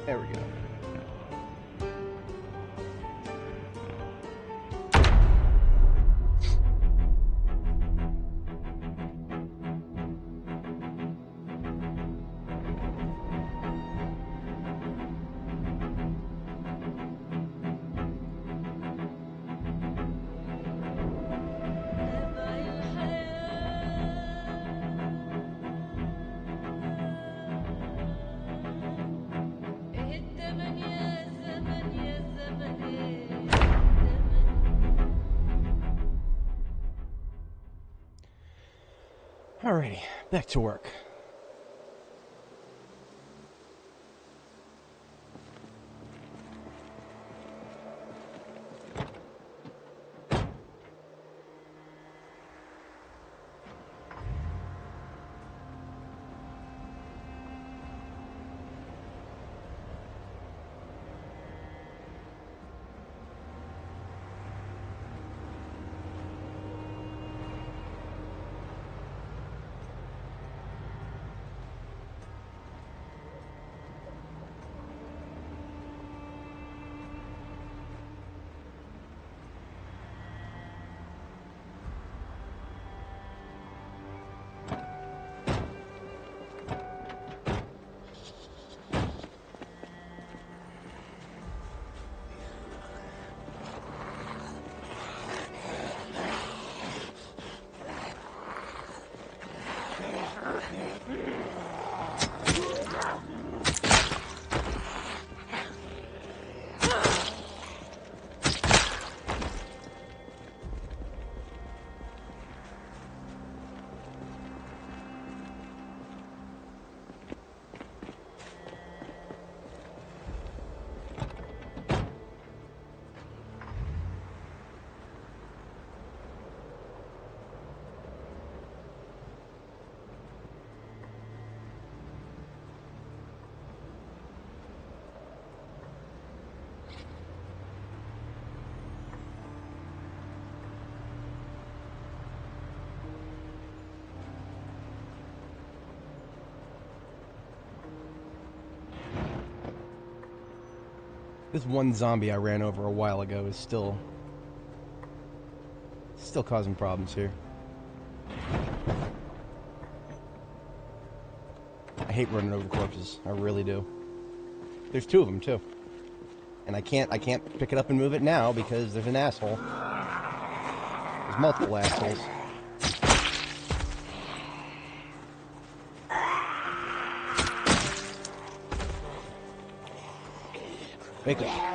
There we go. Alrighty, back to work. This one zombie I ran over a while ago is still causing problems here. I hate running over corpses. I really do. There's two of them too, and I can't pick it up and move it now because there's an asshole. There's multiple assholes. Wake up.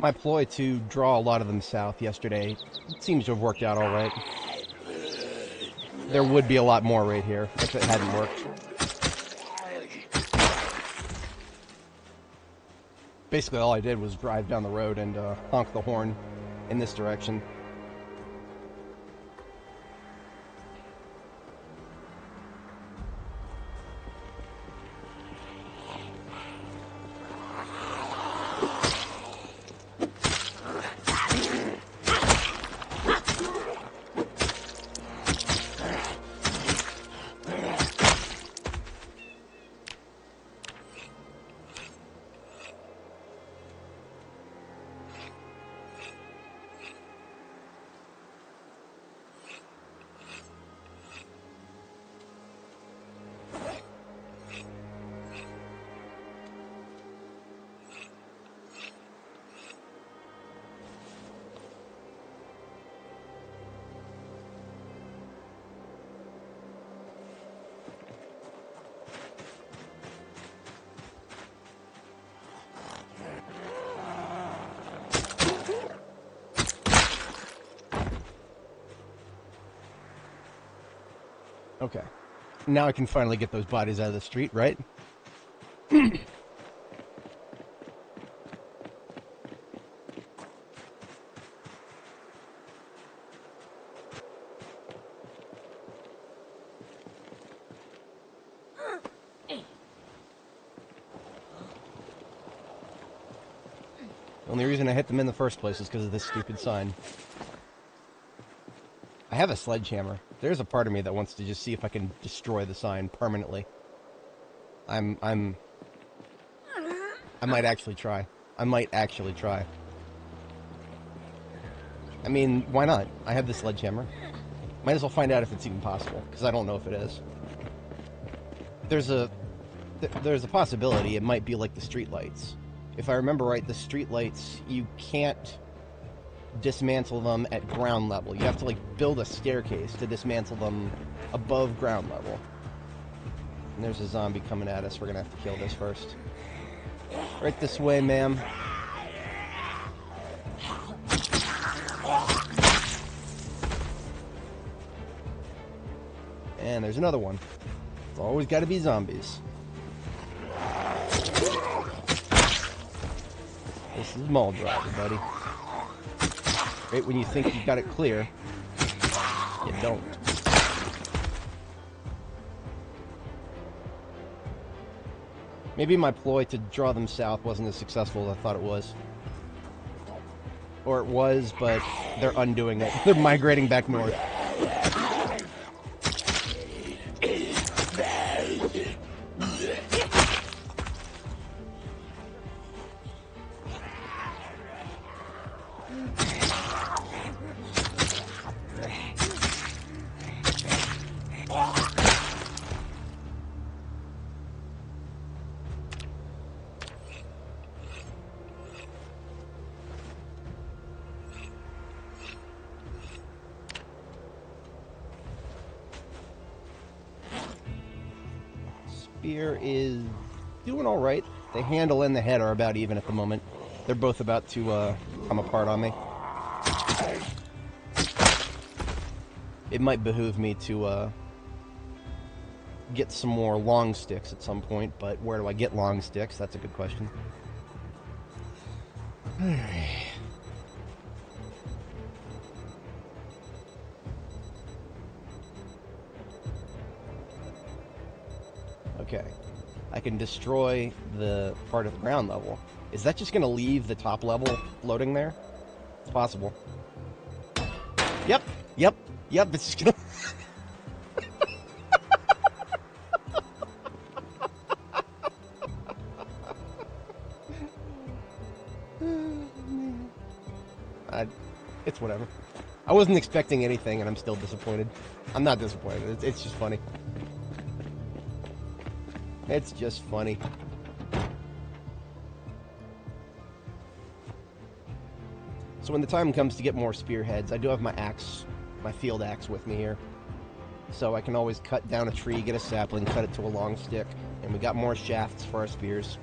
My ploy to draw a lot of them south yesterday seems to have worked out all right. There would be a lot more right here if it hadn't worked. Basically, all I did was drive down the road and honk the horn in this direction. Okay. Now I can finally get those bodies out of the street, right? The only reason I hit them in the first place is because of this stupid sign. I have a sledgehammer. There's a part of me that wants to just see if I can destroy the sign permanently. I might actually try. I mean, why not? I have the sledgehammer. Might as well find out if it's even possible, because I don't know if it is. There's a possibility it might be like the streetlights. If I remember right, the streetlights, you can't dismantle them at ground level. You have to, like, build a staircase to dismantle them above ground level. And there's a zombie coming at us. We're gonna have to kill this first. Right this way, ma'am. And there's another one. It's always got to be zombies. This is Muldraugh, everybody. Right when you think you've got it clear, you don't. Maybe my ploy to draw them south wasn't as successful as I thought it was. Or it was, but they're undoing it. They're migrating back north. Spear is doing all right. The handle and the head are about even at the moment. They're both about to come apart on me. It might behoove me to get some more long sticks at some point, but where do I get long sticks? That's a good question. Alright. Okay, I can destroy the part of the ground level. Is that just going to leave the top level floating there? It's possible. Yep, it's just going to... It's whatever. I wasn't expecting anything and I'm still disappointed. I'm not disappointed, it's just funny. It's just funny. So when the time comes to get more spearheads, I do have my axe, my field axe with me here. So I can always cut down a tree, get a sapling, cut it to a long stick. And we got more shafts for our spears.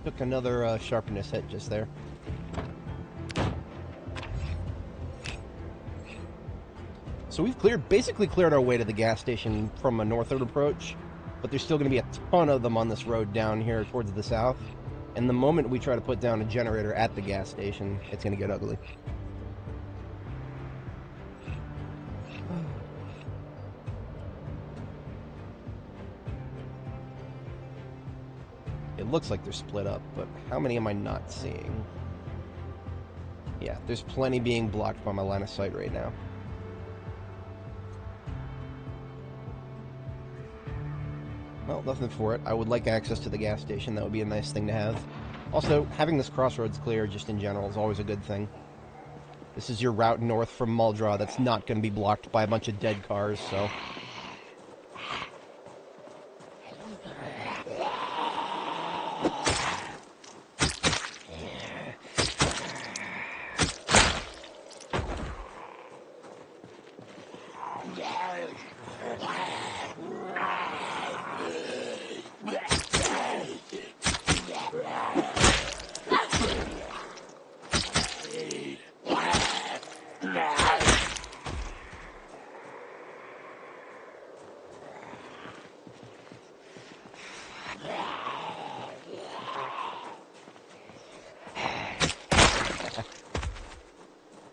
Took another sharpness hit just there. So we've basically cleared our way to the gas station from a northward approach, but there's still going to be a ton of them on this road down here towards the south. And the moment we try to put down a generator at the gas station, it's going to get ugly. It looks like they're split up, but how many am I not seeing? Yeah, there's plenty being blocked by my line of sight right now. Well, nothing for it. I would like access to the gas station. That would be a nice thing to have. Also, having this crossroads clear just in general is always a good thing. This is your route north from Muldraugh that's not going to be blocked by a bunch of dead cars, so...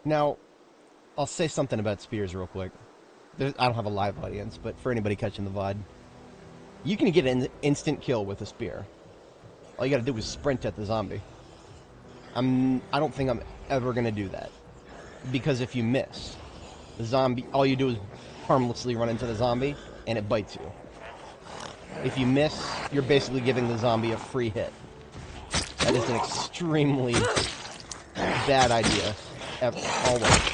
Now, I'll say something about spears real quick. I don't have a live audience, but for anybody catching the VOD, you can get an instant kill with a spear. All you gotta do is sprint at the zombie. I don't think I'm ever gonna do that. Because if you miss, the zombie, all you do is harmlessly run into the zombie, and it bites you. If you miss, you're basically giving the zombie a free hit. That is an extremely bad idea. Always.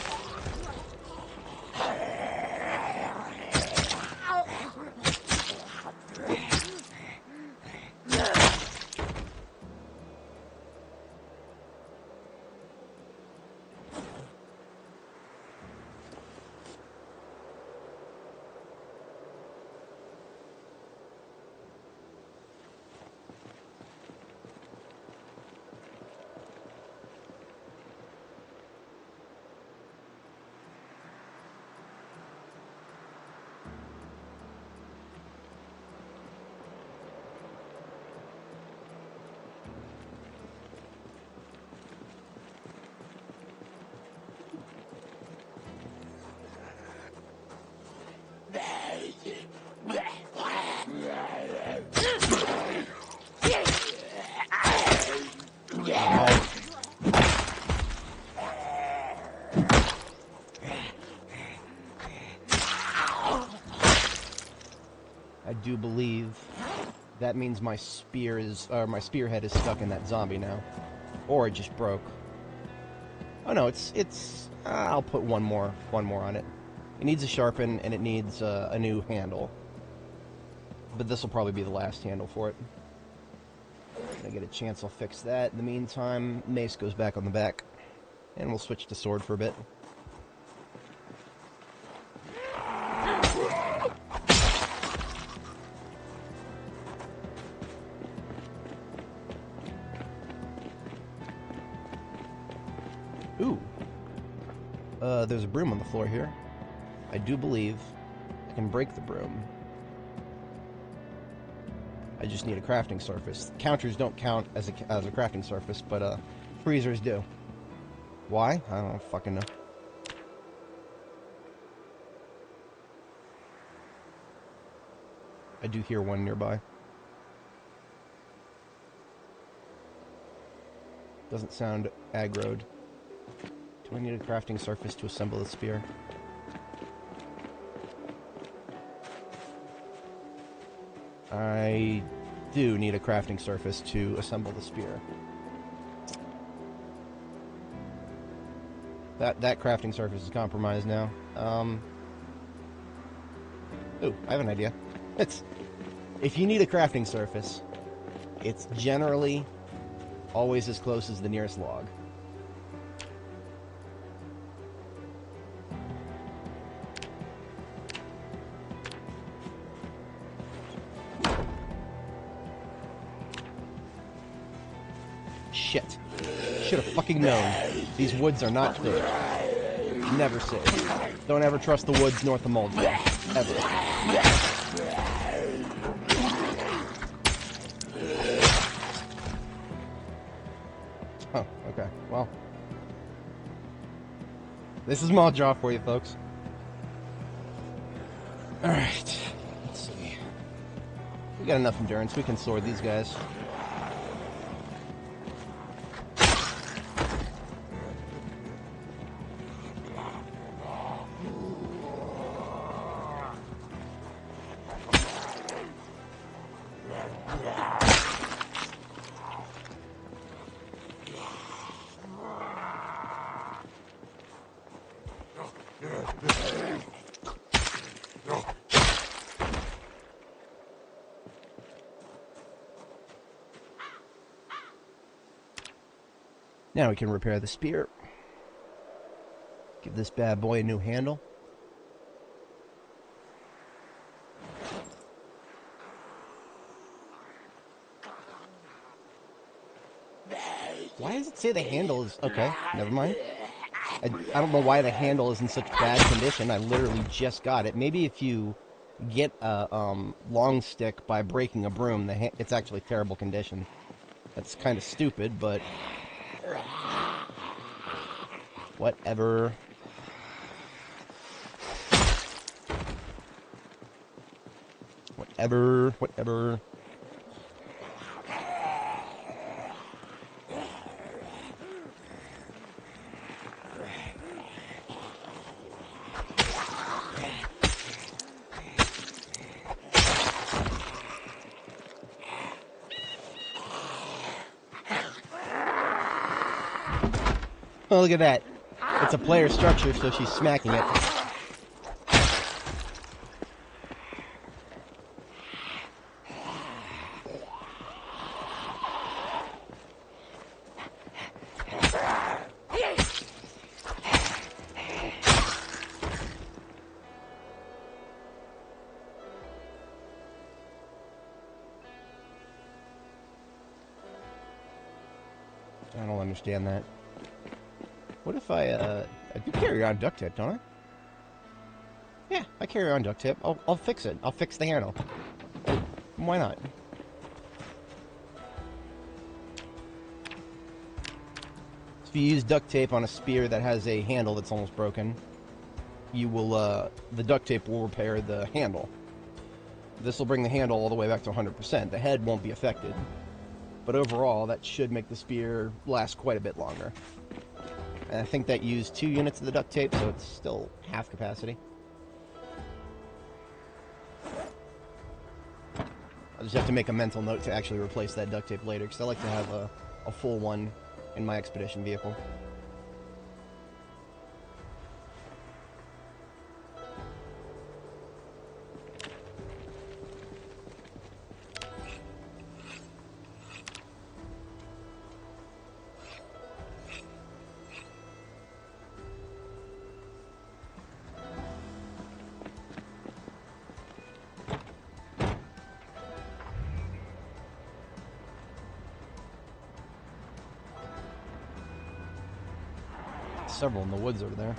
I do believe that means my spearhead is stuck in that zombie now, or it just broke. Oh no, it's. I'll put one more on it. It needs a sharpen and it needs a new handle, but this will probably be the last handle for it. When I get a chance, I'll fix that. In the meantime, mace goes back on the back, and we'll switch to sword for a bit. Ooh. There's a broom on the floor here. I do believe I can break the broom. I just need a crafting surface. Counters don't count as a crafting surface, but freezers do. Why? I don't fucking know. I do hear one nearby. Doesn't sound aggroed. Do I need a crafting surface to assemble the spear? I do need a crafting surface to assemble the spear. That crafting surface is compromised now. Ooh, I have an idea. If you need a crafting surface, it's generally always as close as the nearest log. Shit. Should have fucking known. These woods are not safe. Never safe. Don't ever trust the woods north of Muldraugh. Ever. Oh, okay. Well. This is Muldraugh for you, folks. Alright. Let's see. We got enough endurance. We can sword these guys. Now we can repair the spear. Give this bad boy a new handle. Why does it say the handle is... Okay, never mind. I don't know why the handle is in such bad condition. I literally just got it. Maybe if you get a long stick by breaking a broom, it's actually terrible condition. That's kind of stupid, but... Whatever. Whatever. Whatever. Oh, look at that. It's a player structure, so she's smacking it. I don't understand that. What if I do carry around duct tape, don't I? Yeah, I carry around duct tape. I'll fix it. I'll fix the handle. Why not? If you use duct tape on a spear that has a handle that's almost broken, you will, the duct tape will repair the handle. This will bring the handle all the way back to 100%. The head won't be affected. But overall, that should make the spear last quite a bit longer. And I think that used 2 units of the duct tape, so it's still half capacity. I'll just have to make a mental note to actually replace that duct tape later, because I like to have a full one in my expedition vehicle. Several in the woods over there.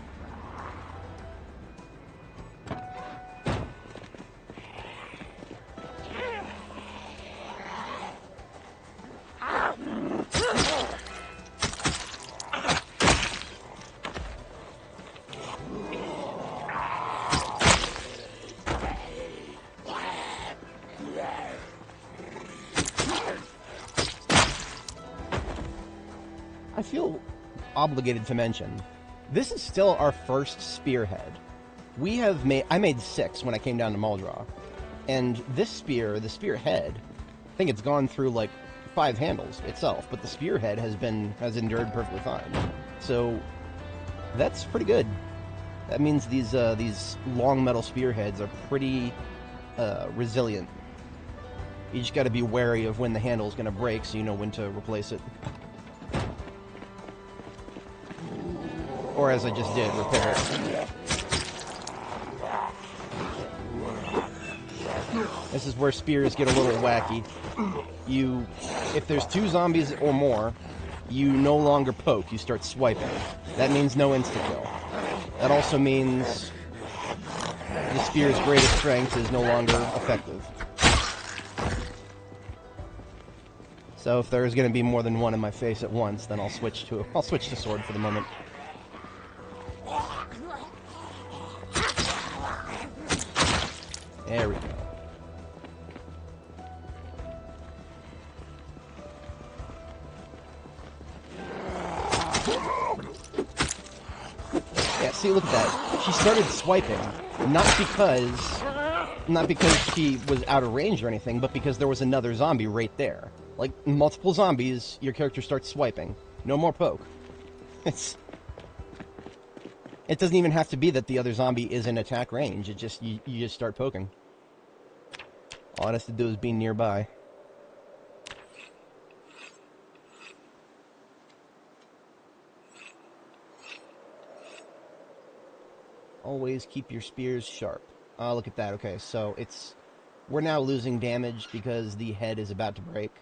I feel obligated to mention, this is still our first spearhead. I made 6 when I came down to Muldraugh, and this spear, the spearhead, I think it's gone through like 5 handles itself, but the spearhead has endured perfectly fine. So that's pretty good. That means these long metal spearheads are pretty resilient. You just got to be wary of when the handle is going to break, so you know when to replace it. Or as I just did, repair it. This is where spears get a little wacky. If there's 2 zombies or more, you no longer poke, you start swiping. That means no insta-kill. That also means the spear's greatest strength is no longer effective. So if there's going to be more than one in my face at once, then I'll switch to sword for the moment. There we go. Yeah, see, look at that. She started swiping, not because she was out of range or anything, but because there was another zombie right there. Like, multiple zombies, your character starts swiping. No more poke. It doesn't even have to be that the other zombie is in attack range. It just, you just start poking. All it has to do is be nearby. Always keep your spears sharp. Oh, look at that. Okay, so we're now losing damage because the head is about to break.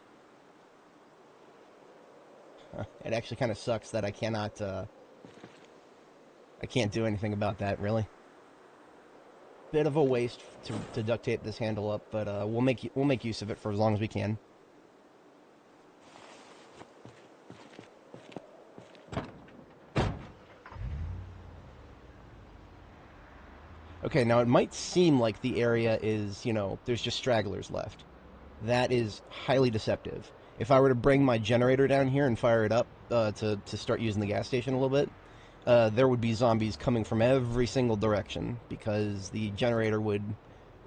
It actually kind of sucks that I can't do anything about that, really. Bit of a waste to duct tape this handle up, but we'll make use of it for as long as we can. Okay, now it might seem like the area is, you know, there's just stragglers left. That is highly deceptive. If I were to bring my generator down here and fire it up to start using the gas station a little bit, there would be zombies coming from every single direction because the generator would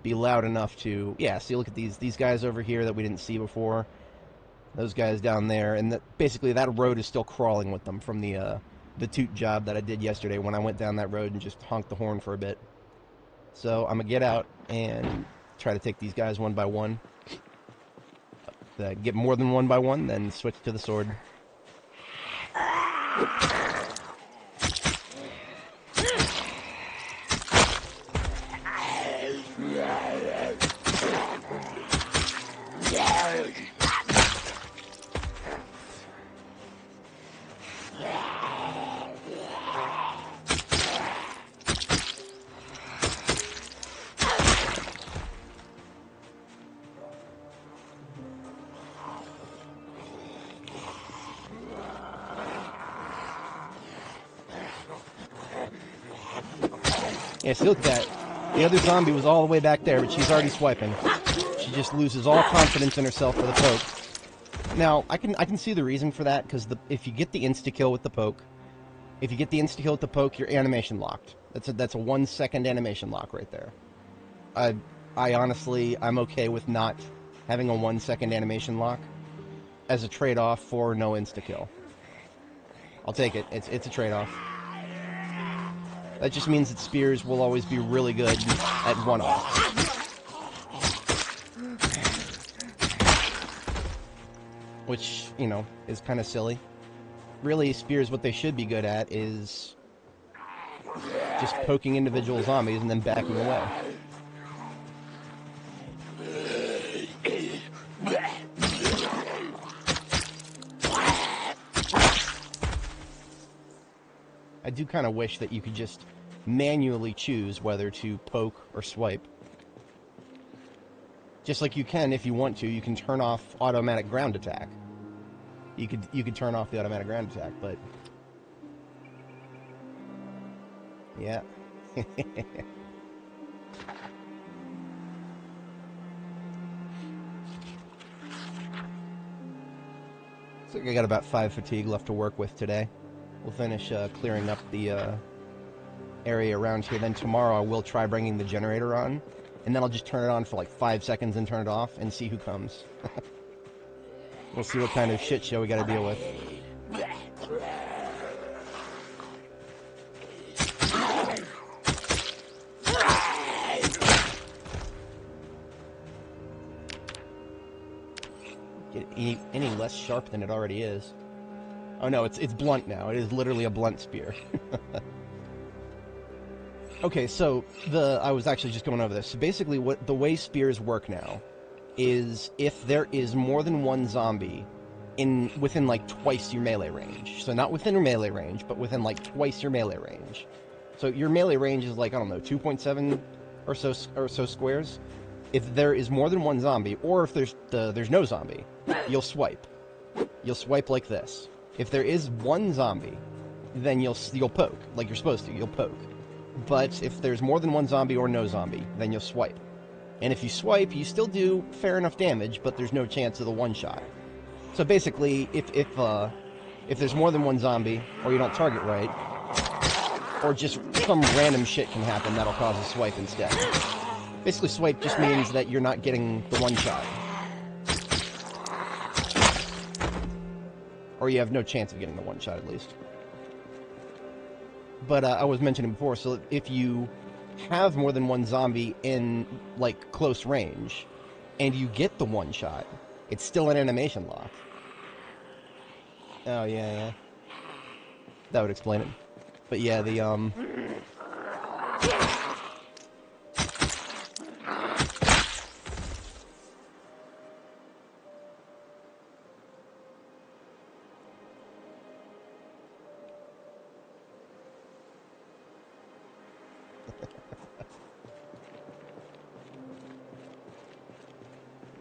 be loud enough to... Yeah, see, look at these guys over here that we didn't see before. Those guys down there, and basically that road is still crawling with them from the toot job that I did yesterday when I went down that road and just honked the horn for a bit. So I'm going to get out and try to take these guys one by one. Get more than one by one, then switch to the sword. Yeah, see, look at that. The other zombie was all the way back there, but she's already swiping. She just loses all confidence in herself for the poke. Now, I can see the reason for that, because if you get the insta-kill with the poke, your animation locked. That's a 1 second animation lock right there. I honestly, I'm okay with not having a 1 second animation lock as a trade-off for no insta-kill. I'll take it. It's a trade-off. That just means that spears will always be really good at one-off. Which, you know, is kind of silly. Really, spears, what they should be good at is just poking individual zombies and then backing away. I do kind of wish that you could just manually choose whether to poke or swipe. Just like you can, if you want to, you can turn off automatic ground attack. You could turn off the automatic ground attack, but yeah. So I got about 5 fatigue left to work with today. We'll finish clearing up the area around here. Then tomorrow I will try bringing the generator on, and then I'll just turn it on for like 5 seconds and turn it off and see who comes. We'll see what kind of shit show we got to deal with. Get any less sharp than it already is. Oh no, it's blunt now. It is literally a blunt spear. Okay, so I was actually just going over this. So basically, the way spears work now is if there is more than one zombie within like twice your melee range. So not within your melee range, but within like twice your melee range. So your melee range is like, I don't know, 2.7 or so squares. If there is more than one zombie, or if there's no zombie, you'll swipe. You'll swipe like this. If there is one zombie, then you'll poke, like you're supposed to. You'll poke. But if there's more than one zombie or no zombie, then you'll swipe. And if you swipe, you still do fair enough damage, but there's no chance of the one shot. So basically, if there's more than one zombie, or you don't target right, or just some random shit can happen that'll cause a swipe instead. Basically, swipe just means that you're not getting the one shot. Or you have no chance of getting the one shot, at least. But I was mentioning before, so if you have more than one zombie in, like, close range, and you get the one shot, it's still an animation lock. Oh, yeah. That would explain it. But yeah,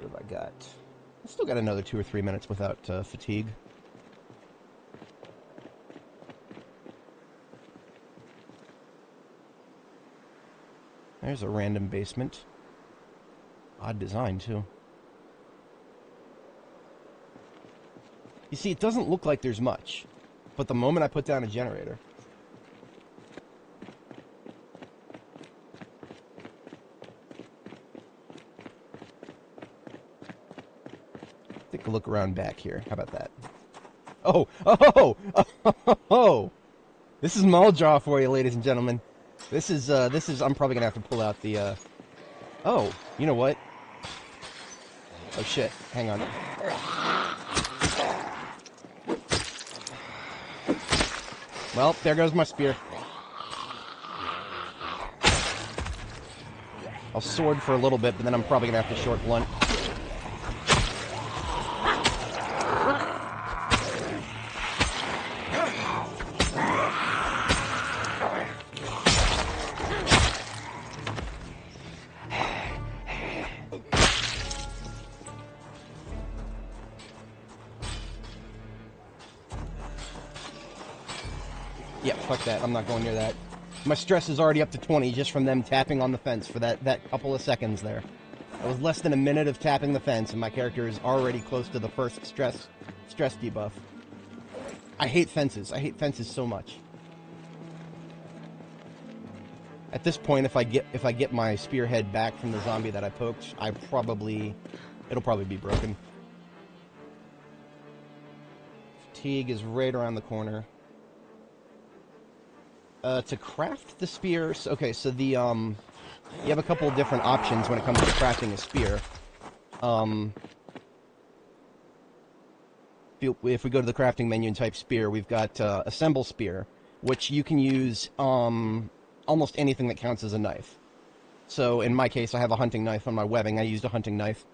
what have I got? I still got another 2 or 3 minutes without fatigue. There's a random basement. Odd design, too. You see, it doesn't look like there's much. But the moment I put down a generator... Take a look around back here. How about that? Oh! Oh! Oh! Oh! This is Muldraugh for you, ladies and gentlemen. This is, I'm probably gonna have to pull out the, Oh! You know what? Oh, shit. Hang on. Well, there goes my spear. I'll sword for a little bit, but then I'm probably gonna have to short blunt. Yeah, fuck that. I'm not going near that. My stress is already up to 20 just from them tapping on the fence for that couple of seconds there. It was less than a minute of tapping the fence, and my character is already close to the first stress debuff. I hate fences. I hate fences so much. At this point, if I get my spearhead back from the zombie that I poked, it'll probably be broken. Fatigue is right around the corner. To craft the spears, okay, so the, you have a couple of different options when it comes to crafting a spear. If we go to the crafting menu and type spear, we've got, assemble spear, which you can use, almost anything that counts as a knife. So, in my case, I have a hunting knife on my webbing, I used a hunting knife.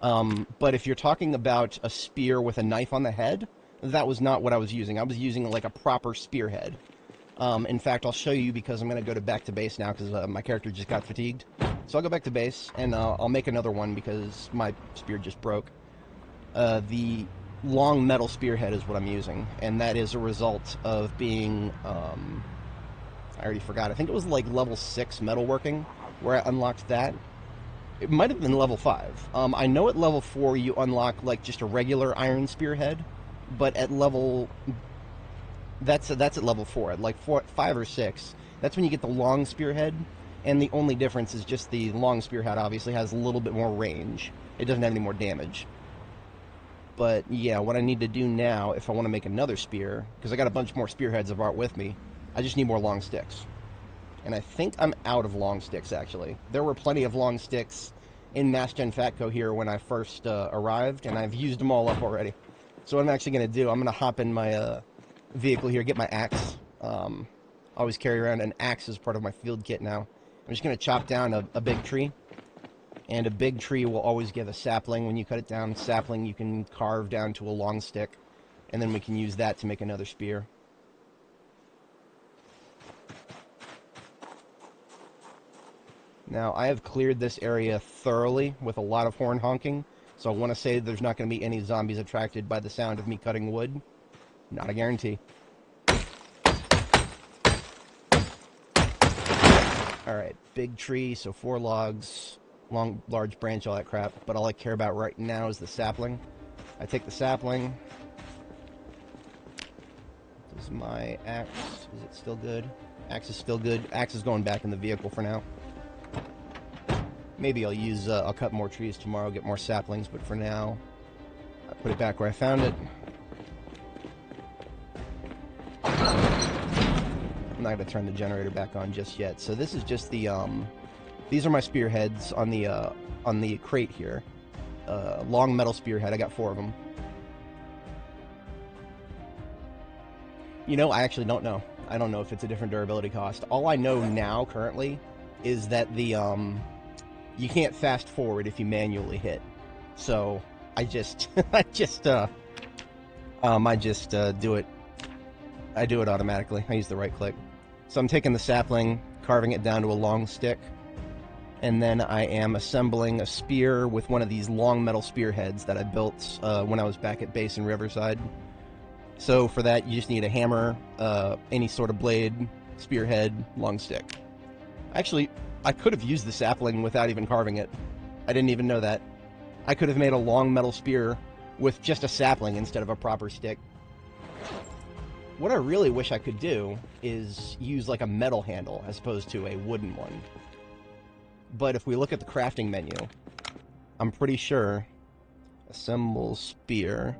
But if you're talking about a spear with a knife on the head, that was not what I was using. I was using, like, a proper spearhead. In fact, I'll show you because I'm going to go back to base now because my character just got fatigued. So I'll go back to base and I'll make another one because my spear just broke. The long metal spearhead is what I'm using, and that is a result of being, I already forgot, I think it was like level 6 metalworking where I unlocked that. It might have been level 5. I know at level 4 you unlock like just a regular iron spearhead, but at level... That's at level 4. At like 5 or 6, that's when you get the long spearhead, and the only difference is just the long spearhead obviously has a little bit more range. It doesn't have any more damage. But yeah, what I need to do now, if I want to make another spear, because I got a bunch more spearheads of art with me, I just need more long sticks. And I think I'm out of long sticks, actually. There were plenty of long sticks in Mass Gen Fatco here when I first arrived, and I've used them all up already. So what I'm actually going to do, I'm going to hop in my... vehicle here, get my axe. I always carry around an axe as part of my field kit now. I'm just going to chop down a big tree, and a big tree will always give a sapling. When you cut it down, sapling you can carve down to a long stick, and then we can use that to make another spear. Now, I have cleared this area thoroughly with a lot of horn honking, so I want to say there's not going to be any zombies attracted by the sound of me cutting wood. Not a guarantee. Alright, big tree, so 4 logs, large branch, all that crap. But all I care about right now is the sapling. I take the sapling. This is my axe. Is it still good? Axe is still good. Axe is going back in the vehicle for now. Maybe I'll cut more trees tomorrow, get more saplings, but for now, I put it back where I found it. I'm not going to turn the generator back on just yet. So this is just the, these are my spearheads on the crate here. Long metal spearhead, I got 4 of them. You know, I actually don't know. I don't know if it's a different durability cost. All I know now, currently, is that the, you can't fast forward if you manually hit. So, I just do it. I do it automatically. I use the right click. So I'm taking the sapling, carving it down to a long stick, and then I am assembling a spear with one of these long metal spearheads that I built when I was back at base in Riverside. So for that, you just need a hammer, any sort of blade, spearhead, long stick. Actually, I could have used the sapling without even carving it. I didn't even know that. I could have made a long metal spear with just a sapling instead of a proper stick. What I really wish I could do is use like a metal handle as opposed to a wooden one. But if we look at the crafting menu, I'm pretty sure assemble spear.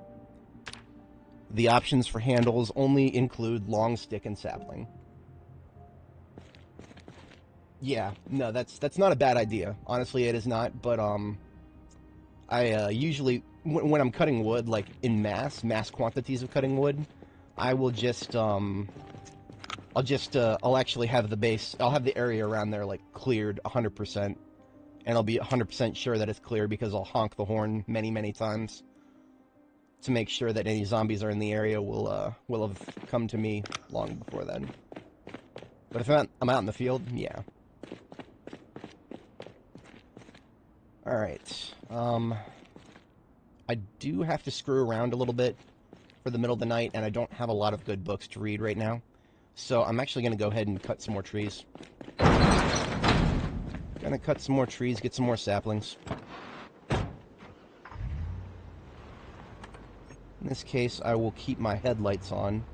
The options for handles only include long stick and sapling. Yeah, no, that's not a bad idea. Honestly, it is not. But I usually when I'm cutting wood, like in mass quantities of cutting wood, I will just I'll actually have the base. I'll have the area around there like cleared 100%, and I'll be 100% sure that it's clear because I'll honk the horn many times to make sure that any zombies are in the area will have come to me long before then. But if I'm out in the field, yeah. All right. I do have to screw around a little bit for the middle of the night, and I don't have a lot of good books to read right now. So I'm actually going to go ahead and cut some more trees. Gonna cut some more trees, get some more saplings. In this case, I will keep my headlights on.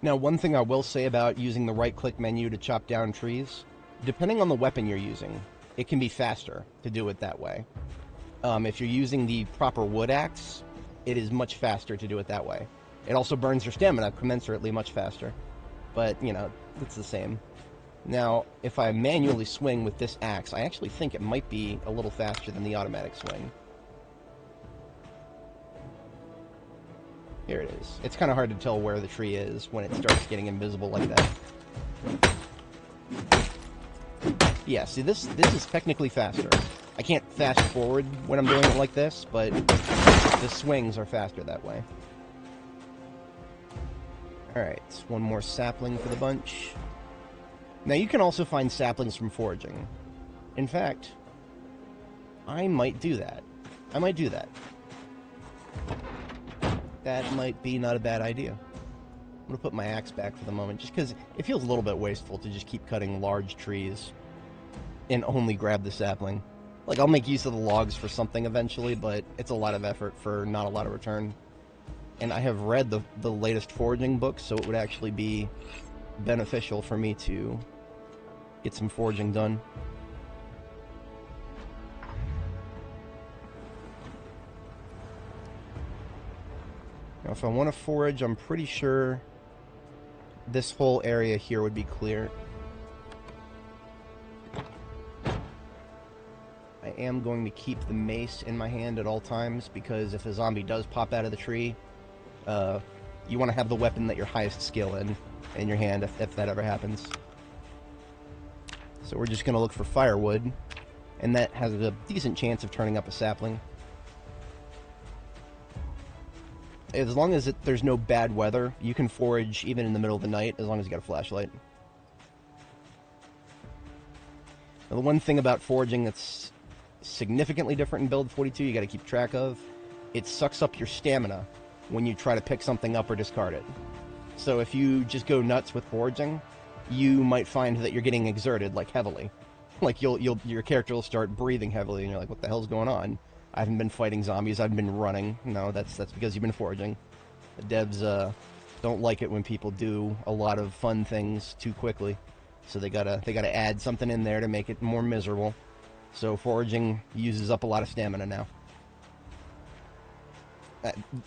Now, one thing I will say about using the right-click menu to chop down trees, depending on the weapon you're using, it can be faster to do it that way. If you're using the proper wood axe, it is much faster to do it that way. It also burns your stamina commensurately much faster, but, you know, it's the same. Now, if I manually swing with this axe, I actually think it might be a little faster than the automatic swing. Here it is. It's kind of hard to tell where the tree is when it starts getting invisible like that. Yeah, see, this is technically faster. I can't fast forward when I'm doing it like this, but the swings are faster that way. Alright, one more sapling for the bunch. Now, you can also find saplings from foraging. In fact, I might do that. That might be not a bad idea. I'm going to put my axe back for the moment, just because it feels a little bit wasteful to just keep cutting large trees and only grab the sapling. Like, I'll make use of the logs for something eventually, but it's a lot of effort for not a lot of return. And I have read the latest foraging books, so it would actually be beneficial for me to get some foraging done. Now, if I want to forage, I'm pretty sure this whole area here would be clear. I am going to keep the mace in my hand at all times, because if a zombie does pop out of the tree, you want to have the weapon that you're highest skill in your hand if that ever happens. So we're just going to look for firewood, and that has a decent chance of turning up a sapling. As long as there's no bad weather, you can forage even in the middle of the night, as long as you got a flashlight. Now, the one thing about foraging that's significantly different in Build 42 you got to keep track of, it sucks up your stamina when you try to pick something up or discard it. So if you just go nuts with foraging, you might find that you're getting exerted, like, heavily. Like, your character will start breathing heavily, and you're like, what the hell's going on? I haven't been fighting zombies, I've been running. No, that's because you've been foraging. The devs don't like it when people do a lot of fun things too quickly. So they gotta add something in there to make it more miserable. So foraging uses up a lot of stamina now.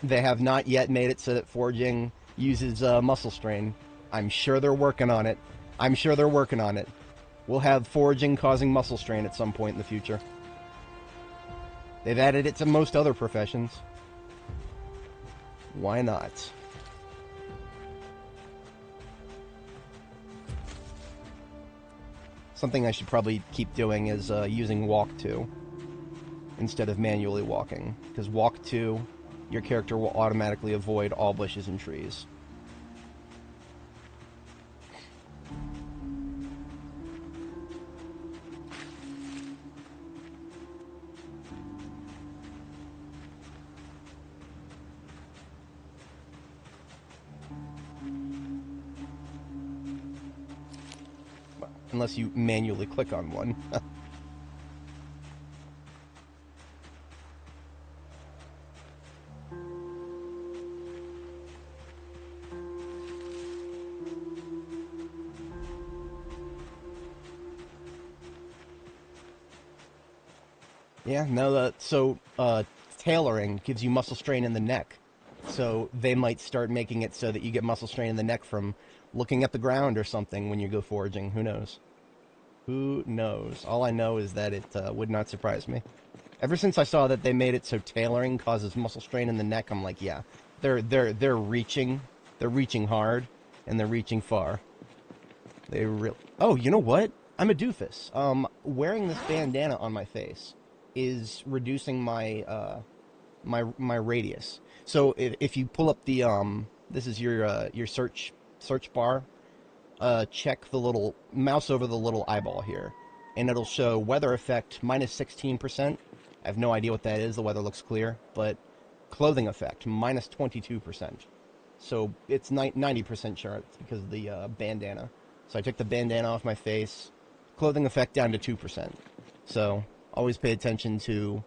They have not yet made it so that foraging uses muscle strain. I'm sure they're working on it. We'll have foraging causing muscle strain at some point in the future. They've added it to most other professions. Why not? Something I should probably keep doing is using walk 2 instead of manually walking, because walk 2 your character will automatically avoid all bushes and trees. Unless you manually click on one. Yeah, no, tailoring gives you muscle strain in the neck. So they might start making it so that you get muscle strain in the neck from looking at the ground or something when you go foraging. Who knows? Who knows? All I know is that it would not surprise me. Ever since I saw that they made it so tailoring causes muscle strain in the neck, I'm like, yeah, they're reaching hard, and they're reaching far. They really. Oh, you know what? I'm a doofus. Wearing this bandana on my face is reducing my my radius. So if you pull up the this is your search bar. Check the little mouse over the little eyeball here, and it'll show weather effect minus 16%. I have no idea what that is. The weather looks clear, but clothing effect minus 22%. So it's 90% sure it's because of the bandana. So I took the bandana off my face. Clothing effect down to 2%. So always pay attention to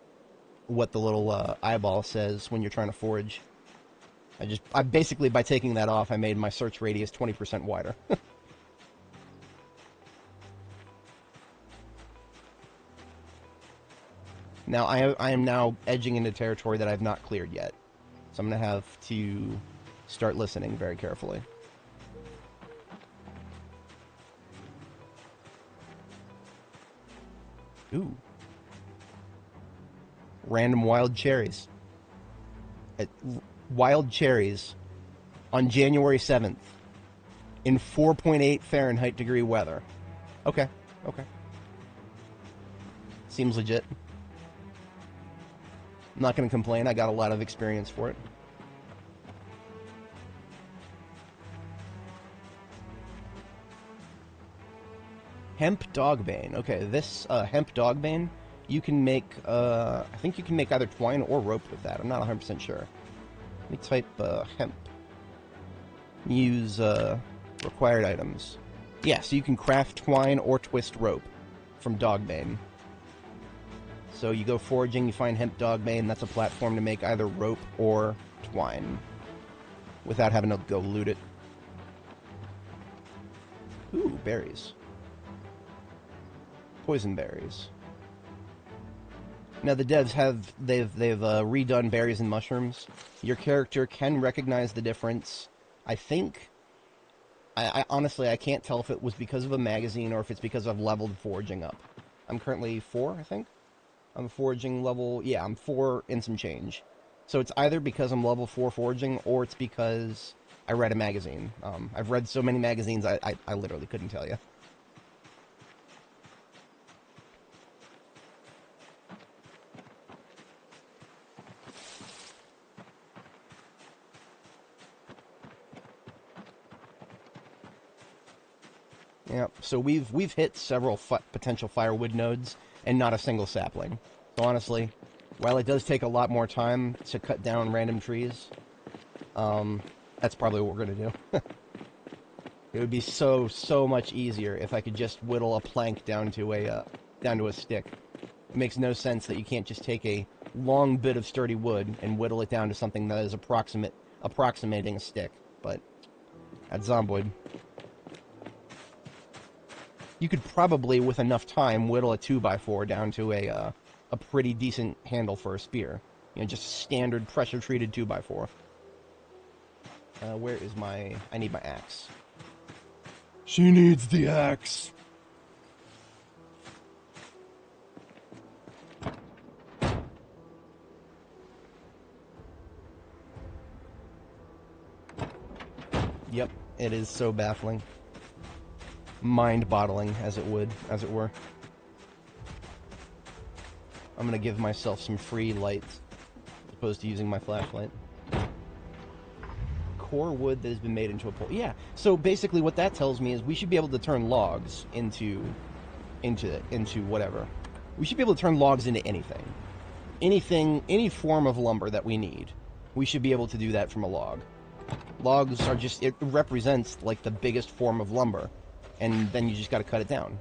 what the little eyeball says when you're trying to forage. I basically, by taking that off, I made my search radius 20% wider. Now, I am now edging into territory that I've not cleared yet. So I'm going to have to start listening very carefully. Ooh. Random wild cherries. Wild cherries on January 7th in 4.8 Fahrenheit degree weather. Okay, okay. Seems legit. I'm not going to complain. I got a lot of experience for it. Hemp dogbane. Okay, this hemp dogbane, you can make, I think you can make either twine or rope with that. I'm not 100% sure. Let me type hemp. Use required items. Yeah, so you can craft twine or twist rope from dogbane. So you go foraging, you find hemp dogbane, that's a platform to make either rope or twine without having to go loot it. Ooh, berries. Poison berries. Now the devs they've redone berries and mushrooms. Your character can recognize the difference. I think I honestly I can't tell if it was because of a magazine or if it's because I've leveled foraging up. I'm currently 4, I think. I'm foraging level, yeah, I'm 4 and some change. So it's either because I'm level 4 foraging, or it's because I read a magazine. I've read so many magazines, I literally couldn't tell you. Yeah, so we've hit several potential firewood nodes, and not a single sapling. So honestly, while it does take a lot more time to cut down random trees, that's probably what we're gonna do. It would be so much easier if I could just whittle a plank down to a stick. It makes no sense that you can't just take a long bit of sturdy wood and whittle it down to something that is approximating a stick. But at Zomboid, you could probably, with enough time, whittle a 2x4 down to a pretty decent handle for a spear. You know, just standard pressure-treated 2x4. Where is my... I need my axe. She needs the axe! Yep, it is so baffling. Mind-boggling, as it were. I'm gonna give myself some free light opposed to using my flashlight. Core wood that has been made into a pole. Yeah, so basically what that tells me is we should be able to turn logs into whatever. We should be able to turn logs into anything. Any form of lumber that we need. We should be able to do that from a log. Logs are just, it represents like the biggest form of lumber. And then you just got to cut it down.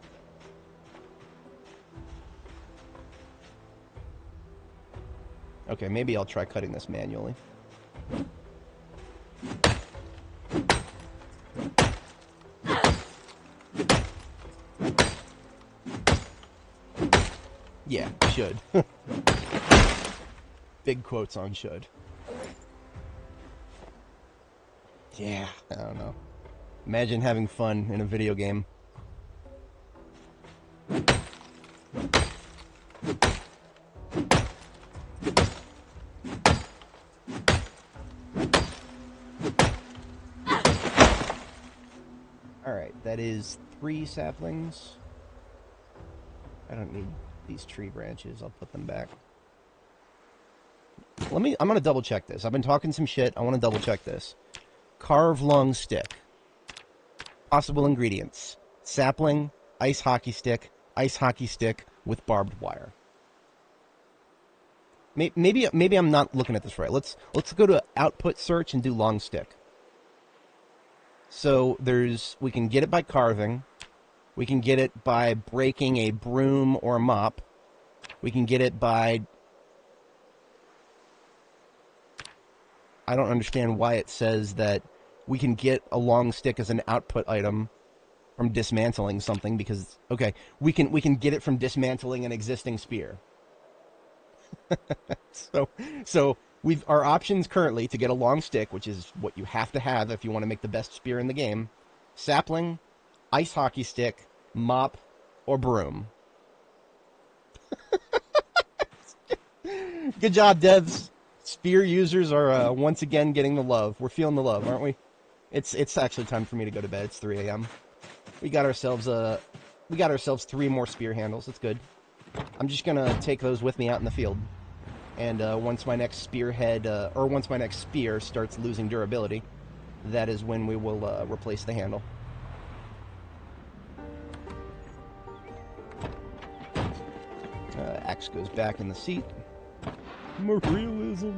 Okay, maybe I'll try cutting this manually. Yeah, should. Big quotes on should. Yeah, I don't know. Imagine having fun in a video game. Alright, that is 3 saplings. I don't need these tree branches. I'll put them back. I'm gonna double check this. I've been talking some shit. I want to double check this. Carve long stick. Possible ingredients: sapling, ice hockey stick with barbed wire. Maybe I'm not looking at this right. Let's go to output search and do long stick. So we can get it by carving. We can get it by breaking a broom or a mop. We can get it by... I don't understand why it says that we can get a long stick as an output item from dismantling something, because, okay, we can get it from dismantling an existing spear. So our options currently to get a long stick, which is what you have to have if you want to make the best spear in the game: sapling, ice hockey stick, mop, or broom. Good job, devs. Spear users are once again getting the love. We're feeling the love, aren't we? It's actually time for me to go to bed. It's 3 a.m. We got ourselves 3 more spear handles. That's good. I'm just gonna take those with me out in the field. And once my next once my next spear starts losing durability, that is when we will replace the handle. Axe goes back in the seat. More realism.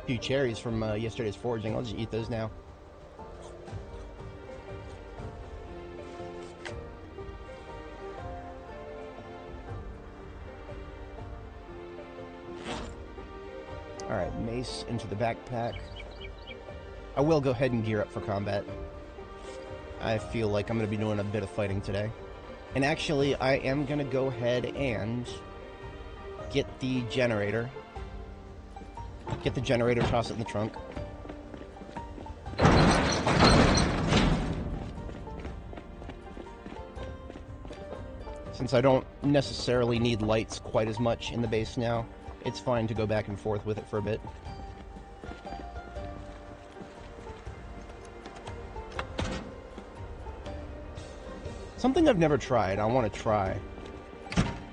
Few cherries from yesterday's foraging. I'll just eat those now. Alright, mace into the backpack. I will go ahead and gear up for combat. I feel like I'm going to be doing a bit of fighting today. And actually, I am going to go ahead and get the generator. Get the generator, toss it in the trunk. Since I don't necessarily need lights quite as much in the base now, it's fine to go back and forth with it for a bit. Something I've never tried, I want to try,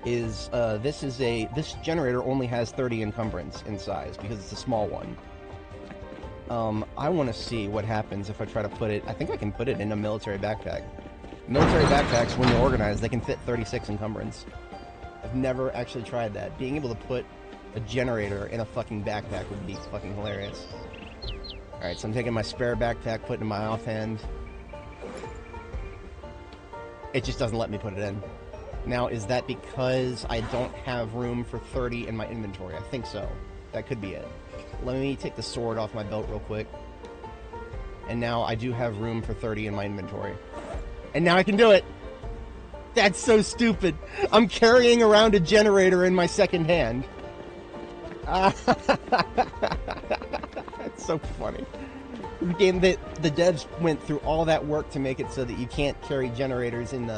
is this generator only has 30 encumbrance in size because it's a small one. I want to see what happens if I try to put it. I think I can put it in a military backpack. Military backpacks, when they're organized, they can fit 36 encumbrance. I've never actually tried that. Being able to put a generator in a fucking backpack would be fucking hilarious. Alright, so I'm taking my spare backpack, putting it in my offhand. It just doesn't let me put it in. Now, is that because I don't have room for 30 in my inventory? I think so. That could be it. Let me take the sword off my belt real quick. and now I do have room for 30 in my inventory. And now I can do it! That's so stupid! I'm carrying around a generator in my second hand. That's so funny. The game, the devs went through all that work to make it so that you can't carry generators in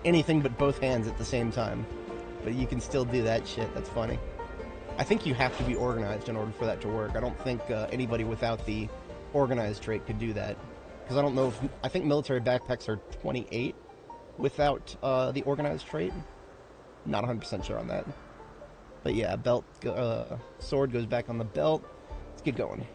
anything but both hands at the same time. But you can still do that shit. That's funny. I think you have to be organized in order for that to work. I don't think anybody without the organized trait could do that. Because I don't know if... I think military backpacks are 28 without the organized trait. Not 100% sure on that. But yeah, belt... sword goes back on the belt. Let's get going.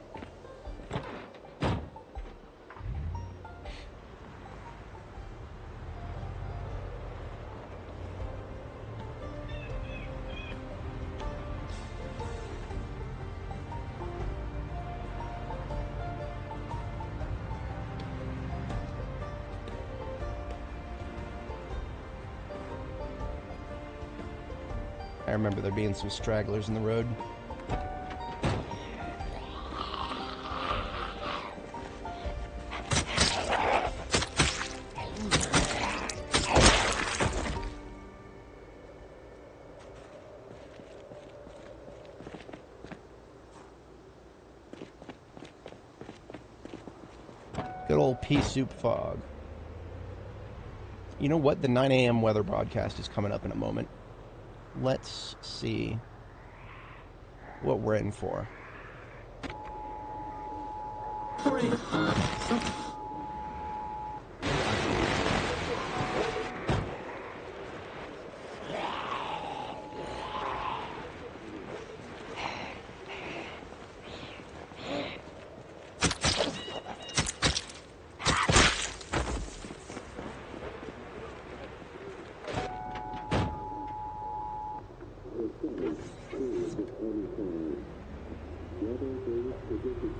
I remember there being some stragglers in the road. Good old pea soup fog. You know what? The 9 a.m. weather broadcast is coming up in a moment. Let's see what we're in for.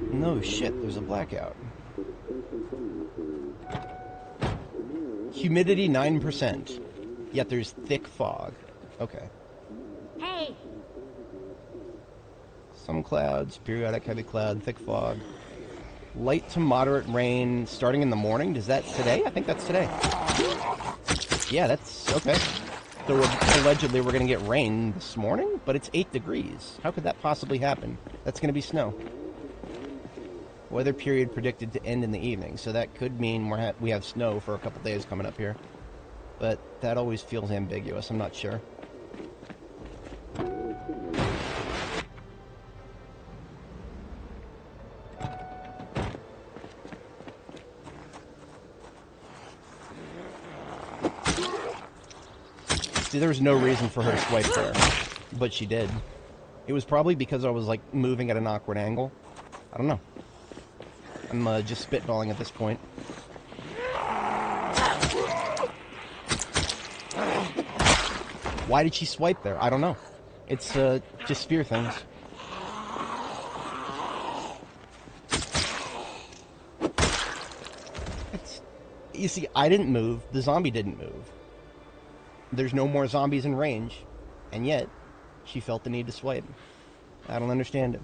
No shit, there's a blackout. Humidity 9%. Yet there's thick fog. Okay. Hey! Some clouds, periodic heavy cloud, thick fog. Light to moderate rain starting in the morning. Is that today? I think that's today. Yeah, that's okay. So allegedly we're going to get rain this morning, but it's 8 degrees. How could that possibly happen? That's going to be snow. Weather period predicted to end in the evening, so that could mean we have snow for a couple days coming up here. But that always feels ambiguous. I'm not sure. See, there was no reason for her to swipe there, but she did. It was probably because I was, like, moving at an awkward angle. I don't know. I'm just spitballing at this point. Why did she swipe there? I don't know. It's just spear things. You see, I didn't move. The zombie didn't move. There's no more zombies in range. And yet, she felt the need to swipe. I don't understand it.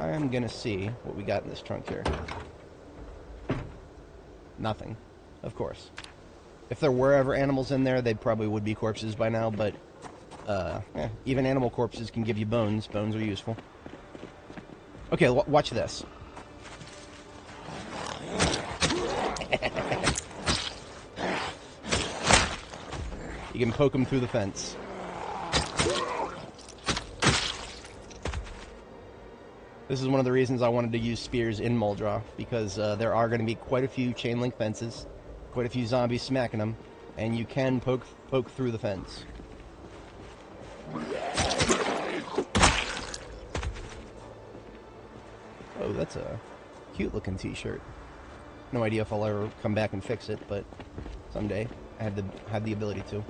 I'm gonna see what we got in this trunk here. Nothing. Of course. If there were ever animals in there, they probably would be corpses by now, but even animal corpses can give you bones. Bones are useful. Okay, watch this. You can poke them through the fence. This is one of the reasons I wanted to use spears in Muldraugh, because there are going to be quite a few chain link fences, quite a few zombies smacking them, and you can poke through the fence. Oh, that's a cute looking t-shirt. No idea if I'll ever come back and fix it, but someday I have the ability to.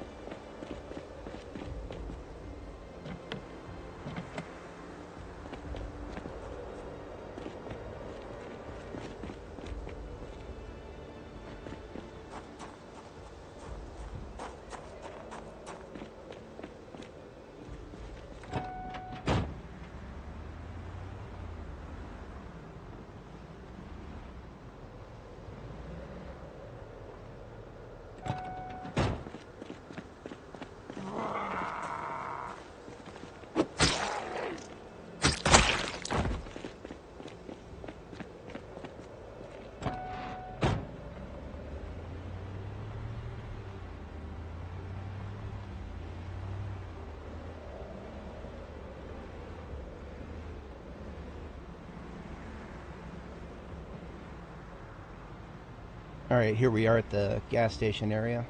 Alright, here we are at the gas station area.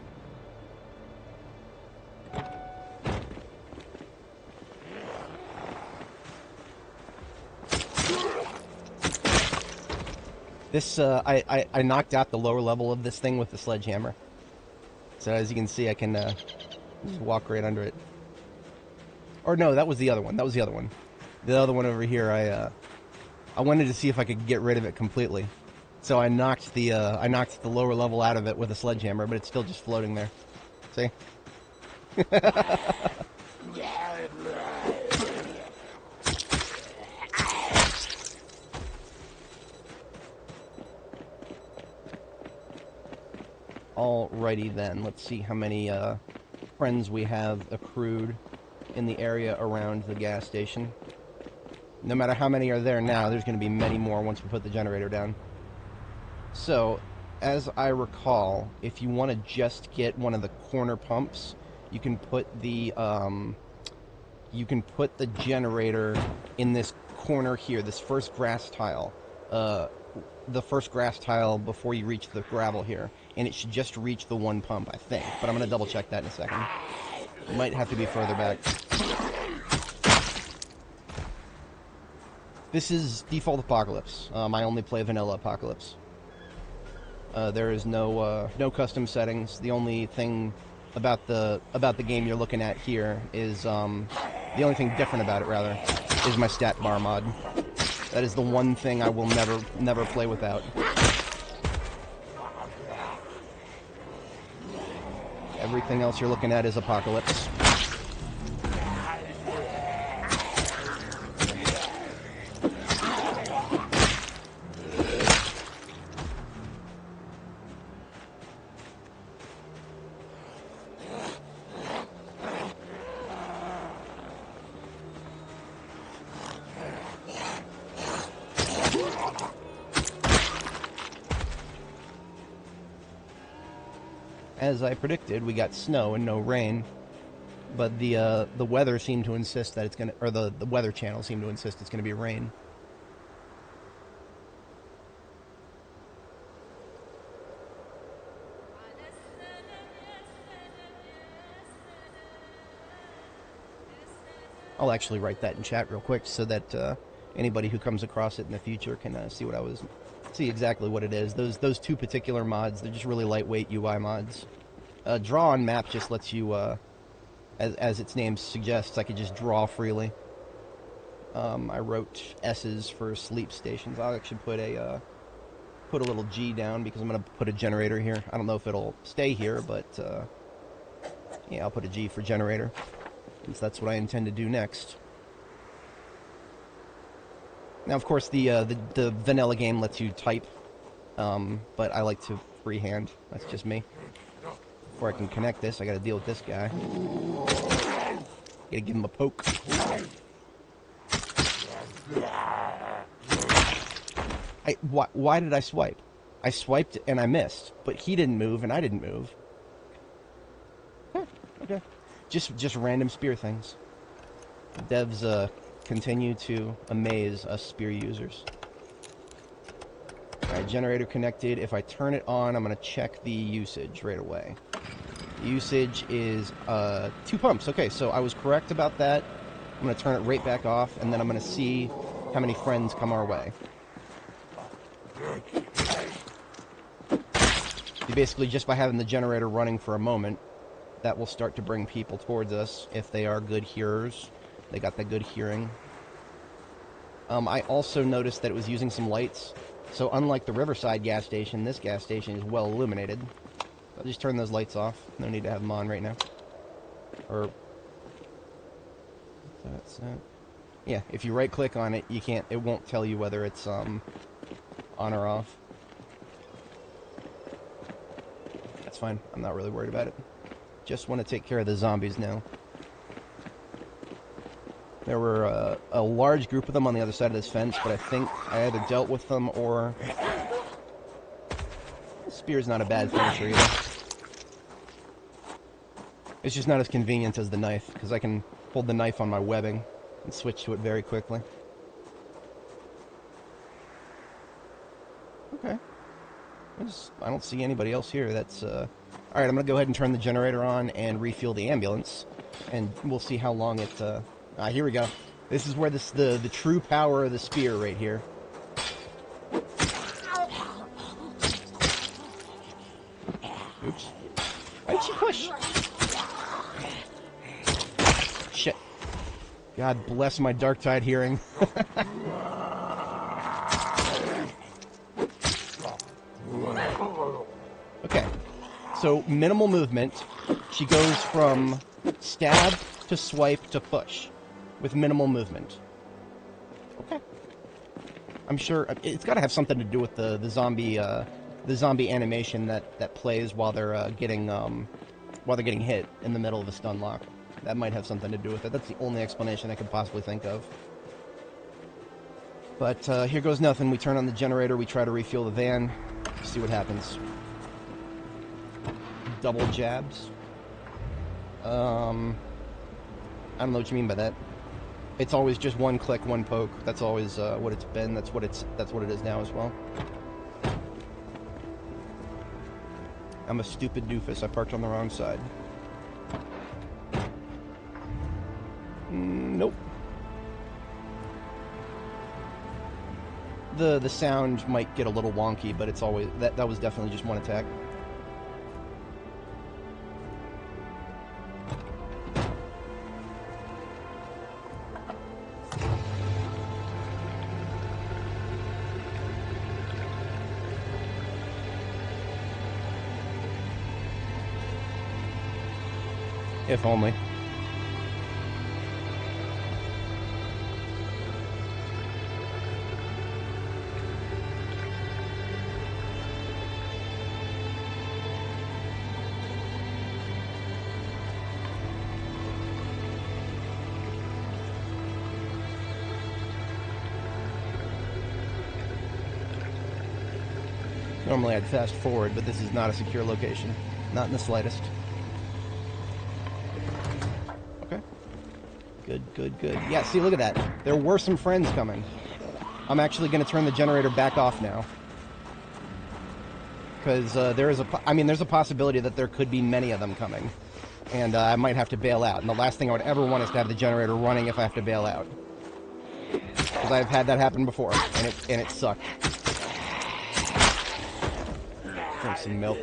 This, I knocked out the lower level of this thing with the sledgehammer. So as you can see, I can just walk right under it. Or no, that was the other one. That was the other one. The other one over here, I wanted to see if I could get rid of it completely. So I knocked the lower level out of it with a sledgehammer, but it's still just floating there. See? Alrighty then, let's see how many friends we have accrued in the area around the gas station. No matter how many are there now, there's going to be many more once we put the generator down. So, as I recall, if you want to just get one of the corner pumps, you can put the generator in this corner here, this first grass tile. The first grass tile before you reach the gravel here, and it should just reach the one pump, I think. But I'm going to double check that in a second. It might have to be further back. This is default Apocalypse. I only play vanilla Apocalypse. There is no custom settings. The only thing about the game you're looking at here is the only thing different about it, rather, is my stat bar mod. That is the one thing I will never play without. Everything else you're looking at is Apocalypse. As I predicted, we got snow and no rain, but the weather seemed to insist that it's gonna, or the weather channel seemed to insist it's gonna be rain. I'll actually write that in chat real quick so that anybody who comes across it in the future can see exactly what it is. Those two particular mods, they're just really lightweight UI mods. Draw on map just lets you, as its name suggests, I could just draw freely. I wrote S's for sleep stations. I'll actually put a little G down because I'm going to put a generator here. I don't know if it'll stay here, but yeah, I'll put a G for generator, since that's what I intend to do next. Now, of course, the vanilla game lets you type, but I like to freehand. That's just me. Before I can connect this, I gotta deal with this guy. Gotta give him a poke. Why did I swipe? I swiped and I missed, but he didn't move and I didn't move. Huh, okay. Just random spear things. Devs continue to amaze us spear users. Alright, generator connected. If I turn it on, I'm gonna check the usage right away. Usage is 2 pumps. Okay, so I was correct about that. I'm going to turn it right back off, and then I'm going to see how many friends come our way. Basically, just by having the generator running for a moment, that will start to bring people towards us if they are good hearers. They got the good hearing. I also noticed that it was using some lights. So unlike the Riverside gas station, this gas station is well illuminated. I'll just turn those lights off. No need to have them on right now. Or that's it. Yeah, if you right click on it, it won't tell you whether it's on or off. That's fine. I'm not really worried about it. Just want to take care of the zombies now. There were a large group of them on the other side of this fence, but I think I either dealt with them or... Spear's not a bad finisher either. It's just not as convenient as the knife, because I can hold the knife on my webbing and switch to it very quickly. Okay. I don't see anybody else here. That's all right. I'm gonna go ahead and turn the generator on and refuel the ambulance, and we'll see how long it. Here we go. This is where the true power of the spear right here. Oops. Why did she push? Shit. God bless my Darktide hearing. Okay. So, minimal movement. She goes from stab to swipe to push with minimal movement. Okay. I'm sure it's got to have something to do with the zombie animation that plays while they're getting hit in the middle of a stun lock. That might have something to do with it. That's the only explanation I could possibly think of. But here goes nothing. We turn on the generator. We try to refuel the van. See what happens. Double jabs. I don't know what you mean by that. It's always just one click, one poke. That's always what it's been. That's what it is now as well. I'm a stupid doofus. I parked on the wrong side. Nope. The sound might get a little wonky, but it's always that was definitely just one attack. If only. Normally I'd fast forward, but this is not a secure location. Not in the slightest. Okay. Good. Yeah, see, look at that. There were some friends coming. I'm actually going to turn the generator back off now. Because there's a possibility that there could be many of them coming. And I might have to bail out. And the last thing I would ever want is to have the generator running if I have to bail out. Because I've had that happen before, and it sucked. Drink some milk.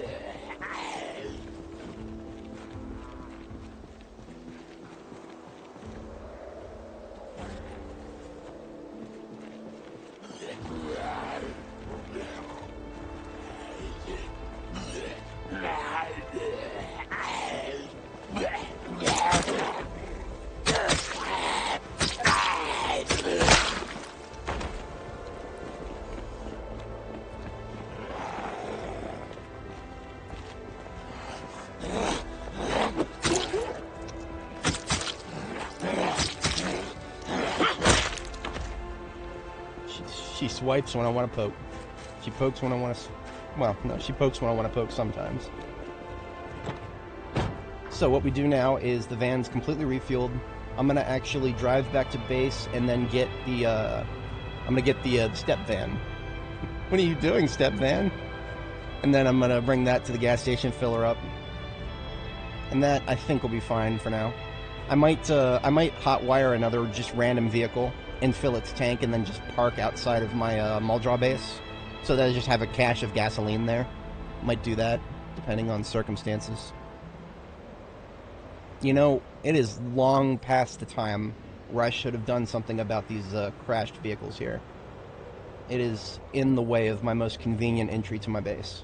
She swipes when I want to poke. She pokes when I want to... Well, no, she pokes when I want to poke sometimes. So what we do now is the van's completely refueled. I'm going to actually drive back to base and then get the... I'm going to get the step van. What are you doing, step van? And then I'm going to bring that to the gas station, fill her up. And that, I think, will be fine for now. I might hotwire another just random vehicle and fill its tank and then just park outside of my Muldraugh base so that I just have a cache of gasoline there. Might do that, depending on circumstances. You know, it is long past the time where I should have done something about these crashed vehicles here. It is in the way of my most convenient entry to my base.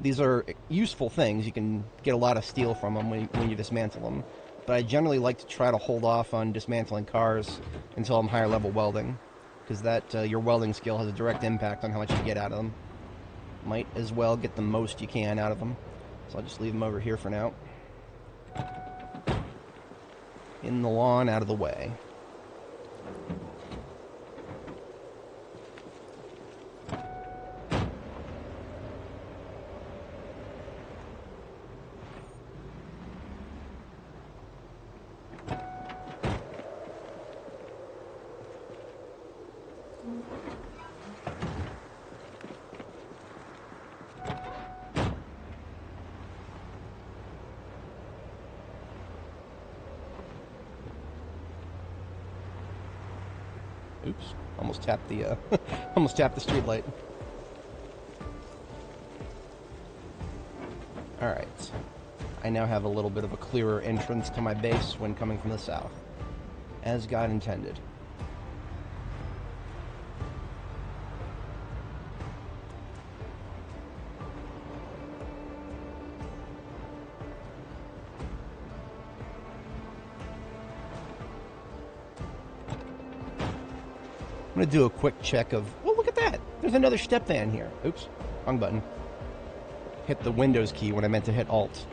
These are useful things. You can get a lot of steel from them when you dismantle them. But I generally like to try to hold off on dismantling cars until I'm higher level welding, because that your welding skill has a direct impact on how much you get out of them. Might as well get the most you can out of them. So I'll just leave them over here for now. In the lawn, out of the way. Almost tapped the, almost tapped the street light. Alright. I now have a little bit of a clearer entrance to my base when coming from the south. As God intended. I'm going to do a quick check of... Oh, look at that! There's another step van here. Oops. Wrong button. Hit the Windows key when I meant to hit Alt.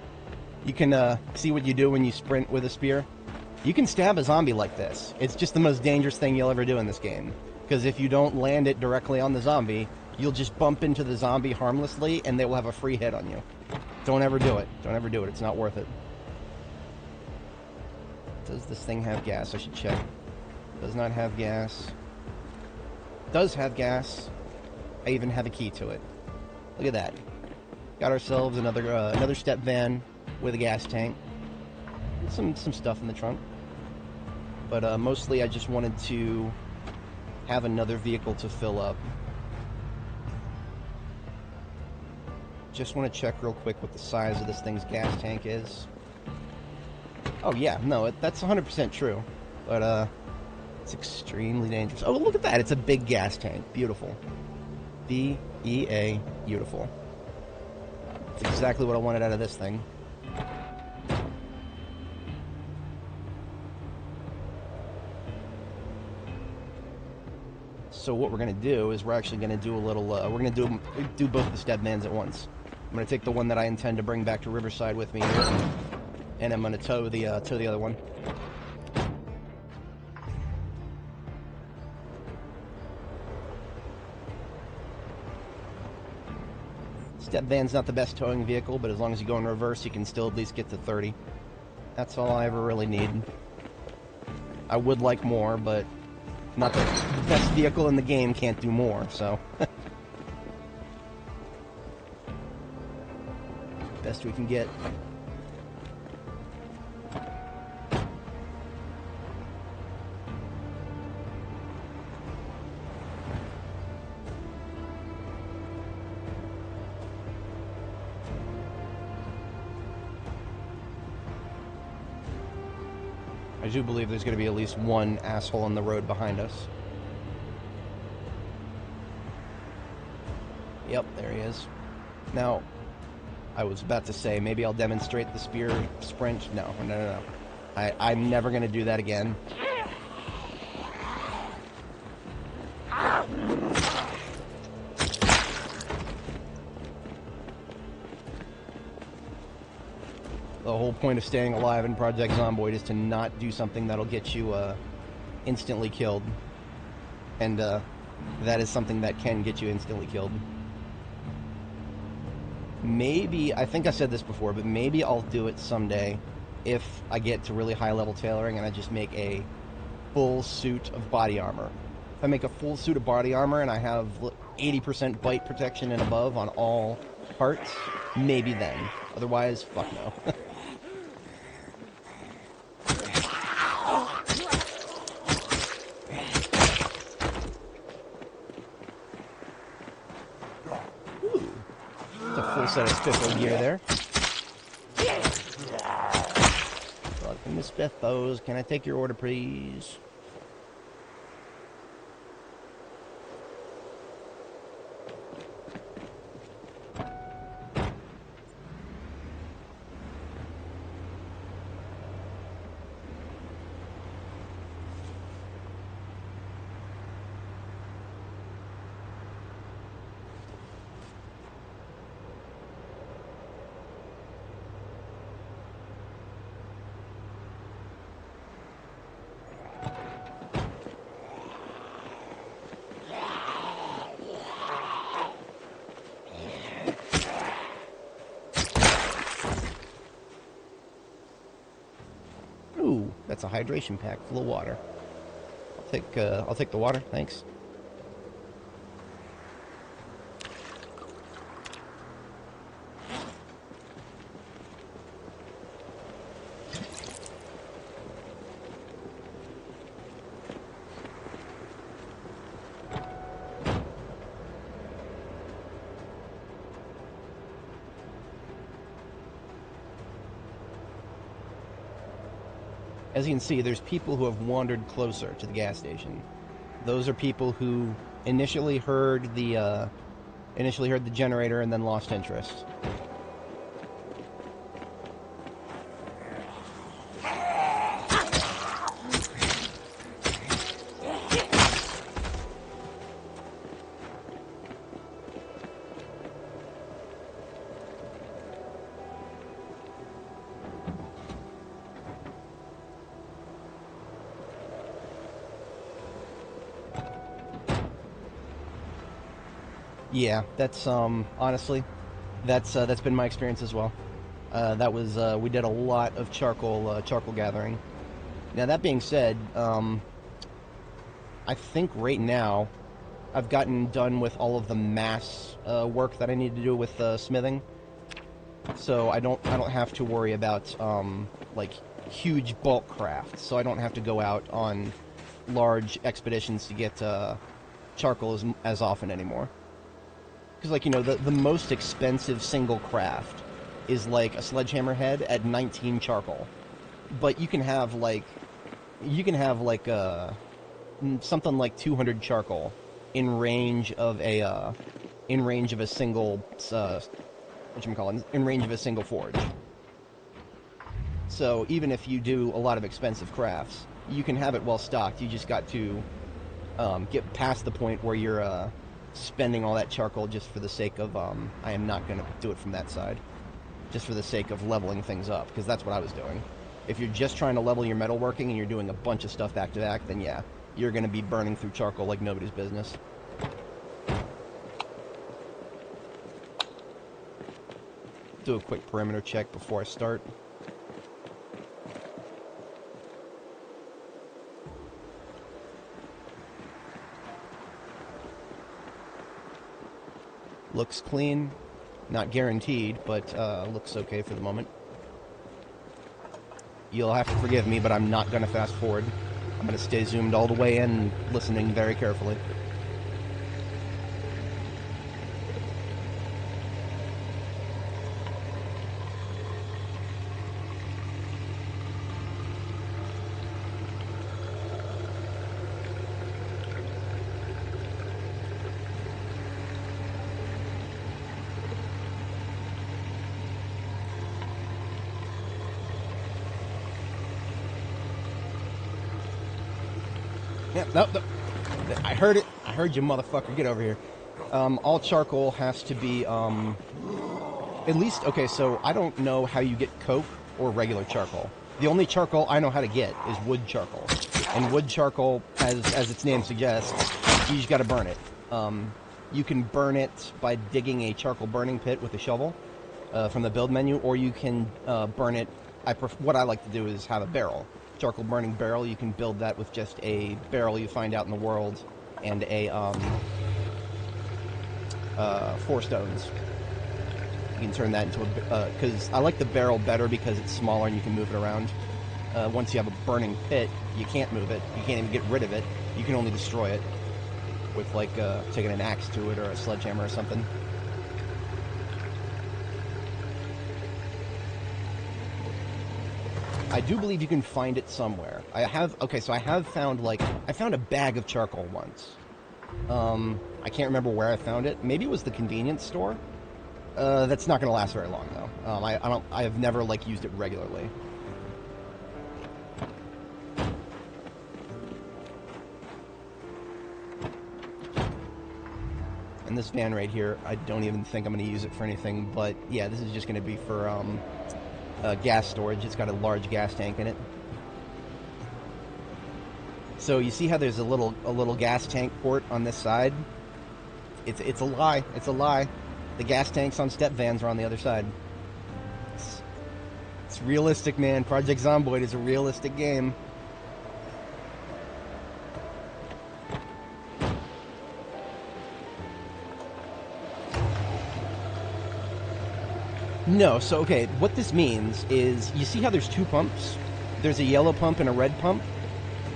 You can see what you do when you sprint with a spear. You can stab a zombie like this. It's just the most dangerous thing you'll ever do in this game. Because if you don't land it directly on the zombie, you'll just bump into the zombie harmlessly, and they will have a free hit on you. Don't ever do it. Don't ever do it. It's not worth it. Does this thing have gas? I should check. Does not have gas. Does have gas. I even have a key to it. Look at that. Got ourselves another step van with a gas tank. Some stuff in the trunk. But mostly I just wanted to have another vehicle to fill up. Just want to check real quick what the size of this thing's gas tank is. Oh yeah, no, that's 100% true. But it's extremely dangerous. Oh, look at that. It's a big gas tank. Beautiful. B-E-A. Beautiful. That's exactly what I wanted out of this thing. So what we're going to do is we're actually going to do a little... we're going to do both the step vans at once. I'm going to take the one that I intend to bring back to Riverside with me here, and I'm going to tow the other one. Step van's not the best towing vehicle, but as long as you go in reverse, you can still at least get to 30. That's all I ever really need. I would like more, but not the best vehicle in the game can't do more, so... Best we can get. I do believe there's going to be at least one asshole on the road behind us. Yep, there he is. Now, I was about to say, maybe I'll demonstrate the spear sprint. No. I'm never going to do that again. The whole point of staying alive in Project Zomboid is to not do something that'll get you instantly killed. And that is something that can get you instantly killed. Maybe, I think I said this before, but maybe I'll do it someday if I get to really high level tailoring and I just make a full suit of body armor. If I make a full suit of body armor and I have 80% bite protection and above on all parts, maybe then. Otherwise, fuck no. Full set of spiffo gear there. Welcome to Spiffos. Can I take your order, please? That's a hydration pack full of water. I'll take the water, thanks. As you can see, there's people who have wandered closer to the gas station. Those are people who initially heard the generator and then lost interest. Yeah, that's honestly, that's been my experience as well. That was we did a lot of charcoal gathering. Now that being said, I think right now I've gotten done with all of the mass work that I need to do with smithing, so I don't have to worry about like huge bulk crafts. So I don't have to go out on large expeditions to get charcoal as often anymore. Because, like, you know, the most expensive single craft is, like, a sledgehammer head at 19 charcoal. But you can have, something like 200 charcoal in range of a single, in range of a single forge. So, even if you do a lot of expensive crafts, you can have it well stocked. You just got to get past the point where you're, spending all that charcoal just for the sake of, I am not going to do it from that side, just for the sake of leveling things up, because that's what I was doing. If you're just trying to level your metalworking and you're doing a bunch of stuff back to back, then yeah, you're going to be burning through charcoal like nobody's business. Do a quick perimeter check before I start. Looks clean. Not guaranteed, but looks okay for the moment. You'll have to forgive me, but I'm not going to fast forward. I'm going to stay zoomed all the way in, listening very carefully. Yeah, no, I heard it. I heard you, motherfucker. Get over here. All charcoal has to be, at least, okay, so I don't know how you get coke or regular charcoal. The only charcoal I know how to get is wood charcoal. And wood charcoal, as its name suggests, you just gotta burn it. You can burn it by digging a charcoal burning pit with a shovel from the build menu, or you can burn it. What I like to do is have a barrel. Charcoal burning barrel. You can build that with just a barrel you find out in the world and a 4 stones. You can turn that into a because I like the barrel better because it's smaller and you can move it around. Once you have a burning pit, you can't move it. You can't even get rid of it. You can only destroy it with like taking an axe to it or a sledgehammer or something. I do believe you can find it somewhere. I have found, like, I found a bag of charcoal once. I can't remember where I found it. Maybe it was the convenience store. That's not going to last very long, though. I have never, like, used it regularly. And this van right here, I don't even think I'm going to use it for anything, but yeah, this is just going to be for, gas storage. It's got a large gas tank in it. So you see how there's a little gas tank port on this side? It's a lie. It's a lie. The gas tanks on step vans are on the other side. It's realistic, man. Project Zomboid is a realistic game. No, so okay, what this means is, you see how there's 2 pumps? There's a yellow pump and a red pump.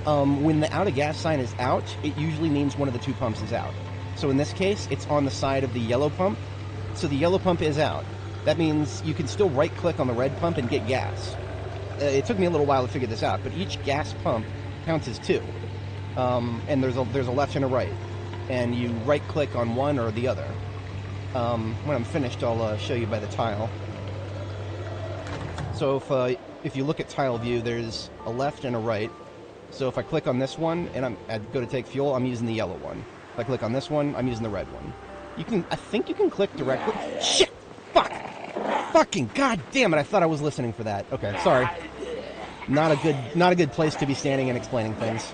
When the out of gas sign is out, it usually means one of the 2 pumps is out. So in this case, it's on the side of the yellow pump, so the yellow pump is out. That means you can still right-click on the red pump and get gas. it took me a little while to figure this out, but each gas pump counts as 2. And there's a left and a right. And you right-click on one or the other. When I'm finished, I'll show you by the tile. So if you look at tile view, there's a left and a right. So if I click on this one and I go to take fuel, I'm using the yellow one. If I click on this one, I'm using the red one. I think you can click directly. Shit! Fuck! Fucking goddamn it! I thought I was listening for that. Okay, sorry. Not a good place to be standing and explaining things.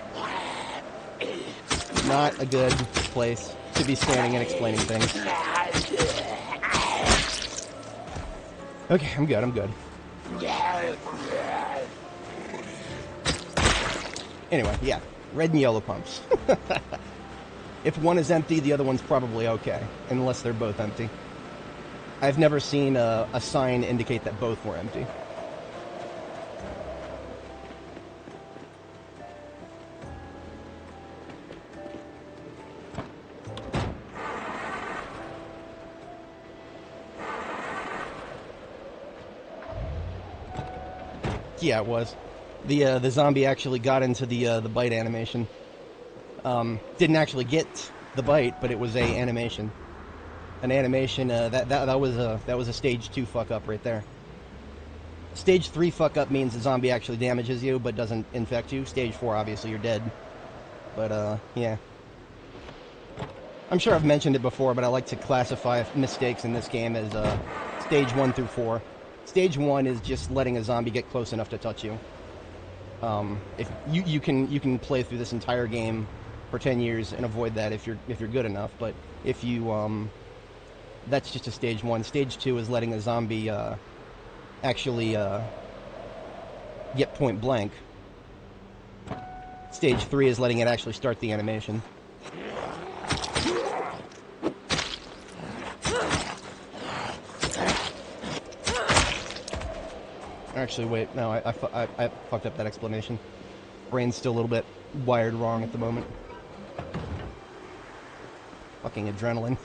Not a good place to be standing and explaining things. Okay, I'm good. Anyway, yeah, red and yellow pumps. If one is empty, the other one's probably okay, unless they're both empty. I've never seen a sign indicate that both were empty. Yeah, it was. The zombie actually got into the bite animation. Didn't actually get the bite, but it was an animation. An animation that was a stage 2 fuck up right there. Stage 3 fuck up means the zombie actually damages you but doesn't infect you. Stage 4, obviously, you're dead. But yeah. I'm sure I've mentioned it before, but I like to classify mistakes in this game as stage 1 through 4. Stage 1 is just letting a zombie get close enough to touch you. If you can play through this entire game for 10 years and avoid that if you're good enough. But if you that's just a stage 1. Stage 2 is letting a zombie actually get point blank. Stage 3 is letting it actually start the animation. Actually, wait, no, I fucked up that explanation. Brain's still a little bit wired wrong at the moment. Fucking adrenaline.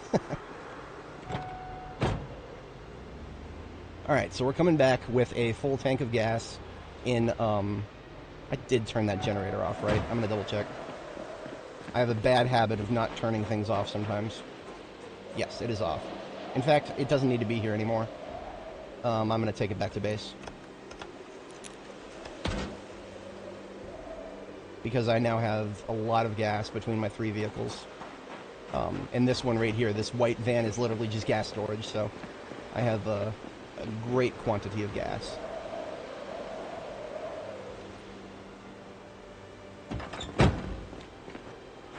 Alright, so we're coming back with a full tank of gas in, I did turn that generator off, right? I'm gonna double check. I have a bad habit of not turning things off sometimes. Yes, it is off. In fact, it doesn't need to be here anymore. I'm gonna take it back to base. Because I now have a lot of gas between my 3 vehicles. And this one right here, this white van, is literally just gas storage, so I have a great quantity of gas.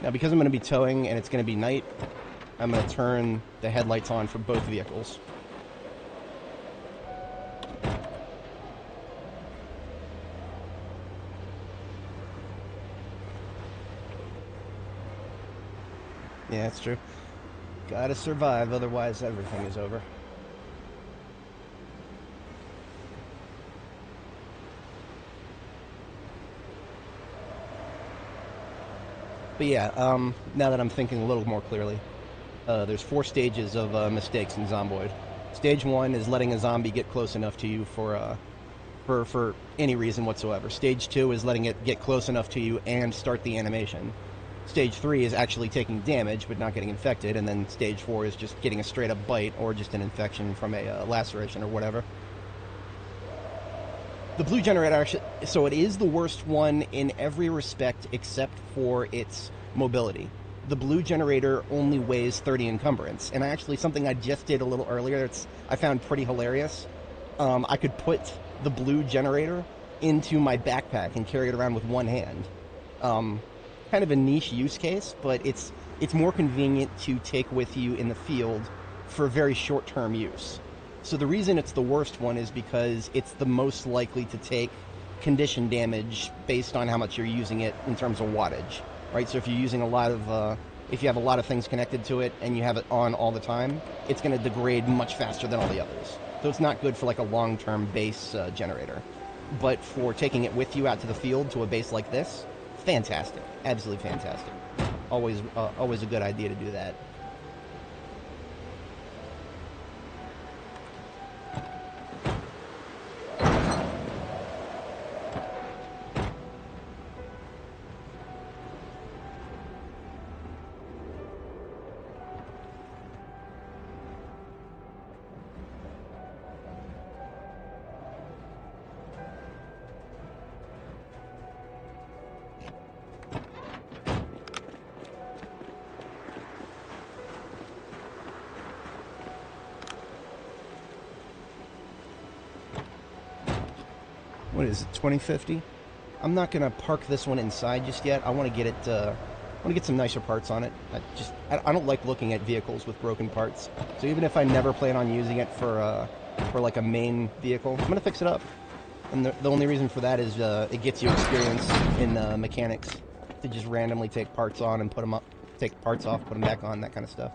Now, because I'm going to be towing and it's going to be night, I'm going to turn the headlights on for both vehicles. Yeah, it's true. Gotta survive, otherwise everything is over. But yeah, now that I'm thinking a little more clearly, there's 4 stages of mistakes in Zomboid. Stage 1 is letting a zombie get close enough to you for any reason whatsoever. Stage 2 is letting it get close enough to you and start the animation. Stage 3 is actually taking damage but not getting infected, and then Stage 4 is just getting a straight up bite or just an infection from a laceration or whatever. The blue generator actually, so it is the worst one in every respect except for its mobility. The blue generator only weighs 30 encumbrance, and actually something I just did a little earlier I found pretty hilarious. I could put the blue generator into my backpack and carry it around with one hand. Kind of a niche use case, but it's more convenient to take with you in the field for very short-term use. So the reason it's the worst one is because it's the most likely to take condition damage based on how much you're using it in terms of wattage, right? So if you're using a lot of, if you have a lot of things connected to it and you have it on all the time, it's going to degrade much faster than all the others. So it's not good for like a long-term base generator. But for taking it with you out to the field to a base like this, fantastic. Absolutely fantastic. Always a good idea to do that. What is it, 2050? I'm not gonna park this one inside just yet. I want to get it. I want to get some nicer parts on it. I don't like looking at vehicles with broken parts. So even if I never plan on using it for like a main vehicle, I'm gonna fix it up. And the only reason for that is it gets you experience in mechanics to just randomly take parts on and put them up, take parts off, put them back on, that kind of stuff.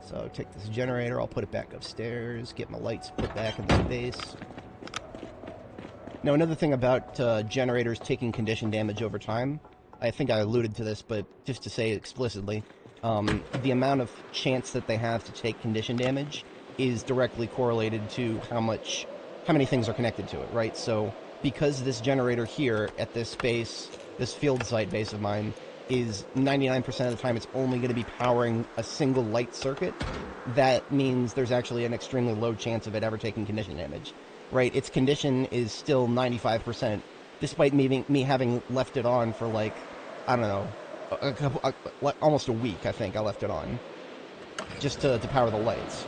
So take this generator, I'll put it back upstairs, get my lights put back in the space. Now, another thing about generators taking condition damage over time, I think I alluded to this, but just to say it explicitly, the amount of chance that they have to take condition damage is directly correlated to how many things are connected to it, right? So, because this generator here at this base, this field site base of mine, is 99% of the time it's only going to be powering a single light circuit, that means there's actually an extremely low chance of it ever taking condition damage. Right, its condition is still 95%, despite me having left it on for like, I don't know, almost a week. I think I left it on just to power the lights,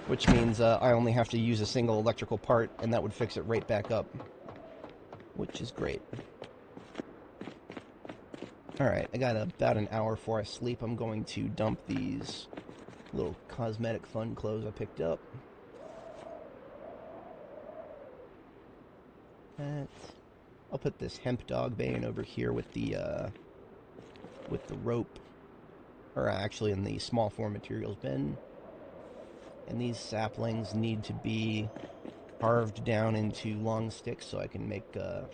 which means I only have to use a single electrical part, and that would fix it right back up, which is great. All right, I got about an hour before I sleep. I'm going to dump these little cosmetic fun clothes I picked up. I'll put this hemp dog bane over here with the rope, or actually in the small form materials bin. And these saplings need to be carved down into long sticks so I can make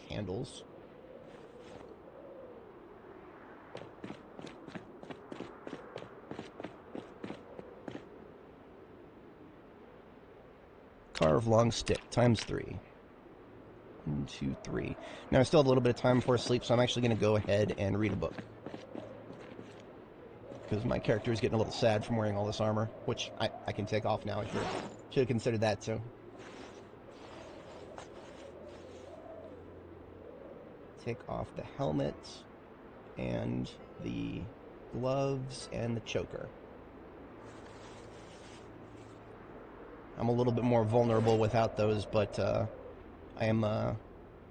handles. Carve long stick, times 3. 1, 2, 3. Now I still have a little bit of time before sleep, so I'm actually going to go ahead and read a book. Because my character is getting a little sad from wearing all this armor, which I can take off now. I should have considered that too. Take off the helmet, and the gloves, and the choker. I'm a little bit more vulnerable without those, but I am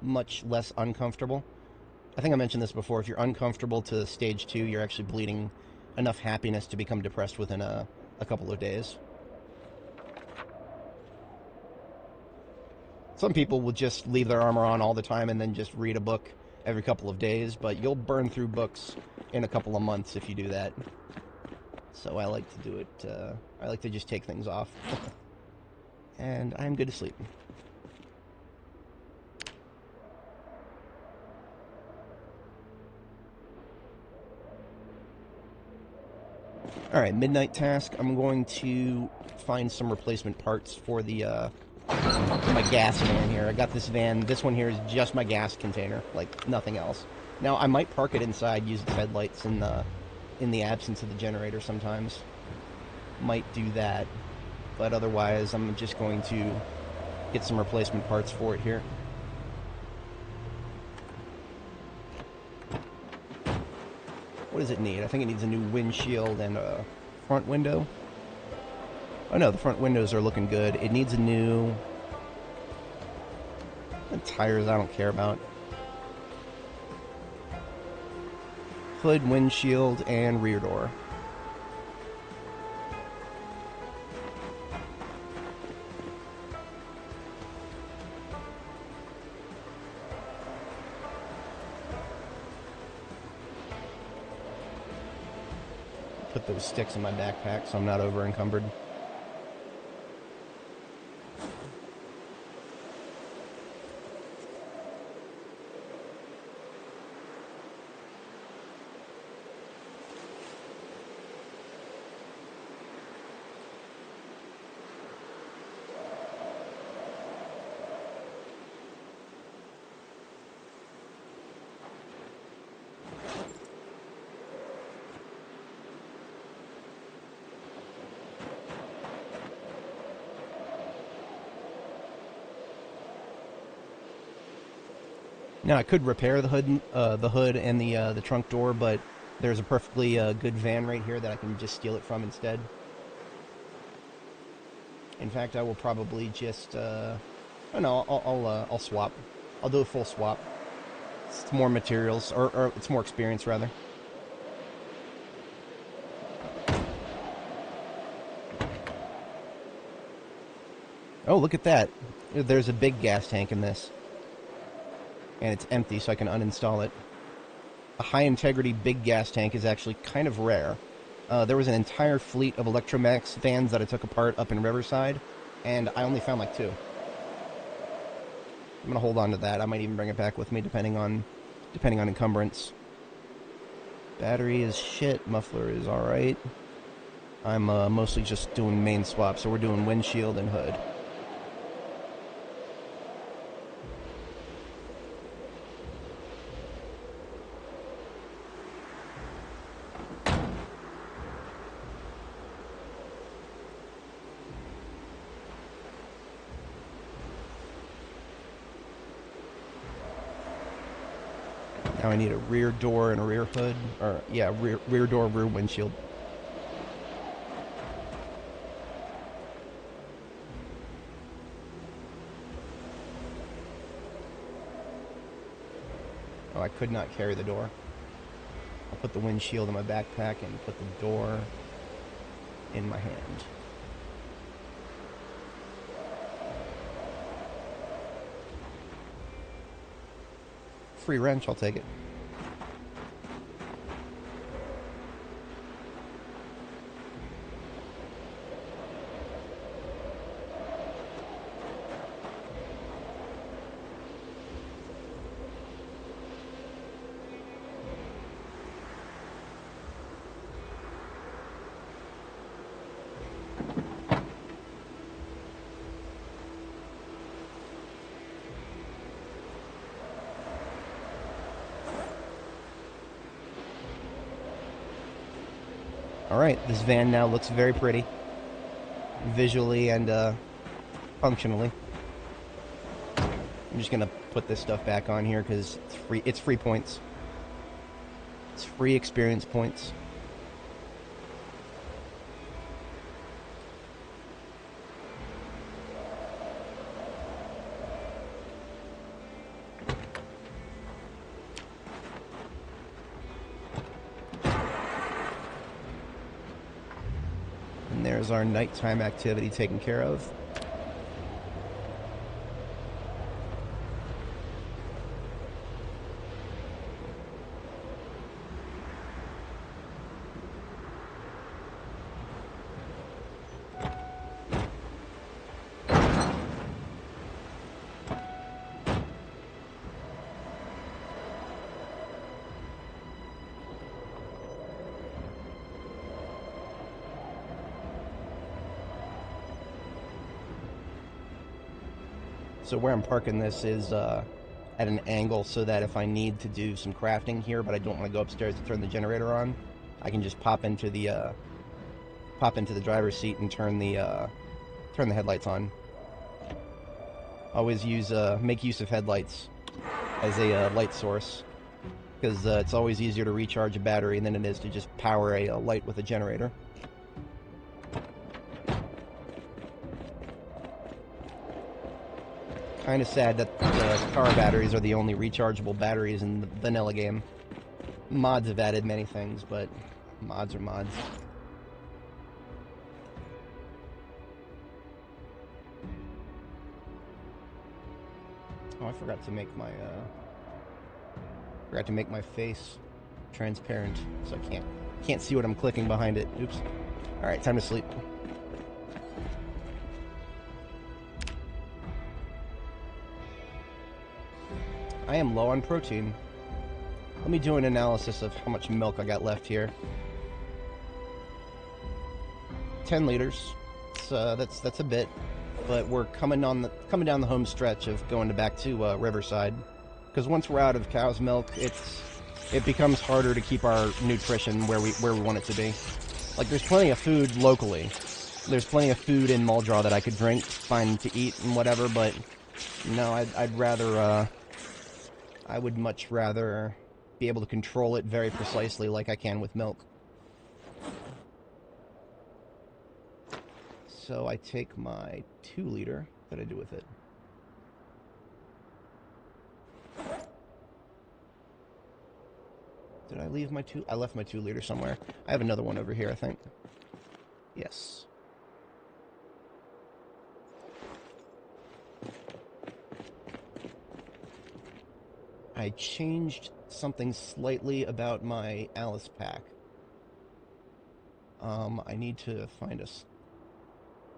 much less uncomfortable. I think I mentioned this before. If you're uncomfortable to stage 2, you're actually bleeding enough happiness to become depressed within a couple of days. Some people will just leave their armor on all the time and then just read a book every couple of days, but you'll burn through books in a couple of months if you do that. So I like to do it, I like to just take things off. And I'm good to sleep. Alright, midnight task. I'm going to find some replacement parts for the my gas van here. I got this van. This one here is just my gas container, like nothing else. Now, I might park it inside, use its headlights in the absence of the generator sometimes. Might do that. But otherwise, I'm just going to get some replacement parts for it here. What does it need? I think it needs a new windshield and a front window. Oh no, the front windows are looking good. It needs a new... The tires I don't care about. Hood, windshield, and rear door. Put those sticks in my backpack so I'm not over encumbered. Now I could repair the hood and the trunk door, but there's a perfectly good van right here that I can just steal it from instead. In fact, I will probably just, oh no, I'll swap. I'll do a full swap. It's more materials, or it's more experience, rather. Oh, look at that. There's a big gas tank in this. And it's empty, so I can uninstall it. A high-integrity big gas tank is actually kind of rare. There was an entire fleet of Electromax vans that I took apart up in Riverside, and I only found like 2. I'm gonna hold on to that. I might even bring it back with me, depending on encumbrance. Battery is shit. Muffler is alright. I'm mostly just doing main swap, so we're doing windshield and hood. Now I need a rear door and a rear hood, or yeah, rear door, rear windshield. Oh, I could not carry the door. I'll put the windshield in my backpack and put the door in my hand. Free wrench, I'll take it. Alright, this van now looks very pretty. Visually and functionally. I'm just gonna put this stuff back on here because it's free points. It's free experience points. There's our nighttime activity taken care of. So where I'm parking this is at an angle so that if I need to do some crafting here, but I don't want to go upstairs to turn the generator on, I can just pop into the driver's seat and turn the headlights on. Always make use of headlights as a light source, because it's always easier to recharge a battery than it is to just power a light with a generator. Kind of sad that the car batteries are the only rechargeable batteries in the vanilla game. Mods have added many things, but mods are mods. Oh, I forgot to make my face transparent, so I can't see what I'm clicking behind it. Oops. All right, time to sleep. I am low on protein. Let me do an analysis of how much milk I got left here. 10 liters. That's a bit, but we're coming down the home stretch of going back to Riverside, because once we're out of cow's milk, it becomes harder to keep our nutrition where we want it to be. Like, there's plenty of food locally. There's plenty of food in Muldraugh that I could drink, find to eat and whatever, but no, I would much rather be able to control it very precisely like I can with milk. So I take my 2-liter. What did I do with it? Did I leave my 2? I left my 2-liter somewhere. I have another one over here, I think. Yes. I changed something slightly about my Alice pack. I need to find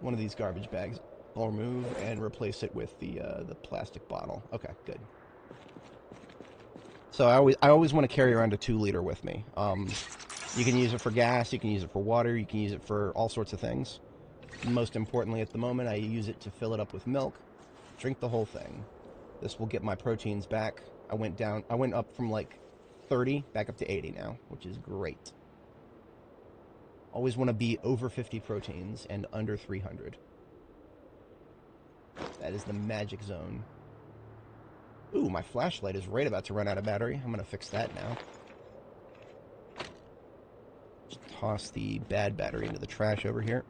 one of these garbage bags. I'll remove and replace it with the plastic bottle. Okay, good. So I always want to carry around a 2-liter with me. You can use it for gas, you can use it for water, you can use it for all sorts of things. Most importantly at the moment, I use it to fill it up with milk. Drink the whole thing. This will get my proteins back. I went up from like 30 back up to 80 now, which is great. Always want to be over 50 proteins and under 300. That is the magic zone. Ooh, my flashlight is right about to run out of battery. I'm going to fix that now. Just toss the bad battery into the trash over here.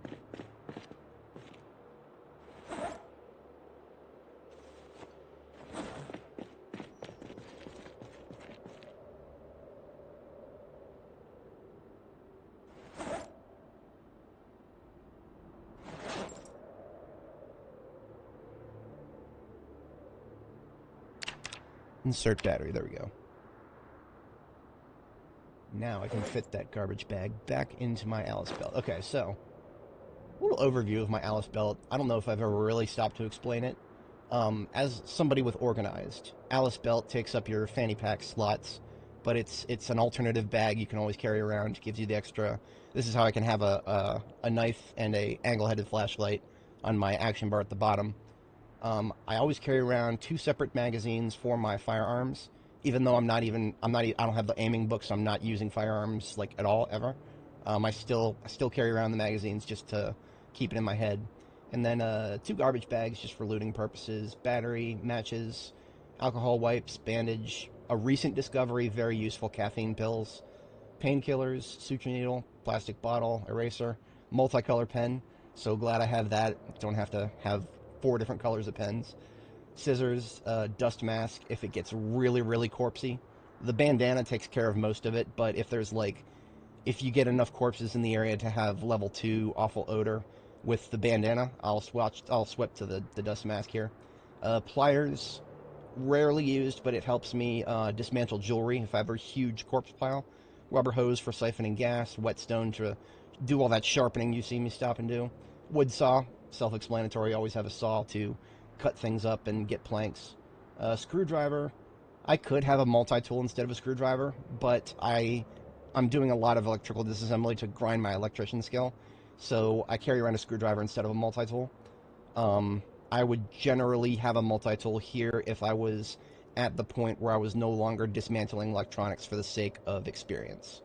Insert battery, there we go. Now I can fit that garbage bag back into my Alice belt. Okay, so, a little overview of my Alice belt. I don't know if I've ever really stopped to explain it. As somebody with organized, Alice belt takes up your fanny pack slots, but it's an alternative bag you can always carry around. It gives you the extra. This is how I can have a knife and a angle-headed flashlight on my action bar at the bottom. I always carry around 2 separate magazines for my firearms, even though I don't have the aiming book, so I'm not using firearms like at all ever. I still carry around the magazines just to keep it in my head, and then 2 garbage bags just for looting purposes: battery, matches, alcohol wipes, bandage, a recent discovery, very useful, caffeine pills, painkillers, suture needle, plastic bottle, eraser, multicolor pen. So glad I have that. Don't have to have 4 different colors of pens. Scissors, dust mask if it gets really, really corpsey. The bandana takes care of most of it, but if you get enough corpses in the area to have level 2 awful odor with the bandana, I'll swap to the dust mask here. Pliers, rarely used, but it helps me dismantle jewelry if I have a huge corpse pile. Rubber hose for siphoning gas. Whetstone to do all that sharpening you see me stop and do. Wood saw, self-explanatory, always have a saw to cut things up and get planks. Screwdriver, I could have a multi-tool instead of a screwdriver, but I'm doing a lot of electrical disassembly to grind my electrician skill, so I carry around a screwdriver instead of a multi-tool. I would generally have a multi-tool here if I was at the point where I was no longer dismantling electronics for the sake of experience.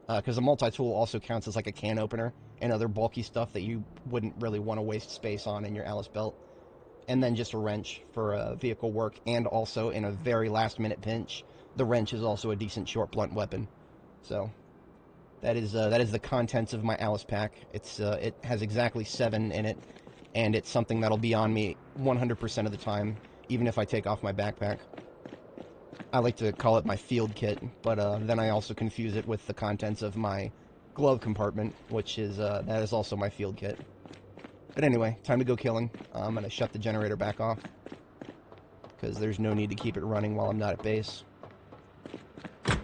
Because a multi-tool also counts as like a can opener and other bulky stuff that you wouldn't really want to waste space on in your Alice belt. And then just a wrench for vehicle work, and also in a very last-minute pinch, the wrench is also a decent short blunt weapon. So that is the contents of my Alice pack. It has exactly 7 in it, and it's something that'll be on me 100% of the time, even if I take off my backpack. I like to call it my field kit, but then I also confuse it with the contents of my glove compartment, which is that is also my field kit. But anyway, time to go killing. I'm going to shut the generator back off, because there's no need to keep it running while I'm not at base. I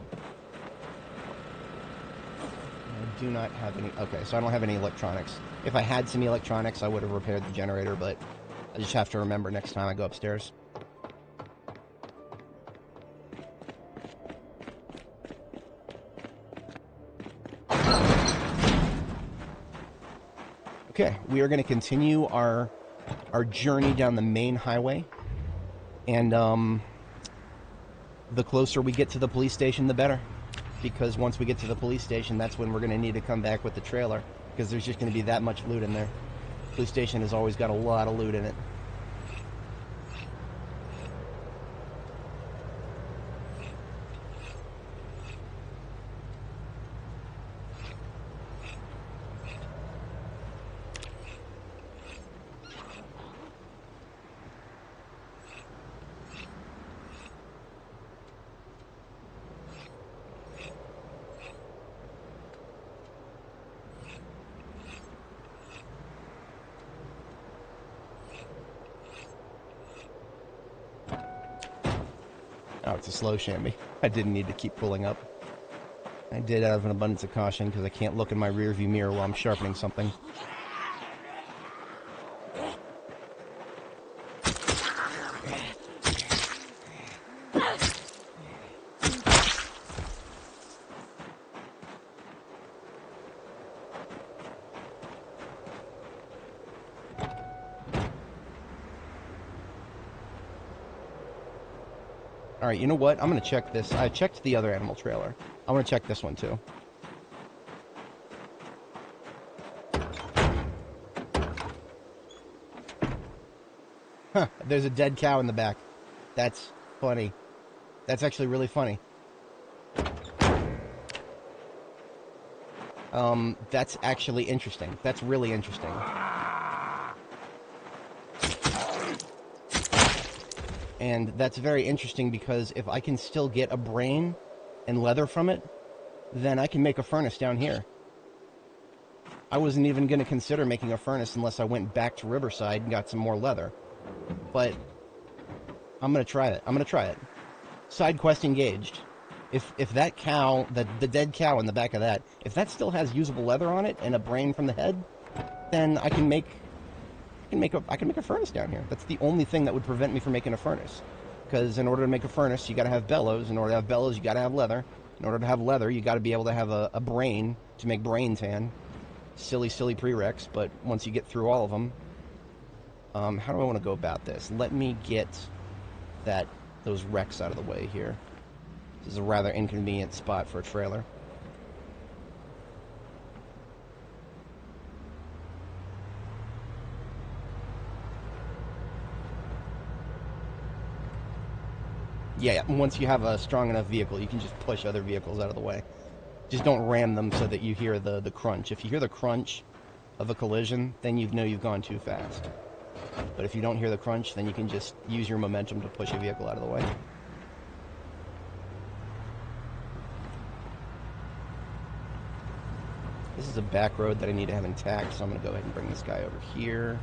do not have any... Okay, so I don't have any electronics. If I had some electronics, I would have repaired the generator, but I just have to remember next time I go upstairs. Okay, we are going to continue our journey down the main highway, and the closer we get to the police station, the better, because once we get to the police station, that's when we're going to need to come back with the trailer, because there's just going to be that much loot in there. Police station has always got a lot of loot in it. it's a slow chamois. I didn't need to keep pulling up. I did out of an abundance of caution because I can't look in my rearview mirror while I'm sharpening something. Alright, you know what? I'm going to check this. I checked the other animal trailer. I want to check this one, too. Huh, there's a dead cow in the back. That's funny. That's actually really funny. That's actually interesting. That's really interesting. And that's very interesting because if I can still get a brain and leather from it, then I can make a furnace down here. I wasn't even going to consider making a furnace unless I went back to Riverside and got some more leather. But I'm going to try it. I'm going to try it. Side quest engaged. If that cow, the dead cow in the back of that, if that still has usable leather on it and a brain from the head, then I can make a furnace down here. That's the only thing that would prevent me from making a furnace. Because in order to make a furnace, you got to have bellows. In order to have bellows, you got to have leather. In order to have leather, you got to be able to have a brain to make brain tan. Silly prereqs, but once you get through all of them, how do I want to go about this? Let me get those wrecks out of the way here. This is a rather inconvenient spot for a trailer. Yeah, once you have a strong enough vehicle, you can just push other vehicles out of the way. Just don't ram them so that you hear the crunch. If you hear the crunch of a collision, then you know you've gone too fast. But if you don't hear the crunch, then you can just use your momentum to push a vehicle out of the way. This is a back road that I need to have intact, so I'm going to go ahead and bring this guy over here.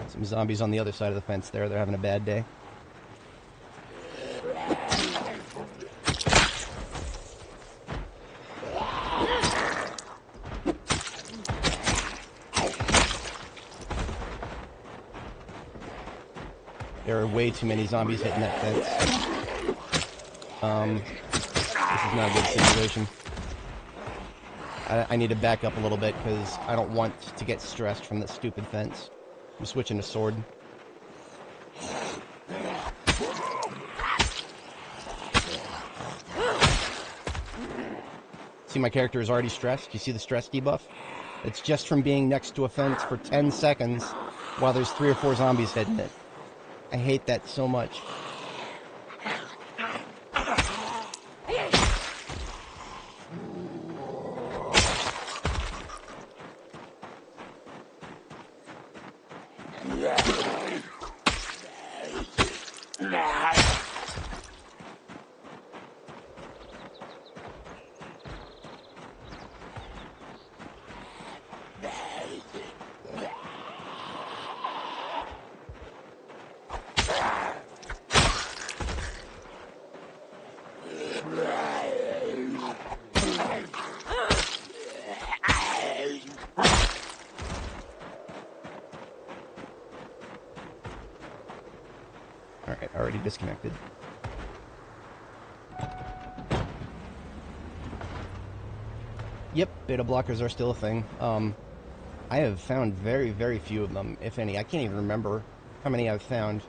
Some zombies on the other side of the fence there. They're having a bad day. There are way too many zombies hitting that fence. This is not a good situation. I need to back up a little bit because I don't want to get stressed from this stupid fence. I'm switching to sword. See, my character is already stressed. You see the stress debuff? It's just from being next to a fence for 10 seconds while there's 3 or 4 zombies hitting it. I hate that so much. Alright, already disconnected. Yep, beta blockers are still a thing. I have found very few of them, if any. I can't even remember how many I've found.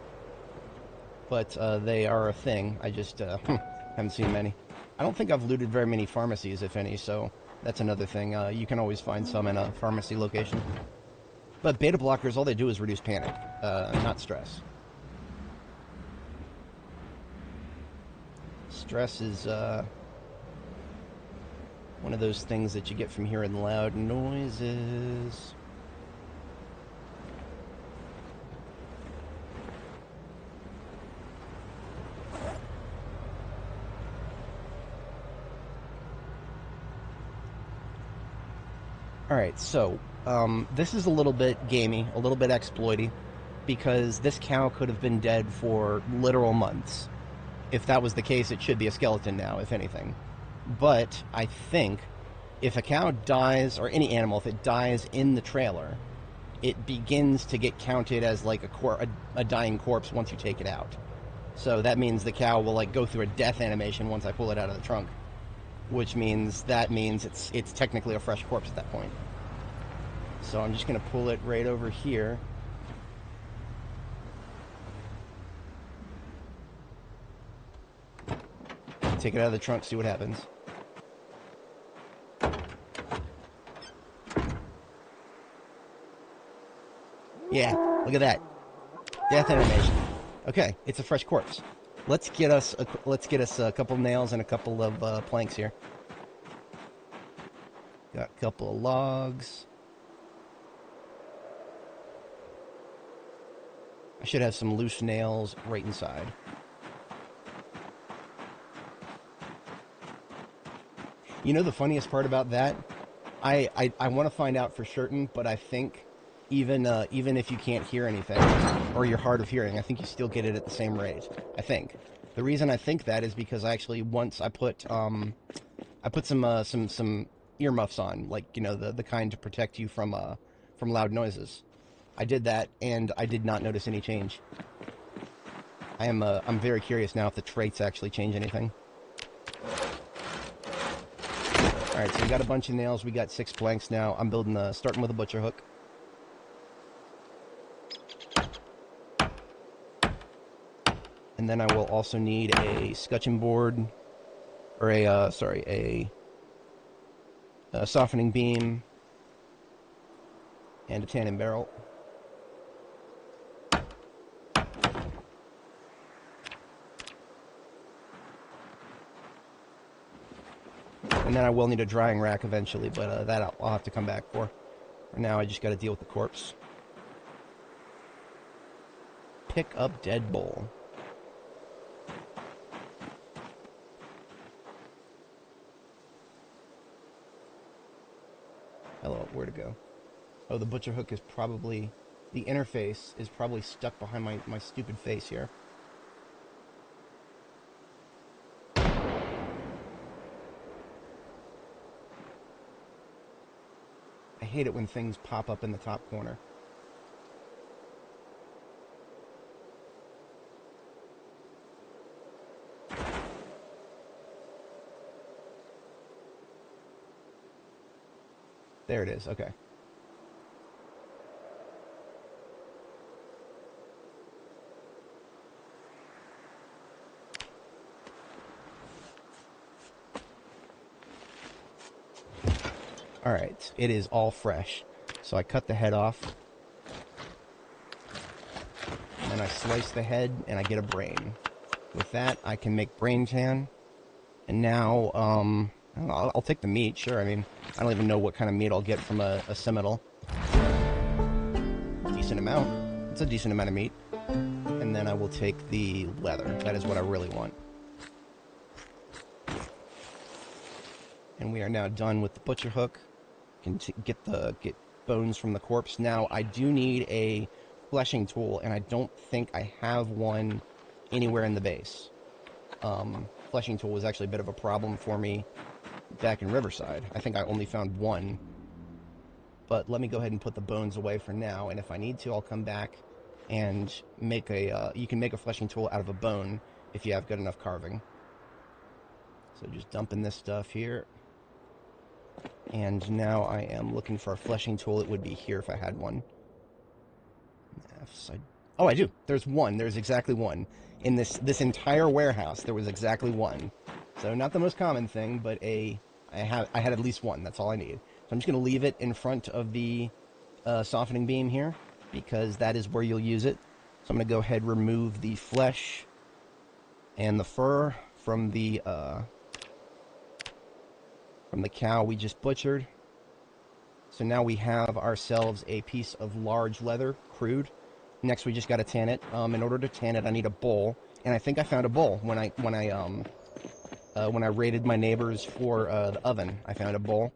But they are a thing. I just haven't seen many. I don't think I've looted very many pharmacies, if any, so that's another thing. You can always find some in a pharmacy location. But beta blockers, all they do is reduce panic, not stress. Stress is one of those things that you get from hearing loud noises. Alright, so, this is a little bit gamey, a little bit exploity, because this cow could have been dead for literal months. If that was the case, it should be a skeleton now, if anything. But I think if a cow dies, or any animal, if it dies in the trailer, it begins to get counted as like a dying corpse once you take it out. So that means the cow will like go through a death animation once I pull it out of the trunk, which means it's technically a fresh corpse at that point. So I'm just going to pull it right over here. Take it out of the trunk, see what happens. Yeah, look at that. Death animation. Okay, it's a fresh corpse. Let's get us a couple nails and a couple of planks here. Got a couple of logs. I should have some loose nails right inside. You know the funniest part about that? I want to find out for certain, but I think even if you can't hear anything, or you're hard of hearing, I think you still get it at the same rate. I think. The reason I think that is because I actually once I put some earmuffs on, like, you know, the kind to protect you from loud noises. I did that and I did not notice any change. I'm very curious now if the traits actually change anything. Alright, so we got a bunch of nails, we got 6 planks now. I'm building starting with a butcher hook. And then I will also need a scutcheon board, or a softening beam, and a tannin barrel. And then I will need a drying rack eventually, but that I'll have to come back for. For now, I just got to deal with the corpse. Pick up dead bull. Hello, where to go? Oh, the butcher hook is probably... The interface is probably stuck behind my stupid face here. I hate it when things pop up in the top corner. There it is, okay. Alright, it is all fresh. So I cut the head off. And I slice the head and I get a brain. With that, I can make brain tan. And now, I don't know, I'll take the meat, sure. I mean, I don't even know what kind of meat I'll get from a Seminole. Decent amount. It's a decent amount of meat. And then I will take the leather. That is what I really want. And we are now done with the butcher hook. Can get bones from the corpse. Now, I do need a fleshing tool, and I don't think I have one anywhere in the base. Fleshing tool was actually a bit of a problem for me back in Riverside. I think I only found one. But let me go ahead and put the bones away for now, and if I need to, I'll come back and make you can make a fleshing tool out of a bone if you have good enough carving. So just dumping this stuff here. And now I am looking for a fleshing tool. It would be here if I had one. Oh, I do. There's one. There's exactly one. In this entire warehouse, there was exactly one. So not the most common thing, but I had at least one. That's all I need. So I'm just going to leave it in front of the softening beam here, because that is where you'll use it. So I'm going to go ahead and remove the flesh and the fur from the cow we just butchered. So now we have ourselves a piece of large leather, crude. Next, we just got to tan it. In order to tan it, I need a bowl, and I think I found a bowl when I raided my neighbors for the oven. I found a bowl,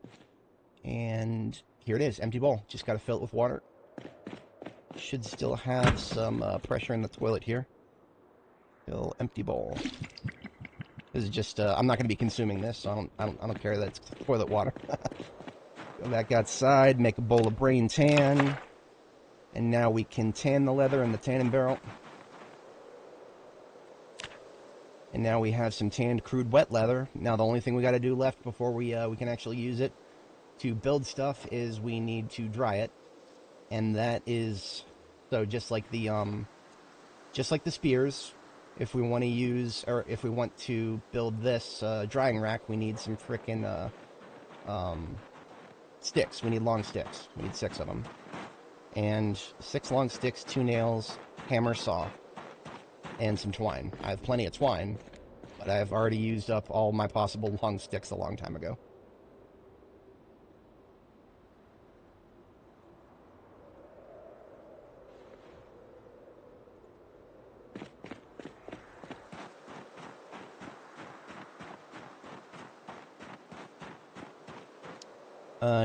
and here it is, empty bowl. Just got to fill it with water. Should still have some pressure in the toilet here. Fill empty bowl. This is just, I'm not going to be consuming this, so I don't care that it's toilet water. Go back outside, make a bowl of brain tan. And now we can tan the leather in the tanning barrel. And now we have some tanned crude wet leather. Now the only thing we got to do left before we can actually use it to build stuff is we need to dry it. And that is, so just like the spears, if we want to use, or if we want to build this drying rack, we need some frickin' sticks. We need long sticks. We need 6 of them. And 6 long sticks, 2 nails, hammer, saw, and some twine. I have plenty of twine, but I've already used up all my possible long sticks a long time ago.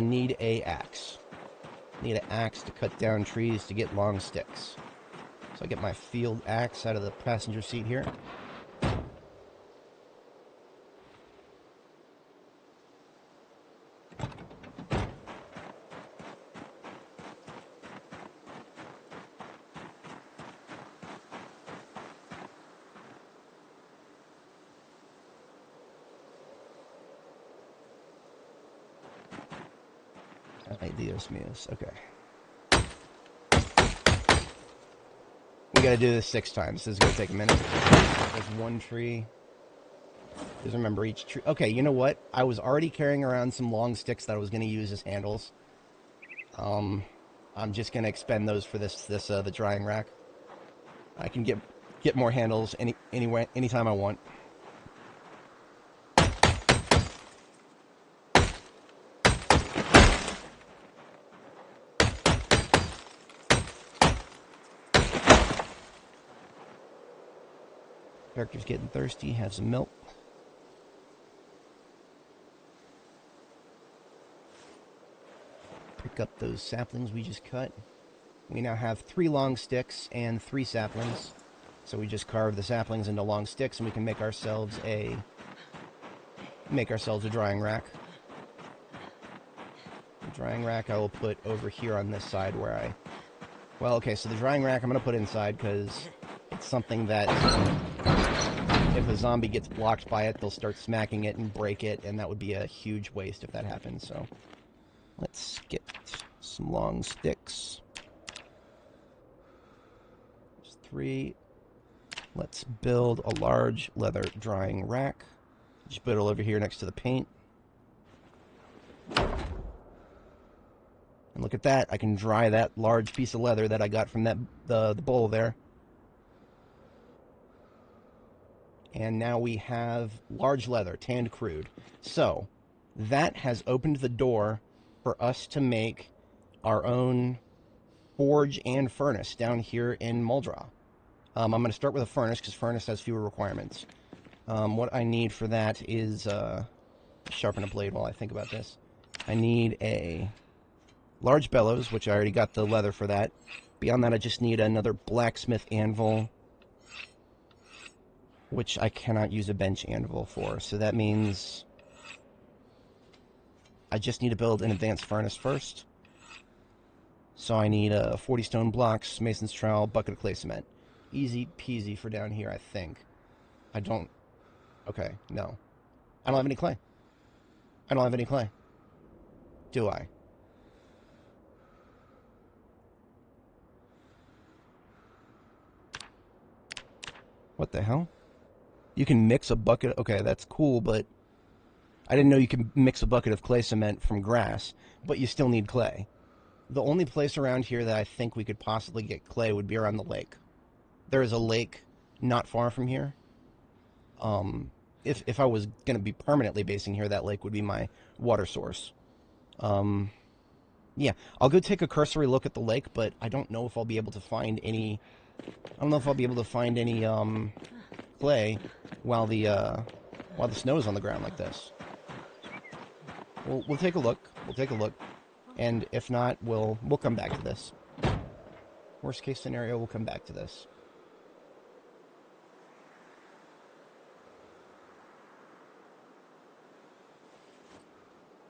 Need a axe. Need an axe to cut down trees to get long sticks. So I get my field axe out of the passenger seat here. Ay, Dios míos. Okay. We gotta do this 6 times. This is gonna take a minute. There's 1 tree. Just remember each tree. Okay, you know what? I was already carrying around some long sticks that I was gonna use as handles. I'm just gonna expend those for the drying rack. I can get more handles anytime I want. Character's getting thirsty, have some milk. Pick up those saplings we just cut. We now have 3 long sticks and 3 saplings. So we just carve the saplings into long sticks and we can make ourselves a drying rack. The drying rack I will put over here on this side where I... Well, okay, so the drying rack I'm going to put inside because it's something that... If a zombie gets blocked by it, they'll start smacking it and break it, and that would be a huge waste if that happens, so... Let's get some long sticks. There's 3. Let's build a large leather drying rack. Just put it over here next to the paint. And look at that, I can dry that large piece of leather that I got from the bowl there. And now we have large leather, tanned crude. So, that has opened the door for us to make our own forge and furnace down here in Muldraugh. I'm going to start with a furnace, because furnace has fewer requirements. What I need for that is... sharpen a blade while I think about this. I need a large bellows, which I already got the leather for that. Beyond that, I just need another blacksmith anvil, which I cannot use a bench anvil for. So that means I just need to build an advanced furnace first. So I need 40 stone blocks, mason's trowel, bucket of clay cement. Easy peasy for down here, I think. I don't... Okay, no. I don't have any clay. I don't have any clay. Do I? What the hell? You can mix a bucket... Okay, that's cool, but... I didn't know you could mix a bucket of clay cement from grass, but you still need clay. The only place around here that I think we could possibly get clay would be around the lake. There is a lake not far from here. If I was going to be permanently basing here, that lake would be my water source. Yeah, I'll go take a cursory look at the lake, but I don't know if I'll be able to find any... I don't know if I'll be able to find any, clay while the snow is on the ground like this. We'll take a look. We'll take a look. And if not, we'll come back to this. Worst case scenario, we'll come back to this.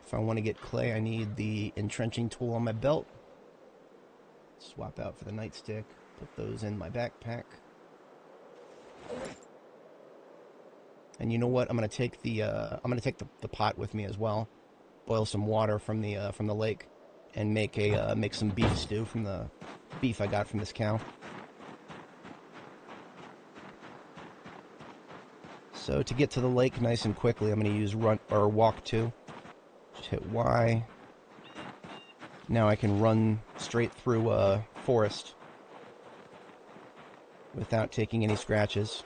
If I want to get clay, I need the entrenching tool on my belt. Swap out for the nightstick. Put those in my backpack. And you know what? I'm gonna take the pot with me as well. Boil some water from the lake, and make some beef stew from the beef I got from this cow. So to get to the lake nice and quickly, I'm gonna use run or walk to. Just hit Y. Now I can run straight through a forest without taking any scratches.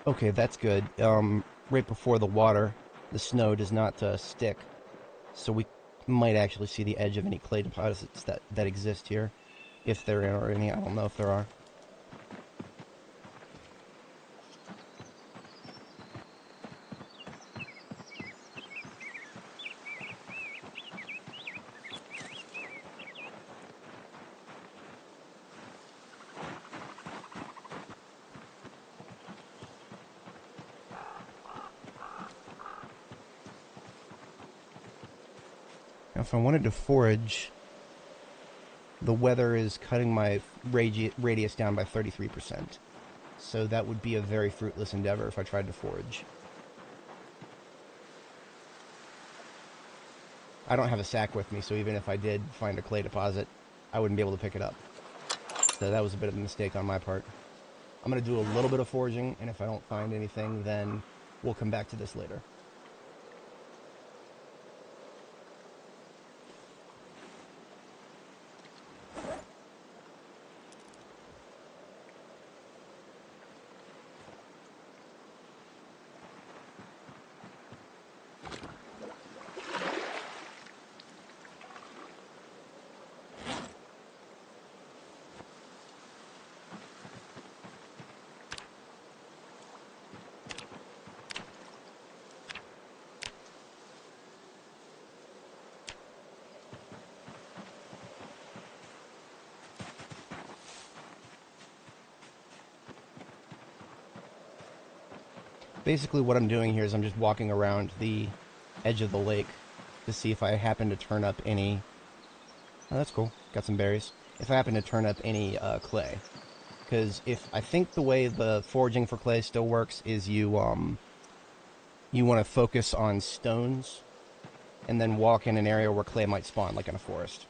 Okay, that's good. Right before the water, the snow does not stick, so we might actually see the edge of any clay deposits that exist here. If there are any, I don't know if there are. Now, if I wanted to forage, the weather is cutting my radius down by 33%. So that would be a very fruitless endeavor if I tried to forage. I don't have a sack with me, so even if I did find a clay deposit, I wouldn't be able to pick it up. So that was a bit of a mistake on my part. I'm going to do a little bit of foraging, and if I don't find anything, then we'll come back to this later. Basically what I'm doing here is I'm just walking around the edge of the lake to see if I happen to turn up any... Oh, that's cool. Got some berries. If I happen to turn up any clay. Because I think the way the foraging for clay still works is you want to focus on stones and then walk in an area where clay might spawn, like in a forest.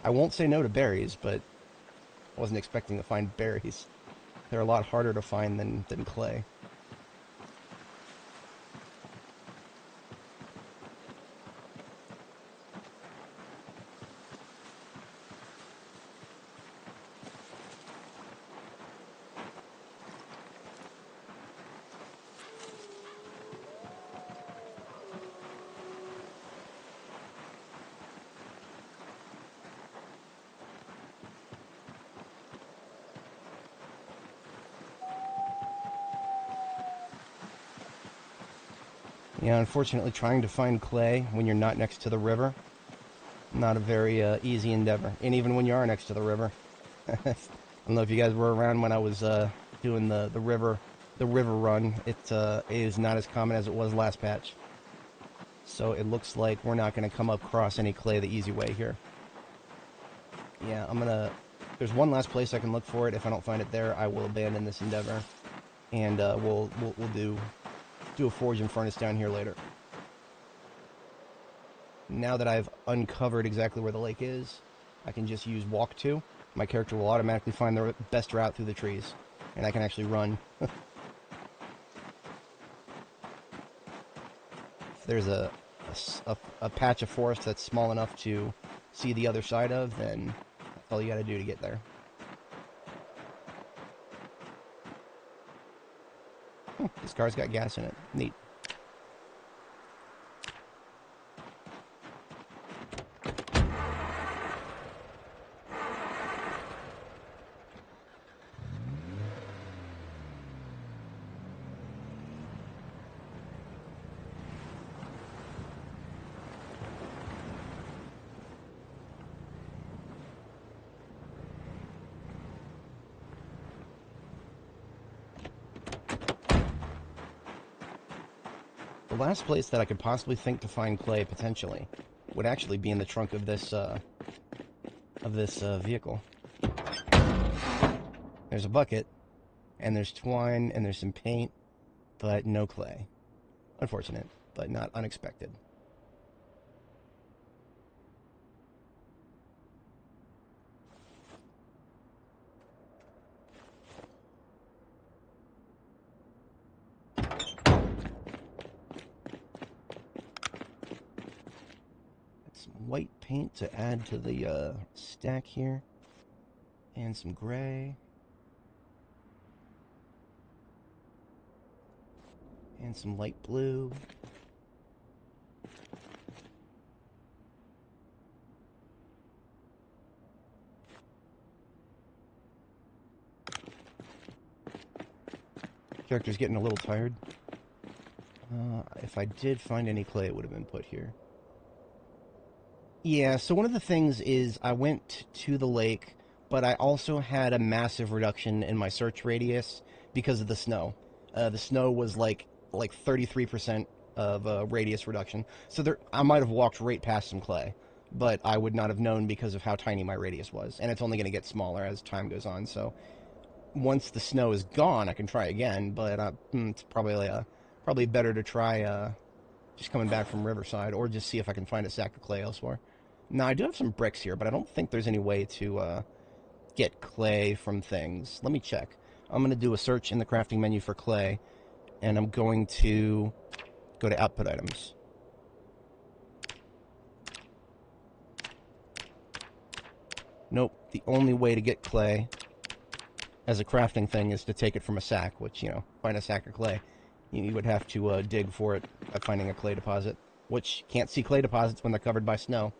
I won't say no to berries, but I wasn't expecting to find berries. They're a lot harder to find than clay. Yeah, unfortunately, trying to find clay when you're not next to the river, not a very easy endeavor. And even when you are next to the river, I don't know if you guys were around when I was doing the river run. It is not as common as it was last patch. So it looks like we're not going to come across any clay the easy way here. Yeah, there's one last place I can look for it. If I don't find it there, I will abandon this endeavor, and we'll do a foraging furnace down here later. Now that I've uncovered exactly where the lake is, I can just use walk to. My character will automatically find the best route through the trees, and I can actually run. If there's a a patch of forest that's small enough to see the other side of, then that's all you gotta do to get there. This car's got gas in it. Neat. The last place that I could possibly think to find clay, potentially, would actually be in the trunk of this vehicle. There's a bucket, and there's twine, and there's some paint, but no clay. Unfortunate, but not unexpected. White paint to add to the stack here, and some gray, and some light blue. Character's getting a little tired. If I did find any clay, it would have been put here. Yeah, so one of the things is I went to the lake, but I also had a massive reduction in my search radius because of the snow. The snow was like 33% of radius reduction. So I might have walked right past some clay, but I would not have known because of how tiny my radius was. And it's only going to get smaller as time goes on. So once the snow is gone, I can try again, but it's probably better to try just coming back from Riverside, or just see if I can find a sack of clay elsewhere. Now, I do have some bricks here, but I don't think there's any way to get clay from things. Let me check. I'm going to do a search in the crafting menu for clay, and I'm going to go to output items. Nope, the only way to get clay as a crafting thing is to take it from a sack, which, find a sack of clay. You would have to dig for it by finding a clay deposit, which can't see clay deposits when they're covered by snow.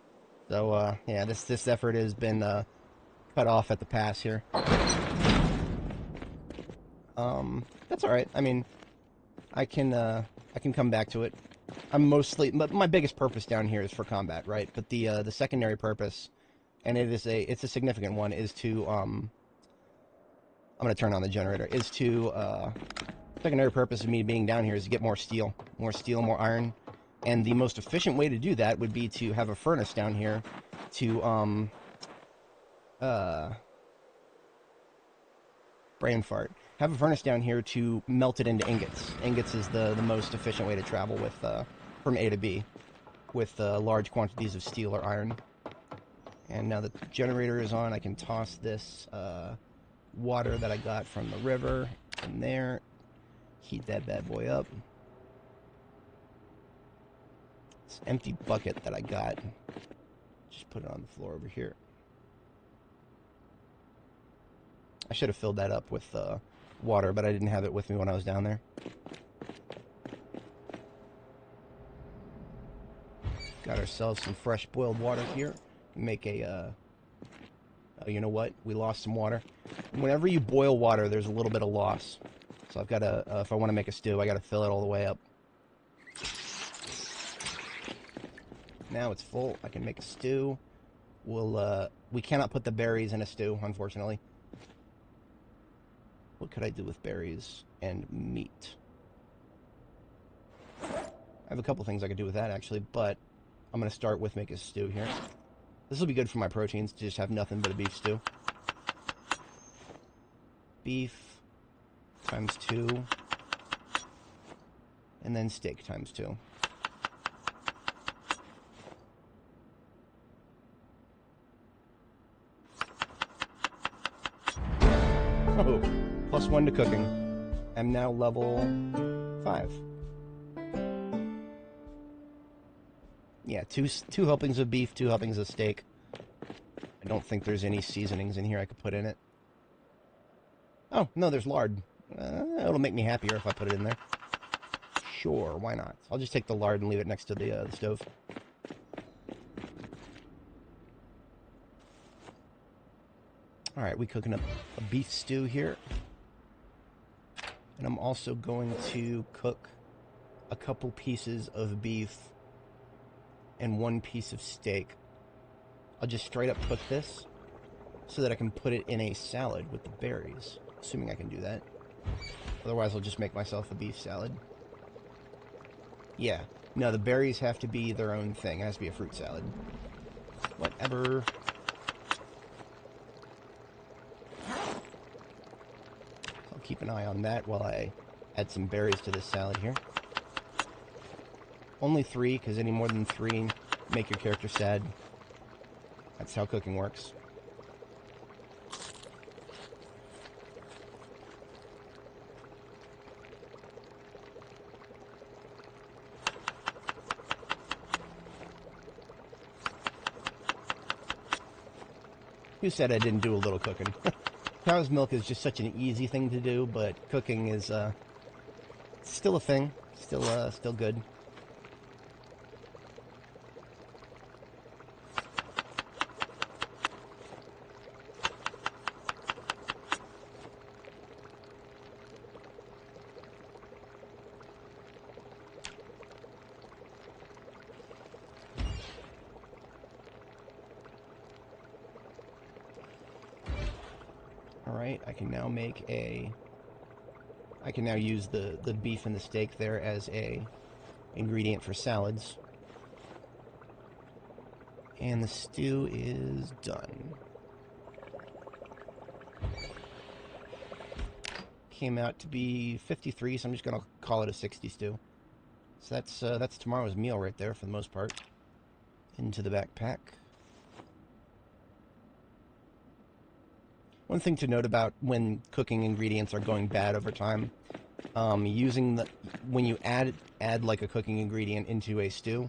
So, yeah, this effort has been cut off at the pass here. That's all right. I mean, I can come back to it. But my biggest purpose down here is for combat, right? But the secondary purpose, and it's a significant one, is to I'm gonna turn on the generator. Secondary purpose of me being down here is to get more steel, more iron. And the most efficient way to do that would be to have a furnace down here to, brain fart. Have a furnace down here to melt it into ingots. Ingots is the most efficient way to travel with, from A to B with large quantities of steel or iron. And now that the generator is on, I can toss this water that I got from the river in there. Heat that bad boy up. This empty bucket that I got, just put it on the floor over here. I should have filled that up with water, but I didn't have it with me when I was down there. Got ourselves some fresh boiled water here. Make a, oh, you know what? We lost some water. Whenever you boil water, there's a little bit of loss. So I've got to, if I want to make a stew, I got to fill it all the way up. Now it's full. I can make a stew. We cannot put the berries in a stew, unfortunately. What could I do with berries and meat? I have a couple things I could do with that, actually, but I'm going to start with making a stew here. This will be good for my proteins, to just have nothing but a beef stew. Beef times 2, and then steak times 2. Oh, +1 to cooking. I'm now level 5. Yeah, two helpings of beef, 2 helpings of steak. I don't think there's any seasonings in here I could put in it. Oh, no, there's lard. It'll make me happier if I put it in there. Sure, why not? I'll just take the lard and leave it next to the stove. Alright, we cooking up a beef stew here. And I'm also going to cook a couple pieces of beef and 1 piece of steak. I'll just straight up cook this so that I can put it in a salad with the berries, assuming I can do that. Otherwise, I'll just make myself a beef salad. Yeah, no, the berries have to be their own thing. It has to be a fruit salad. Whatever. I'll keep an eye on that while I add some berries to this salad here. Only 3, because any more than 3 make your character sad. That's how cooking works. Who said I didn't do a little cooking? Cow's milk is just such an easy thing to do, but cooking is still a thing. Still good. Alright, I can now make I can now use the beef and the steak there as a ingredient for salads. And the stew is done. Came out to be 53, so I'm just gonna call it a 60 stew. So that's tomorrow's meal right there for the most part. Into the backpack. One thing to note about when cooking ingredients are going bad over time, when you add like a cooking ingredient into a stew,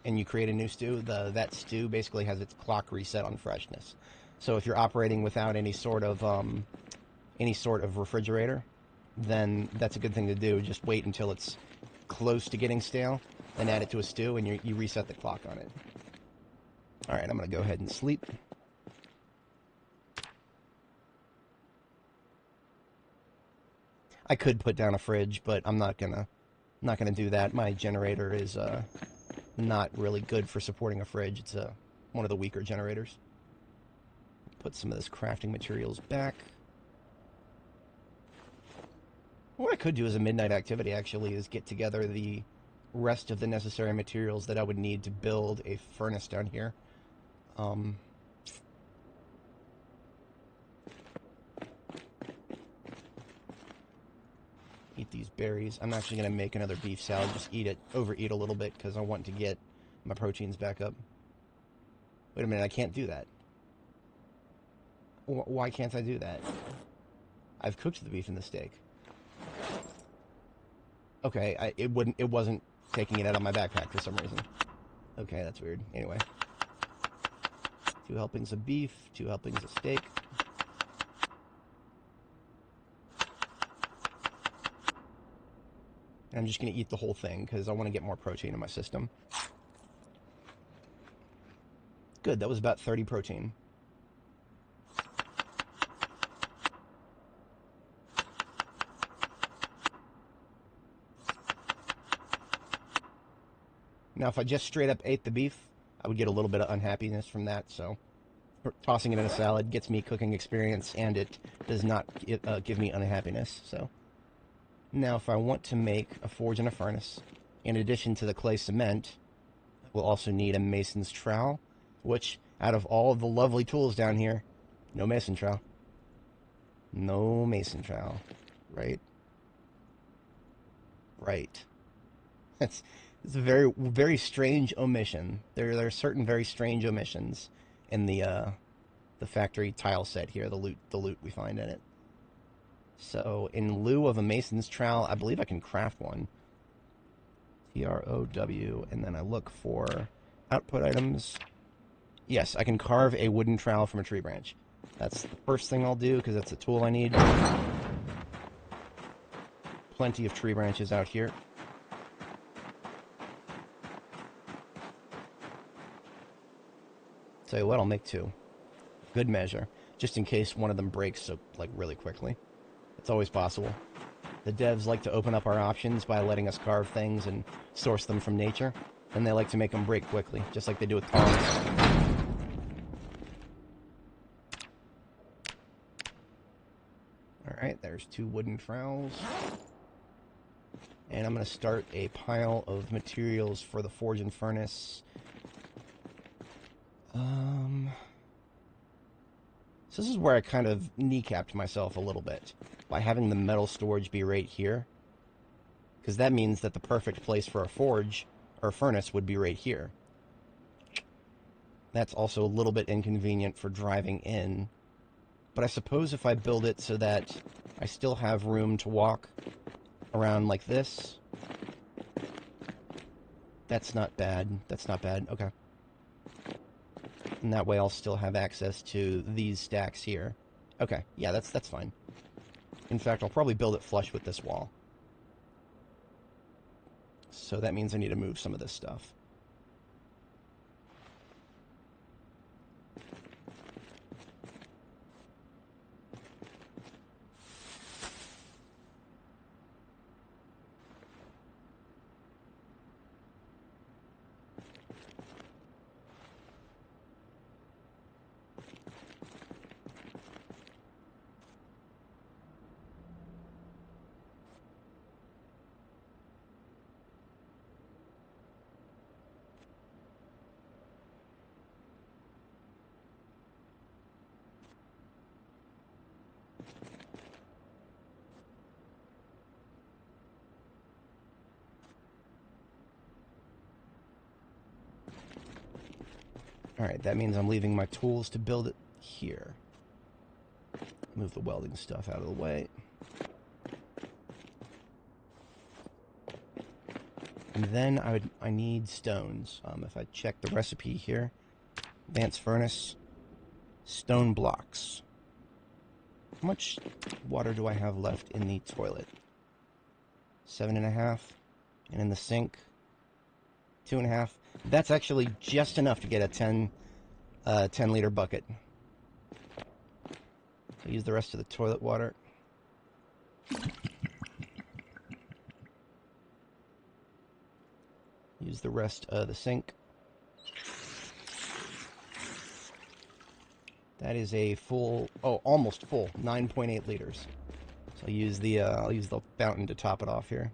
and you create a new stew, that stew basically has its clock reset on freshness. So if you're operating without any sort of refrigerator, then that's a good thing to do. Just wait until it's close to getting stale, then add it to a stew, and you reset the clock on it. All right, I'm gonna go ahead and sleep. I could put down a fridge, but I'm not gonna do that. My generator is not really good for supporting a fridge. It's one of the weaker generators. Put some of this crafting materials back. What I could do as a midnight activity, actually, is get together the rest of the necessary materials that I would need to build a furnace down here. Eat these berries. I'm actually going to make another beef salad. Just overeat a little bit, because I want to get my proteins back up. Wait a minute, I can't do that. Why can't I do that? I've cooked the beef and the steak. Okay, it wasn't taking it out of my backpack for some reason. Okay, that's weird. Anyway. 2 helpings of beef, 2 helpings of steak. And I'm just going to eat the whole thing because I want to get more protein in my system. Good, that was about 30 protein. Now, if I just straight up ate the beef, I would get a little bit of unhappiness from that, so tossing it in a salad gets me cooking experience, and it does not give me unhappiness, so. Now, if I want to make a forge and a furnace, in addition to the clay cement, we'll also need a mason's trowel, which, out of all of the lovely tools down here, no mason trowel. No mason trowel. Right? Right. It's a very, very strange omission. There are certain very strange omissions in the factory tile set here, the loot we find in it. So, in lieu of a mason's trowel, I believe I can craft one. TROW, and then I look for Output items. Yes, I can carve a wooden trowel from a tree branch. That's the first thing I'll do, because that's a tool I need. Plenty of tree branches out here. Tell you what, I'll make 2. Good measure. Just in case one of them breaks, so, like, really quickly. It's always possible. The devs like to open up our options by letting us carve things and source them from nature. And they like to make them break quickly, just like they do with tongs. Alright, there's 2 wooden trowels. And I'm going to start a pile of materials for the forge and furnace. So this is where I kind of kneecapped myself a little bit by having the metal storage be right here. Because that means that the perfect place for a forge or a furnace would be right here. That's also a little bit inconvenient for driving in. But I suppose if I build it so that I still have room to walk around like this, that's not bad. That's not bad. Okay. And that way I'll still have access to these stacks here. Okay, yeah, that's fine. In fact, I'll probably build it flush with this wall. So that means I need to move some of this stuff. Alright, that means I'm leaving my tools to build it here. Move the welding stuff out of the way. And then I need stones. If I check the recipe here, advanced furnace, stone blocks. How much water do I have left in the toilet? 7.5. And in the sink, 2.5. That's actually just enough to get a 10-liter bucket. So use the rest of the toilet water. Use the rest of the sink. That is a full, almost full, 9.8 liters. So I'll use the fountain to top it off here.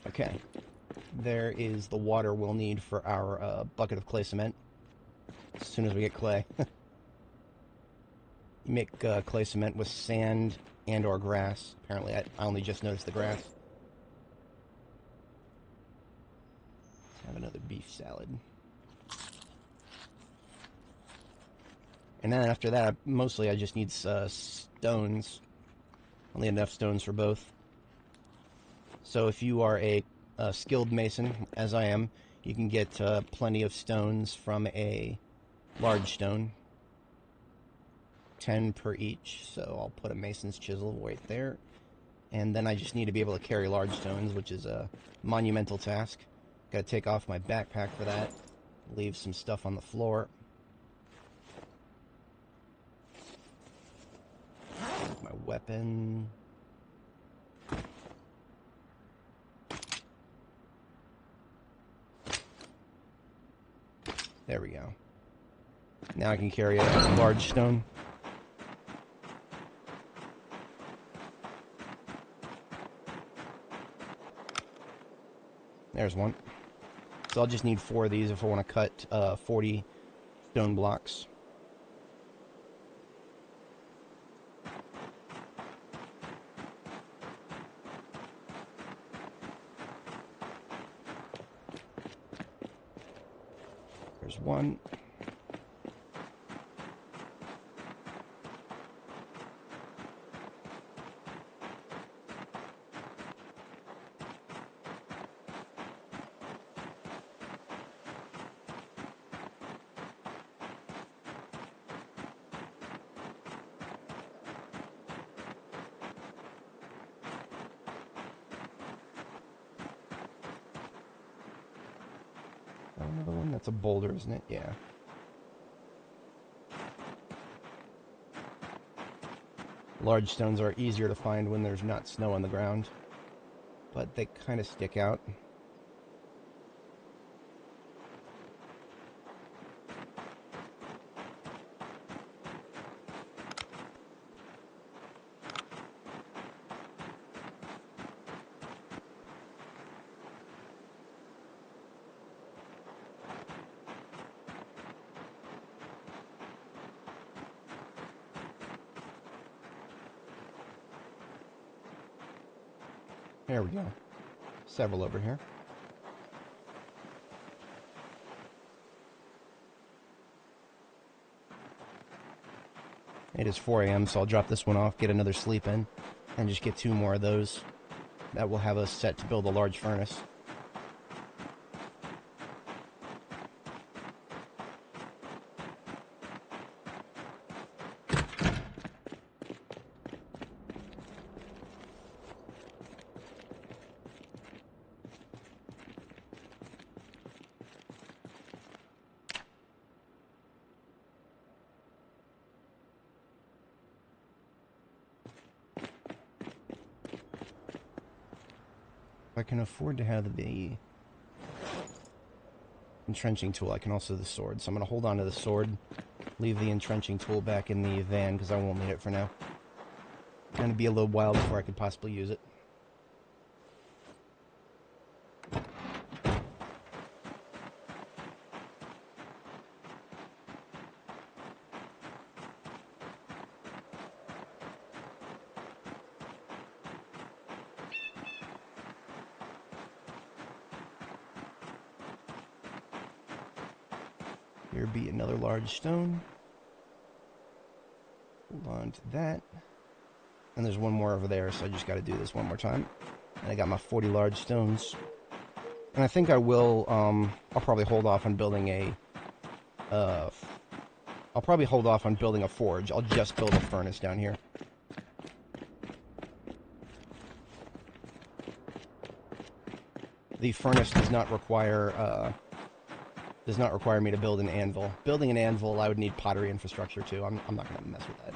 Okay. There is the water we'll need for our bucket of clay cement. As soon as we get clay. You make clay cement with sand and or grass. Apparently, I only just noticed the grass. Let's have another beef salad. And then after that, mostly I just need stones. Only enough stones for both. So if you are a skilled mason, as I am, you can get plenty of stones from a large stone. 10 per each, so I'll put a mason's chisel right there. And then I just need to be able to carry large stones, which is a monumental task. Gotta take off my backpack for that. Leave some stuff on the floor. My weapon. There we go. Now I can carry a large stone. There's one. So I'll just need 4 of these if I want to cut 40 stone blocks. There's one. Another one? That's a boulder, isn't it? Yeah. Large stones are easier to find when there's not snow on the ground, but they kind of stick out. There we go. Several over here. It is 4 a.m., so I'll drop this one off, get another sleep in, and just get 2 more of those. That will have us set to build a large furnace. I can afford to have the entrenching tool. I can also the sword. So I'm going to hold on to the sword, leave the entrenching tool back in the van because I won't need it for now. It's going to be a little while before I could possibly use it. Here be another large stone. Hold on to that. And there's one more over there, so I just got to do this one more time. And I got my 40 large stones. And I think I will, I'll probably hold off on building a, forge. I'll just build a furnace down here. The furnace does not require me to build an anvil. Building an anvil, I would need pottery infrastructure too. I'm not going to mess with that.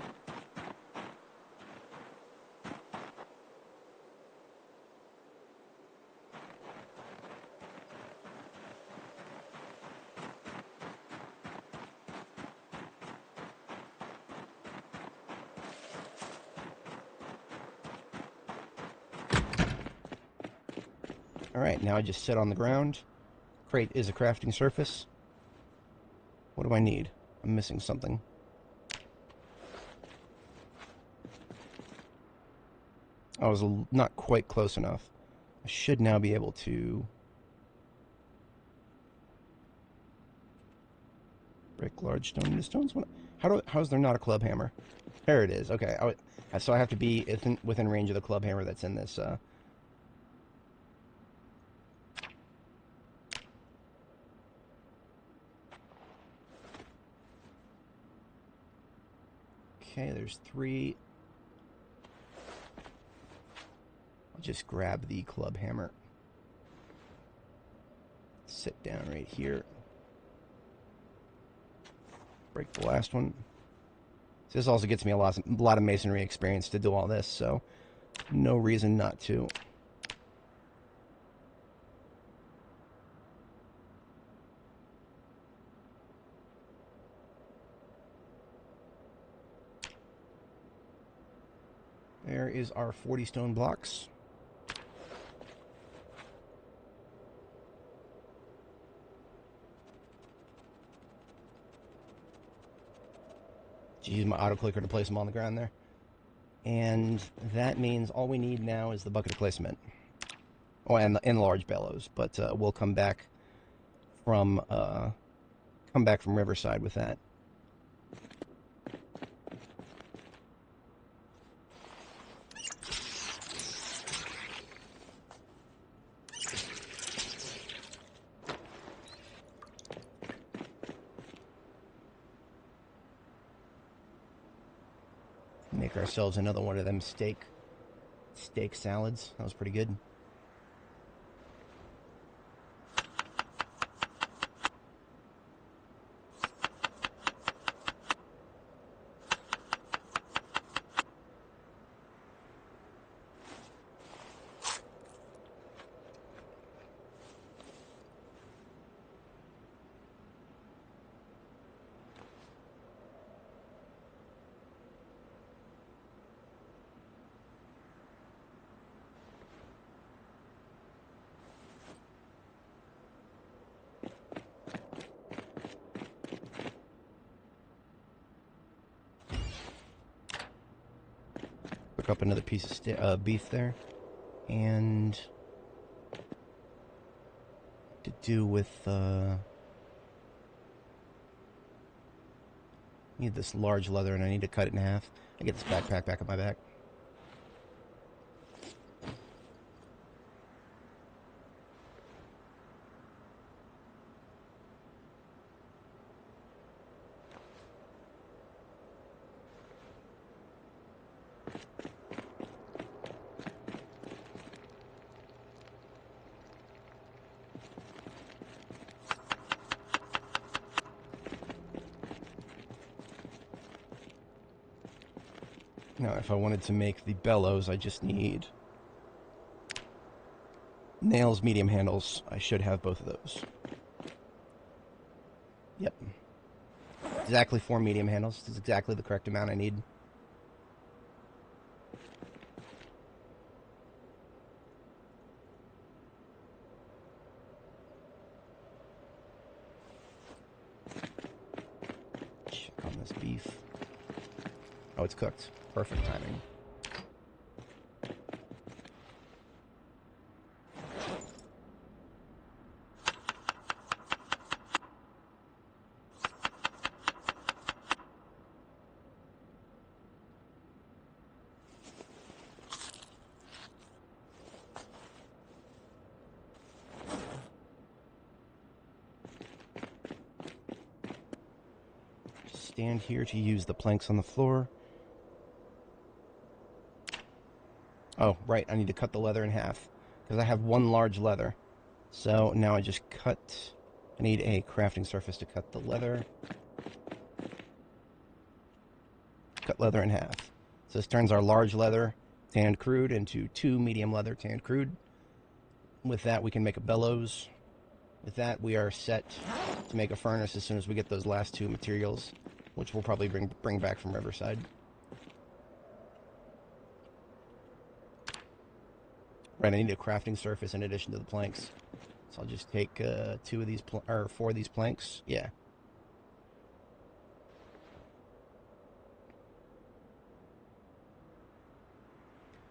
Alright, now I just sit on the ground. Crate is a crafting surface. What do I need? I'm missing something. I was not quite close enough. I should now be able to break large stone into stones. How's there not a club hammer? There it is. Okay, so I have to be within range of the club hammer that's in this. Okay, there's 3. I'll just grab the club hammer. Sit down right here. Break the last one. So this also gets me a lot of masonry experience to do all this, so no reason not to. There is our 40 stone blocks. Just use my auto clicker to place them on the ground there. And that means all we need now is the bucket of clay cement. Oh, and the large bellows. But we'll come back from Riverside with that. Make ourselves another one of them steak salads. That was pretty good. up another piece of beef there. And to do with need this large leather, and I need to cut it in half. I get this backpack back on my back. Now, if I wanted to make the bellows, I just need nails, medium handles. I should have both of those. Yep. Exactly 4 medium handles. This is exactly the correct amount I need. Check on this beef. Oh, it's cooked. Perfect timing. Just stand here to use the planks on the floor. Oh, right, I need to cut the leather in half, because I have one large leather. So now I just cut... I need a crafting surface to cut the leather. Cut leather in half. So this turns our large leather tanned crude into 2 medium leather tanned crude. With that, we can make a bellows. With that, we are set to make a furnace as soon as we get those last 2 materials, which we'll probably bring back from Riverside. Right, I need a crafting surface in addition to the planks. So I'll just take 2 of these, or 4 of these planks. Yeah.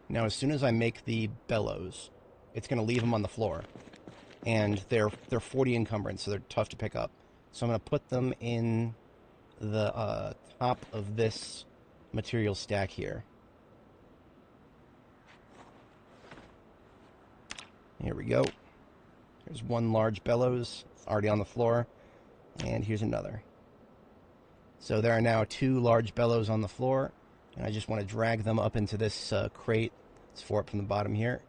Now, as soon as I make the bellows, it's going to leave them on the floor. And they're 40 encumbrance, so they're tough to pick up. So I'm going to put them in the top of this material stack here. Here we go. There's 1 large bellows already on the floor, and here's another. So there are now 2 large bellows on the floor, and I just want to drag them up into this crate. It's 4 up from the bottom here.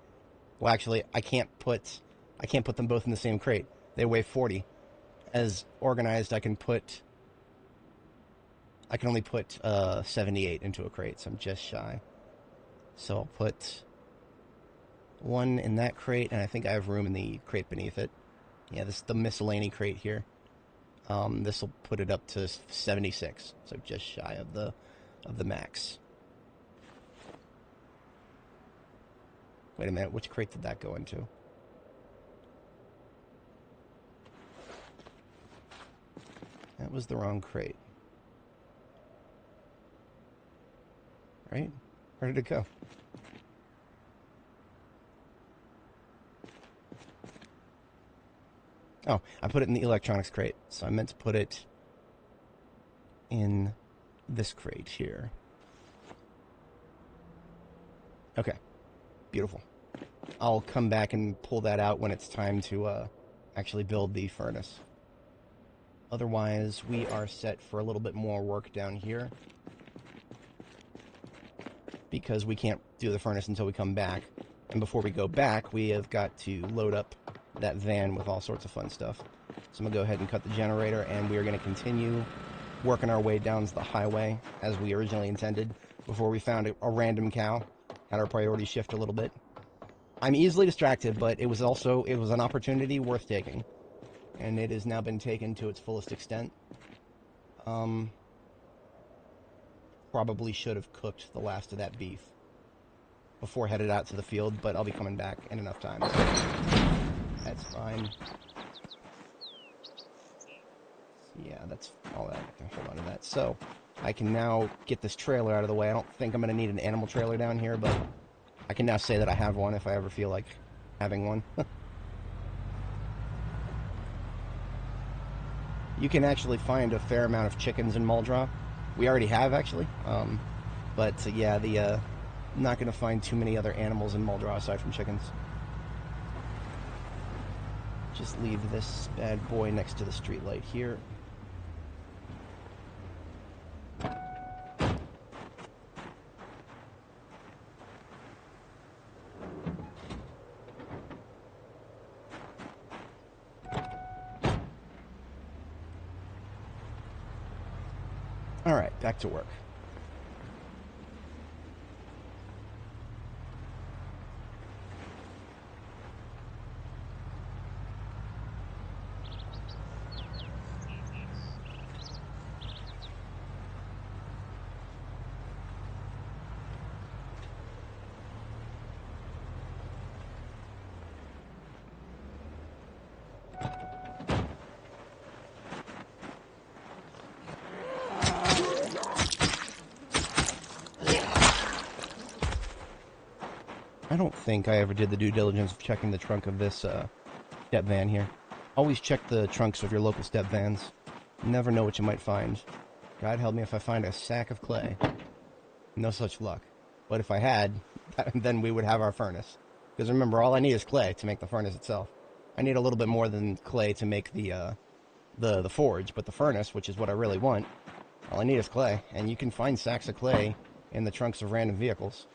Well, actually, I can't put them both in the same crate. They weigh 40. As organized, I can only put 78 into a crate, so I'm just shy. So I'll put 1 in that crate, and I think I have room in the crate beneath it. Yeah, this is the miscellany crate here. This will put it up to 76, so just shy of the max. Wait a minute, which crate did that go into? That was the wrong crate. Right? Where did it go? Oh, I put it in the electronics crate, so I meant to put it in this crate here. Okay, beautiful. I'll come back and pull that out when it's time to actually build the furnace. Otherwise, we are set for a little bit more work down here, because we can't do the furnace until we come back. And before we go back, we have got to load up that van with all sorts of fun stuff. So I'm going to go ahead and cut the generator, and we are going to continue working our way down the highway as we originally intended before we found a random cow. Had our priorities shift a little bit. I'm easily distracted, but it was an opportunity worth taking. And it has now been taken to its fullest extent. Probably should have cooked the last of that beef before headed out to the field, but I'll be coming back in enough time. That's fine. Yeah, that's all that. I can hold on to that. So, I can now get this trailer out of the way. I don't think I'm going to need an animal trailer down here, but I can now say that I have one if I ever feel like having one. You can actually find a fair amount of chickens in Muldraugh. We already have, actually. But yeah, not going to find too many other animals in Muldraugh aside from chickens. Just leave this bad boy next to the streetlight here. All right, back to work. I don't think I ever did the due diligence of checking the trunk of this step van here. Always check the trunks of your local step vans. You never know what you might find. God help me if I find a sack of clay. No such luck. But if I had, then we would have our furnace. Because remember, all I need is clay to make the furnace itself. I need a little bit more than clay to make the forge, but the furnace, which is what I really want, all I need is clay. And you can find sacks of clay in the trunks of random vehicles.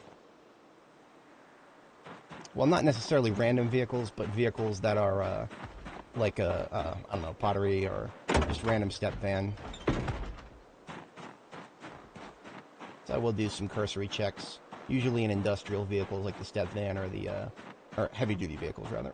Well, not necessarily random vehicles, but vehicles that are like I don't know, pottery or just random step van. So I will do some cursory checks, usually in industrial vehicles like the step van or the or heavy-duty vehicles rather.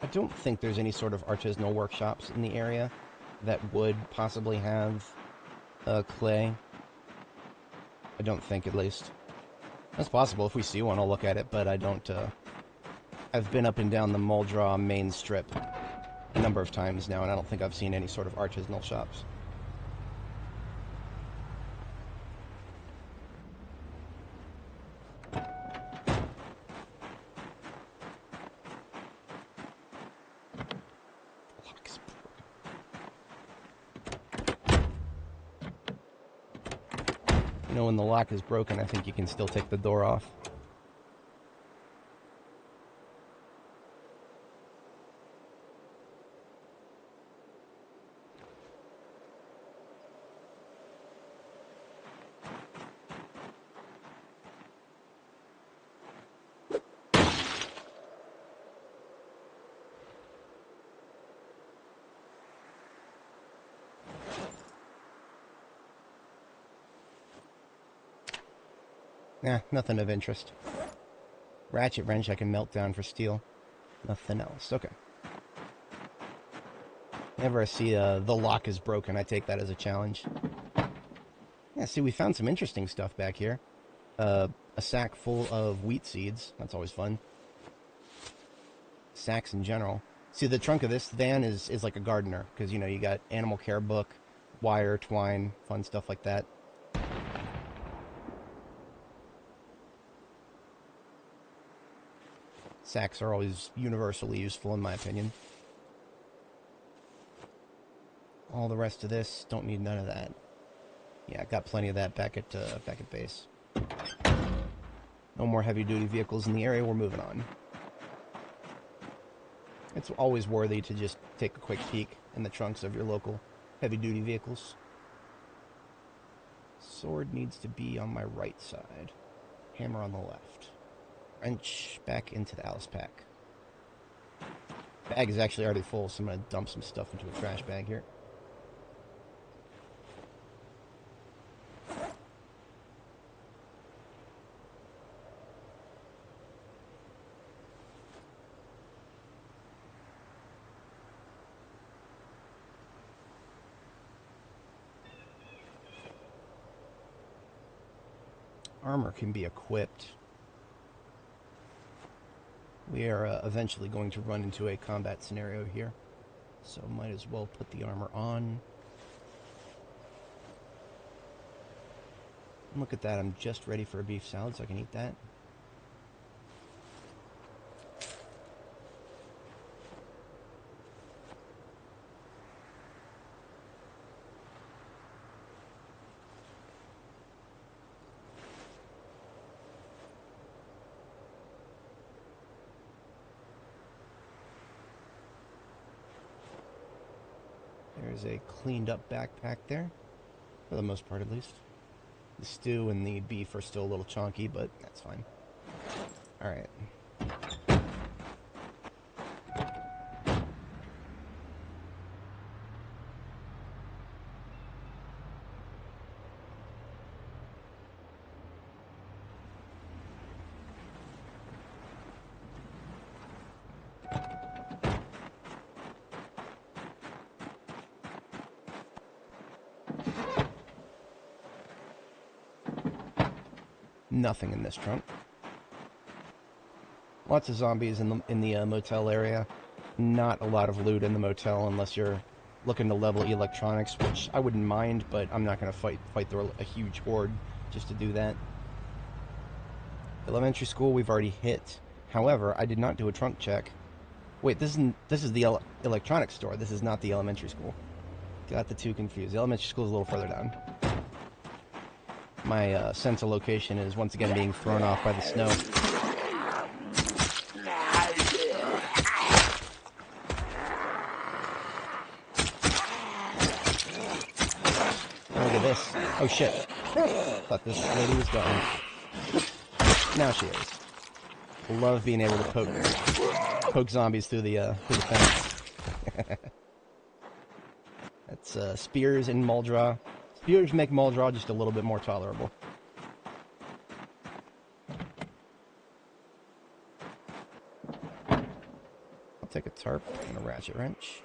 I don't think there's any sort of artisanal workshops in the area that would possibly have clay. I don't think, at least. That's possible. If we see one, I'll look at it, but I don't... I've been up and down the Muldraugh main strip a number of times now, and I don't think I've seen any sort of artisanal shops. You know, when the lock is broken, I think you can still take the door off. Nah, nothing of interest. Ratchet wrench I can melt down for steel. Nothing else. Okay. Whenever I see the lock is broken, I take that as a challenge. Yeah, see, we found some interesting stuff back here. A sack full of wheat seeds. That's always fun. Sacks in general. See, the trunk of this van is like a gardener, because, you know, you got animal care book, wire, twine, fun stuff like that. Sacks are always universally useful, in my opinion. All the rest of this, don't need none of that. Yeah, I got plenty of that back at base. No more heavy-duty vehicles in the area, we're moving on. It's always worthy to just take a quick peek in the trunks of your local heavy-duty vehicles. Sword needs to be on my right side. Hammer on the left. Wrench back into the Alice pack. Bag is actually already full, so I'm going to dump some stuff into a trash bag here. Armor can be equipped. We are eventually going to run into a combat scenario here, so might as well put the armor on. Look at that, I'm just ready for a beef salad, so I can eat that. There's a cleaned up backpack there, for the most part at least. The stew and the beef are still a little chunky, but that's fine. Alright. Nothing in this trunk. Lots of zombies in the motel area. Not a lot of loot in the motel unless you're looking to level electronics, which I wouldn't mind, but I'm not going to fight through a huge horde just to do that. Elementary school we've already hit. However, I did not do a trunk check. Wait, this is the electronics store. This is not the elementary school. Got the two confused. The elementary school is a little further down. My sense of location is once again being thrown off by the snow. Oh, look at this. Oh shit. Thought this lady was gone. Now she is. Love being able to poke zombies through the fence. That's spears and Muldraugh. Spears make Muldraugh just a little bit more tolerable. I'll take a tarp and a ratchet wrench.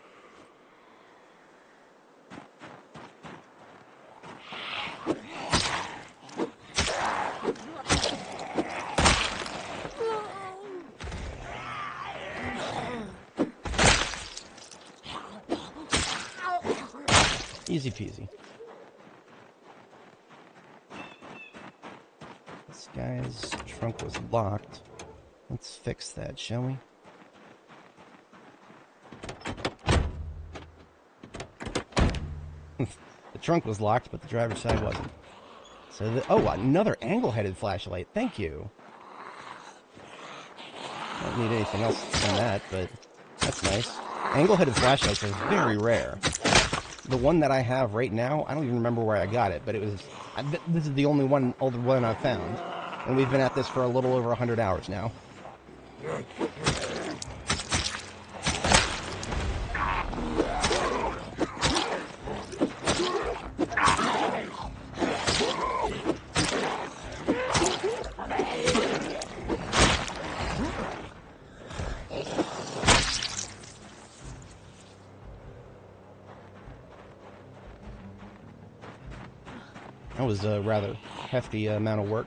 Easy peasy. This guy's trunk was locked. Let's fix that, shall we? The trunk was locked, but the driver's side wasn't. So, oh, another angle-headed flashlight. Thank you. Don't need anything else than that, but that's nice. Angle-headed flashlights are very rare. The one that I have right now, I don't even remember where I got it, but it was... this is the only one I've found. And we've been at this for a little over 100 hours now. That was a rather hefty amount of work.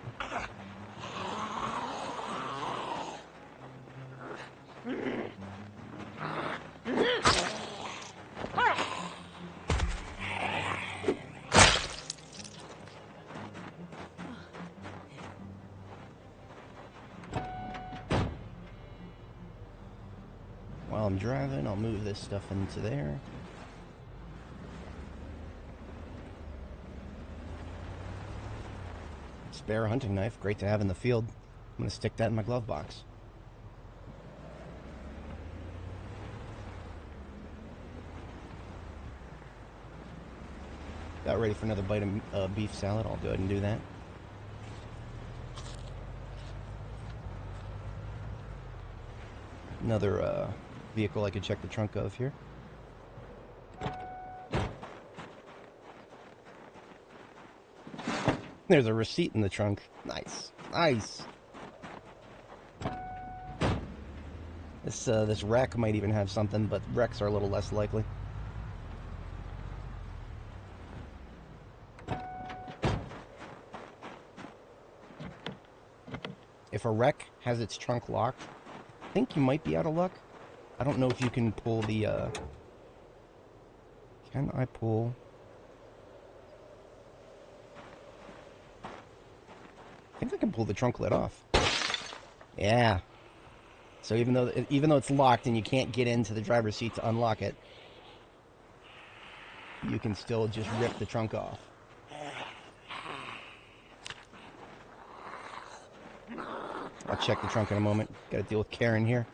While I'm driving, I'll move this stuff into there. Spare hunting knife, great to have in the field. I'm going to stick that in my glove box. Got ready for another bite of beef salad. I'll go ahead and do that. Another vehicle I could check the trunk of here. There's a receipt in the trunk. Nice. Nice. This wreck might even have something, but wrecks are a little less likely. If a wreck has its trunk locked, think you might be out of luck. I don't know if you can pull the, Can I pull... I think I can pull the trunk lid off. Yeah. So even though it's locked and you can't get into the driver's seat to unlock it, you can still just rip the trunk off. I'll check the trunk in a moment. Got to deal with Karen here.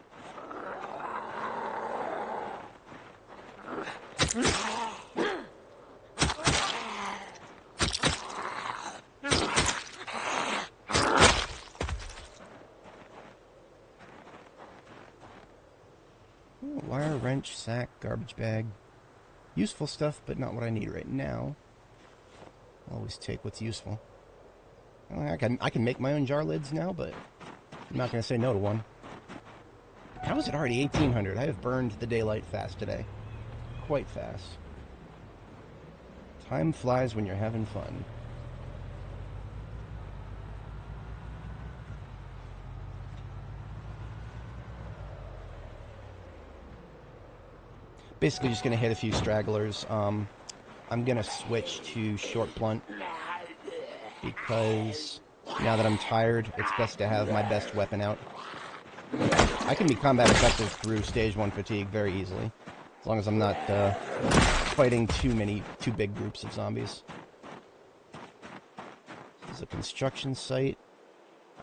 Wire, wrench, sack, garbage bag. Useful stuff, but not what I need right now. I'll always take what's useful. I can make my own jar lids now, but I'm not going to say no to one. How is it already 1800? I have burned the daylight fast today. Quite fast. Time flies when you're having fun. Basically just going to hit a few stragglers. I'm going to switch to short blunt because now that I'm tired, it's best to have my best weapon out. I can be combat effective through stage 1 fatigue very easily, as long as I'm not fighting too big groups of zombies. This is a construction site.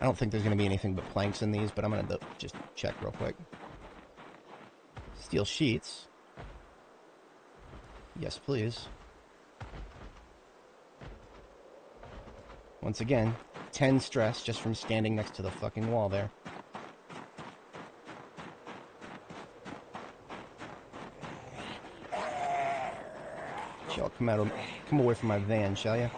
I don't think there's going to be anything but planks in these, but I'm going to just check real quick. Steel sheets. Yes, please. Once again, 10 stress just from standing next to the fucking wall there. Y'all come away from my van, shall ya?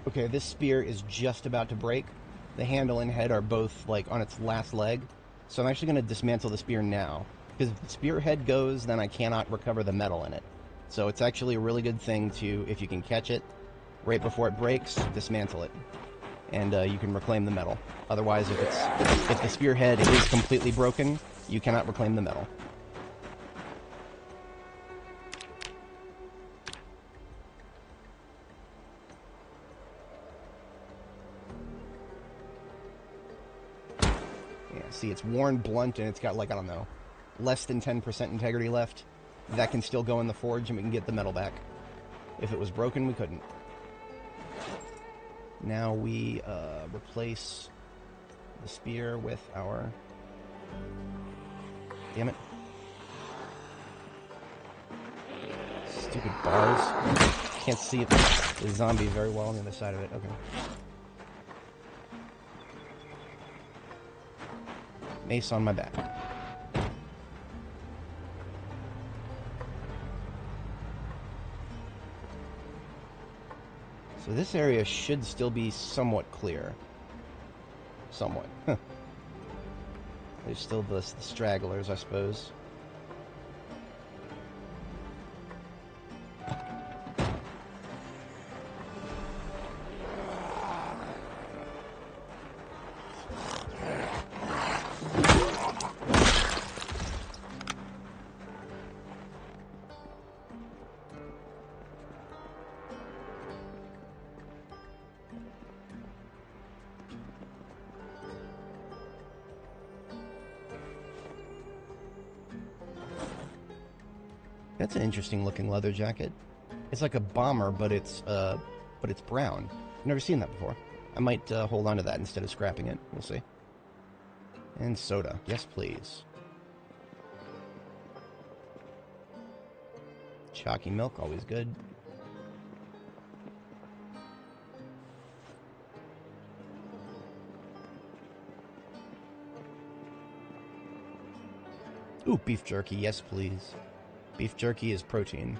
Okay, this spear is just about to break. The handle and head are both, like, on its last leg. So I'm actually going to dismantle the spear now. Because if the spear head goes, then I cannot recover the metal in it. So it's actually a really good thing to, if you can catch it right before it breaks, dismantle it. And you can reclaim the metal. Otherwise, if the spear head is completely broken, you cannot reclaim the metal. See, it's worn blunt and it's got, like, I don't know, less than 10% integrity left. That can still go in the forge and we can get the metal back. If it was broken, we couldn't. Now we replace the spear with our... Damn it. Stupid bars. Can't see the zombie very well on the other side of it. Okay. Mace on my back. So this area should still be somewhat clear. Somewhat. There's still the stragglers, I suppose. That's an interesting looking leather jacket. It's like a bomber, but it's brown. I've never seen that before. I might hold on to that instead of scrapping it. We'll see. And soda. Yes, please. Chalky milk, always good. Ooh, beef jerky, yes please. Beef jerky is protein.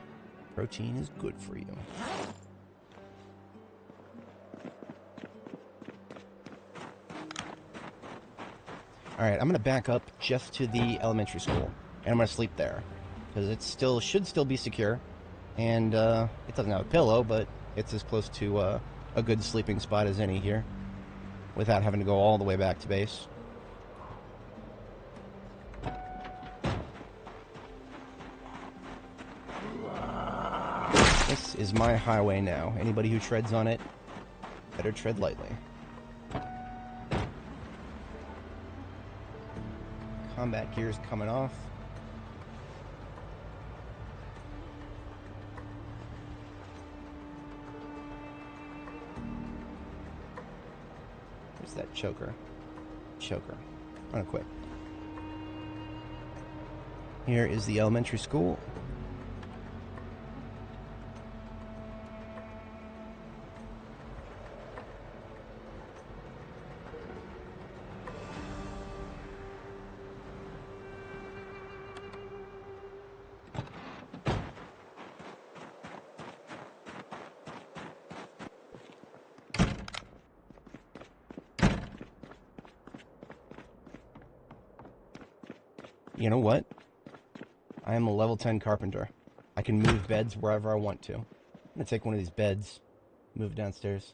Protein is good for you. Alright, I'm going to back up just to the elementary school, and I'm going to sleep there, because it should still be secure, and it doesn't have a pillow, but it's as close to a good sleeping spot as any here, without having to go all the way back to base. This is my highway now. Anybody who treads on it, better tread lightly. Combat gear's coming off. Where's that choker? Choker. I'm gonna quit. Here is the elementary school. You know what? I am a level 10 carpenter. I can move beds wherever I want to. I'm gonna take one of these beds, move it downstairs.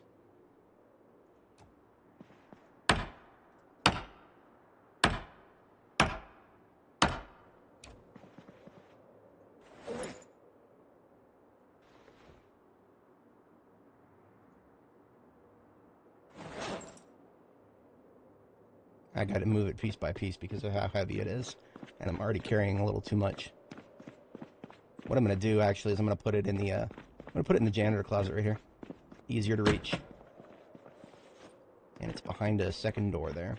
I gotta move it piece by piece because of how heavy it is. And I'm already carrying a little too much. What I'm gonna do actually is I'm gonna put it in the janitor closet right here. Easier to reach. And it's behind a second door there.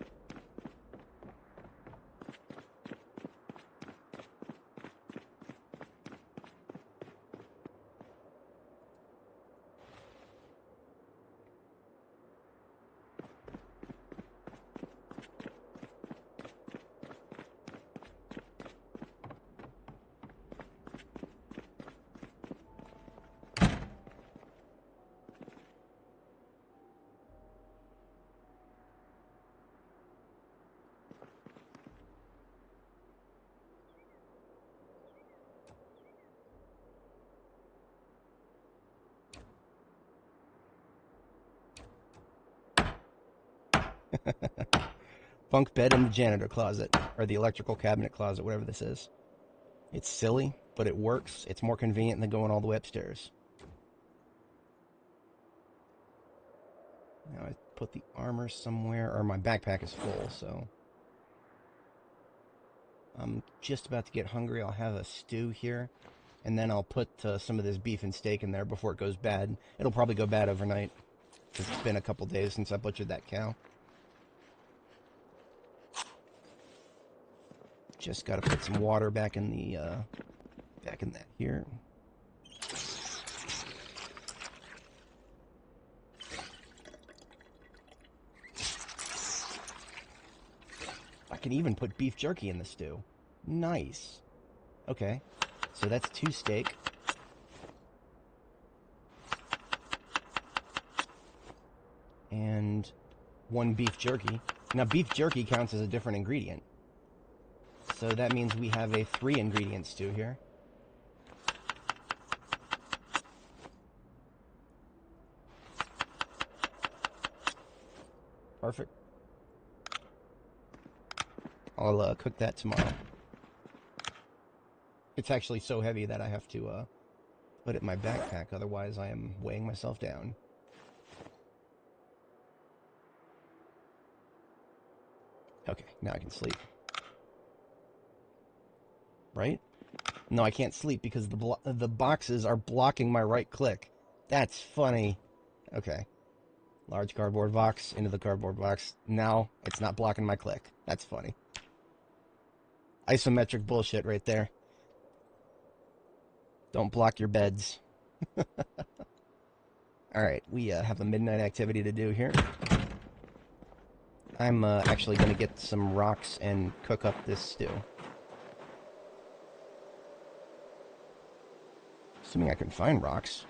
Bunk bed in the janitor closet, or the electrical cabinet closet, whatever this is. It's silly, but it works. It's more convenient than going all the way upstairs. Now I put the armor somewhere, or my backpack is full, so... I'm just about to get hungry. I'll have a stew here, and then I'll put some of this beef and steak in there before it goes bad. It'll probably go bad overnight, because it's been a couple days since I butchered that cow. Just gotta put some water back in the, back in that here. I can even put beef jerky in the stew. Nice. Okay, so that's 2 steak. And 1 beef jerky. Now, beef jerky counts as a different ingredient. So that means we have a 3-ingredient stew here. Perfect. I'll cook that tomorrow. It's actually so heavy that I have to put it in my backpack, otherwise I am weighing myself down. Okay, now I can sleep. Right? No, I can't sleep because the boxes are blocking my right click. That's funny. Okay. Large cardboard box into the cardboard box. Now it's not blocking my click. That's funny. Isometric bullshit right there. Don't block your beds. Alright, we have a midnight activity to do here. I'm actually going to get some rocks and cook up this stew. Assuming I can find rocks.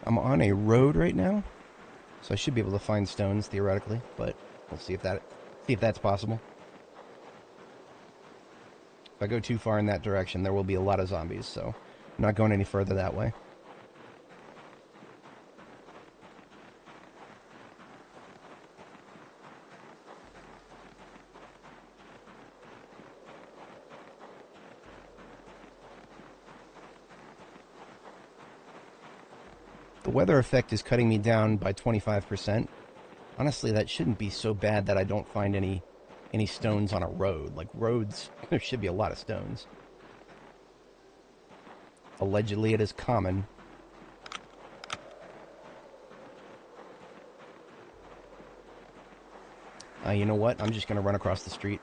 I'm on a road right now, so I should be able to find stones theoretically, but we'll see if that's possible. If I go too far in that direction, there will be a lot of zombies, so I'm not going any further that way. The weather effect is cutting me down by 25%. Honestly, that shouldn't be so bad that I don't find any stones on a road. Like, roads, there should be a lot of stones. Allegedly, it is common. You know what? I'm just going to run across the street.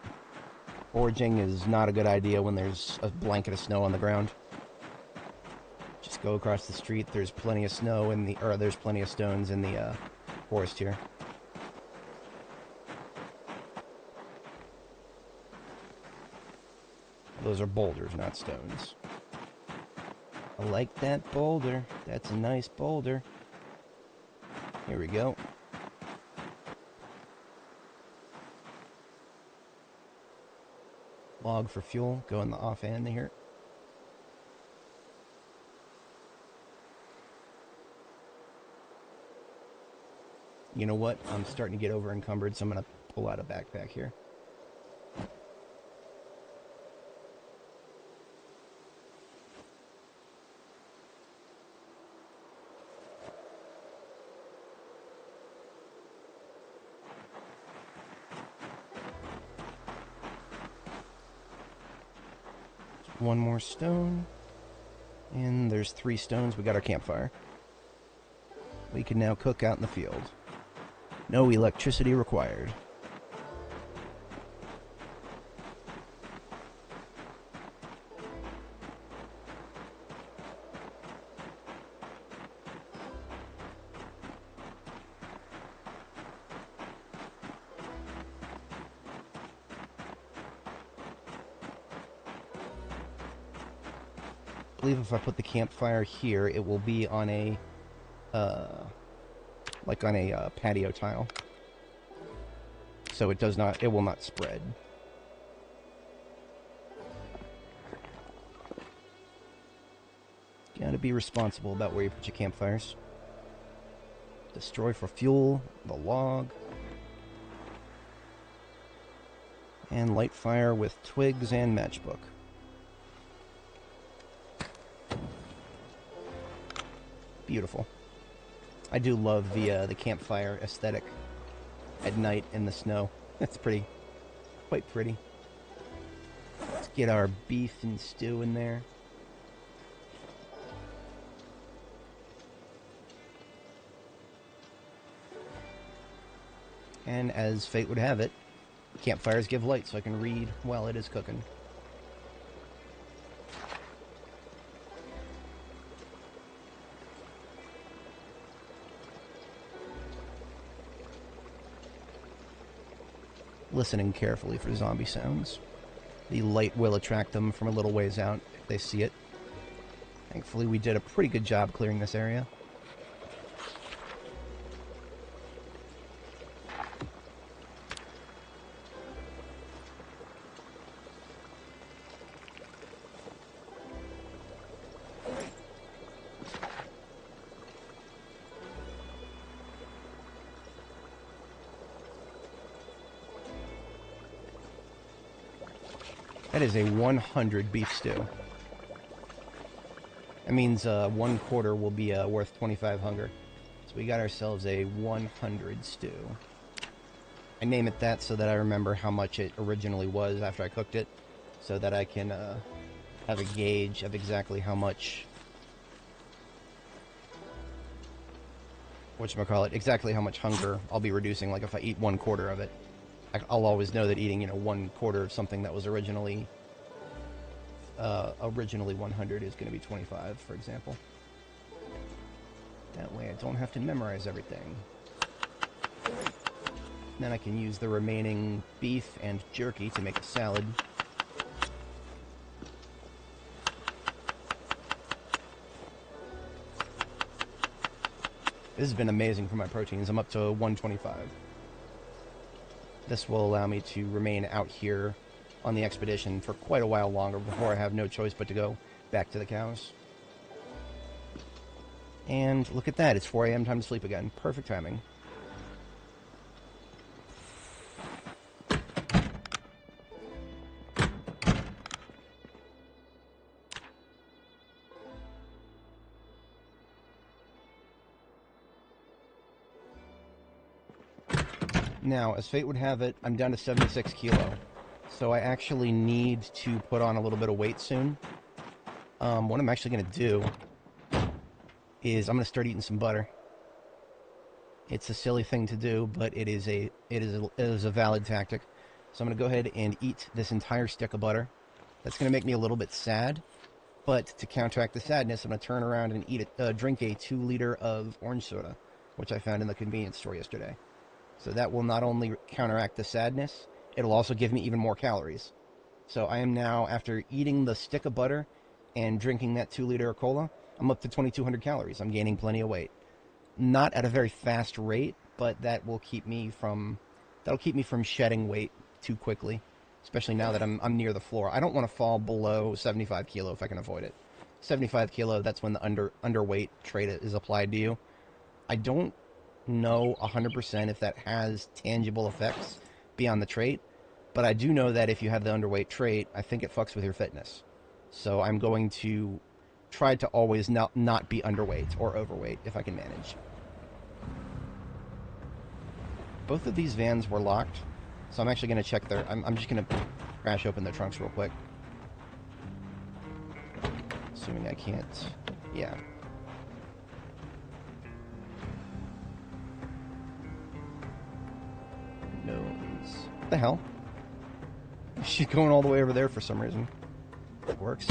Foraging is not a good idea when there's a blanket of snow on the ground. Just go across the street. There's plenty of snow in the... or there's plenty of stones in the forest here. Those are boulders, not stones. I like that boulder. That's a nice boulder. Here we go. Log for fuel. Go in the offhand here. You know what? I'm starting to get over encumbered, so I'm going to pull out a backpack here. One more stone. And there's 3 stones. We got our campfire. We can now cook out in the field. No electricity required. I believe if I put the campfire here, it will be on a, like on a patio tile. So it will not spread. Gotta be responsible about where you put your campfires. Destroy for fuel, the log. And light fire with twigs and matchbook. Beautiful. I do love the campfire aesthetic at night in the snow. That's quite pretty. Let's get our beef and stew in there. And as fate would have it, campfires give light so I can read while it is cooking. Listening carefully for zombie sounds. The light will attract them from a little ways out if they see it. Thankfully, we did a pretty good job clearing this area. That is a 100 beef stew. That means 1/4 will be worth 25 hunger. So we got ourselves a 100 stew. I name it that so that I remember how much it originally was after I cooked it, so that I can have a gauge of exactly how much... whatchamacallit, exactly how much hunger I'll be reducing. Like if I eat 1/4 of it, I'll always know that eating, 1/4 of something that was originally originally 100 is going to be 25, for example. That way I don't have to memorize everything. Then I can use the remaining beef and jerky to make a salad. This has been amazing for my proteins. I'm up to 125. This will allow me to remain out here on the expedition for quite a while longer before I have no choice but to go back to the cows. And look at that, it's 4 a.m. time to sleep again. Perfect timing. Now, as fate would have it, I'm down to 76 kilo. So I actually need to put on a little bit of weight soon. What I'm actually going to do is I'm going to start eating some butter. It's a silly thing to do, but it is a valid tactic. So I'm going to go ahead and eat this entire stick of butter. That's going to make me a little bit sad, but to counteract the sadness, I'm going to turn around and drink a 2-liter of orange soda, which I found in the convenience store yesterday. So that will not only counteract the sadness, it'll also give me even more calories. So I am now, after eating the stick of butter and drinking that 2-liter of cola, I'm up to 2,200 calories. I'm gaining plenty of weight. Not at a very fast rate, but that will keep me from shedding weight too quickly, especially now that I'm near the floor. I don't want to fall below 75 kilo if I can avoid it. 75 kilo, that's when the underweight trait is applied to you. I don't know 100% if that has tangible effects beyond the trait, but I do know that if you have the underweight trait, I think it fucks with your fitness. So I'm going to try to always not be underweight or overweight if I can manage. Both of these vans were locked, so I'm actually going to check their... I'm just going to crash open their trunks real quick. Assuming I can't... Yeah. What the hell? She's going all the way over there for some reason. It works.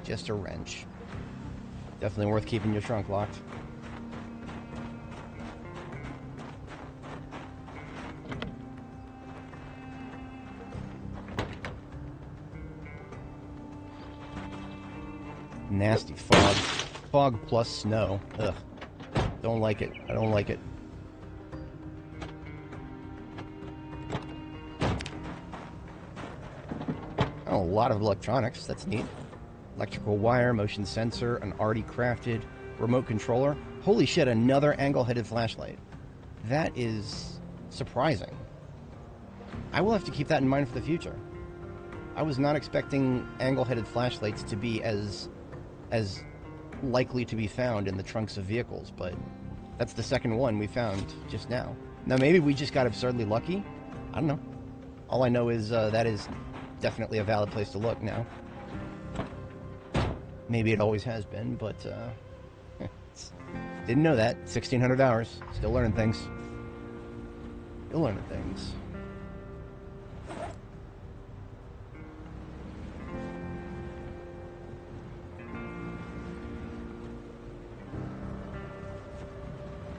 Just a wrench. Definitely worth keeping your trunk locked. Nasty fog. Fog plus snow. Ugh. Don't like it. I don't like it. Oh, a lot of electronics. That's neat. Electrical wire, motion sensor, an already crafted remote controller. Holy shit, another angle-headed flashlight. That is surprising. I will have to keep that in mind for the future. I was not expecting angle-headed flashlights to be as likely to be found in the trunks of vehicles, but that's the second one we found just now. Now, maybe we just got absurdly lucky. I don't know. All I know is that is definitely a valid place to look now. Maybe it always has been, but didn't know that. 1,600 hours. Still learning things. Still learning things.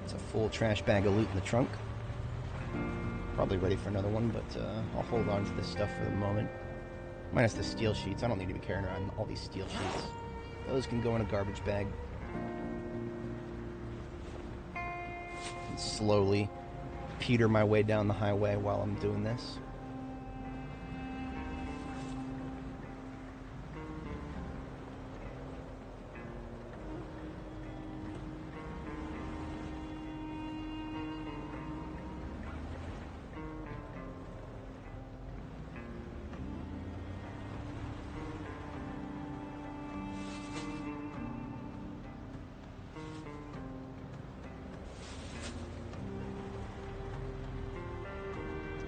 It's a full trash bag of loot in the trunk. Probably ready for another one, but I'll hold on to this stuff for the moment. Minus the steel sheets. I don't need to be carrying around all these steel sheets. Those can go in a garbage bag. And slowly peter my way down the highway while I'm doing this.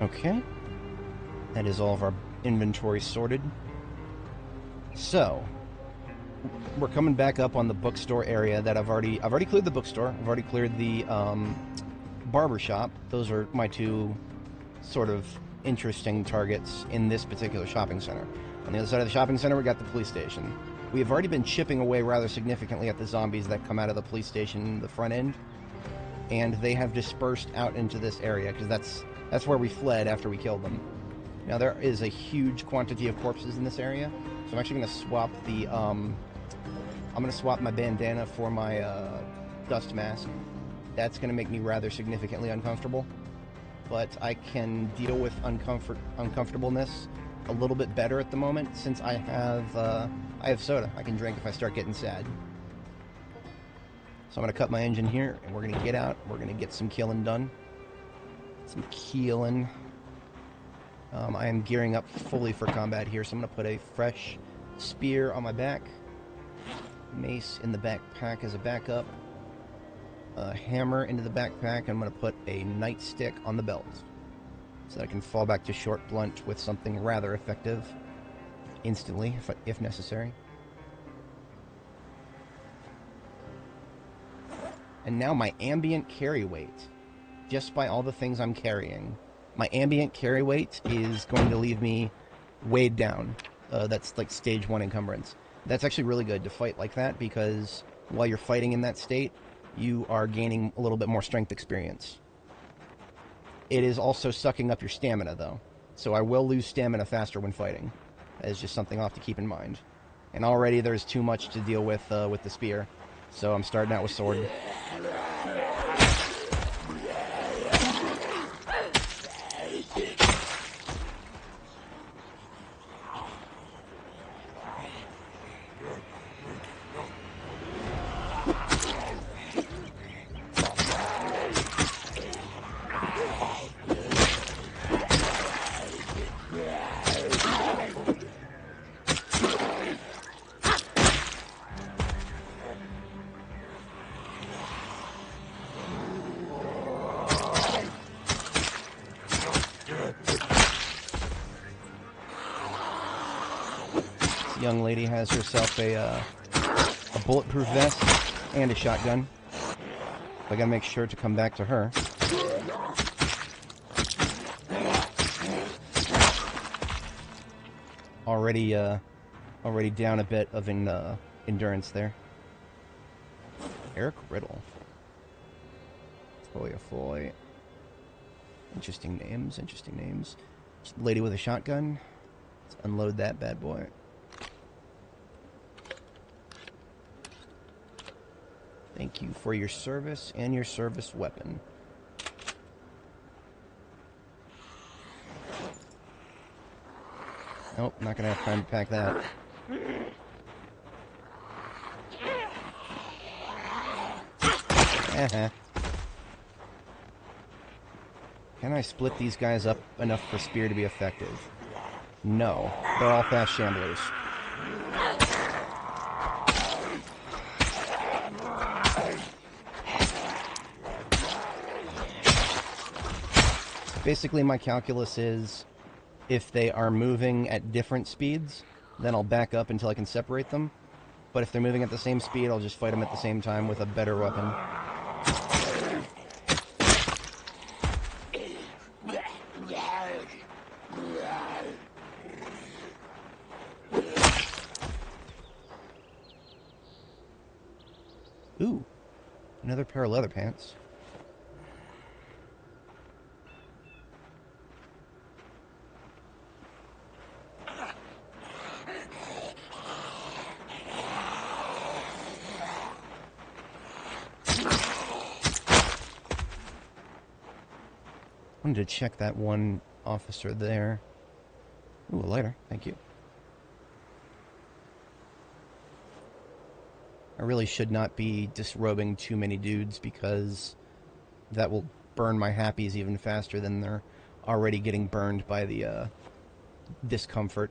Okay, that is all of our inventory sorted. So, we're coming back up on the bookstore area that I've already cleared the bookstore. I've already cleared the barber shop. Those are my two sort of interesting targets in this particular shopping center. On the other side of the shopping center, we got the police station. We have already been chipping away rather significantly at the zombies that come out of the police station, the front end, and they have dispersed out into this area, because that's where we fled after we killed them. Now, there is a huge quantity of corpses in this area, so I'm actually going to swap the, I'm going to swap my bandana for my dust mask. That's going to make me rather significantly uncomfortable, but I can deal with uncomfortableness a little bit better at the moment, since I have soda I can drink if I start getting sad. So I'm going to cut my engine here, and we're going to get out. We're going to get some killing done. Some killing. I am gearing up fully for combat here, so I'm going to put a fresh spear on my back. Mace in the backpack as a backup. A hammer into the backpack. I'm going to put a nightstick on the belt, so that I can fall back to short blunt with something rather effective instantly, if necessary. And now my ambient carry weight, just by all the things I'm carrying, my ambient carry weight is going to leave me weighed down. That's like stage 1 encumbrance. That's actually really good to fight like that, because while you're fighting in that state, you are gaining a little bit more strength experience. It is also sucking up your stamina, though, so I will lose stamina faster when fighting. That is just something I'll have to keep in mind. And already there's too much to deal with the spear, so I'm starting out with sword. Young lady has herself a bulletproof vest and a shotgun. I gotta make sure to come back to her. Already down a bit of endurance there. Eric Riddle. Foy. Interesting names, interesting names. Lady with a shotgun. Let's unload that bad boy. Thank you for your service and your service weapon. Nope, not gonna have time to pack that. Can I split these guys up enough for spear to be effective? No, they're all fast shamblers. Basically, my calculus is, if they are moving at different speeds, then I'll back up until I can separate them. But if they're moving at the same speed, I'll just fight them at the same time with a better weapon. Ooh, another pair of leather pants. Wanted to check that one officer there. Ooh, a lighter. Thank you. I really should not be disrobing too many dudes, because that will burn my happies even faster than they're already getting burned by the discomfort.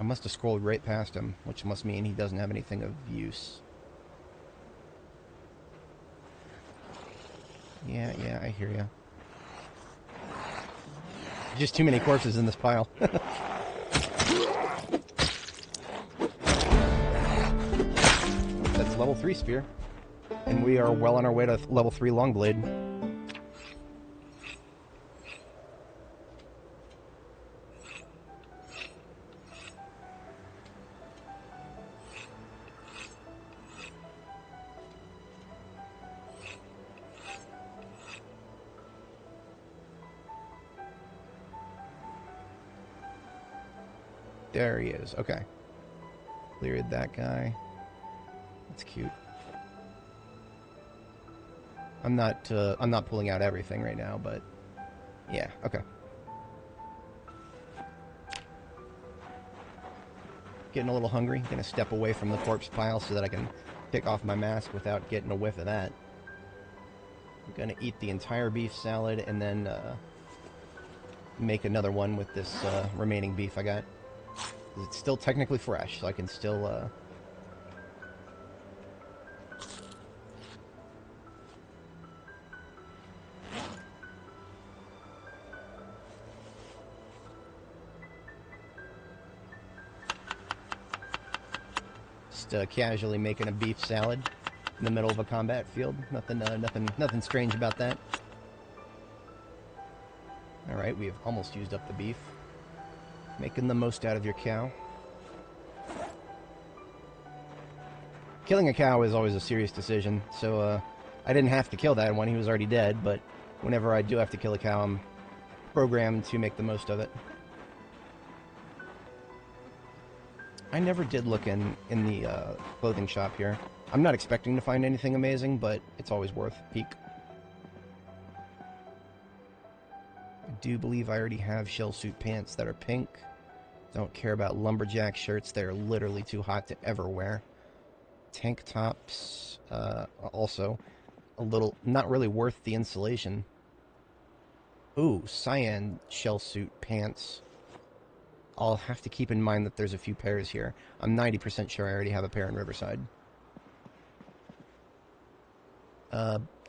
I must have scrolled right past him, which must mean he doesn't have anything of use. Yeah, I hear ya. Just too many corpses in this pile. That's level 3 spear. And we are well on our way to level 3 Longblade. There he is. Okay. Cleared that guy. That's cute. I'm not pulling out everything right now, but yeah, okay. Getting a little hungry. Gonna step away from the corpse pile so that I can pick off my mask without getting a whiff of that. I'm gonna eat the entire beef salad and then make another one with this remaining beef I got. It's still technically fresh, so I can still just casually making a beef salad in the middle of a combat field. Nothing strange about that. All right, we have almost used up the beef. Making the most out of your cow. Killing a cow is always a serious decision, so I didn't have to kill that one. He was already dead, but whenever I do have to kill a cow, I'm programmed to make the most of it. I never did look in the clothing shop here. I'm not expecting to find anything amazing, but it's always worth a peek. I do believe I already have shell suit pants that are pink. Don't care about lumberjack shirts. They're literally too hot to ever wear. Tank tops, also a little, not really worth the insulation. Ooh, cyan shell suit pants. I'll have to keep in mind that there's a few pairs here. I'm 90% sure I already have a pair in Riverside.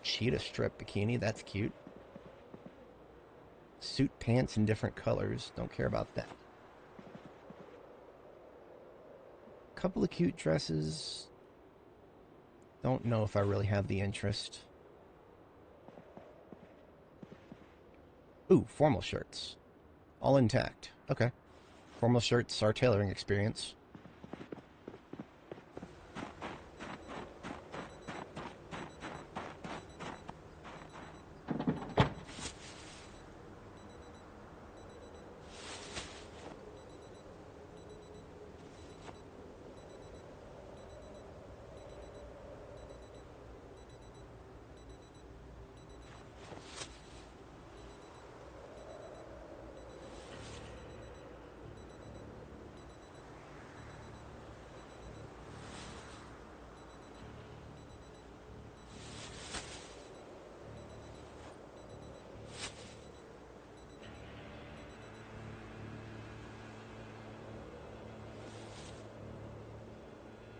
Cheetah strip bikini, that's cute. Suit pants in different colors, don't care about that. Couple of cute dresses. Don't know if I really have the interest. Ooh, formal shirts. All intact. Okay. Formal shirts are tailoring experience.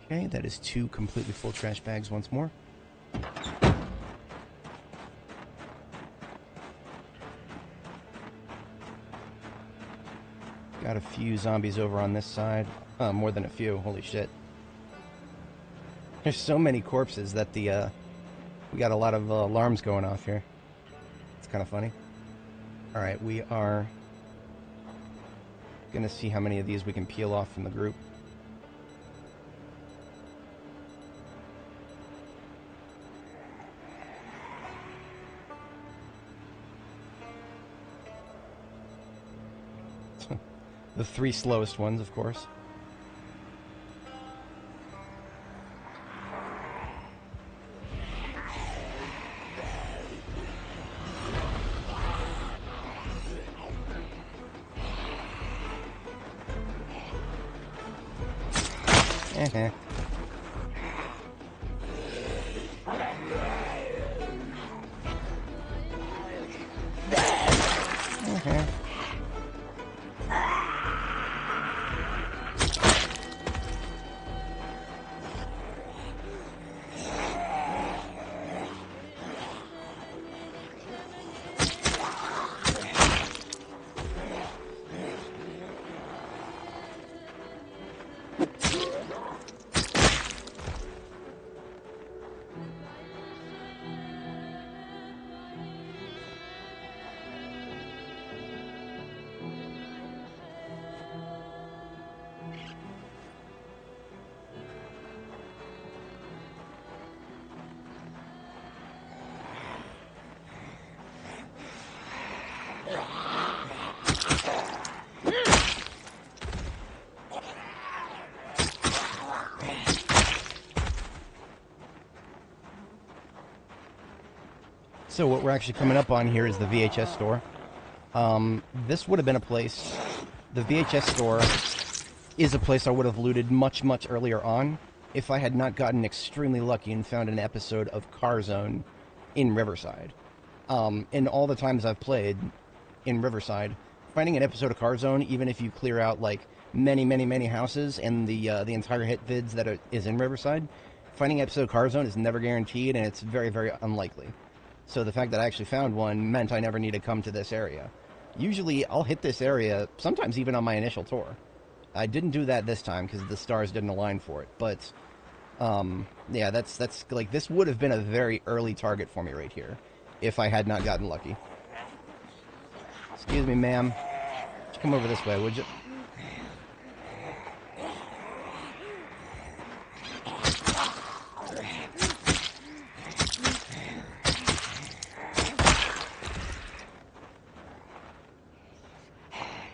Okay, that is 2 completely full trash bags once more. Got a few zombies over on this side. More than a few, holy shit. There's so many corpses that we got a lot of alarms going off here. It's kind of funny. Alright, we are gonna see how many of these we can peel off from the group. The 3 slowest ones, of course. Uh-huh. Uh-huh. So what we're actually coming up on here is the VHS store. This would have been a place... The VHS store is a place I would have looted much, much earlier on if I had not gotten extremely lucky and found an episode of Car Zone in Riverside. In all the times I've played in Riverside, finding an episode of Car Zone, even if you clear out like many, many, many houses and the entire hit vids that is in Riverside, finding an episode of Car Zone is never guaranteed, and it's very, very unlikely. So the fact that I actually found one meant I never need to come to this area. Usually I'll hit this area, sometimes even on my initial tour. I didn't do that this time because the stars didn't align for it, but yeah, that's like, this would have been a very early target for me right here if I had not gotten lucky. Excuse me, ma'am. Come over this way, would you?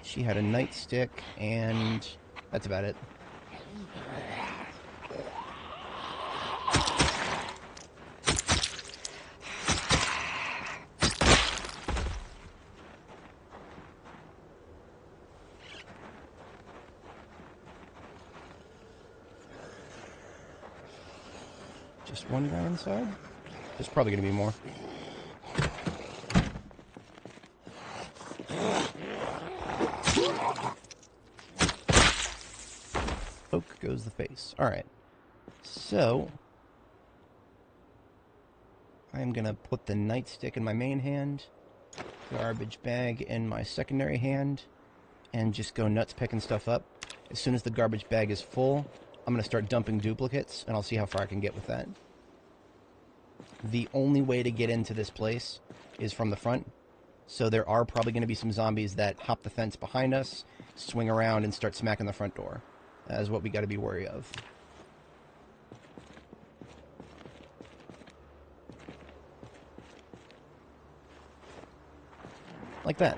She had a nightstick, and that's about it. Just one guy inside? There's probably going to be more. Poke goes the face. Alright. So, I'm going to put the nightstick in my main hand, garbage bag in my secondary hand, and just go nuts picking stuff up. As soon as the garbage bag is full, I'm going to start dumping duplicates, and I'll see how far I can get with that. The only way to get into this place is from the front, so there are probably going to be some zombies that hop the fence behind us, swing around, and start smacking the front door. That is what we got to be wary of. Like that.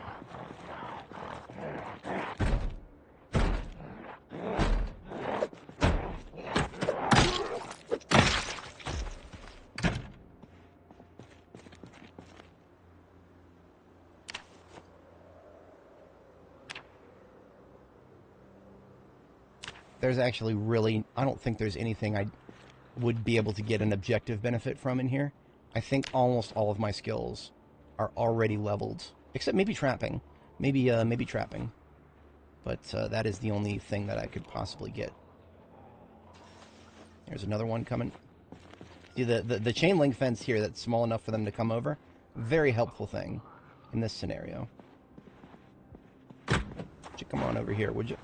There's actually really... I don't think there's anything I would be able to get an objective benefit from in here. I think almost all of my skills are already leveled. Except maybe trapping. Maybe trapping. But that is the only thing that I could possibly get. There's another one coming. See, the chain link fence here that's small enough for them to come over. Very helpful thing in this scenario. Would you come on over here, would you?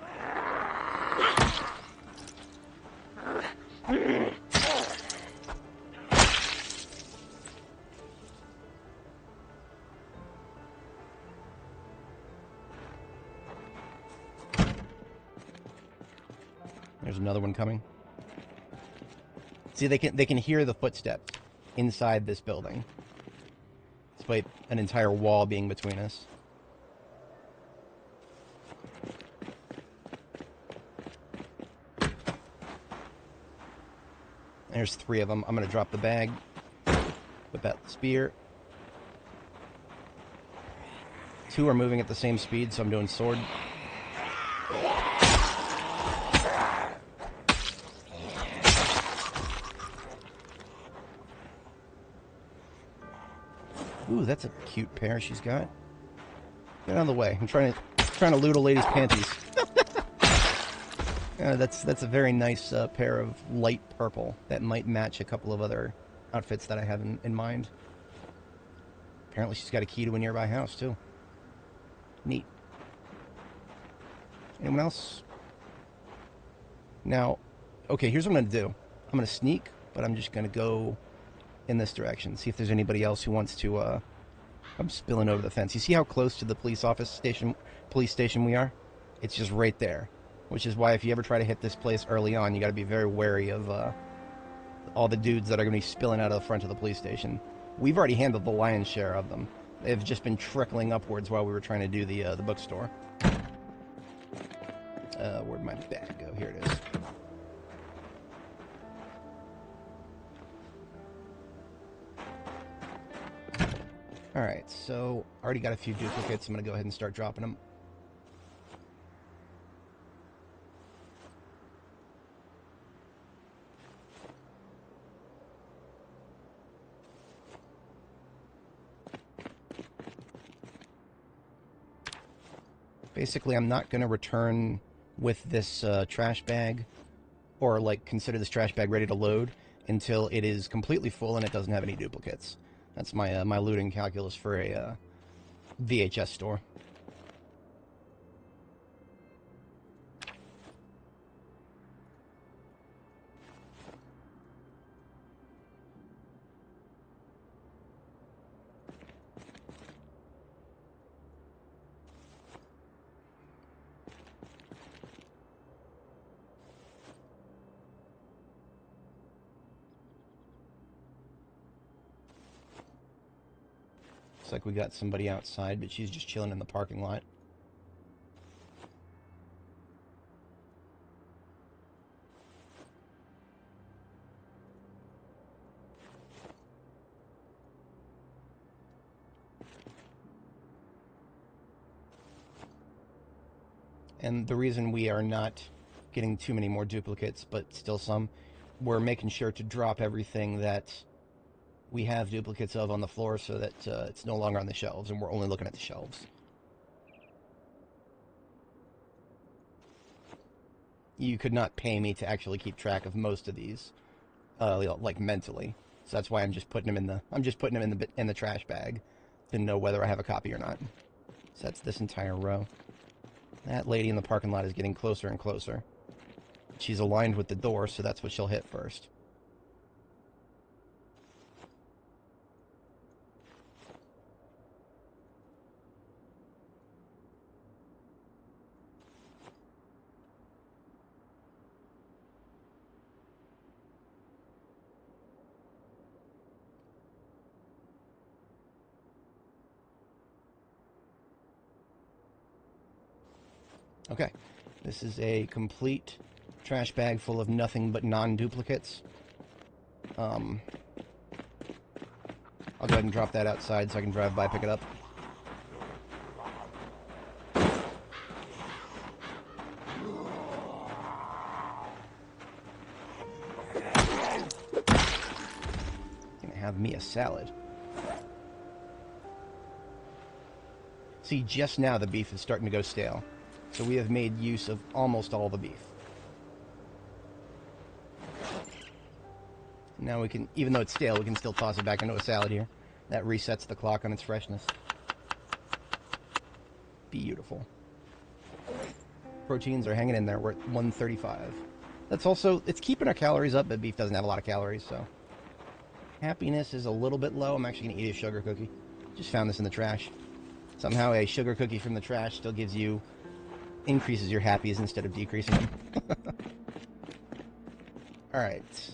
There's another one coming. See, they can hear the footsteps inside this building, despite an entire wall being between us. There's 3 of them. I'm going to drop the bag, whip out the spear. 2 are moving at the same speed, so I'm doing sword. Ooh, that's a cute pair she's got. Get out of the way. I'm trying to loot a lady's panties. That's a very nice pair of light purple that might match a couple of other outfits that I have in mind. Apparently she's got a key to a nearby house, too. Neat. Anyone else? Now, okay, here's what I'm going to do. I'm going to sneak, but I'm just going to go in this direction. See if there's anybody else who wants to... I'm spilling over the fence. You see how close to the police station we are? It's just right there. Which is why if you ever try to hit this place early on, you got to be very wary of all the dudes that are going to be spilling out of the front of the police station. We've already handled the lion's share of them. They've just been trickling upwards while we were trying to do the bookstore. Where'd my bag go? Here it is. Alright, so already got a few duplicates. I'm going to go ahead and start dropping them. Basically, I'm not going to return with this trash bag, or like consider this trash bag ready to load, until it is completely full and it doesn't have any duplicates. That's my my looting calculus for a VHS store. Looks like we got somebody outside, but she's just chilling in the parking lot. And the reason we are not getting too many more duplicates, but still some, we're making sure to drop everything that we have duplicates of on the floor so that it's no longer on the shelves, and we're only looking at the shelves. You could not pay me to actually keep track of most of these, like mentally. So that's why I'm just putting them in the trash bag to know whether I have a copy or not. So that's this entire row. That lady in the parking lot is getting closer and closer. She's aligned with the door, so that's what she'll hit first. Okay, this is a complete trash bag full of nothing but non-duplicates. I'll go ahead and drop that outside so I can drive by, pick it up. Gonna have me a salad. See, just now the beef is starting to go stale. So we have made use of almost all the beef. Now we can, even though it's stale, we can still toss it back into a salad here. That resets the clock on its freshness. Beautiful. Proteins are hanging in there. We're at 135. That's also, it's keeping our calories up, but beef doesn't have a lot of calories, so. Happiness is a little bit low. I'm actually going to eat a sugar cookie. Just found this in the trash. Somehow a sugar cookie from the trash still gives you, increases your happies instead of decreasing them. Alright.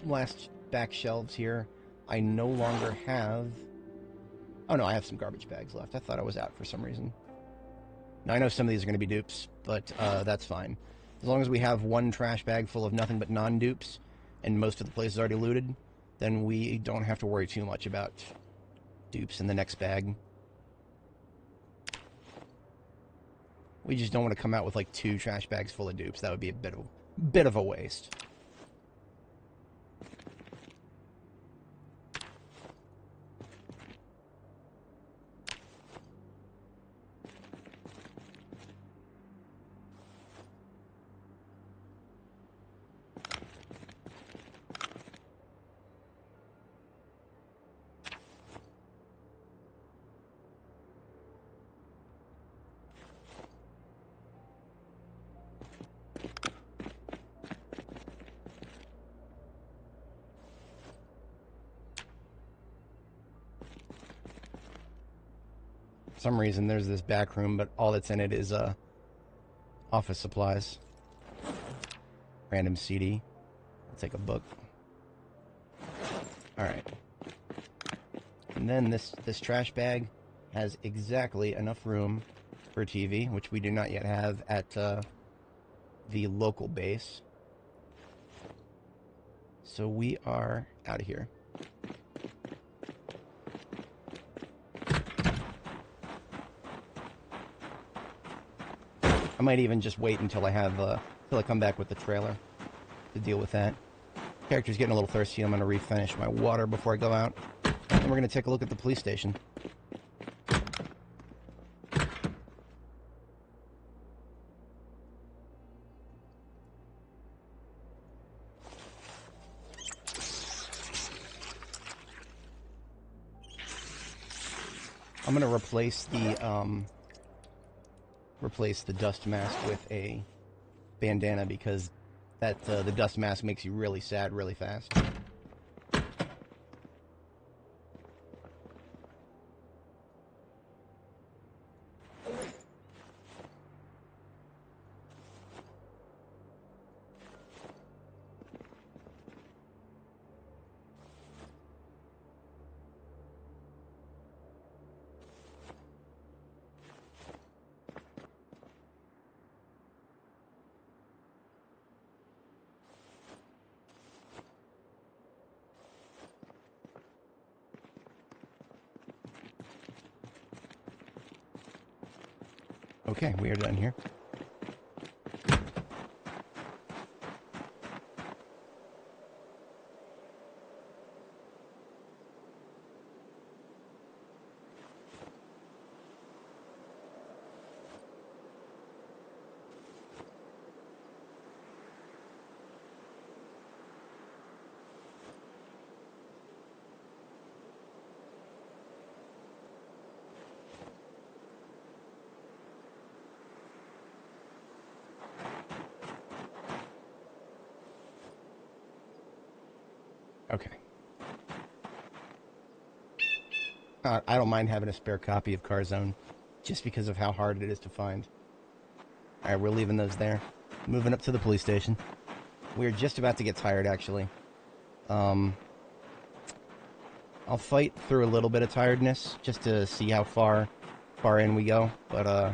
Last back shelves here. I no longer have... Oh no, I have some garbage bags left. I thought I was out for some reason. Now I know some of these are going to be dupes, but that's fine. As long as we have one trash bag full of nothing but non-dupes, and most of the place is already looted, then we don't have to worry too much about dupes in the next bag. We just don't want to come out with like 2 trash bags full of dupes. That would be a bit of a waste. For some reason there's this back room, but all that's in it is office supplies. Random CD. I'll take a book. Alright. And then this trash bag has exactly enough room for a TV, which we do not yet have at the local base. So we are out of here. might even just wait until I have, till I come back with the trailer to deal with that. Character's getting a little thirsty. I'm going to refinish my water before I go out. And we're going to take a look at the police station. I'm going to replace the dust mask with a bandana because that the dust mask makes you really sad really fast. Okay, we are done here. Okay. I don't mind having a spare copy of Carzone, just because of how hard it is to find. Alright, we're leaving those there. Moving up to the police station. We're just about to get tired, actually. I'll fight through a little bit of tiredness, just to see how far in we go. But, I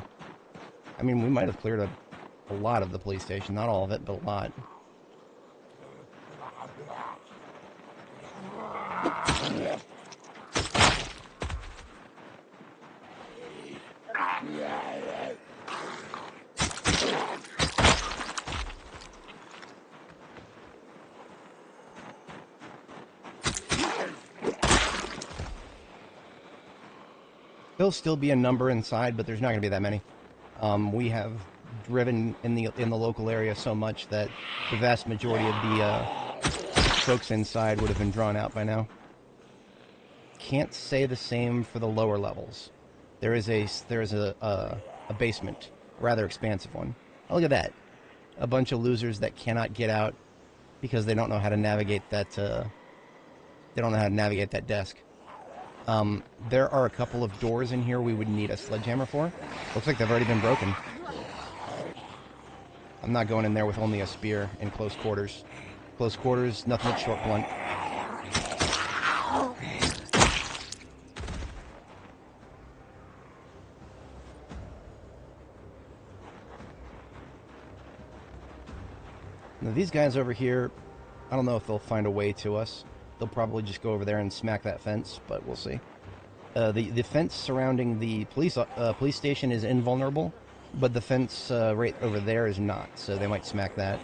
mean, we might have cleared a lot of the police station. Not all of it, but a lot. There'll still be a number inside, but there's not going to be that many. We have driven in the local area so much that the vast majority of the folks inside would have been drawn out by now. Can't say the same for the lower levels. There is a basement, a rather expansive one. Oh, look at that! A bunch of losers that cannot get out because they don't know how to navigate that. They don't know how to navigate that desk. There are a couple of doors in here we would need a sledgehammer for. Looks like they've already been broken. I'm not going in there with only a spear in close quarters. Close quarters, nothing but short blunt. Now these guys over here, I don't know if they'll find a way to us. They'll probably just go over there and smack that fence, but we'll see. The fence surrounding the police station is invulnerable, but the fence right over there is not, so they might smack that.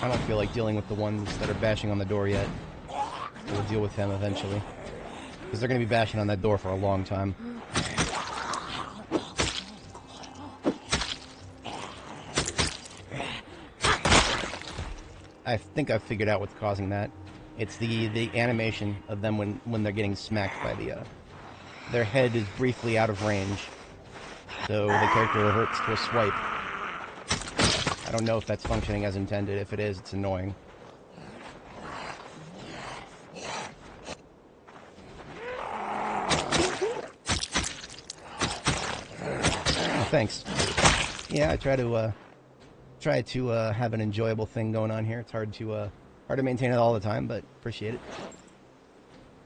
I don't feel like dealing with the ones that are bashing on the door yet. We'll deal with them eventually. Because they're going to be bashing on that door for a long time. I think I've figured out what's causing that. It's the animation of them when they're getting smacked by the... their head is briefly out of range. So the character reverts to a swipe. I don't know if that's functioning as intended. If it is, it's annoying. Oh, thanks. Yeah, I try try to have an enjoyable thing going on here. It's hard to maintain it all the time, but appreciate it.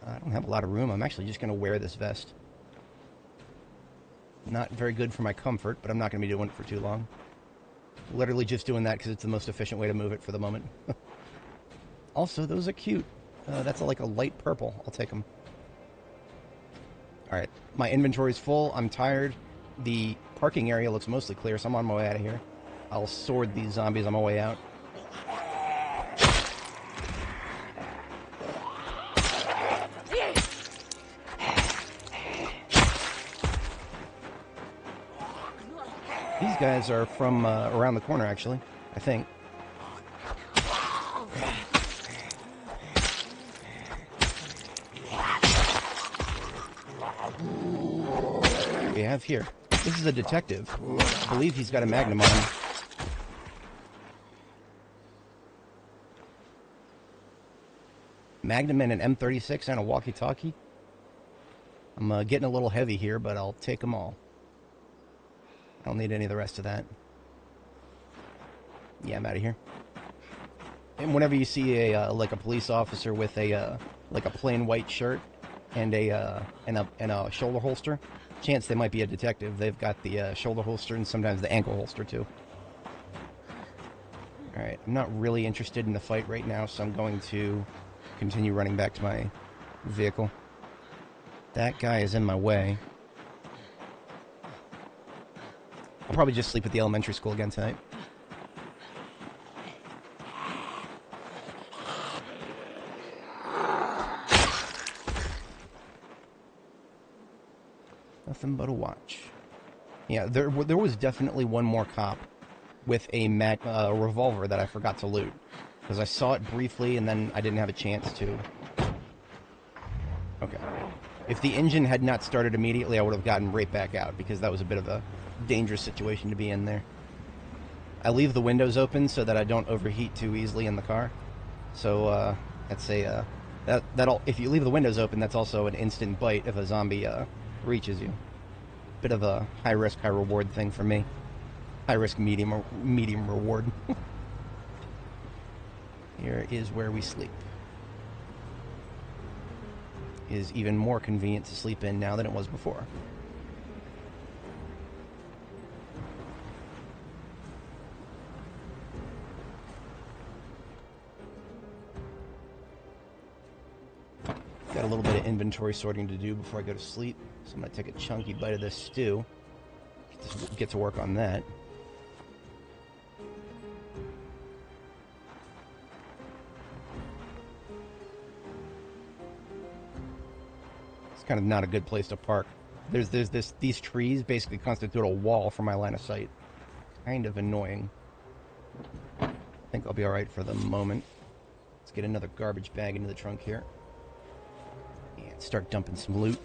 I don't have a lot of room. I'm actually just going to wear this vest. Not very good for my comfort, but I'm not going to be doing it for too long. Literally just doing that because it's the most efficient way to move it for the moment. Also, those are cute. That's like a light purple. I'll take them. Alright, my inventory's full. I'm tired. The parking area looks mostly clear, so I'm on my way out of here. I'll sword these zombies on my way out. These guys are from around the corner, actually, I think. What we have here. This is a detective. I believe he's got a magnum on him. Magnum and an M36 and a walkie-talkie. I'm getting a little heavy here, but I'll take them all. I don't need any of the rest of that. Yeah, I'm out of here. And whenever you see a like a police officer with a like a plain white shirt and a shoulder holster, chance they might be a detective. They've got the shoulder holster and sometimes the ankle holster too. All right, I'm not really interested in the fight right now, so I'm going to continue running back to my vehicle. That guy is in my way. I'll probably just sleep at the elementary school again tonight. Nothing but a watch. Yeah, there was definitely one more cop with a revolver that I forgot to loot. Because I saw it briefly and then I didn't have a chance to. Okay. If the engine had not started immediately, I would have gotten right back out, because that was a bit of a dangerous situation to be in there. I leave the windows open so that I don't overheat too easily in the car. So that's a that'll if you leave the windows open, that's also an instant bite if a zombie reaches you. Bit of a high risk, high reward thing for me. High risk, medium reward. Here is where we sleep. It is even more convenient to sleep in now than it was before. Got a little bit of inventory sorting to do before I go to sleep, so I'm going to take a chunky bite of this stew. Get to work on that. It's kind of not a good place to park. These trees basically constitute a wall for my line of sight. Kind of annoying. I think I'll be alright for the moment. Let's get another garbage bag into the trunk here. And start dumping some loot.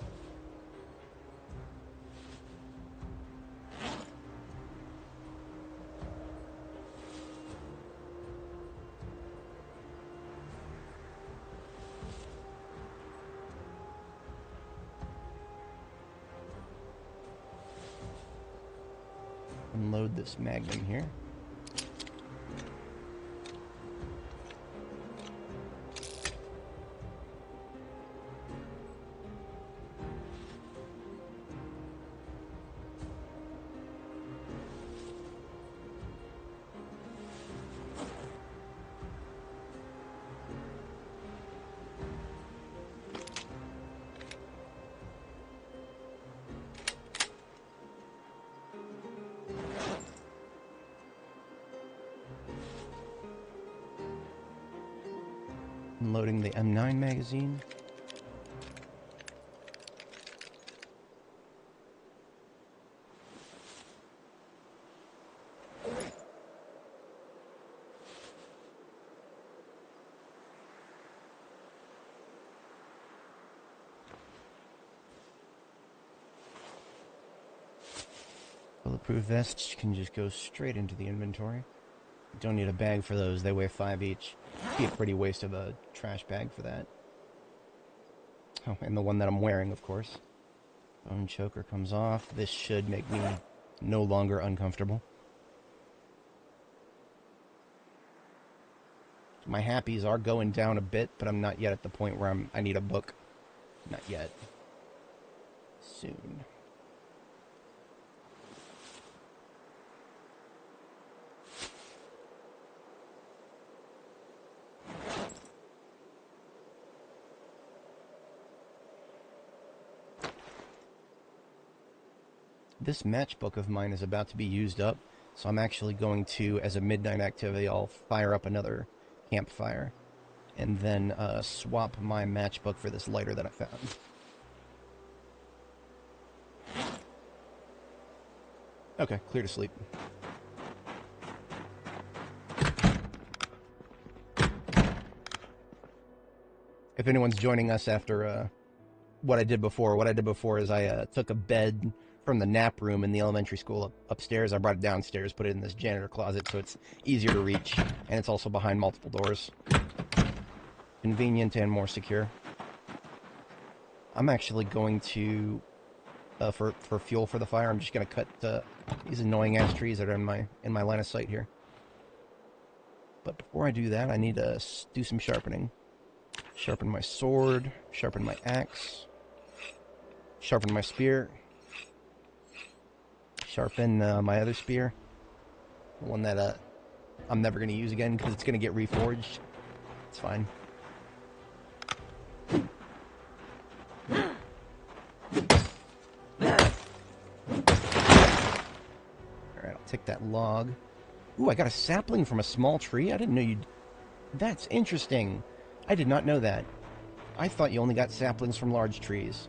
Unload this magnum here. Unloading the M9 magazine. Bulletproof vests can just go straight into the inventory. Don't need a bag for those, they weigh 5 each. Be a pretty waste of a trash bag for that. Oh, and the one that I'm wearing, of course. Bone choker comes off. This should make me no longer uncomfortable. My happies are going down a bit, but I'm not yet at the point where I need a book. Not yet. Soon. This matchbook of mine is about to be used up, so I'm actually going to, as a midnight activity, I'll fire up another campfire, and then swap my matchbook for this lighter that I found. Okay, clear to sleep. If anyone's joining us after what I did before is I took a bed from the nap room in the elementary school upstairs. I brought it downstairs, put it in this janitor closet so it's easier to reach, and it's also behind multiple doors. Convenient and more secure. I'm actually going to, for fuel for the fire, I'm just going to cut these annoying ass trees that are in my line of sight here. But before I do that, I need to do some sharpening. Sharpen my sword, sharpen my axe, sharpen my spear, sharpen my other spear, the one that I'm never going to use again because it's going to get reforged. It's fine. Alright, I'll take that log. Ooh, I got a sapling from a small tree? I didn't know you'd... That's interesting. I did not know that. I thought you only got saplings from large trees.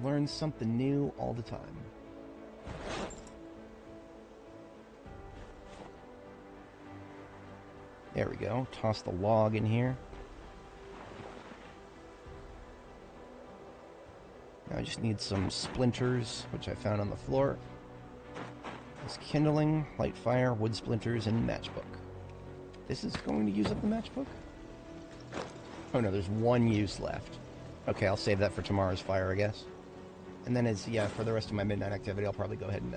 Learn something new all the time. There we go. Toss the log in here. Now I just need some splinters, which I found on the floor. There's kindling, light fire, wood splinters, and matchbook. This is going to use up the matchbook? Oh no, there's one use left. Okay, I'll save that for tomorrow's fire, I guess. And then for the rest of my midnight activity, I'll probably go ahead and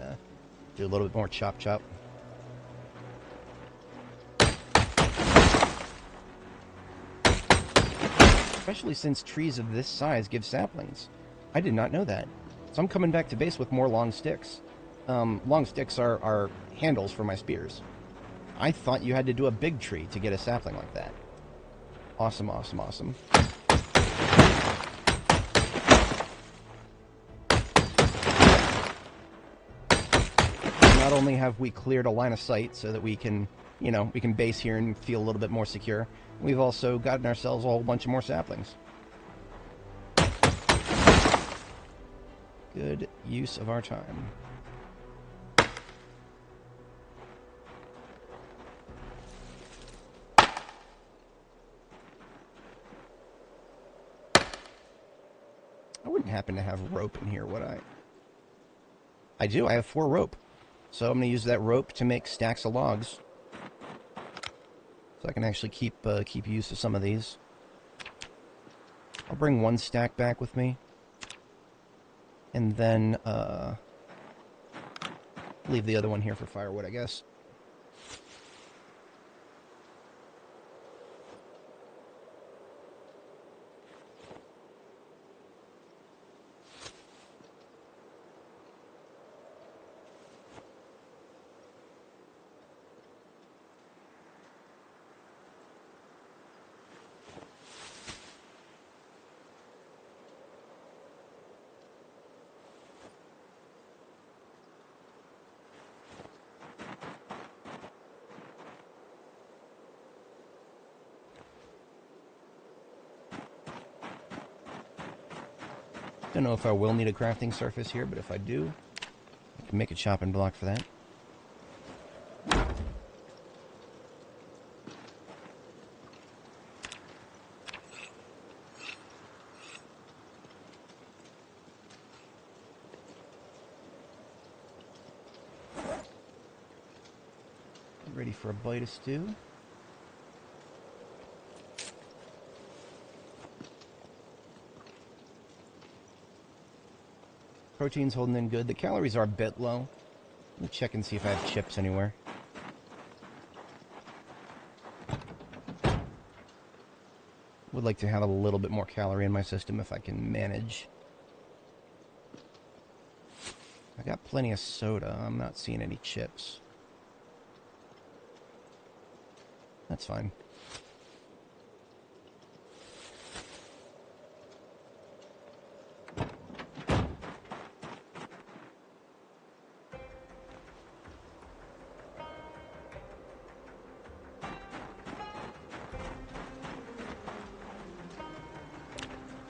do a little bit more chop. Especially since trees of this size give saplings. I did not know that. So I'm coming back to base with more long sticks. Long sticks are handles for my spears. I thought you had to do a big tree to get a sapling like that. Awesome, awesome, awesome. Not only have we cleared a line of sight so that we can, we can base here and feel a little bit more secure, we've also gotten ourselves a whole bunch of more saplings. Good use of our time. I wouldn't happen to have rope in here, would I? I do. I have 4 rope. So I'm going to use that rope to make stacks of logs. So I can actually keep use of some of these. I'll bring 1 stack back with me. And then leave the other one here for firewood, I guess. Don't know if I will need a crafting surface here, but if I do, I can make a chopping block for that. Ready for a bite of stew. Protein's holding in good. The calories are a bit low. Let me check and see if I have chips anywhere. Would like to have a little bit more calorie in my system if I can manage. I got plenty of soda. I'm not seeing any chips. That's fine.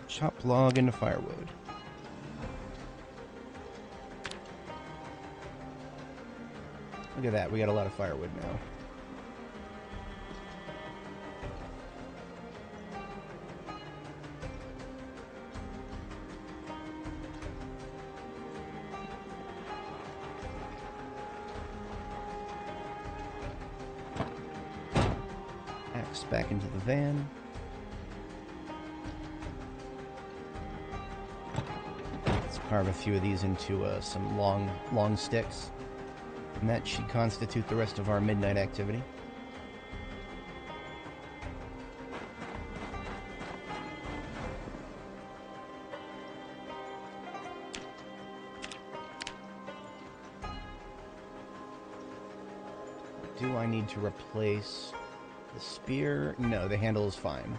Chop log into firewood. Look at that, we got a lot of firewood now. Axe back into the van. Carve a few of these into some long sticks, and that should constitute the rest of our midnight activity. Do I need to replace the spear? No, the handle is fine.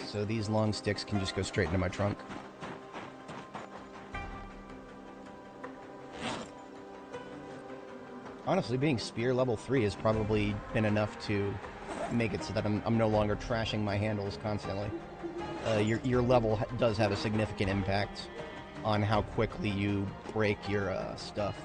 So these long sticks can just go straight into my trunk. Honestly, being spear level 3 has probably been enough to make it so that I'm no longer trashing my handles constantly. Your level does have a significant impact on how quickly you break your stuff.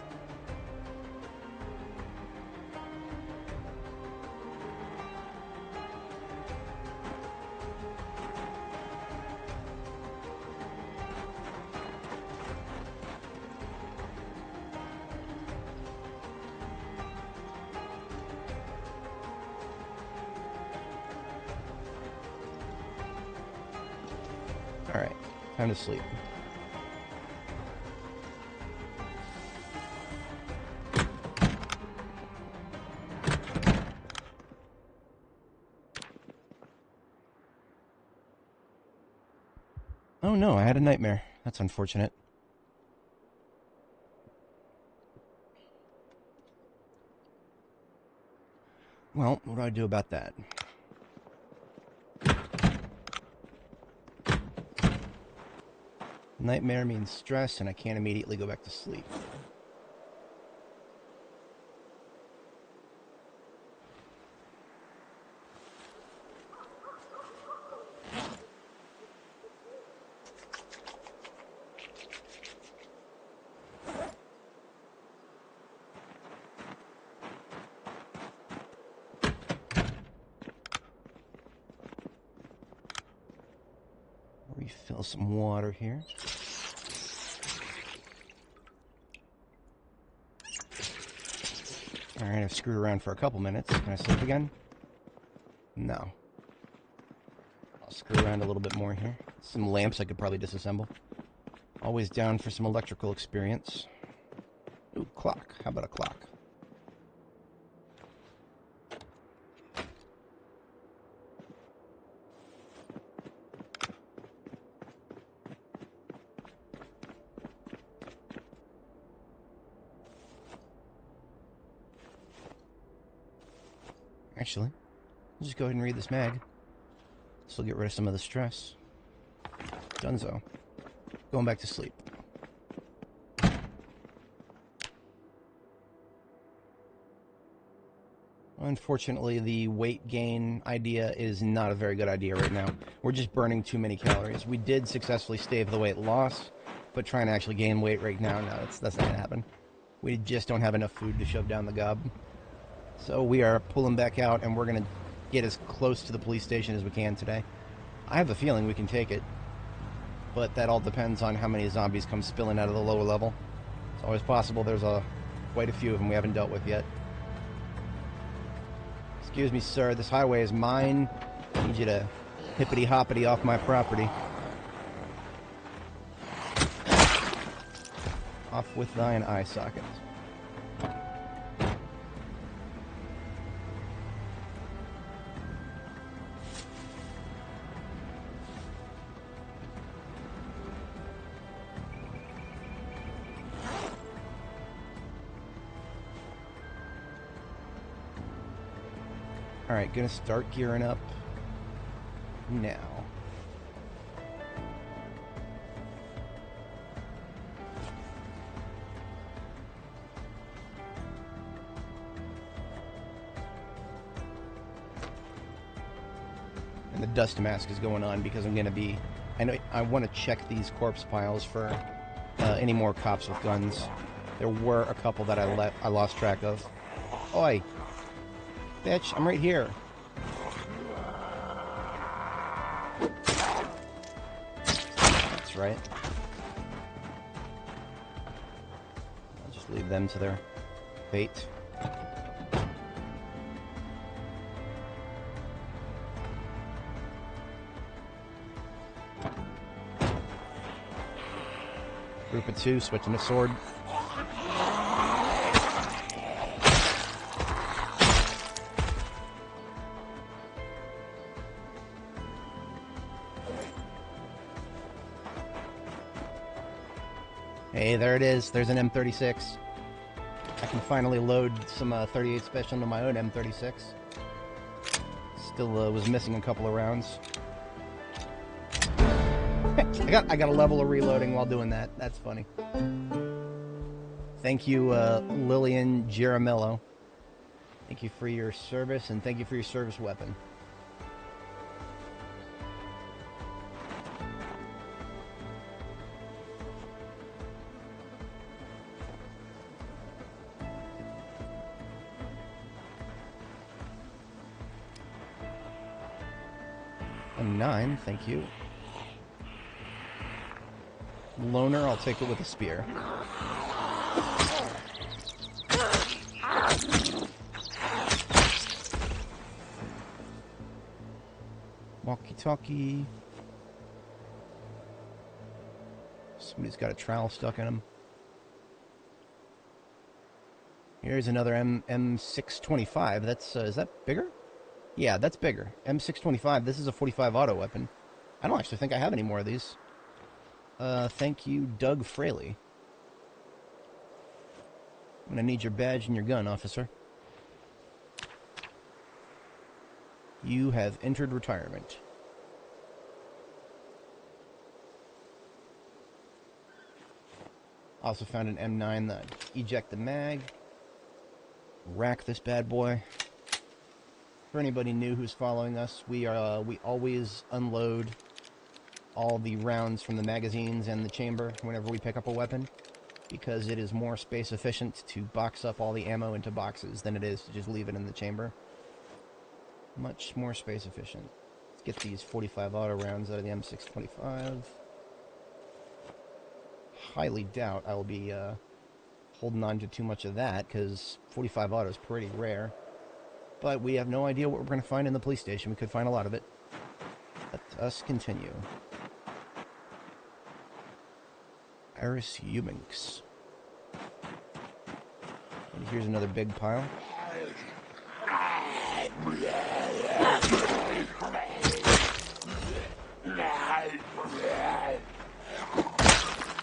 Alright, time to sleep. Oh no, I had a nightmare. That's unfortunate. Well, what do I do about that? Nightmare means stress, and I can't immediately go back to sleep. Refill some water here. Alright, I've screwed around for a couple minutes. Can I sleep again? No. I'll screw around a little bit more here. Some lamps I could probably disassemble. Always down for some electrical experience. Ooh, clock. How about a clock? Actually, I'll just go ahead and read this mag. This will get rid of some of the stress. Dunzo. Going back to sleep. Unfortunately, the weight gain idea is not a very good idea right now. We're just burning too many calories. We did successfully stave the weight loss, but trying to actually gain weight right now, no, that's not going to happen. We just don't have enough food to shove down the gob. So we are pulling back out, and we're going to get as close to the police station as we can today. I have a feeling we can take it, but that all depends on how many zombies come spilling out of the lower level. It's always possible there's quite a few of them we haven't dealt with yet. Excuse me, sir, this highway is mine. I need you to hippity-hoppity off my property. Off with thine eye socket. Alright, gonna start gearing up now. And the dust mask is going on because I'm gonna be... I want to check these corpse piles for any more cops with guns. There were a couple that I lost track of. Oi! Bitch, I'm right here. That's right. I'll just leave them to their fate. Group of two, switching to sword. Hey, there it is. There's an M36. I can finally load some 38 special into my own M36. Still was missing a couple of rounds. I got a level of reloading while doing that. That's funny. Thank you, Lillian Giramello. Thank you for your service, and thank you for your service weapon. M9, thank you. Loner, I'll take it with a spear. Walkie-talkie. Somebody's got a trowel stuck in him. Here's another M625. That's, is that bigger? Yeah, that's bigger. M625. This is a 45 auto weapon. I don't actually think I have any more of these. Thank you, Doug Fraley. I'm gonna need your badge and your gun, officer. You have entered retirement. Also found an M9 that eject the mag. Rack this bad boy. For anybody new who's following us, we always unload all the rounds from the magazines and the chamber whenever we pick up a weapon, because it is more space efficient to box up all the ammo into boxes than it is to just leave it in the chamber. Much more space efficient. Let's get these 45 auto rounds out of the M625. Highly doubt I will be holding on to too much of that, because 45 auto is pretty rare. But we have no idea what we're going to find in the police station. We could find a lot of it. Let us continue. Iris Eubanks. And here's another big pile.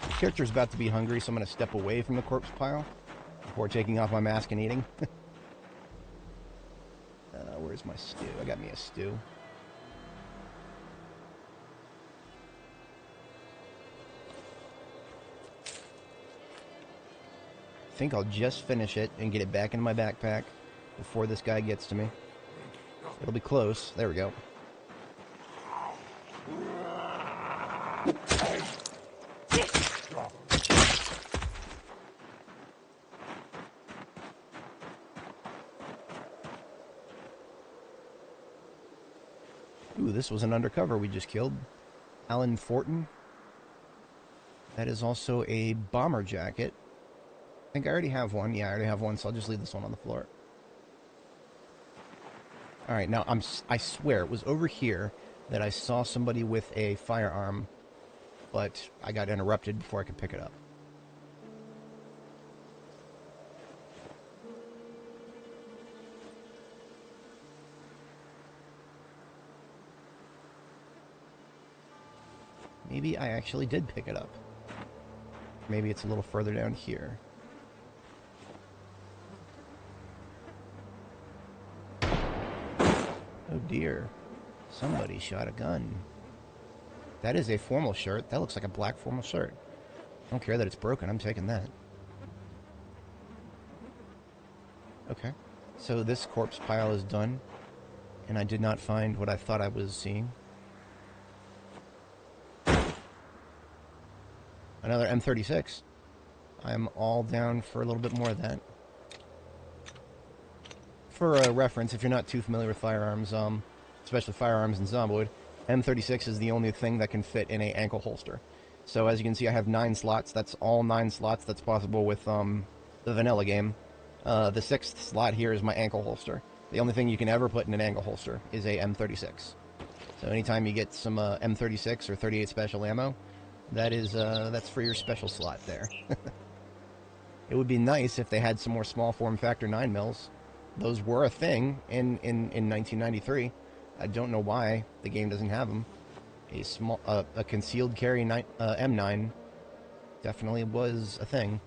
The character's about to be hungry, so I'm going to step away from the corpse pile before taking off my mask and eating. Where's my stew? I got me a stew. I think I'll just finish it and get it back in my backpack before this guy gets to me. It'll be close. There we go. Ooh, this was an undercover we just killed. Alan Fortin. That is also a bomber jacket. I think I already have one. Yeah, I already have one, so I'll just leave this one on the floor. Alright, now I swear it was over here that I saw somebody with a firearm, but I got interrupted before I could pick it up. Maybe I actually did pick it up. Maybe it's a little further down here. dear. Somebody shot a gun. That is a formal shirt. That looks like a black formal shirt. I don't care that it's broken. I'm taking that. Okay. So this corpse pile is done. And I did not find what I thought I was seeing. Another M36. I'm all down for a little bit more of that. For reference, if you're not too familiar with firearms, especially firearms in Zomboid, M36 is the only thing that can fit in a ankle holster. So as you can see, I have 9 slots. That's all 9 slots that's possible with the vanilla game. The 6th slot here is my ankle holster. The only thing you can ever put in an ankle holster is a M36. So anytime you get some M36 or 38 special ammo, that's for your special slot there. It would be nice if they had some more small form factor 9mm. Those were a thing in 1993. I don't know why the game doesn't have them. A concealed carry M9 definitely was a thing.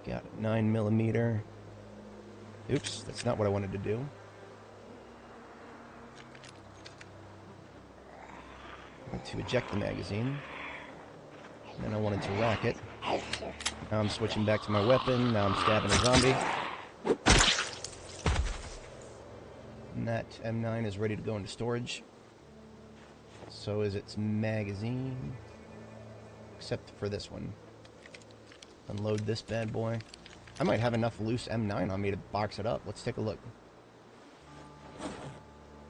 Got a 9mm. Oops, that's not what I wanted to do. I want to eject the magazine. Then I wanted to rack it. Now I'm switching back to my weapon. Now I'm stabbing a zombie. And that M9 is ready to go into storage. So is its magazine. Except for this one. Unload this bad boy. I might have enough loose M9 on me to box it up. Let's take a look.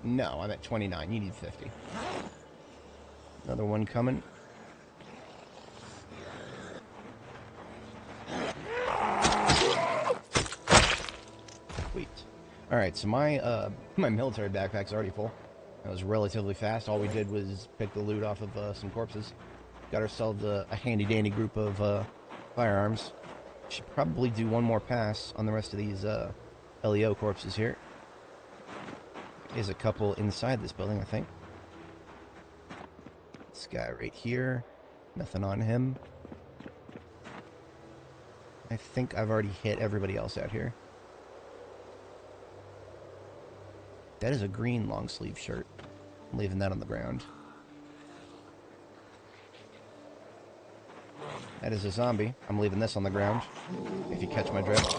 No, I'm at 29. You need 50. Another one coming. Sweet. Alright, so my military backpack's already full. That was relatively fast. All we did was pick the loot off of some corpses. Got ourselves a handy-dandy group of firearms. Should probably do one more pass on the rest of these LEO corpses here. There's a couple inside this building, I think. This guy right here. Nothing on him. I think I've already hit everybody else out here. That is a green long sleeve shirt. I'm leaving that on the ground. That is a zombie. I'm leaving this on the ground, if you catch my drift.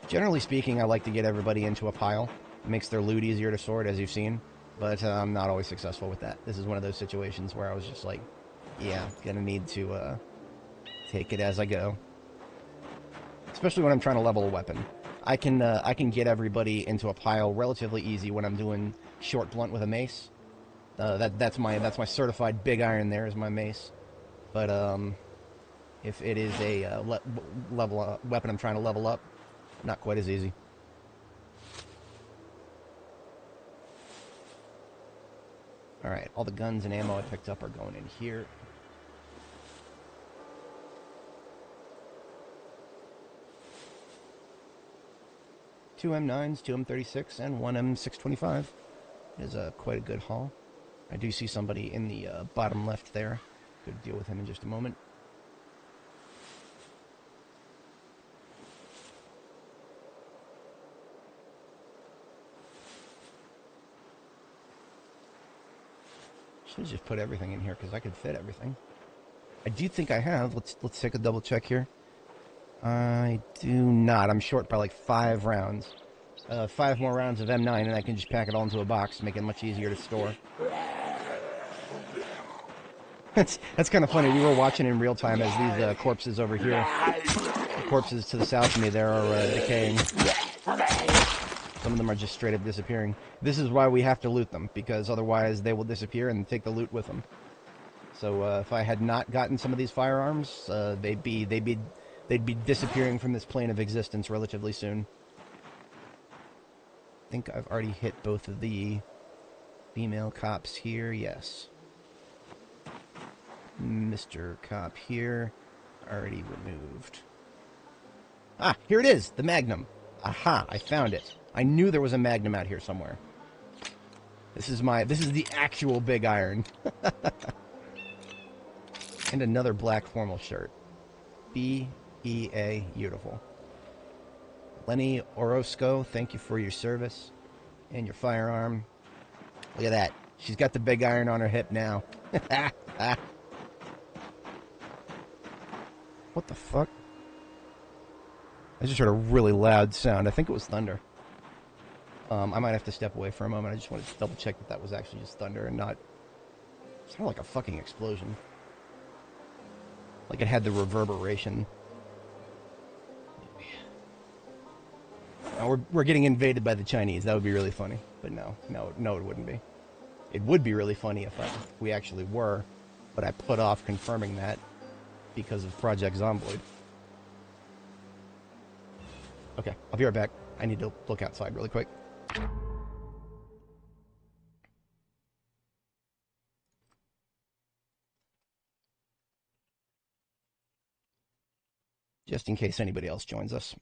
Generally speaking, I like to get everybody into a pile. It makes their loot easier to sort, as you've seen. But I'm not always successful with that. This is one of those situations where I was just like, yeah, gonna need to take it as I go. Especially when I'm trying to level a weapon. I can get everybody into a pile relatively easy when I'm doing short blunt with a mace. That's my certified big iron. There is my mace. But if it is a weapon I'm trying to level up, not quite as easy. All right, all the guns and ammo I picked up are going in here. Two M9s, two M36, and one M625. It is quite a good haul. I do see somebody in the bottom left there. Could deal with him in just a moment. Should just put everything in here because I could fit everything. I do think I have. Let's take a double check here. I do not. I'm short by like 5 rounds. 5 more rounds of M9 and I can just pack it all into a box, make it much easier to store. That's kind of funny. We were watching in real time as these corpses over here, the corpses to the south of me there are decaying. Some of them are just straight up disappearing. This is why we have to loot them, because otherwise they will disappear and take the loot with them. So if I had not gotten some of these firearms, they'd be disappearing from this plane of existence relatively soon. I think I've already hit both of the female cops here, yes. Mr. Cop here, already removed. Ah, here it is, the Magnum. Aha, I found it. I knew there was a Magnum out here somewhere. This is the actual big iron. And another black formal shirt. BEA, beautiful. Lenny Orozco, thank you for your service and your firearm. Look at that. She's got the big iron on her hip now. What the fuck? I just heard a really loud sound. I think it was thunder. I might have to step away for a moment. I just wanted to double check that that was actually just thunder and not... It sounded like a fucking explosion. Like it had the reverberation. Now we're getting invaded by the Chinese. That would be really funny. But no, it wouldn't be. It would be really funny if we actually were, but I put off confirming that because of Project Zomboid. Okay, I'll be right back. I need to look outside really quick. Just in case anybody else joins us.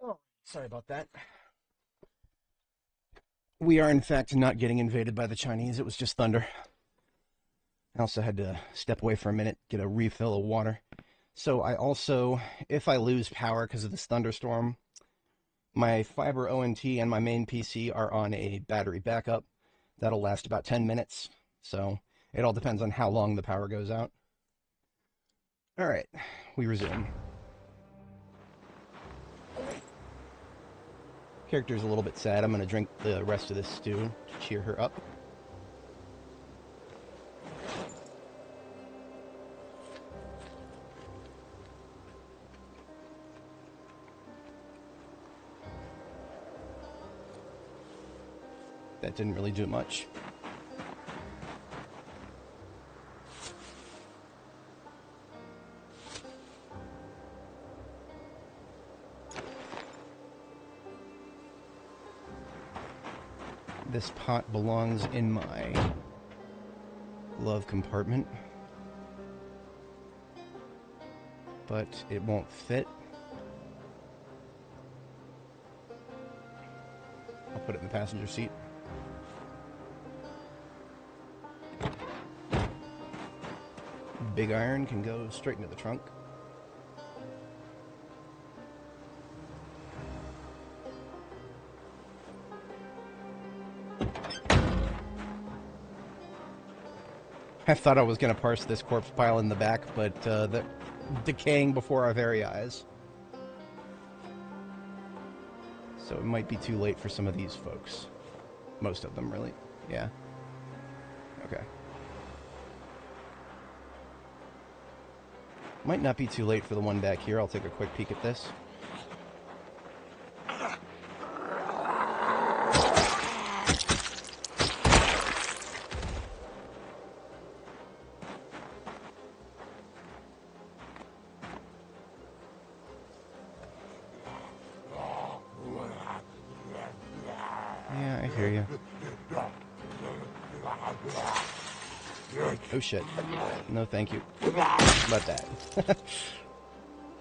Oh, sorry about that. We are, in fact, not getting invaded by the Chinese. It was just thunder. I also had to step away for a minute, get a refill of water. So I also, if I lose power because of this thunderstorm, My fiber ONT and my main PC are on a battery backup. That'll last about 10 minutes, so it all depends on how long the power goes out. Alright, we resume. Character's a little bit sad. I'm going to drink the rest of this stew to cheer her up. That didn't really do much. This pot belongs in my glove compartment, but it won't fit. I'll put it in the passenger seat. Big iron can go straight into the trunk. I thought I was going to parse this corpse pile in the back, but they're decaying before our very eyes. So it might be too late for some of these folks. Most of them, really. Yeah. Okay. Might not be too late for the one back here. I'll take a quick peek at this. Yeah, I hear you. Oh shit. No thank you. About that.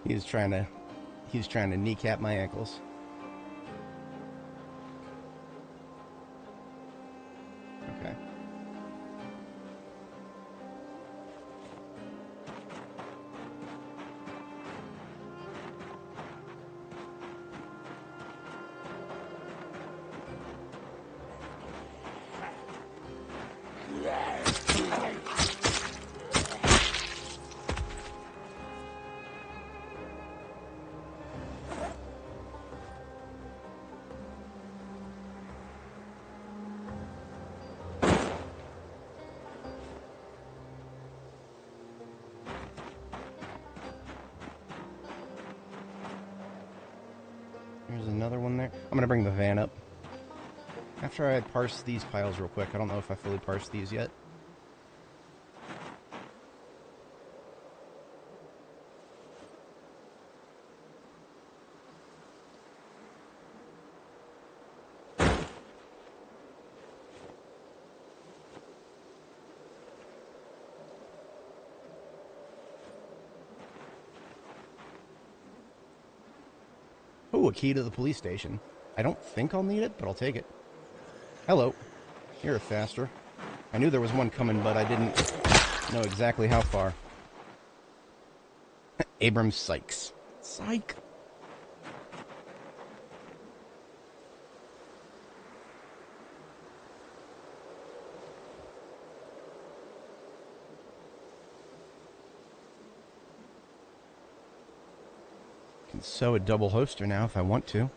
He's trying to kneecap my ankles. Okay. There's another one there. I'm gonna bring the van up. After I parse these piles real quick, I don't know if I fully parsed these yet. Ooh, a key to the police station. I don't think I'll need it, but I'll take it. Hello. You're faster. I knew there was one coming, but I didn't know exactly how far. Abrams Sykes. Psych. Can sew a double holster now if I want to.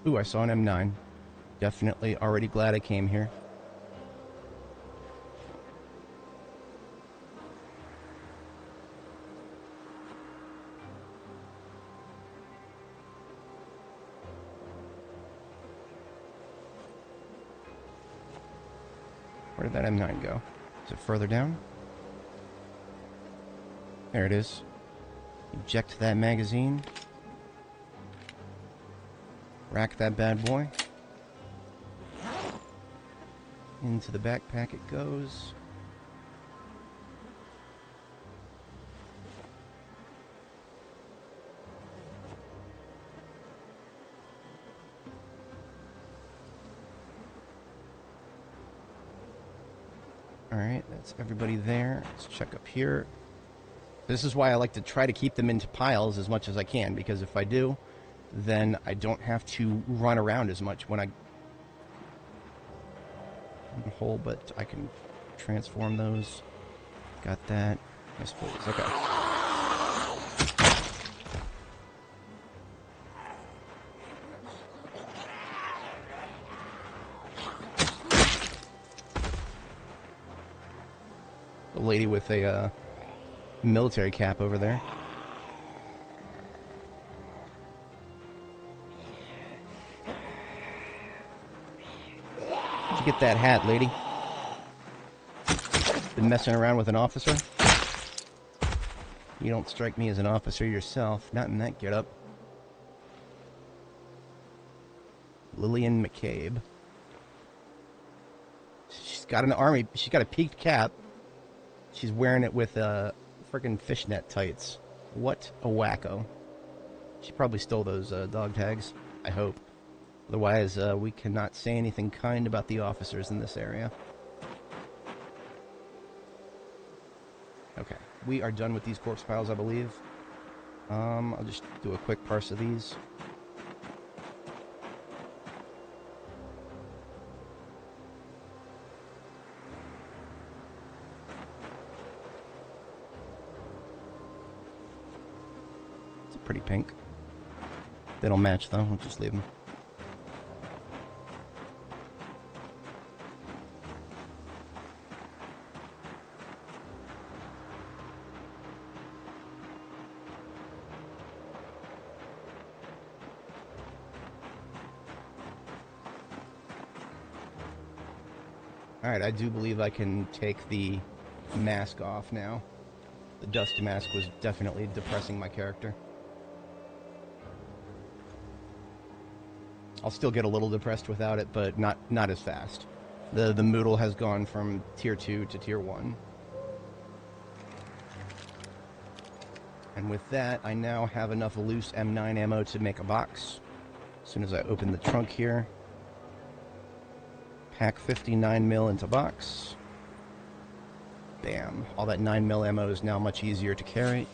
Ooh, I saw an M9. Definitely already glad I came here. Where did that M9 go? Is it further down? There it is. Eject that magazine. Rack that bad boy. Into the backpack it goes. Alright, that's everybody there. Let's check up here. This is why I like to try to keep them into piles as much as I can, because if I do, then I don't have to run around as much when I hole, but I can transform those. Got that. Yes, please. Okay. The lady with a military cap over there. Where'd you get that hat, lady? Been messing around with an officer? You don't strike me as an officer yourself. Not in that getup. Lillian McCabe. She's got an army. She's got a peaked cap. She's wearing it with freaking fishnet tights. What a wacko. She probably stole those dog tags. I hope. Otherwise, we cannot say anything kind about the officers in this area. Okay, we are done with these corpse piles, I believe. I'll just do a quick parse of these. It's a pretty pink. They don't match though, we'll just leave them. Alright, I do believe I can take the mask off now. The dust mask was definitely depressing my character. I'll still get a little depressed without it, but not as fast. The Moodle has gone from tier 2 to tier 1. And with that, I now have enough loose M9 ammo to make a box. As soon as I open the trunk here, pack 59mm into box. Bam. All that 9mm ammo is now much easier to carry.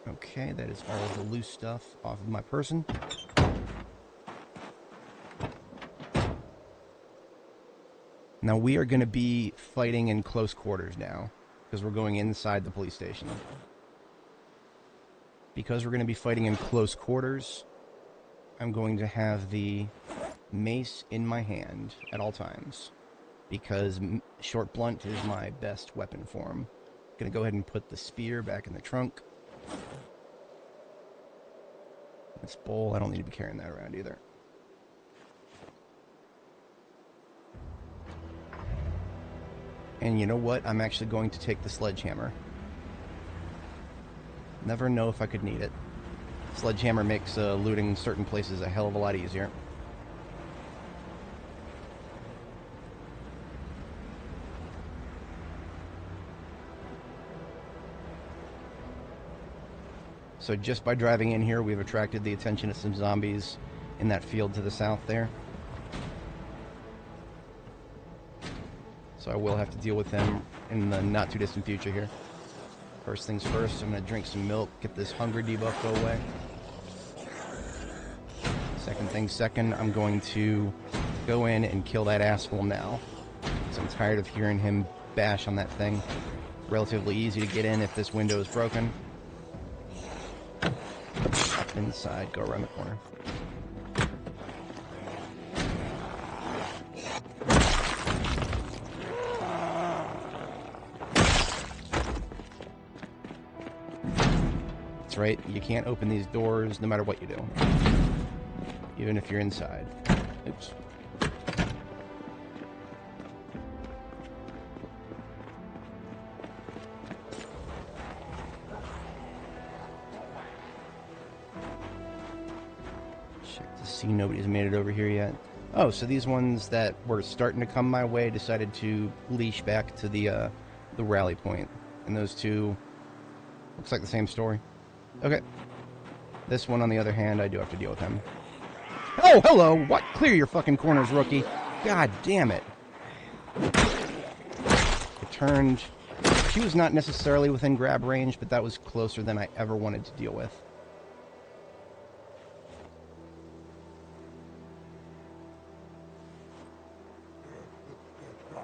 Okay, that is all of the loose stuff off of my person. Now we are going to be fighting in close quarters now, because we're going inside the police station. Because we're going to be fighting in close quarters, I'm going to have the mace in my hand at all times, because short blunt is my best weapon form. I'm going to go ahead and put the spear back in the trunk. This bowl, I don't need to be carrying that around either. And you know what? I'm actually going to take the sledgehammer. Never know if I could need it. Sledgehammer makes looting certain places a hell of a lot easier. So just by driving in here, we've attracted the attention of some zombies in that field to the south there. So I will have to deal with them in the not too distant future here. First things first, I'm going to drink some milk, get this hunger debuff go away. Second thing second, I'm going to go in and kill that asshole now. So I'm tired of hearing him bash on that thing. Relatively easy to get in if this window is broken. Up inside, go around the corner. That's right, you can't open these doors no matter what you do. Even if you're inside. Oops. Check to see nobody's made it over here yet. Oh, so these ones that were starting to come my way decided to leash back to the rally point. And those two, looks like the same story. Okay. This one, on the other hand, I do have to deal with him. Oh, hello! What? Clear your fucking corners, rookie. God damn it. It turned... She was not necessarily within grab range, but that was closer than I ever wanted to deal with.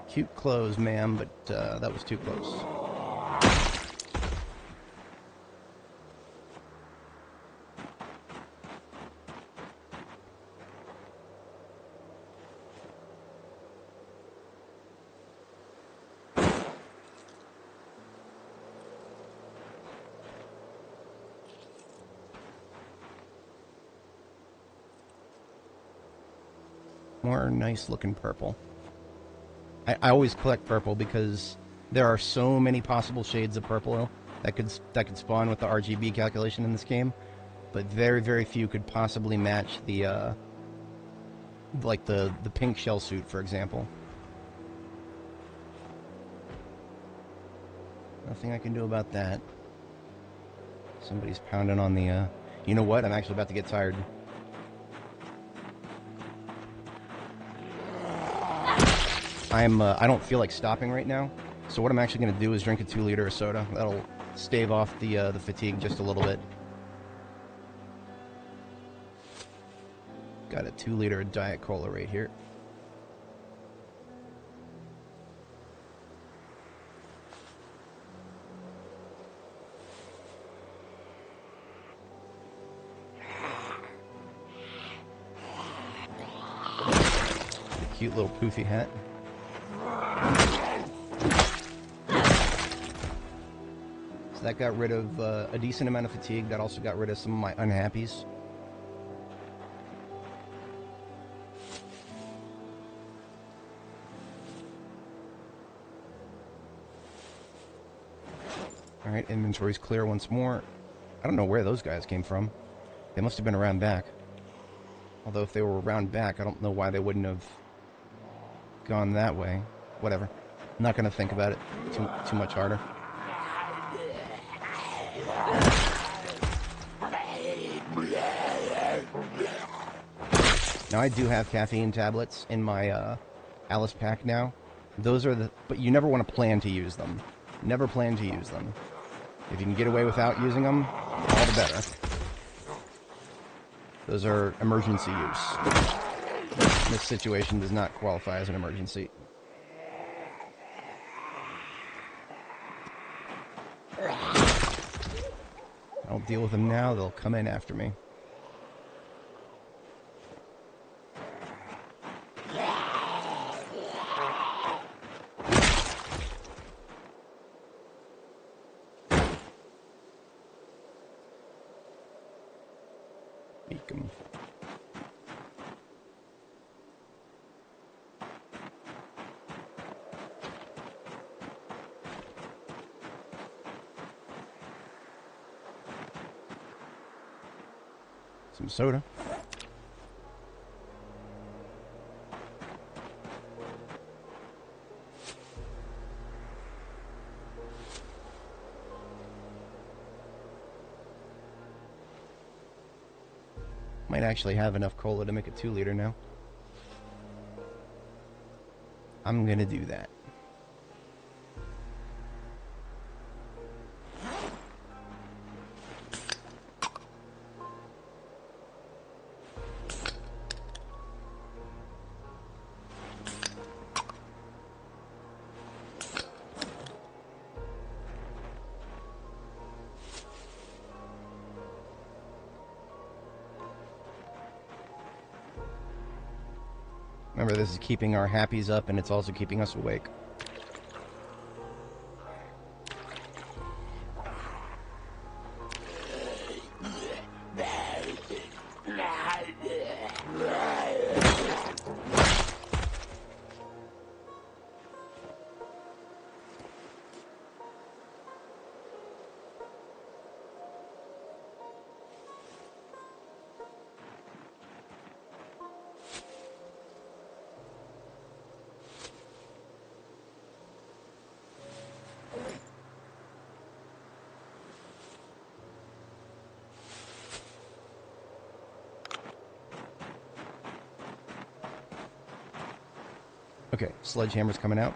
Cute clothes, ma'am, but that was too close. More nice looking purple. I always collect purple because there are so many possible shades of purple that could spawn with the RGB calculation in this game, but very, very few could possibly match the like the pink shell suit, for example. Nothing I can do about that. Somebody's pounding on the you know what? I'm actually about to get tired. I don't feel like stopping right now, so what I'm actually going to do is drink a 2-liter of soda. That'll stave off the fatigue just a little bit. Got a 2-liter of Diet Cola right here. Cute little poofy hat. So that got rid of a decent amount of fatigue. That also got rid of some of my unhappies. Alright, inventory's clear once more. I don't know where those guys came from. They must have been around back. Although if they were around back, I don't know why they wouldn't have gone that way. Whatever. I'm not going to think about it too much harder. Now I do have caffeine tablets in my Alice pack now. Those are but you never want to plan to use them. Never plan to use them. If you can get away without using them, all the better. Those are emergency use. This situation does not qualify as an emergency. I'll deal with them now, they'll come in after me. Beak 'em. Some soda. Might actually have enough cola to make a 2-liter now. I'm gonna do that. Remember, this is keeping our happies up, and it's also keeping us awake. Okay, sledgehammer's coming out.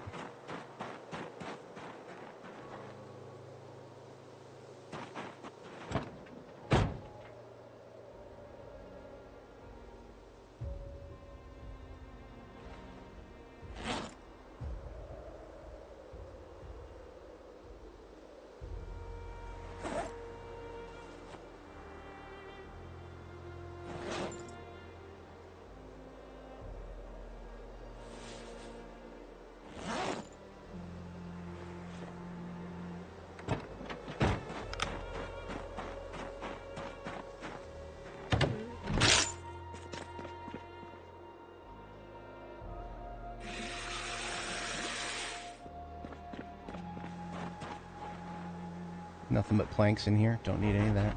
Nothing but planks in here. Don't need any of that.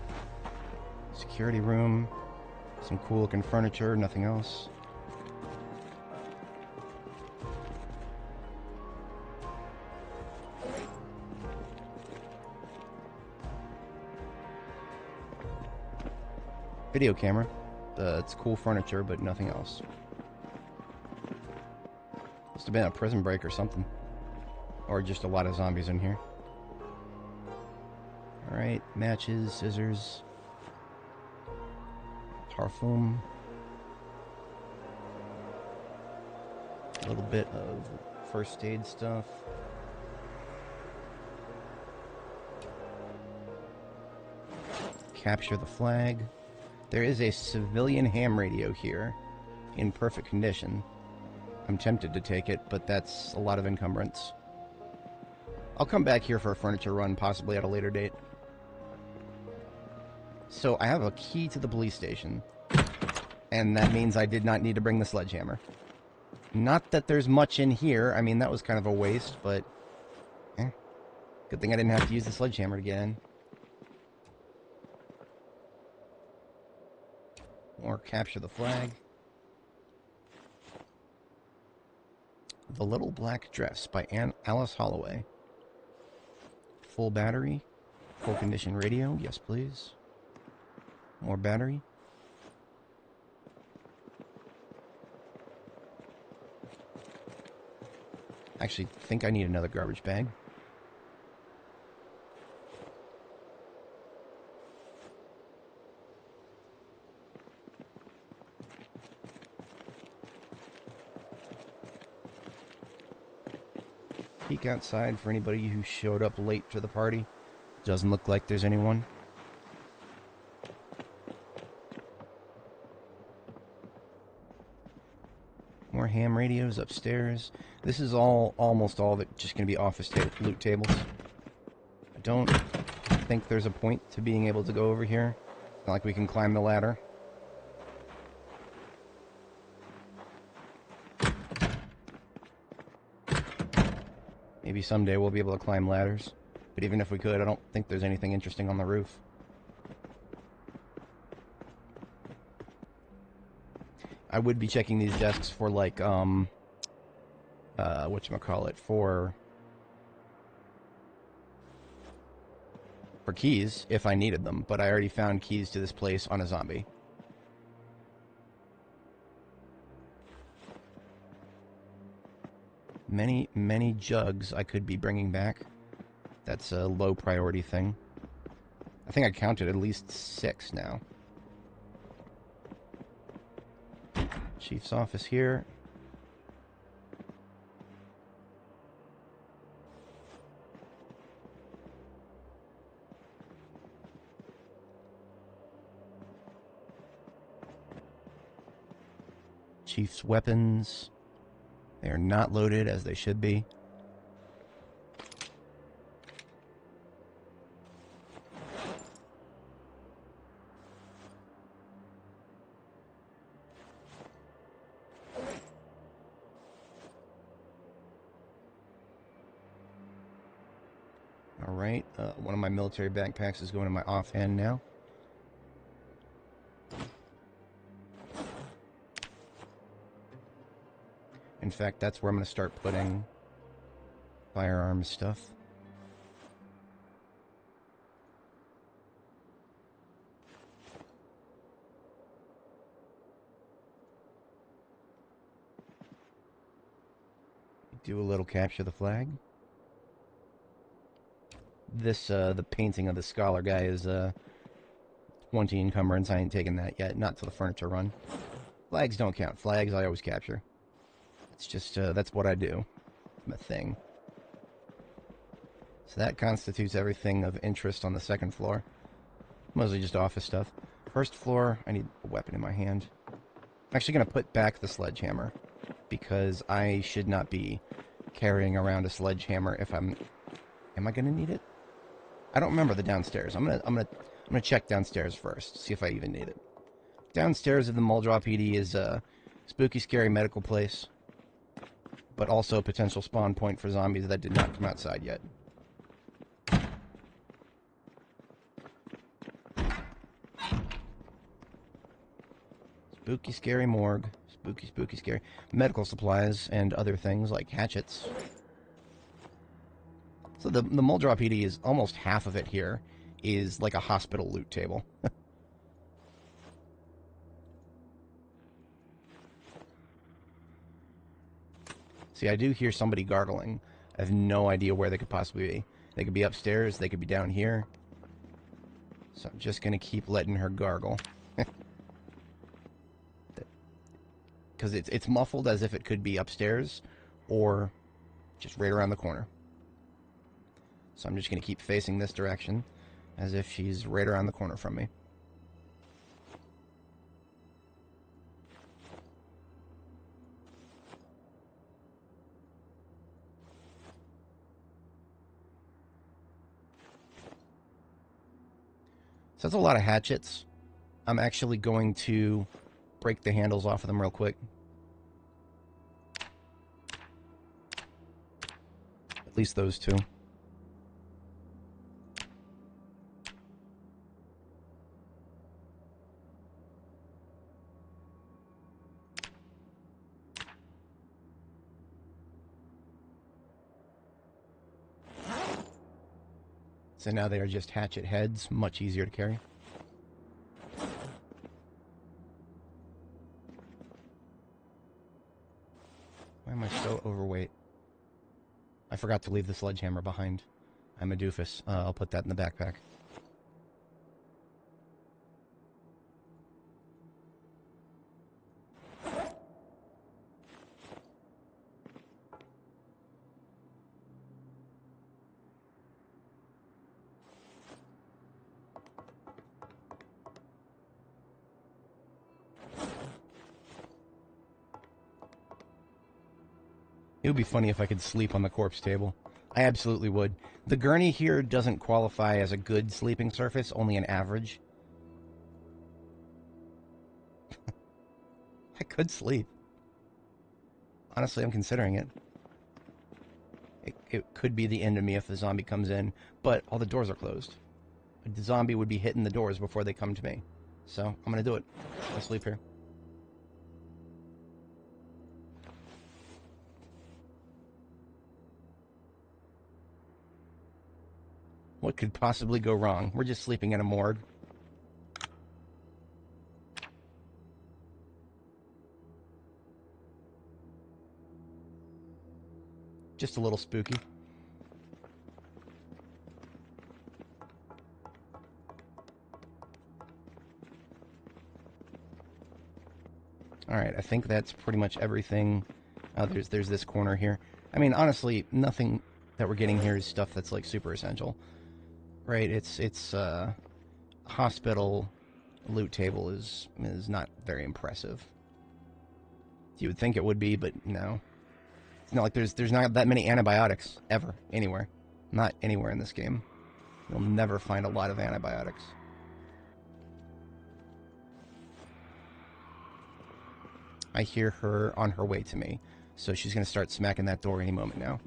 Security room. Some cool looking furniture. Nothing else. Video camera. It's cool furniture, but nothing else. Must have been a prison break or something. Or just a lot of zombies in here. Alright, matches, scissors, parfum, a little bit of first aid stuff. Capture the flag. There is a civilian ham radio here in perfect condition. I'm tempted to take it, but that's a lot of encumbrance. I'll come back here for a furniture run, possibly at a later date. So I have a key to the police station, and that means I did not need to bring the sledgehammer. Not that there's much in here. I mean, that was kind of a waste, but good thing I didn't have to use the sledgehammer to get in. Or capture the flag. The Little Black Dress by Alice Holloway. Full battery. Full condition radio. Yes, please. More battery. Actually, think I need another garbage bag. Peek outside for anybody who showed up late to the party. Doesn't look like there's anyone. More ham radios upstairs. This is almost all that just going to be office loot tables. I don't think there's a point to being able to go over here. Not like we can climb the ladder. Maybe someday we'll be able to climb ladders. But even if we could, I don't think there's anything interesting on the roof. I would be checking these desks for, like, whatchamacallit, for keys, if I needed them, but I already found keys to this place on a zombie. Many, many jugs I could be bringing back. That's a low priority thing. I think I counted at least 6 now. Chief's office here. Chief's weapons. They are not loaded as they should be. Alright, one of my military backpacks is going in my offhand now. In fact, that's where I'm going to start putting firearms stuff. Do a little capture the flag. This, the painting of the scholar guy is, 20 encumbrance. I ain't taking that yet. Not till the furniture run. Flags don't count. Flags I always capture. It's just, that's what I do. It's my thing. So that constitutes everything of interest on the second floor. Mostly just office stuff. First floor, I need a weapon in my hand. I'm actually going to put back the sledgehammer, because I should not be carrying around a sledgehammer if I'm... Am I going to need it? I don't remember the downstairs. I'm gonna check downstairs first, see if I even need it. Downstairs of the Muldraugh PD is a spooky, scary medical place, but also a potential spawn point for zombies that did not come outside yet. Spooky, scary morgue. Spooky, spooky, scary. Medical supplies and other things like hatchets. So the Muldraugh PD is almost half of it here is like a hospital loot table. See, I do hear somebody gargling. I have no idea where they could possibly be. They could be upstairs, they could be down here. So I'm just going to keep letting her gargle. Because it's muffled as if it could be upstairs or just right around the corner. So I'm just going to keep facing this direction as if she's right around the corner from me. So that's a lot of hatchets. I'm actually going to break the handles off of them real quick. At least those two. So now they are just hatchet heads, much easier to carry. Why am I so overweight? I forgot to leave the sledgehammer behind. I'm a doofus. I'll put that in the backpack. It would be funny if I could sleep on the corpse table. I absolutely would. The gurney here doesn't qualify as a good sleeping surface, only an average. I could sleep. Honestly, I'm considering it. It could be the end of me if the zombie comes in, but all the doors are closed. The zombie would be hitting the doors before they come to me. So, I'm gonna do it. I'll sleep here. What could possibly go wrong? We're just sleeping in a morgue. Just a little spooky. Alright, I think that's pretty much everything. There's this corner here. I mean, honestly, nothing that we're getting here is stuff that's, like, super essential. Right, it's hospital loot table is not very impressive. You would think it would be, but no. It's not like there's not that many antibiotics ever anywhere. Not anywhere in this game. You'll never find a lot of antibiotics. I hear her on her way to me, so she's going to start smacking that door any moment now.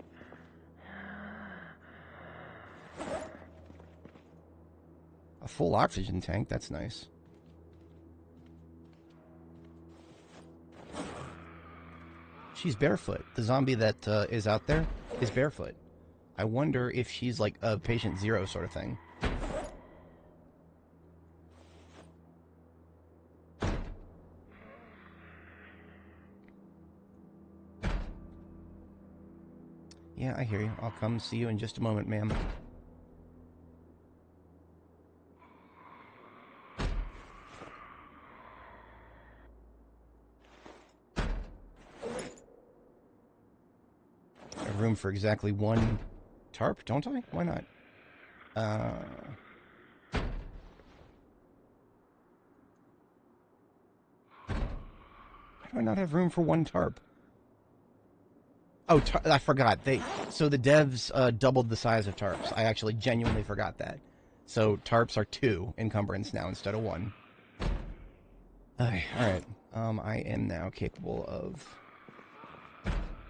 A full oxygen tank, that's nice. She's barefoot. The zombie that is out there is barefoot. I wonder if she's like a patient zero sort of thing. Yeah, I hear you. I'll come see you in just a moment, ma'am. I have room for exactly one tarp, don't I? Why not? How do I not have room for one tarp? Oh, I forgot. So the devs doubled the size of tarps. I actually genuinely forgot that. So tarps are 2 encumbrance now instead of 1. Alright. I am now capable of...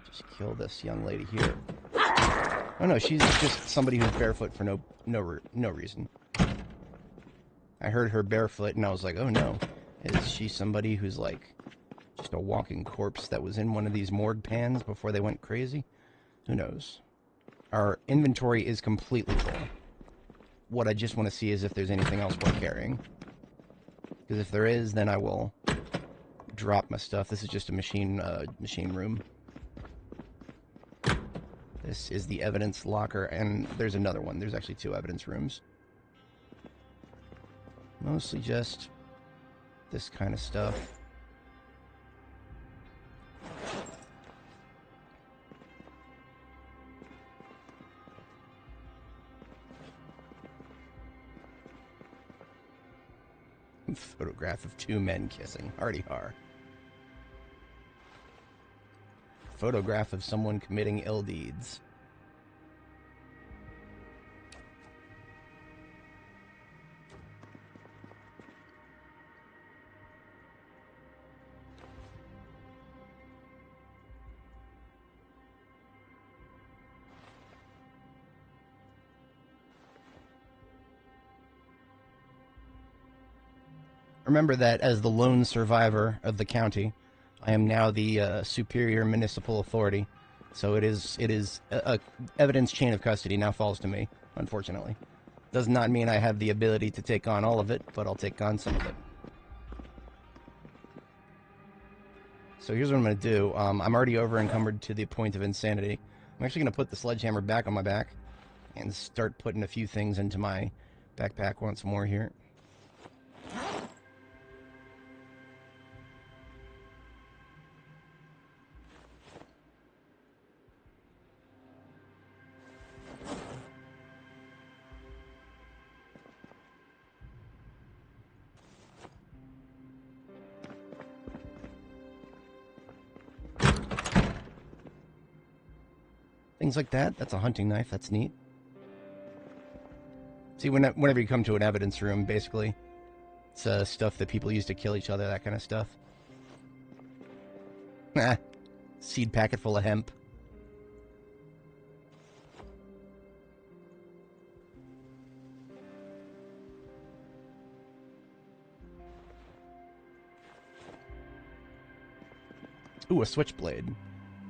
Just kill this young lady here. Oh no, she's just somebody who's barefoot for no reason. I heard her barefoot and I was like, oh no. Is she somebody who's like... just a walking corpse that was in one of these morgue pans before they went crazy? Who knows? Our inventory is completely full. What I just want to see is if there's anything else worth carrying. Because if there is, then I will drop my stuff. This is just a machine room. This is the evidence locker, and there's another one. There's actually 2 evidence rooms. Mostly just this kind of stuff. Photograph of 2 men kissing. Hardy har. Photograph of someone committing ill deeds. Remember that as the lone survivor of the county, I am now the superior municipal authority. So it is evidence chain of custody now falls to me, unfortunately. Does not mean I have the ability to take on all of it, but I'll take on some of it. So here's what I'm going to do. I'm already over encumbered to the point of insanity. I'm actually going to put the sledgehammer back on my back and start putting a few things into my backpack once more here. Things like that. That's a hunting knife. That's neat. See, whenever you come to an evidence room, basically, it's stuff that people use to kill each other, that kind of stuff. Seed packet full of hemp. Ooh, a switchblade.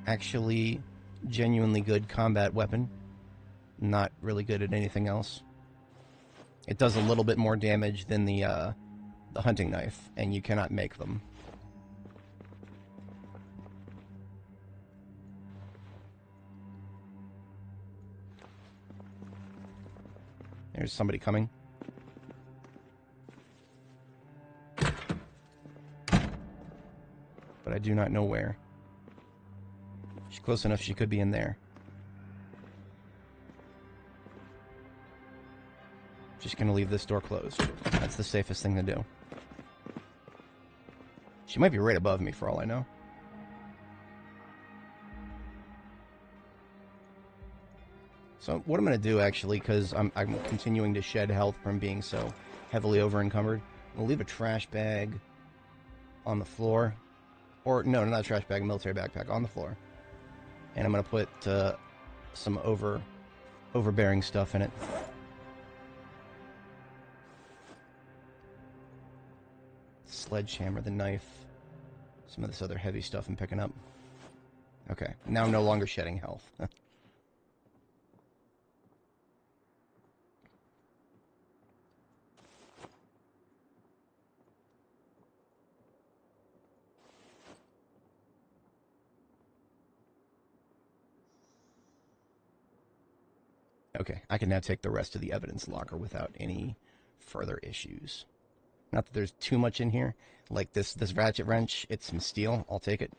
Actually, genuinely good combat weapon. Not really good at anything else. It does a little bit more damage than the hunting knife, and you cannot make them. There's somebody coming. But I do not know where. She's close enough, she could be in there. Just gonna leave this door closed. That's the safest thing to do. She might be right above me for all I know. So what I'm going to do, actually, because I'm continuing to shed health from being so heavily over-encumbered, I'll leave a trash bag on the floor. Or, no, not a trash bag, a military backpack on the floor. And I'm going to put some overbearing stuff in it. Sledgehammer, the knife, some of this other heavy stuff I'm picking up. Okay, now I'm no longer shedding health. Okay, I can now take the rest of the evidence locker without any further issues. Not that there's too much in here. Like this ratchet wrench, it's some steel. I'll take it.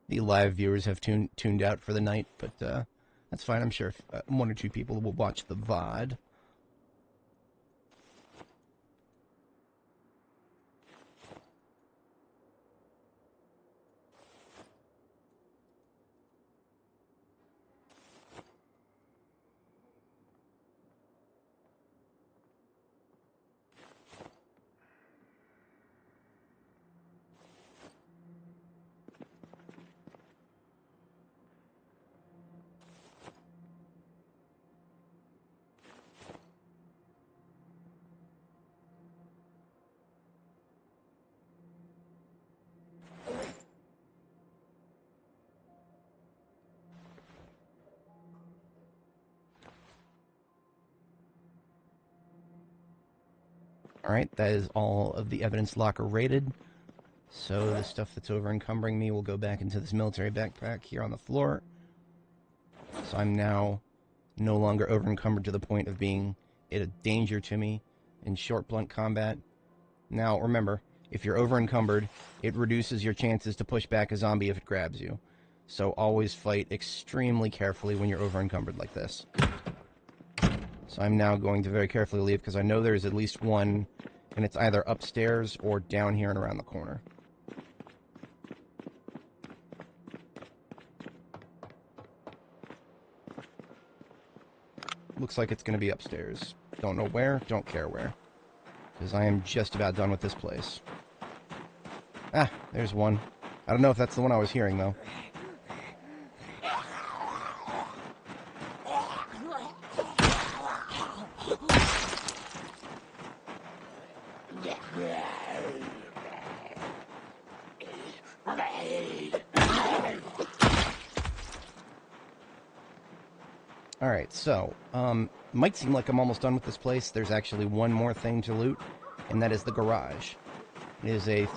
The live viewers have tuned out for the night, but that's fine. I'm sure if, one or two people will watch the VOD. Alright, that is all of the evidence locker rated. So the stuff that's over encumbering me will go back into this military backpack here on the floor. So I'm now no longer over encumbered to the point of being a danger to me in short blunt combat. Now remember, if you're over encumbered, it reduces your chances to push back a zombie if it grabs you. So always fight extremely carefully when you're over encumbered like this. So I'm now going to very carefully leave because I know there's at least one, and it's either upstairs or down here and around the corner. Looks like it's going to be upstairs. Don't know where, don't care where. Because I am just about done with this place. Ah, there's one. I don't know if that's the one I was hearing, though. Alright, so, might seem like I'm almost done with this place. There's actually one more thing to loot, and that is the garage. It is a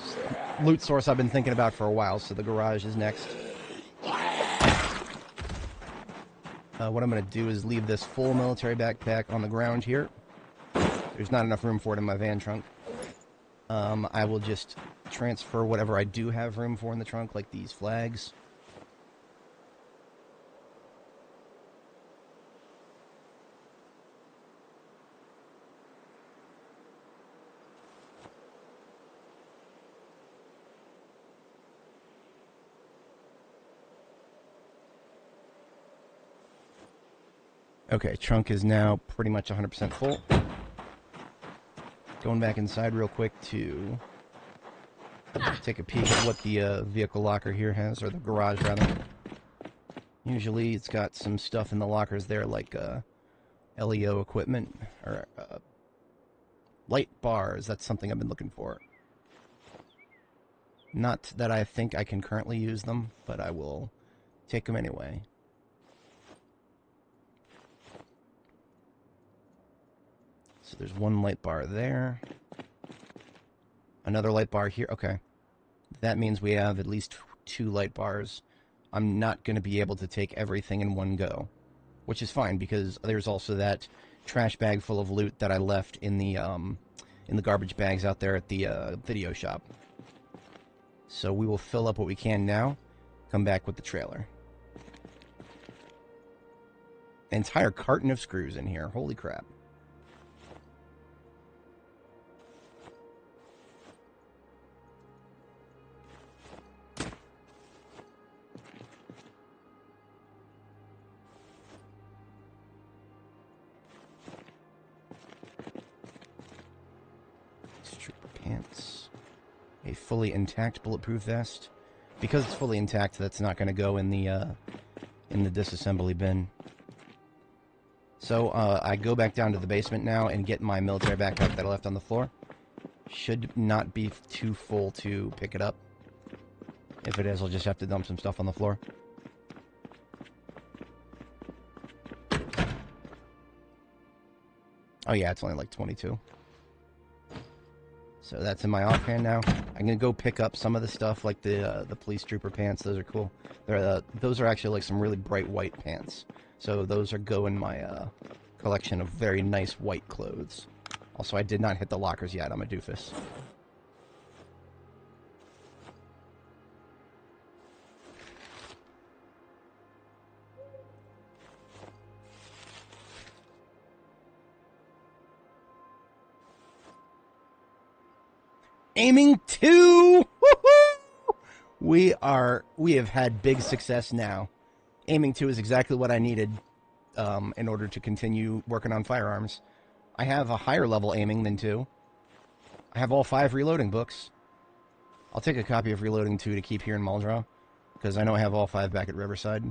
loot source I've been thinking about for a while, so the garage is next. What I'm going to do is leave this full military backpack on the ground here. There's not enough room for it in my van trunk. I will just transfer whatever I do have room for in the trunk, like these flags. Okay, trunk is now pretty much 100% full. Going back inside real quick to take a peek at what the vehicle locker here has, or the garage rather. Usually it's got some stuff in the lockers there like LEO equipment, or light bars. That's something I've been looking for. Not that I think I can currently use them, but I will take them anyway. So there's one light bar there. Another light bar here. Okay. That means we have at least 2 light bars. I'm not going to be able to take everything in one go, which is fine because there's also that trash bag full of loot that I left in the garbage bags out there at the video shop. So we will fill up what we can now, come back with the trailer. An entire carton of screws in here. Holy crap. a fully intact bulletproof vest. Because it's fully intact, that's not going to go in the disassembly bin. So I go back down to the basement now and get my military backpack that I left on the floor. Should not be too full to pick it up. If it is, I'll just have to dump some stuff on the floor. Oh yeah, it's only like 22. So that's in my offhand now. I'm gonna go pick up some of the stuff, like the police trooper pants. Those are cool. Those are actually like some really bright white pants. So those are go in my collection of very nice white clothes. Also, I did not hit the lockers yet. I'm a doofus. Aiming 2! Woohoo! We have had big success now. Aiming 2 is exactly what I needed in order to continue working on firearms. I have a higher level aiming than 2. I have all 5 reloading books. I'll take a copy of Reloading 2 to keep here in Muldraugh, because I know I have all 5 back at Riverside.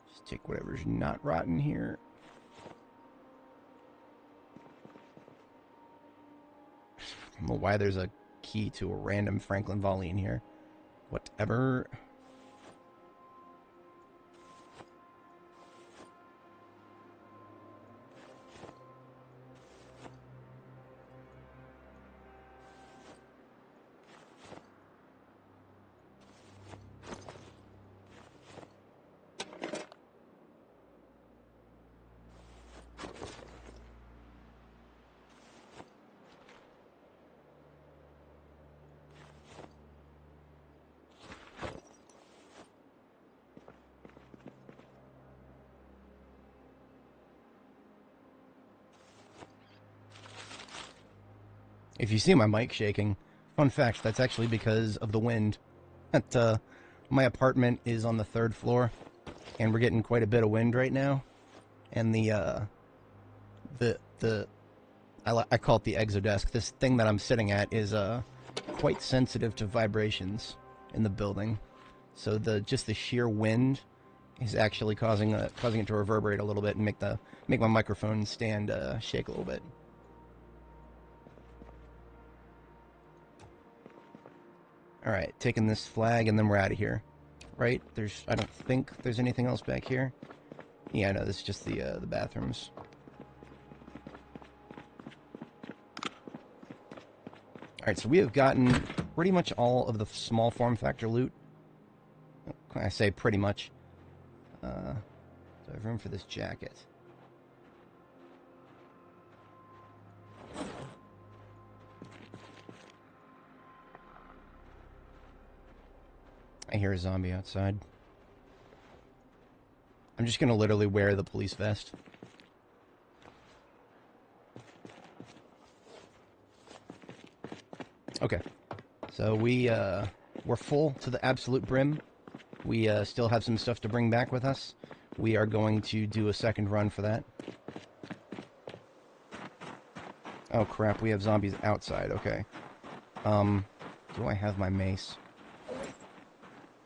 Just take whatever's not rotten here. I don't know why there's a key to a random Franklin volley in here. Whatever. If you see my mic shaking, fun fact, that's actually because of the wind. My apartment is on the 3rd floor, and we're getting quite a bit of wind right now. And I call it the exodesk. This thing that I'm sitting at is quite sensitive to vibrations in the building. So just the sheer wind is actually causing it to reverberate a little bit and make my microphone stand shake a little bit. Alright, taking this flag, and then we're out of here. Right? I don't think there's anything else back here. Yeah, no, this is just the bathrooms. Alright, so we have gotten pretty much all of the small form factor loot. I say pretty much. So I have room for this jacket. I hear a zombie outside. I'm just gonna literally wear the police vest. Okay. So we're full to the absolute brim. We still have some stuff to bring back with us. We are going to do a second run for that. Oh crap, we have zombies outside. Okay. Do I have my mace?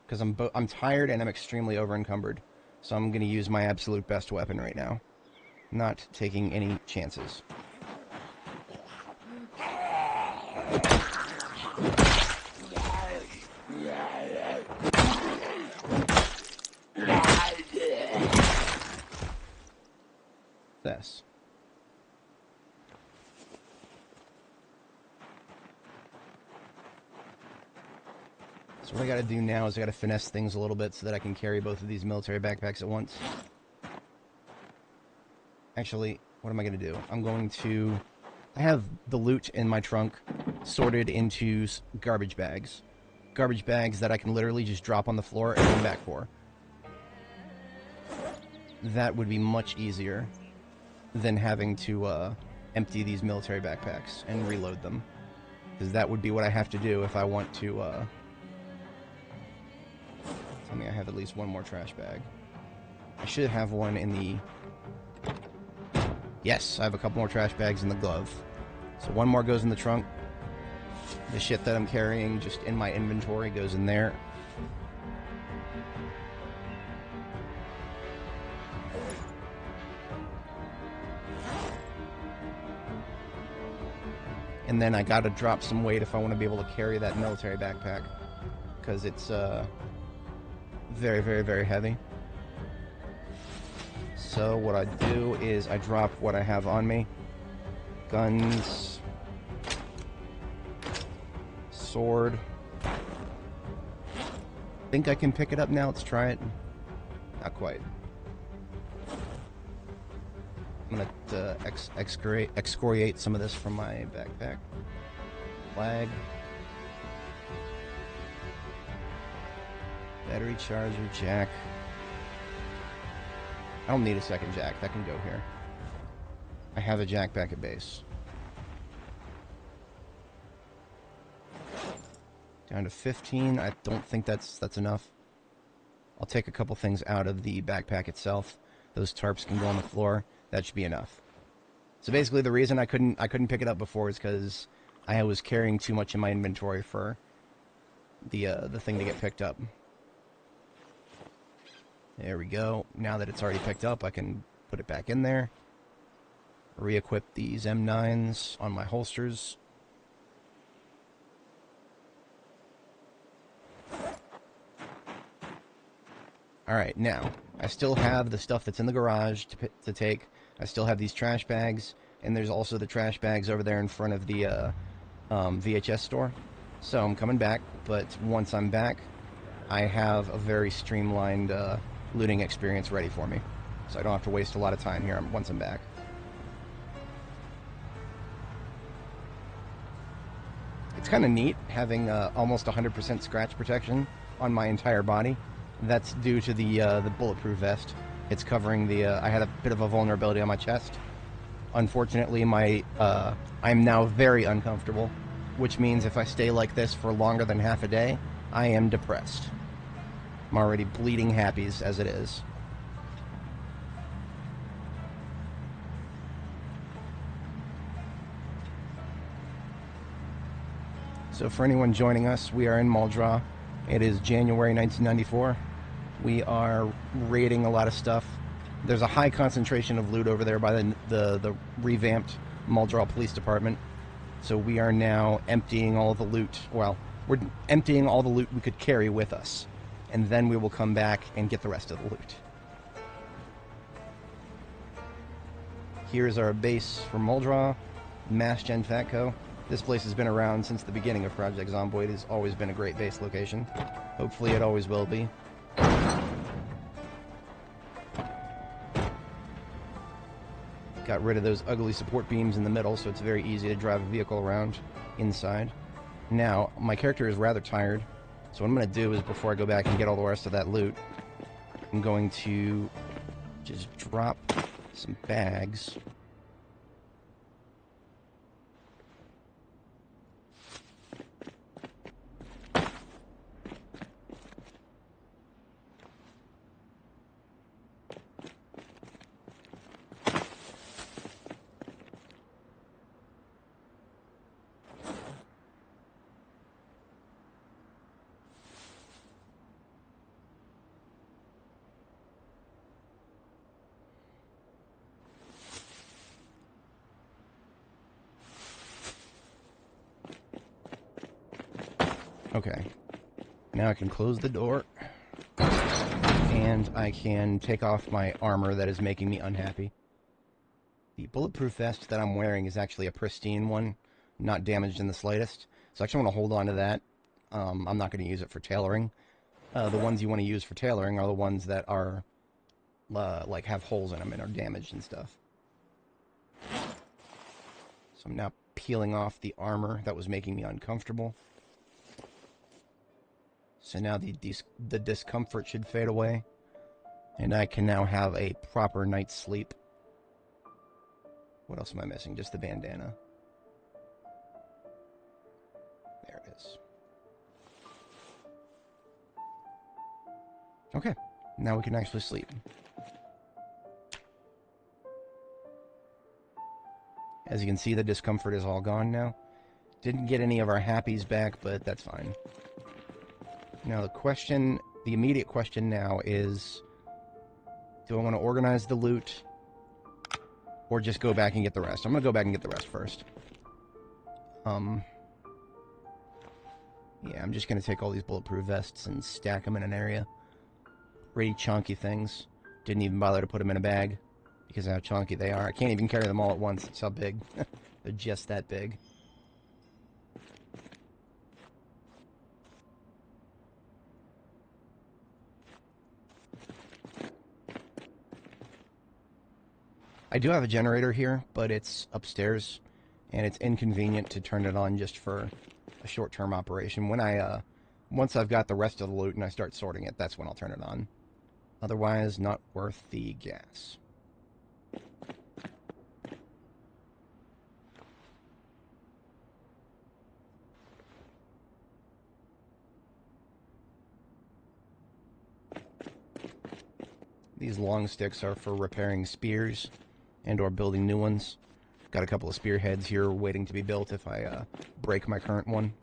Because I'm tired and I'm extremely over-encumbered. So I'm going to use my absolute best weapon right now. Not taking any chances. This. So what I gotta do now is I gotta finesse things a little bit so that I can carry both of these military backpacks at once. Actually, what am I gonna do? I have the loot in my trunk sorted into garbage bags. Garbage bags that I can literally just drop on the floor and come back for. That would be much easier than having to empty these military backpacks and reload them. Because that would be what I have to do if I want to tell me I have at least one more trash bag. I should have one in the Yes, I have a couple more trash bags in the glove. So one more goes in the trunk. The shit that I'm carrying just in my inventory goes in there. And then I gotta drop some weight if I want to be able to carry that military backpack, because it's very, very, very heavy. So what I do is I drop what I have on me. Guns. Sword. I think I can pick it up now. Let's try it. Not quite. I'm gonna excoriate some of this from my backpack. Flag. Battery charger, jack. I don't need a second jack. That can go here. I have a jack back at base. Down to 15. I don't think that's enough. I'll take a couple things out of the backpack itself. Those tarps can go on the floor. That should be enough. So basically, the reason I couldn't pick it up before is because I was carrying too much in my inventory for the thing to get picked up. There we go. Now that it's already picked up, I can put it back in there. Re-equip these M9s on my holsters. Alright, now, I still have the stuff that's in the garage to take. I still have these trash bags, and there's also the trash bags over there in front of the VHS store. So I'm coming back, but once I'm back, I have a very streamlined looting experience ready for me. So I don't have to waste a lot of time here once I'm back. It's kind of neat having almost 100% scratch protection on my entire body. That's due to the bulletproof vest. It's covering the. I had a bit of a vulnerability on my chest. Unfortunately, I'm now very uncomfortable, which means if I stay like this for longer than half a day, I am depressed. I'm already bleeding happies as it is. So for anyone joining us, we are in Muldraugh. It is January 1994. We are raiding a lot of stuff. There's a high concentration of loot over there by the revamped Muldraugh Police Department. So we are now emptying all the loot. Well, we're emptying all the loot we could carry with us. And then we will come back and get the rest of the loot. Here's our base for Muldraugh, Mass Gen Fatco. This place has been around since the beginning of Project Zomboid. It's always been a great base location. Hopefully it always will be. Got rid of those ugly support beams in the middle, so it's very easy to drive a vehicle around inside. Now, my character is rather tired, so what I'm going to do is, before I go back and get all the rest of that loot, I'm going to just drop some bags. Okay, now I can close the door, and I can take off my armor that is making me unhappy. The bulletproof vest that I'm wearing is actually a pristine one, not damaged in the slightest, so I actually want to hold on to that. I'm not going to use it for tailoring. The ones you want to use for tailoring are the ones that are, like, have holes in them and are damaged and stuff. So I'm now peeling off the armor that was making me uncomfortable. So now the discomfort should fade away, and I can now have a proper night's sleep. What else am I missing? Just the bandana. There it is. Okay, now we can actually sleep. As you can see, the discomfort is all gone now. Didn't get any of our happies back, but that's fine. Now the immediate question now is, do I want to organize the loot or just go back and get the rest? I'm going to go back and get the rest first. Yeah, I'm just going to take all these bulletproof vests and stack them in an area. Pretty chunky things. Didn't even bother to put them in a bag because of how chunky they are. I can't even carry them all at once. It's how big. They're just that big. I do have a generator here, but it's upstairs, and it's inconvenient to turn it on just for a short-term operation. Once I've got the rest of the loot and I start sorting it, that's when I'll turn it on. Otherwise, not worth the gas. These long sticks are for repairing spears and or building new ones. Got a couple of spearheads here waiting to be built if I break my current one.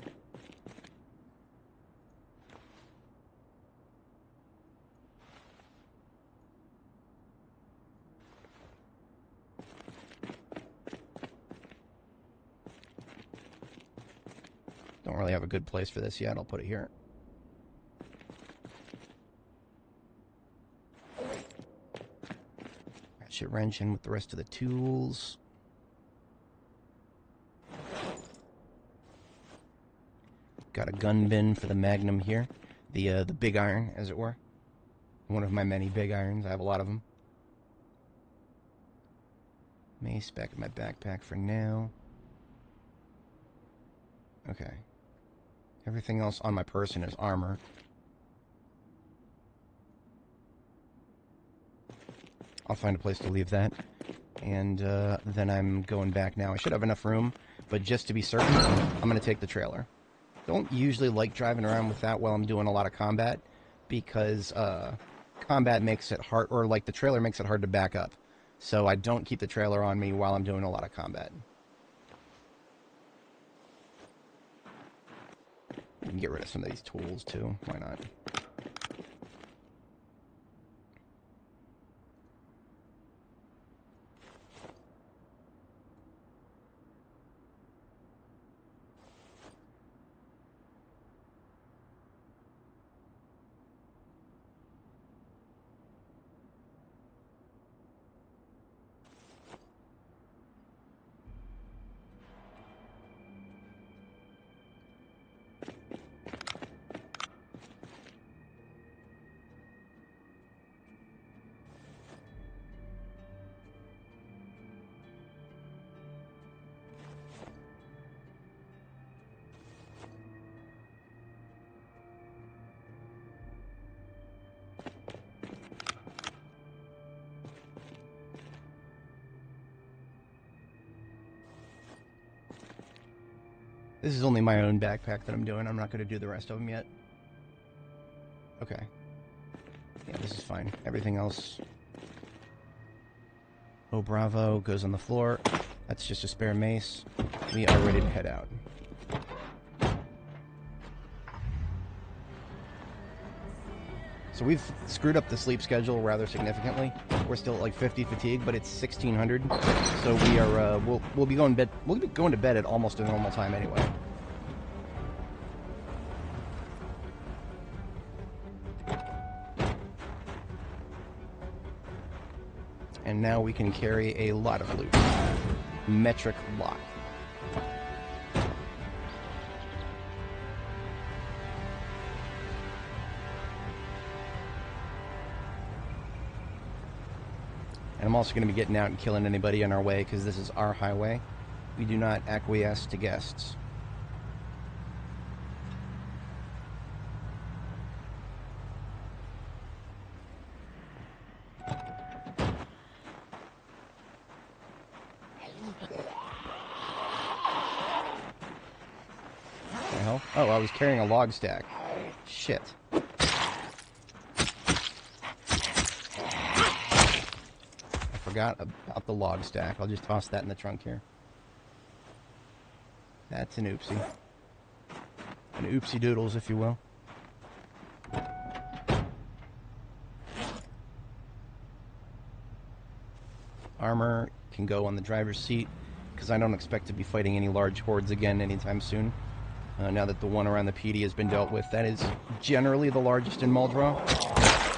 Don't really have a good place for this yet. I'll put it here. Ratchet wrench in with the rest of the tools. Got a gun bin for the Magnum here. The big iron, as it were. One of my many big irons. I have a lot of them. Mace back in my backpack for now. Okay. Everything else on my person is armor. I'll find a place to leave that. And then I'm going back now. I should have enough room, but just to be certain, I'm going to take the trailer. Don't usually like driving around with that while I'm doing a lot of combat, because combat makes it hard, or like the trailer makes it hard to back up. So I don't keep the trailer on me while I'm doing a lot of combat. You can get rid of some of these tools too. Why not? This is only my own backpack that I'm doing. I'm not going to do the rest of them yet. Okay. Yeah, this is fine. Everything else... Oh, bravo. Goes on the floor. That's just a spare mace. We are ready to head out. So we've screwed up the sleep schedule rather significantly. We're still at like 50 fatigue, but it's 1600. So we are we'll be going to bed at almost a normal time anyway. And now we can carry a lot of loot. Metric lot. And I'm also going to be getting out and killing anybody on our way, because this is our highway. We do not acquiesce to guests. What the hell? Oh, I was carrying a log stack. Shit. Forgot about the log stack. I'll just toss that in the trunk here. That's an oopsie. An oopsie doodles, if you will. Armor can go on the driver's seat, because I don't expect to be fighting any large hordes again anytime soon. Now that the one around the PD has been dealt with, that is generally the largest in Muldraugh.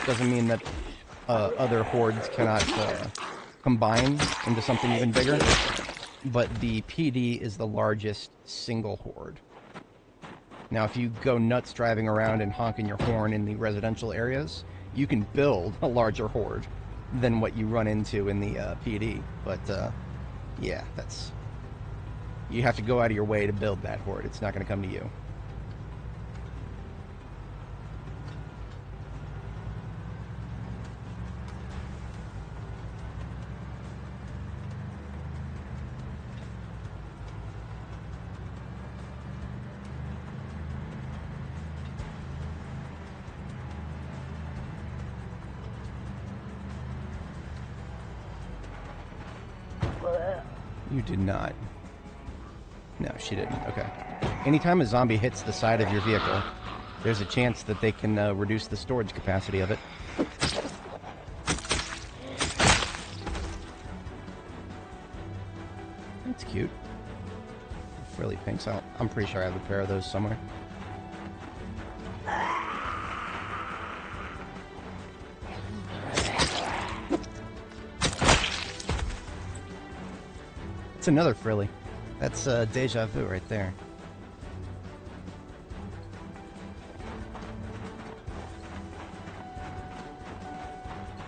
Doesn't mean that other hordes cannot combine into something even bigger, but the PD is the largest single horde. Now, if you go nuts driving around and honking your horn in the residential areas, you can build a larger horde than what you run into in the PD. But, yeah, that's... You have to go out of your way to build that horde. It's not going to come to you. You did not. No, she didn't. Okay. Anytime a zombie hits the side of your vehicle, there's a chance that they can reduce the storage capacity of it. That's cute. Frilly pinks. I'm pretty sure I have a pair of those somewhere. It's another frilly. That's deja vu right there.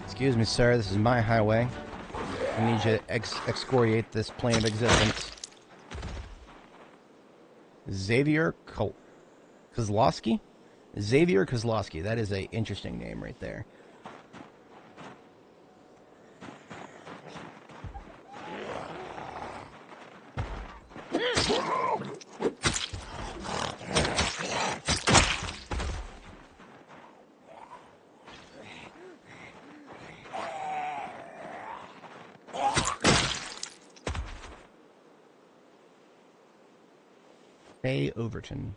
Excuse me, sir. This is my highway. I need you to excoriate this plane of existence. Xavier Kozlowski? Xavier Kozlowski. That is an interesting name right there. Hey, Overton.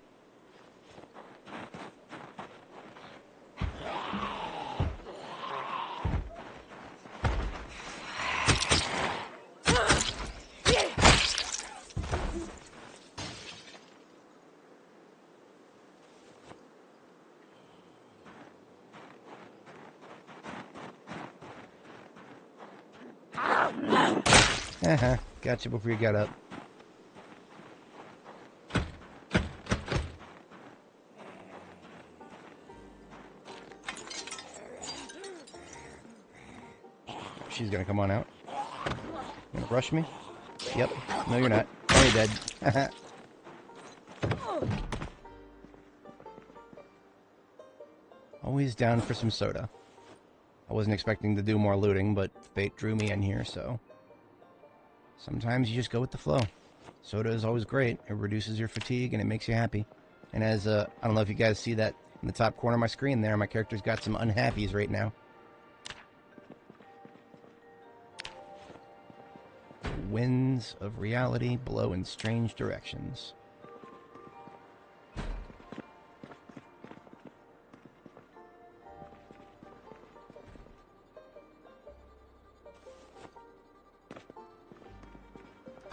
Gotcha before you got up. She's gonna come on out. You gonna rush me? Yep. No, you're not. Oh, you're dead. Always down for some soda. I wasn't expecting to do more looting, but fate drew me in here, so... Sometimes you just go with the flow. Soda is always great. It reduces your fatigue, and it makes you happy. And as, I don't know if you guys see that in the top corner of my screen there, my character's got some unhappies right now. Winds of reality blow in strange directions.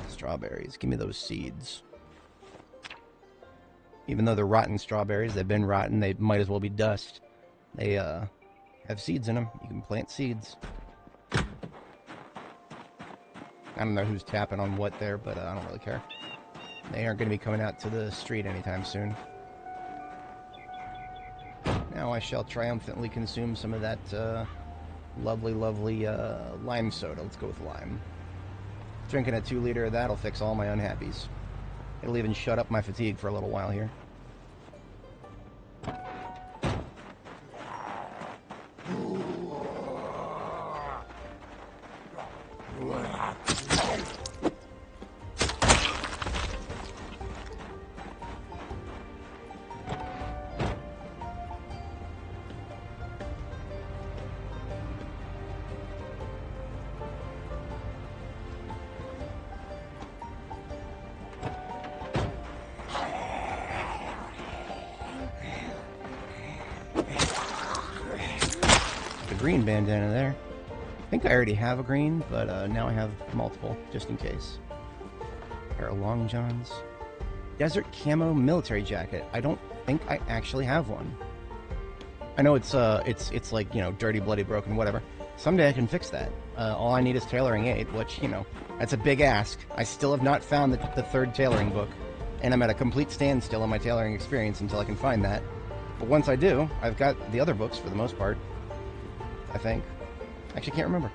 Strawberries. Give me those seeds. Even though they're rotten strawberries, they've been rotten, they might as well be dust. They have seeds in them. You can plant seeds. I don't know who's tapping on what there, but I don't really care. They aren't going to be coming out to the street anytime soon. Now I shall triumphantly consume some of that lovely, lovely lime soda. Let's go with lime. Drinking a 2-liter of that'll fix all my unhappies. It'll even shut up my fatigue for a little while here. The green bandana there. I think I already have a green, but now I have multiple, just in case. Pair of long johns. Desert camo military jacket. I don't think I actually have one. I know it's like, you know, dirty, bloody, broken, whatever. Someday I can fix that. All I need is tailoring 8, which, you know, that's a big ask. I still have not found the third tailoring book, and I'm at a complete standstill in my tailoring experience until I can find that. But once I do, I've got the other books for the most part, I think. Actually, can't remember.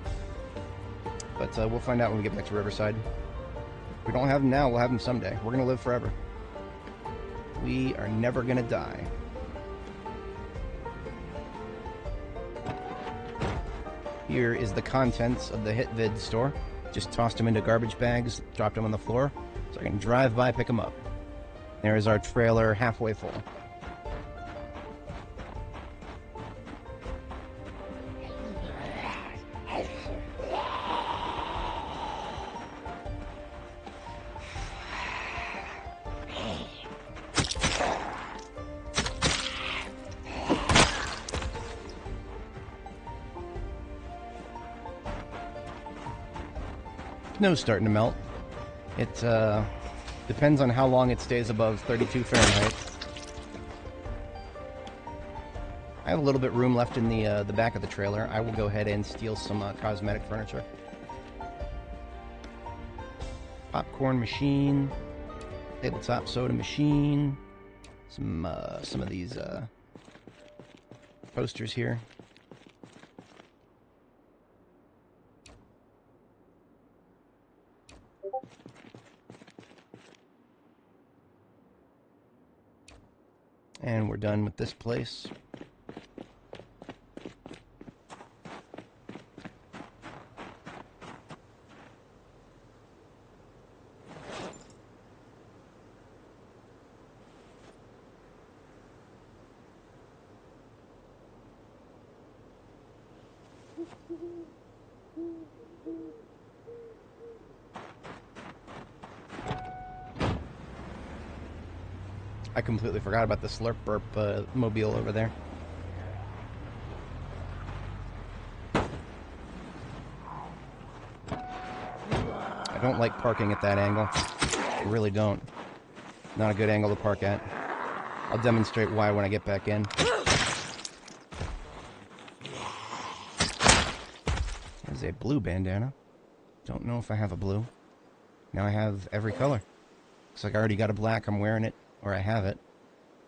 But we'll find out when we get back to Riverside. If we don't have them now, we'll have them someday. We're going to live forever. We are never going to die. Here is the contents of the HitVid store. Just tossed them into garbage bags, dropped them on the floor, so I can drive by, pick them up. There is our trailer halfway full. Snow's starting to melt. It depends on how long it stays above 32 Fahrenheit. I have a little bit room left in the back of the trailer. I will go ahead and steal some cosmetic furniture. Popcorn machine, tabletop soda machine, some of these posters here. And we're done with this place. I completely forgot about the Slurp Burp mobile over there. I don't like parking at that angle. I really don't. Not a good angle to park at. I'll demonstrate why when I get back in. There's a blue bandana. Don't know if I have a blue. Now I have every color. Looks like I already got a black. I'm wearing it. Or I have it.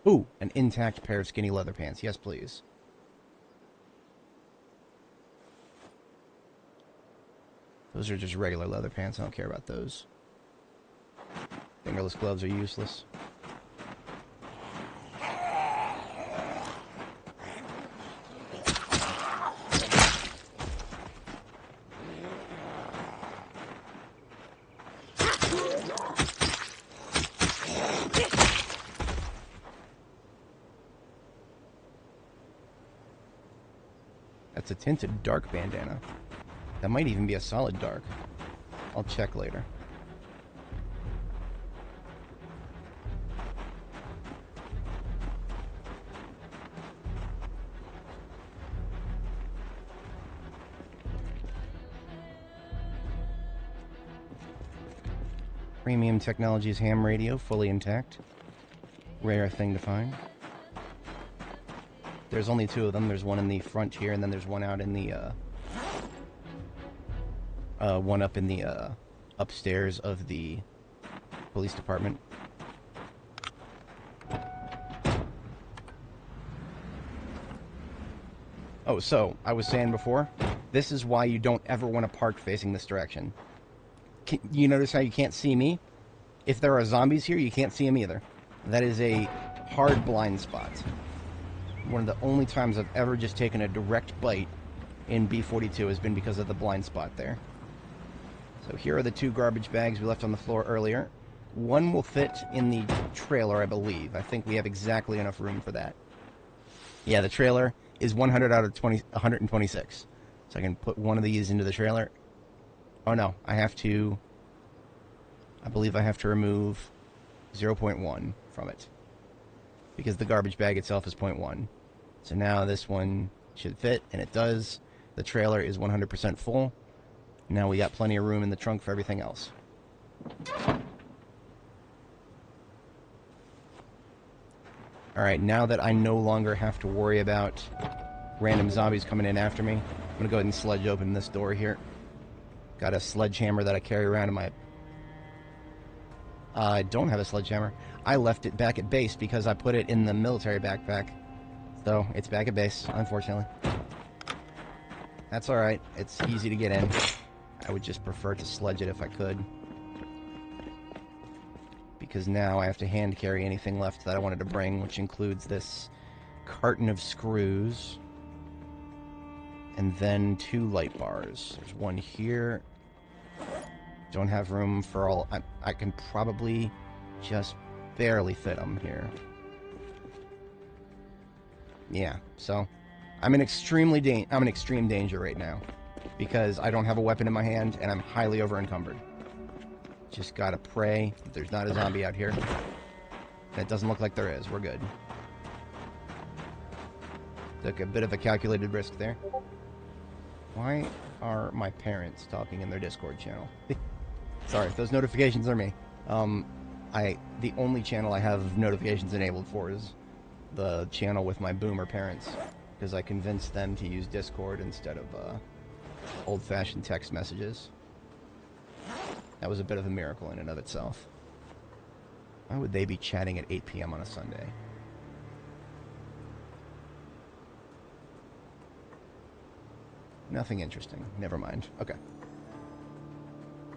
Ooh, an intact pair of skinny leather pants. Yes, please. Those are just regular leather pants. I don't care about those. Fingerless gloves are useless. That's a tinted dark bandana. That might even be a solid dark. I'll check later. Premium Technologies ham radio, fully intact. Rare thing to find. There's only 2 of them. There's one in the front here, and then there's one out in the, one up in the, upstairs of the police department. Oh, so, I was saying before, this is why you don't ever want to park facing this direction. You notice how you can't see me? If there are zombies here, you can't see them either. That is a hard blind spot. One of the only times I've ever just taken a direct bite in B42 has been because of the blind spot there. So here are the 2 garbage bags we left on the floor earlier. One will fit in the trailer, I believe. I think we have exactly enough room for that. Yeah, the trailer is 100 out of 126. So I can put one of these into the trailer. Oh no, I believe I have to remove 0.1 from it. Because the garbage bag itself is 0.1. So now this one should fit, and it does. The trailer is 100% full. Now we got plenty of room in the trunk for everything else. Alright, now that I no longer have to worry about random zombies coming in after me, I'm going to go ahead and sledge open this door here. Got a sledgehammer that I carry around in my... I don't have a sledgehammer. I left it back at base because I put it in the military backpack. So, it's back at base, unfortunately. That's alright. It's easy to get in. I would just prefer to sledge it if I could. Because now I have to hand carry anything left that I wanted to bring, which includes this carton of screws. And then 2 light bars. There's one here. Don't have room for all... I can probably just barely fit them here. Yeah, so I'm in extreme danger right now because I don't have a weapon in my hand and I'm highly over encumbered. Just gotta pray that there's not a zombie out here. That doesn't look like there is. We're good. Took a bit of a calculated risk there. Why are my parents talking in their Discord channel? Sorry, those notifications are me. The only channel I have notifications enabled for is the channel with my boomer parents, because I convinced them to use Discord instead of old-fashioned text messages. That was a bit of a miracle in and of itself. Why would they be chatting at 8 p.m. on a Sunday? Nothing interesting. Never mind. Okay.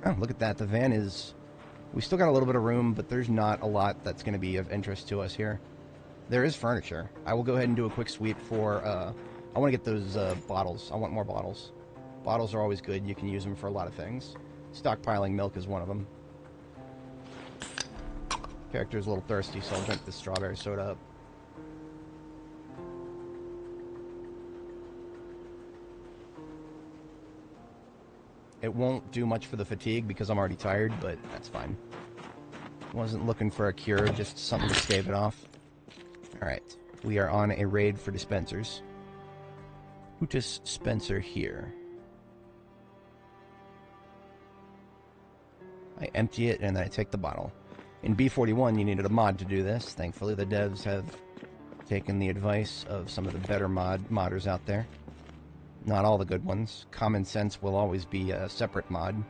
Oh, look at that. The van is... We still got a little bit of room, but there's not a lot that's going to be of interest to us here. There is furniture. I will go ahead and do a quick sweep for... I want to get those bottles. I want more bottles. Bottles are always good. You can use them for a lot of things. Stockpiling milk is one of them. Character's a little thirsty, so I'll drink this strawberry soda up. It won't do much for the fatigue because I'm already tired, but that's fine. Wasn't looking for a cure, just something to stave it off. Alright, we are on a raid for dispensers. Who dispenser here? I empty it and then I take the bottle. In B41 you needed a mod to do this. Thankfully the devs have taken the advice of some of the better modders out there. Not all the good ones. Common sense will always be a separate mod.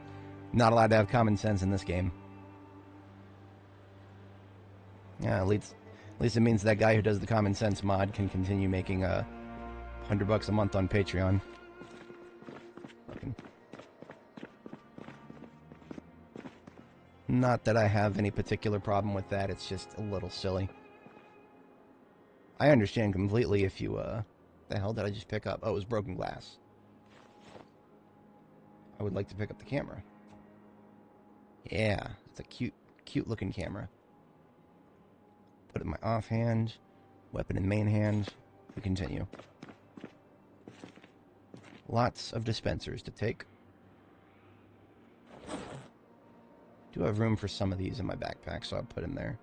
Not allowed to have common sense in this game. Yeah, at least it means that guy who does the common sense mod can continue making $100 a month on Patreon. Not that I have any particular problem with that, it's just a little silly. I understand completely if you, the hell did I just pick up? Oh, it was broken glass. I would like to pick up the camera. Yeah, it's a cute looking camera. Put it in my offhand, weapon in main hand, we continue. Lots of dispensers to take. Do have room for some of these in my backpack, so I'll put them there.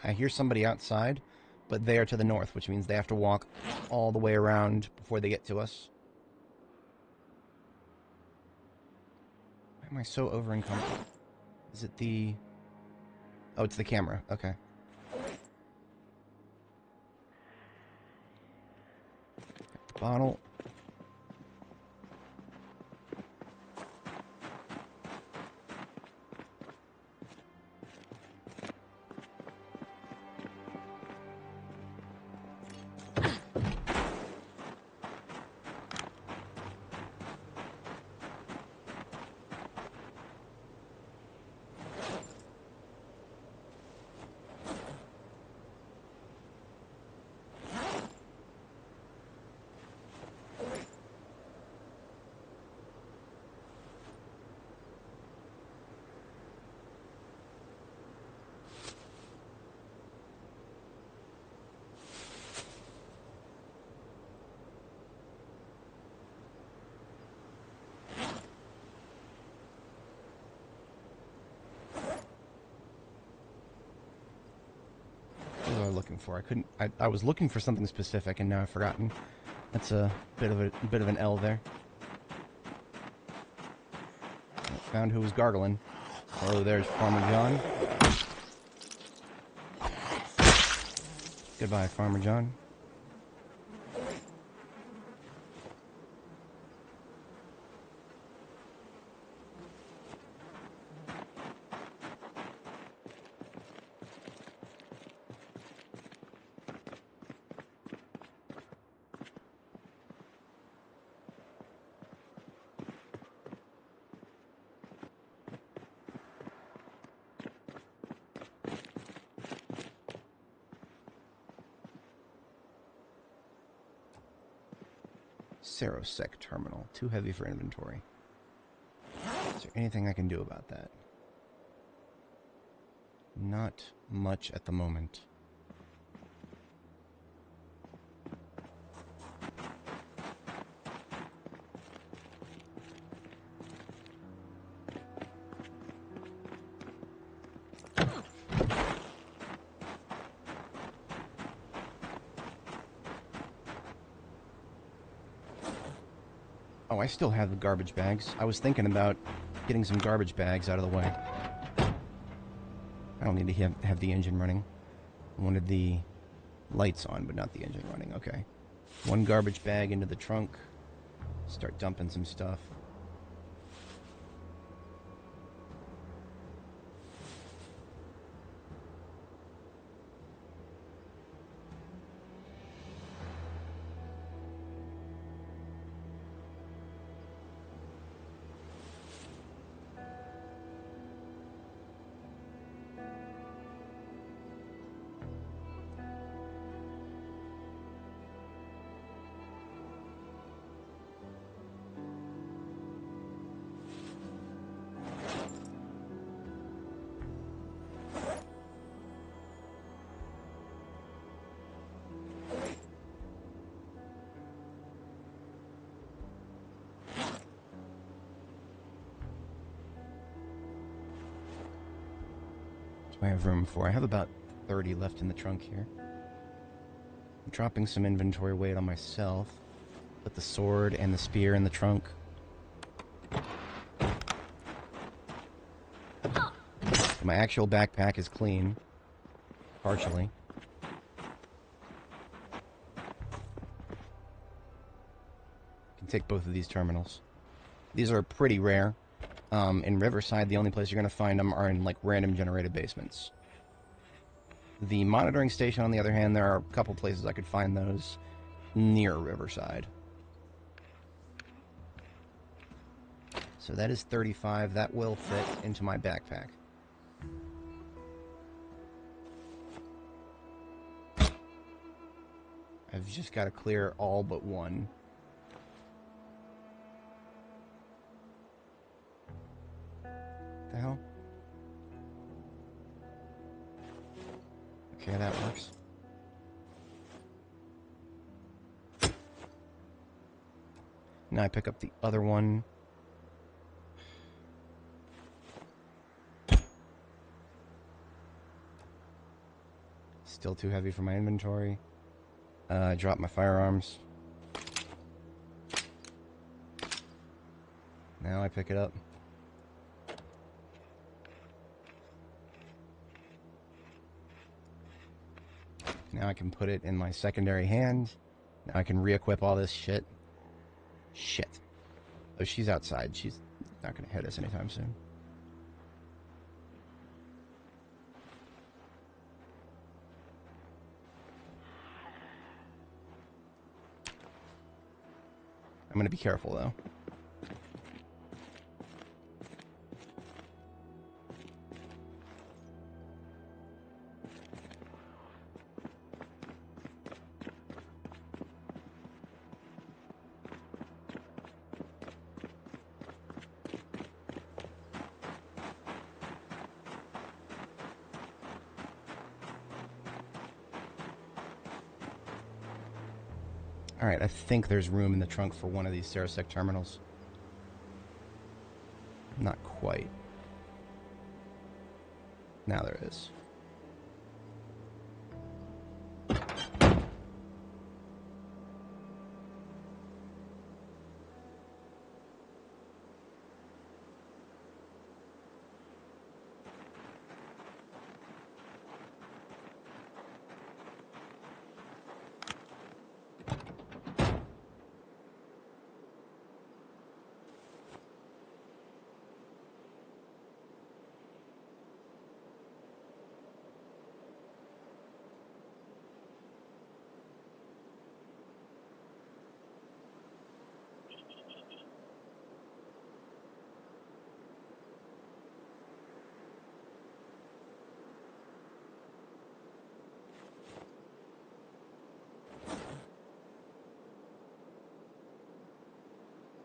I hear somebody outside, but they are to the north, which means they have to walk all the way around before they get to us. Why am I so over-encumbered? Is it the... Oh, it's the camera. Okay. Got the bottle. we looking for? I couldn't. I was looking for something specific, and now I've forgotten. That's a bit of an L there. Found who was gargling. Oh, there's Farmer John. Goodbye, Farmer John. Serosec terminal. Too heavy for inventory. Is there anything I can do about that? Not much at the moment. Oh, I still have the garbage bags. I was thinking about getting some garbage bags out of the way. I don't need to have the engine running. I wanted the lights on, but not the engine running. Okay. One garbage bag into the trunk. Start dumping some stuff. I have room for. I have about 30 left in the trunk here. I'm dropping some inventory weight on myself. Put the sword and the spear in the trunk. My actual backpack is clean. Partially. Can take both of these terminals. These are pretty rare. In Riverside, the only place you're going to find them are in, like, random generated basements. The monitoring station, on the other hand, there are a couple places I could find those near Riverside. So that is 35. That will fit into my backpack. I've just got to clear all but one. The hell? Okay, that works. Now I pick up the other one. Still too heavy for my inventory. Drop my firearms. Now I pick it up. Now I can put it in my secondary hand. Now I can re-equip all this shit. Shit. Oh, she's outside. She's not going to hit us anytime soon. I'm going to be careful, though. Alright, I think there's room in the trunk for one of these Serosec terminals. Not quite. Now there is.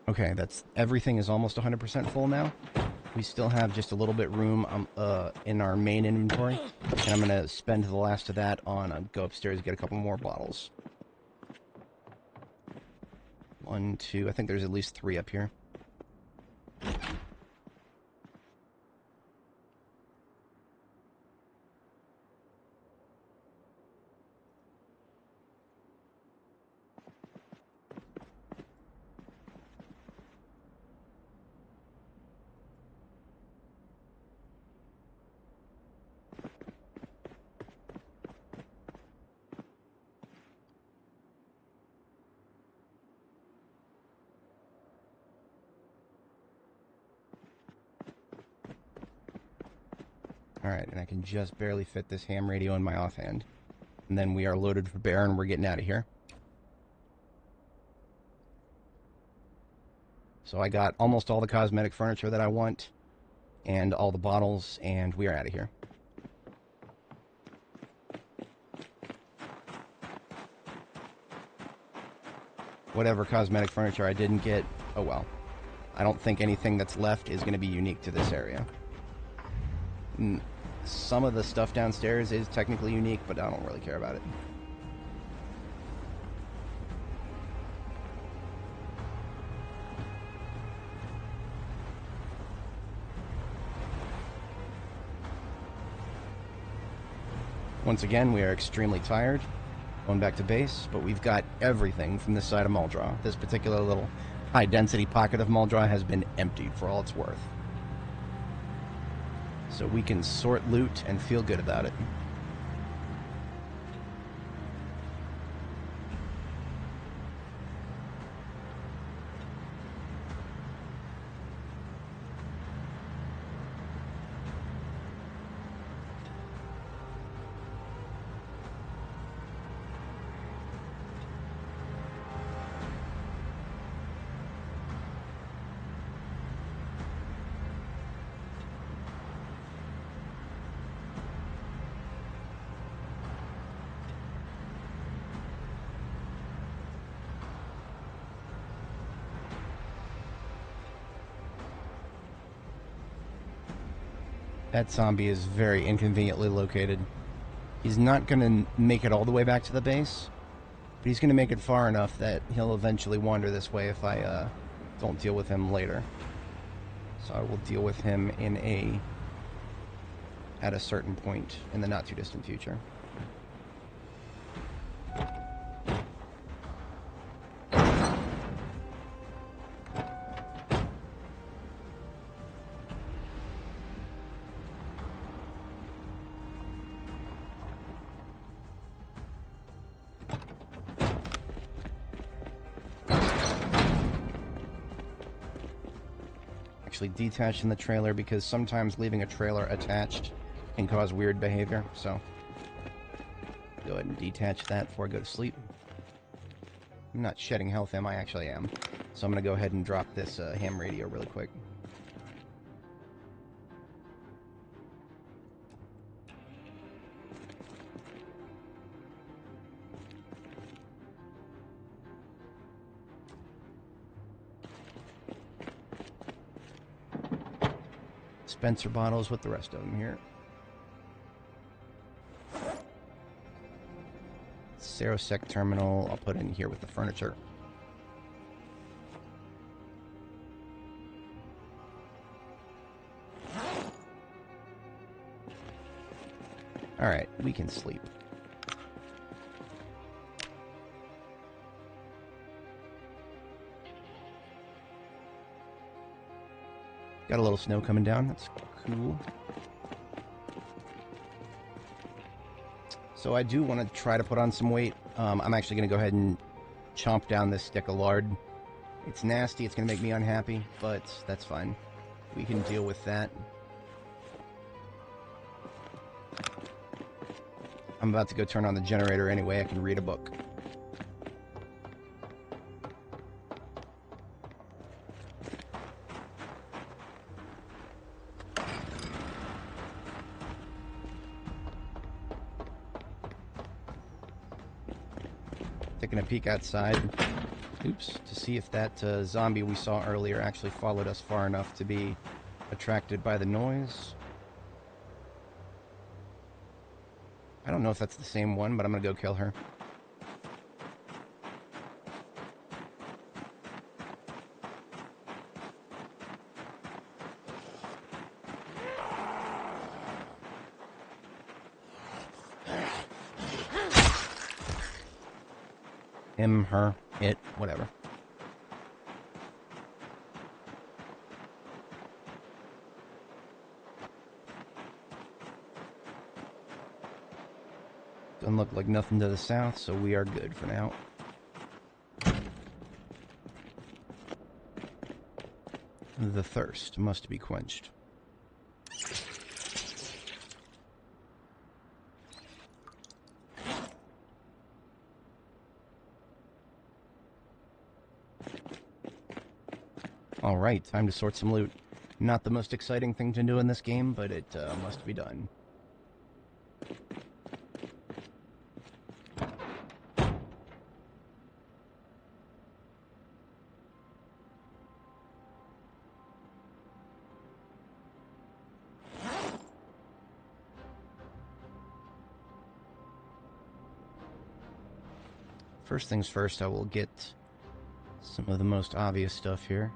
Okay, that's everything is almost 100% full now. We still have just a little bit room in our main inventory, and I'm gonna spend the last of that on go upstairs and get a couple more bottles. 1, 2. I think there's at least 3 up here. Alright, and I can just barely fit this ham radio in my offhand. And then we are loaded for bear, and we're getting out of here. So I got almost all the cosmetic furniture that I want, and all the bottles, and we are out of here. Whatever cosmetic furniture I didn't get, oh well. I don't think anything that's left is going to be unique to this area. Some of the stuff downstairs is technically unique, but I don't really care about it. Once again, we are extremely tired. Going back to base, but we've got everything from this side of Muldraugh. This particular little high-density pocket of Muldraugh has been emptied for all it's worth. So we can sort loot and feel good about it. That zombie is very inconveniently located. He's not going to make it all the way back to the base, but he's going to make it far enough that he'll eventually wander this way if I don't deal with him later. So I will deal with him at a certain point in the not too distant future. Detaching the trailer, because sometimes leaving a trailer attached can cause weird behavior, so go ahead and detach that before I go to sleep. I'm not shedding health, am I? Actually am. So I'm going to go ahead and drop this ham radio really quick. Dispenser bottles with the rest of them here. Serosec terminal, I'll put in here with the furniture. Alright, we can sleep. Got a little snow coming down. That's cool. So I do want to try to put on some weight. I'm actually going to go ahead and chomp down this stick of lard. It's nasty. It's going to make me unhappy, but that's fine. We can deal with that. I'm about to go turn on the generator anyway. I can read a book. Taking a peek outside. Oops, to see if that zombie we saw earlier actually followed us far enough to be attracted by the noise. I don't know if that's the same one, but I'm gonna go kill her. Him, her, it, whatever. Doesn't look like nothing to the south, so we are good for now. The thirst must be quenched. Alright, time to sort some loot. Not the most exciting thing to do in this game, but it must be done. First things first, I will get some of the most obvious stuff here.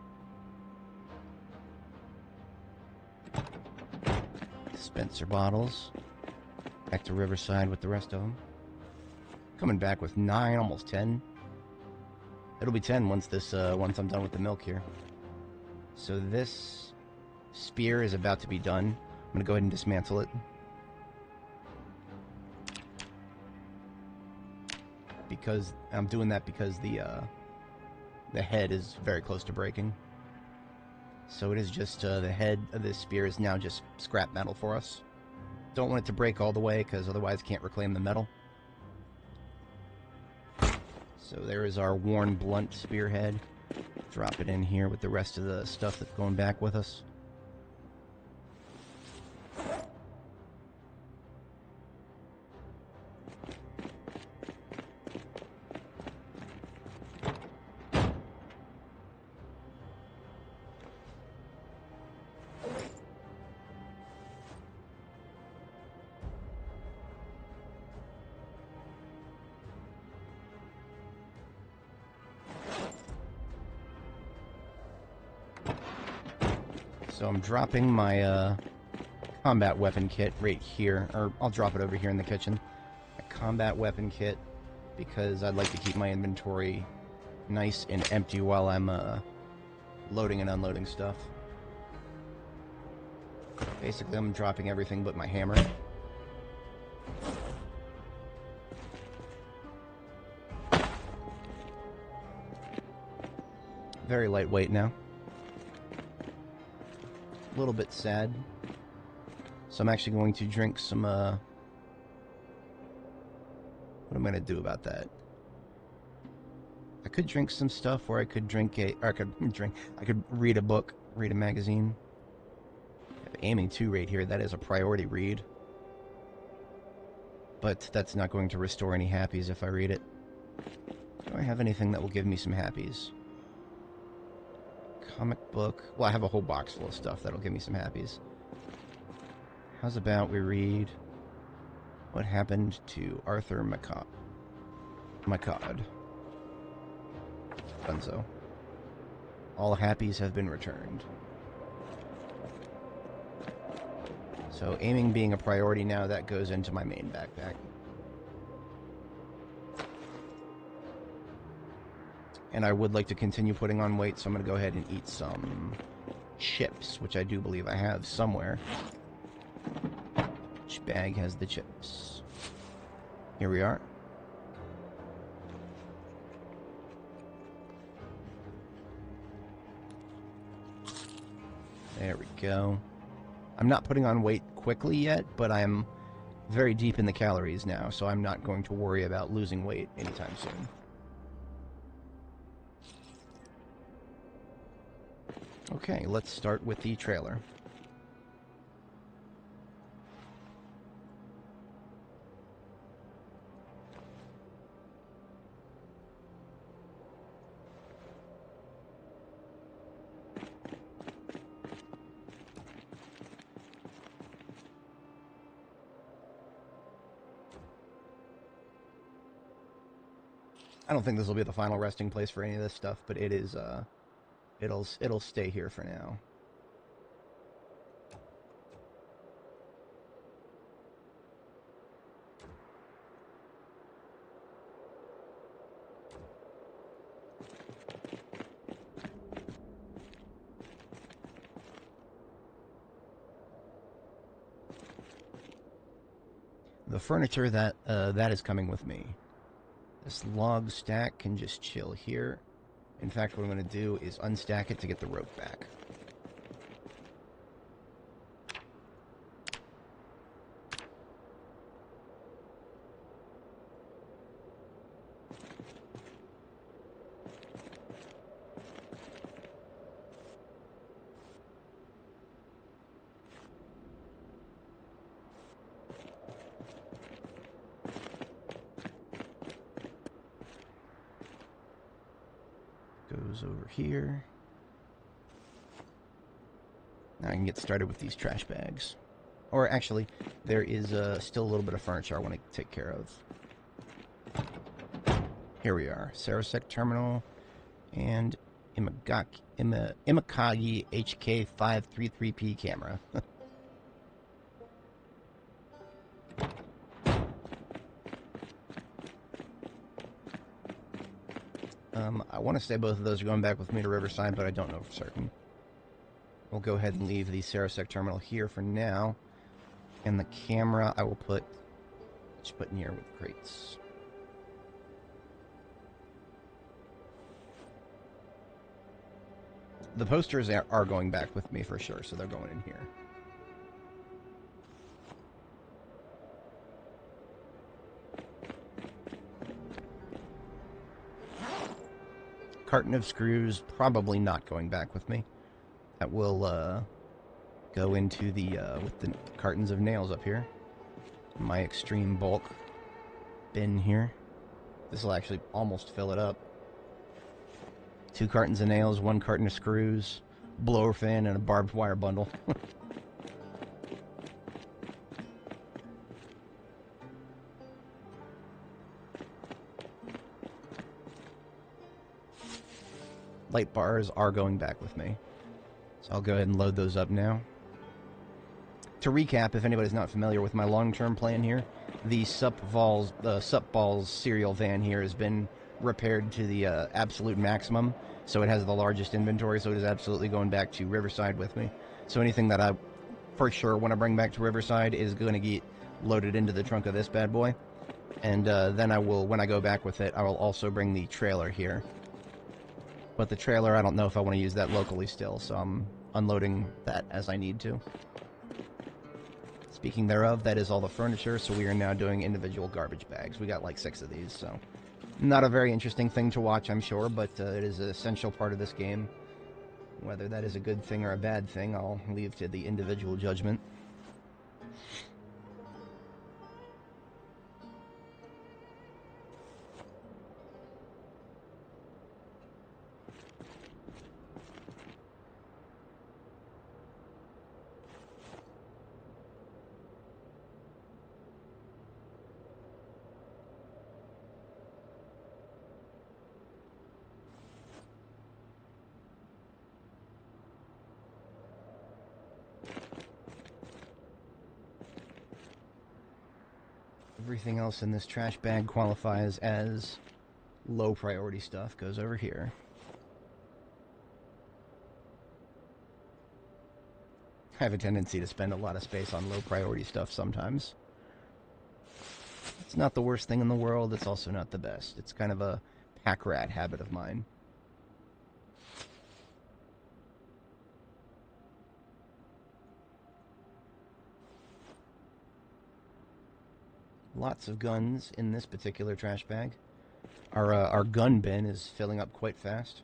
Dispenser bottles. Back to Riverside with the rest of them. Coming back with 9, almost 10. It'll be 10 once I'm done with the milk here. So this spear is about to be done. I'm gonna go ahead and dismantle it. Because I'm doing that because the head is very close to breaking. So it is just the head of this spear is now just scrap metal for us. Don't want it to break all the way because otherwise can't reclaim the metal. So there is our worn blunt spearhead. Drop it in here with the rest of the stuff that's going back with us. So I'm dropping my combat weapon kit right here, or I'll drop it over here in the kitchen. A combat weapon kit, because I'd like to keep my inventory nice and empty while I'm loading and unloading stuff. Basically, I'm dropping everything but my hammer. Very lightweight now. A little bit sad. So I'm actually going to drink some, what am I going to do about that? I could drink some stuff, or I could drink I could read a book, read a magazine. I have aiming 2 right here, that is a priority read. But that's not going to restore any happies if I read it. Do I have anything that will give me some happies? Comic book. Well, I have a whole box full of stuff that'll give me some happies. How's about we read What Happened to Arthur Macod? Dunzo. All happies have been returned. So aiming being a priority now, that goes into my main backpack. And I would like to continue putting on weight, so I'm going to go ahead and eat some chips, which I do believe I have somewhere. Which bag has the chips? Here we are. There we go. I'm not putting on weight quickly yet, but I'm very deep in the calories now, so I'm not going to worry about losing weight anytime soon. Okay, let's start with the trailer. I don't think this will be the final resting place for any of this stuff, but it is, it'll stay here for now. The furniture that is coming with me. This log stack can just chill here. In fact, what I'm going to do is unstack it to get the rope back. Goes over here. Now I can get started with these trash bags. Or actually, there is still a little bit of furniture I want to take care of. Here we are. Sarasec Terminal and Imakagi HK533P camera. I want to say both of those are going back with me to Riverside, but I don't know for certain. We'll go ahead and leave the Sarasec Terminal here for now. And the camera I will just put in here with crates. The posters are going back with me for sure, so they're going in here. Carton of screws, probably not going back with me. That will go into the with the cartons of nails up here. My extreme bulk bin here. This will actually almost fill it up. 2 cartons of nails, 1 carton of screws, blower fan, and a barbed wire bundle. Light bars are going back with me. So I'll go ahead and load those up now. To recap, if anybody's not familiar with my long-term plan here, the Sup Balls cereal van here has been repaired to the absolute maximum, so it has the largest inventory, so it is absolutely going back to Riverside with me. So anything that I for sure want to bring back to Riverside is going to get loaded into the trunk of this bad boy. And then I will, when I go back with it, I will also bring the trailer here. But the trailer, I don't know if I want to use that locally still, so I'm unloading that as I need to. Speaking thereof, that is all the furniture, so we are now doing individual garbage bags. We got like 6 of these, so not a very interesting thing to watch, I'm sure, but it is an essential part of this game. Whether that is a good thing or a bad thing, I'll leave to the individual judgment. Everything else in this trash bag qualifies as low priority stuff. Goes over here. I have a tendency to spend a lot of space on low priority stuff sometimes. It's not the worst thing in the world, it's also not the best. It's kind of a pack rat habit of mine. Lots of guns in this particular trash bag. Our gun bin is filling up quite fast.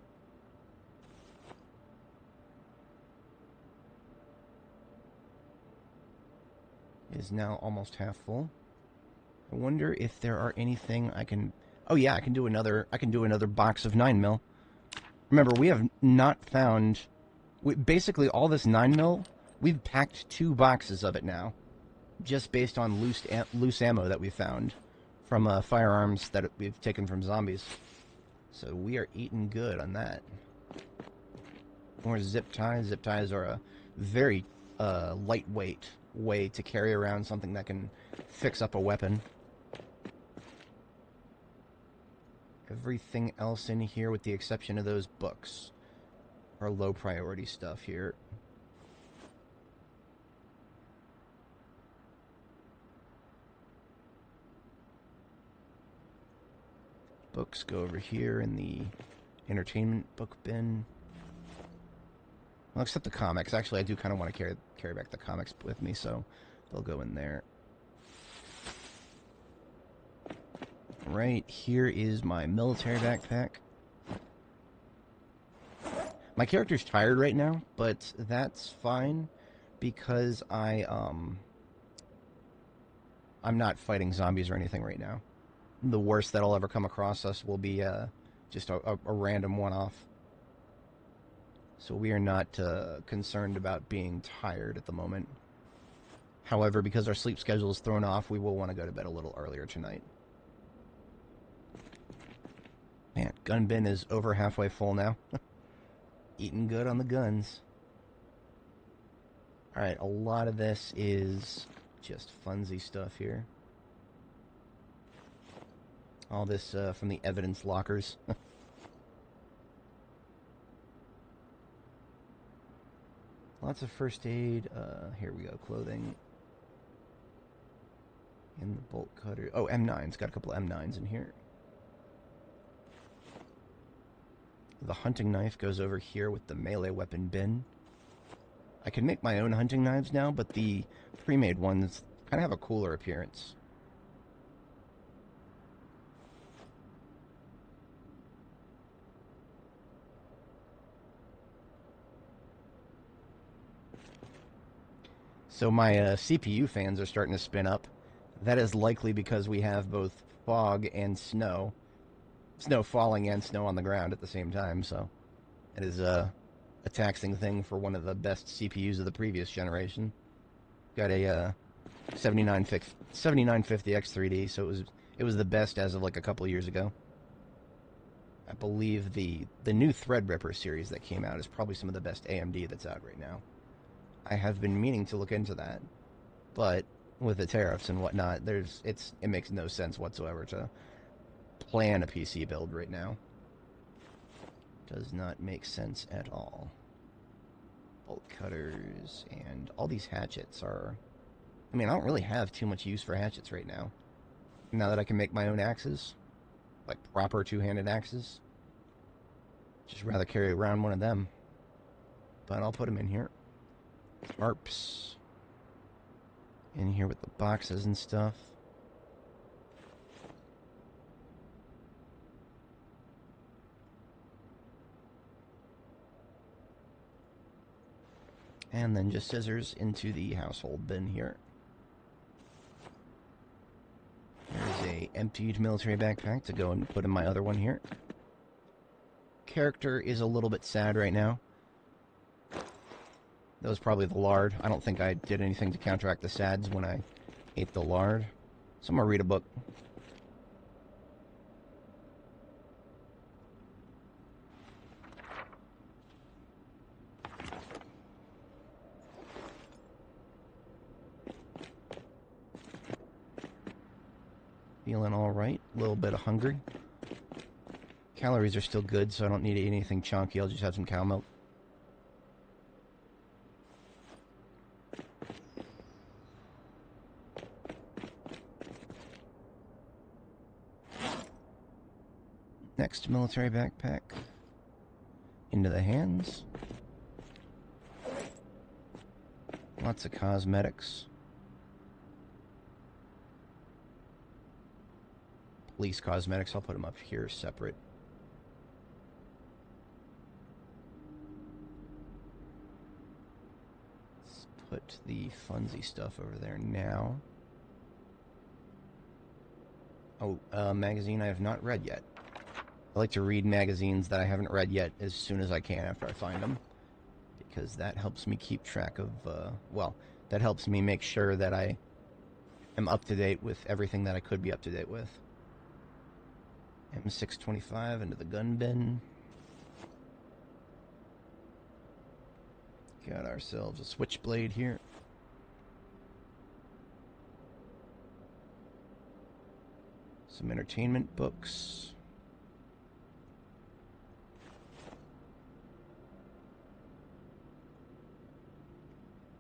It is now almost half full. I wonder if there are anything I can... Oh yeah, I can do another box of 9mm. Remember, we have not found... basically, all this 9mm, we've packed 2 boxes of it now. Just based on loose ammo that we found from firearms that we've taken from zombies. So we are eating good on that. More zip ties. Zip ties are a very lightweight way to carry around something that can fix up a weapon. Everything else in here, with the exception of those books, are low priority stuff here. Books go over here in the entertainment book bin. Well, except the comics. Actually, I do kind of want to carry back the comics with me, so they'll go in there. Right here is my military backpack. My character's tired right now, but that's fine because I'm not fighting zombies or anything right now. The worst that'll ever come across us will be just a random one-off. So we are not concerned about being tired at the moment. However, because our sleep schedule is thrown off, we will want to go to bed a little earlier tonight. Man, gun bin is over halfway full now. Eating good on the guns. Alright, a lot of this is just funsy stuff here. All this from the evidence lockers. Lots of first aid. Here we go, clothing. In the bolt cutter. Oh, M9s. Got a couple of M9s in here. The hunting knife goes over here with the melee weapon bin. I can make my own hunting knives now, but the pre-made ones kind of have a cooler appearance. So my CPU fans are starting to spin up. That is likely because we have both fog and snow. Snow falling and snow on the ground at the same time, so it is a taxing thing for one of the best CPUs of the previous generation. Got a 7950 X3D, so it was the best as of like a couple of years ago. I believe the new Threadripper series that came out is probably some of the best AMD that's out right now. I have been meaning to look into that, but with the tariffs and whatnot, it makes no sense whatsoever to plan a PC build right now. Does not make sense at all. Bolt cutters and all these hatchets are... I mean, I don't really have too much use for hatchets right now. Now that I can make my own axes, like proper two-handed axes, just rather carry around one of them. But I'll put them in here. Tarps. In here with the boxes and stuff. And then just scissors into the household bin here. There's a emptied military backpack to go and put in my other one here. Character is a little bit sad right now. That was probably the lard. I don't think I did anything to counteract the sads when I ate the lard. So I'm going to read a book. Feeling alright. A little bit of hungry. Calories are still good, so I don't need to eat anything chunky. I'll just have some cow milk. Next military backpack. Into the hands. Lots of cosmetics. Police cosmetics, I'll put them up here separate. Let's put the funsy stuff over there now. Oh, magazine I have not read yet. I like to read magazines that I haven't read yet as soon as I can after I find them. Because that helps me keep track of, well, that helps me make sure that I am up to date with everything that I could be up to date with. M625 into the gun bin. Got ourselves a switchblade here. Some entertainment books.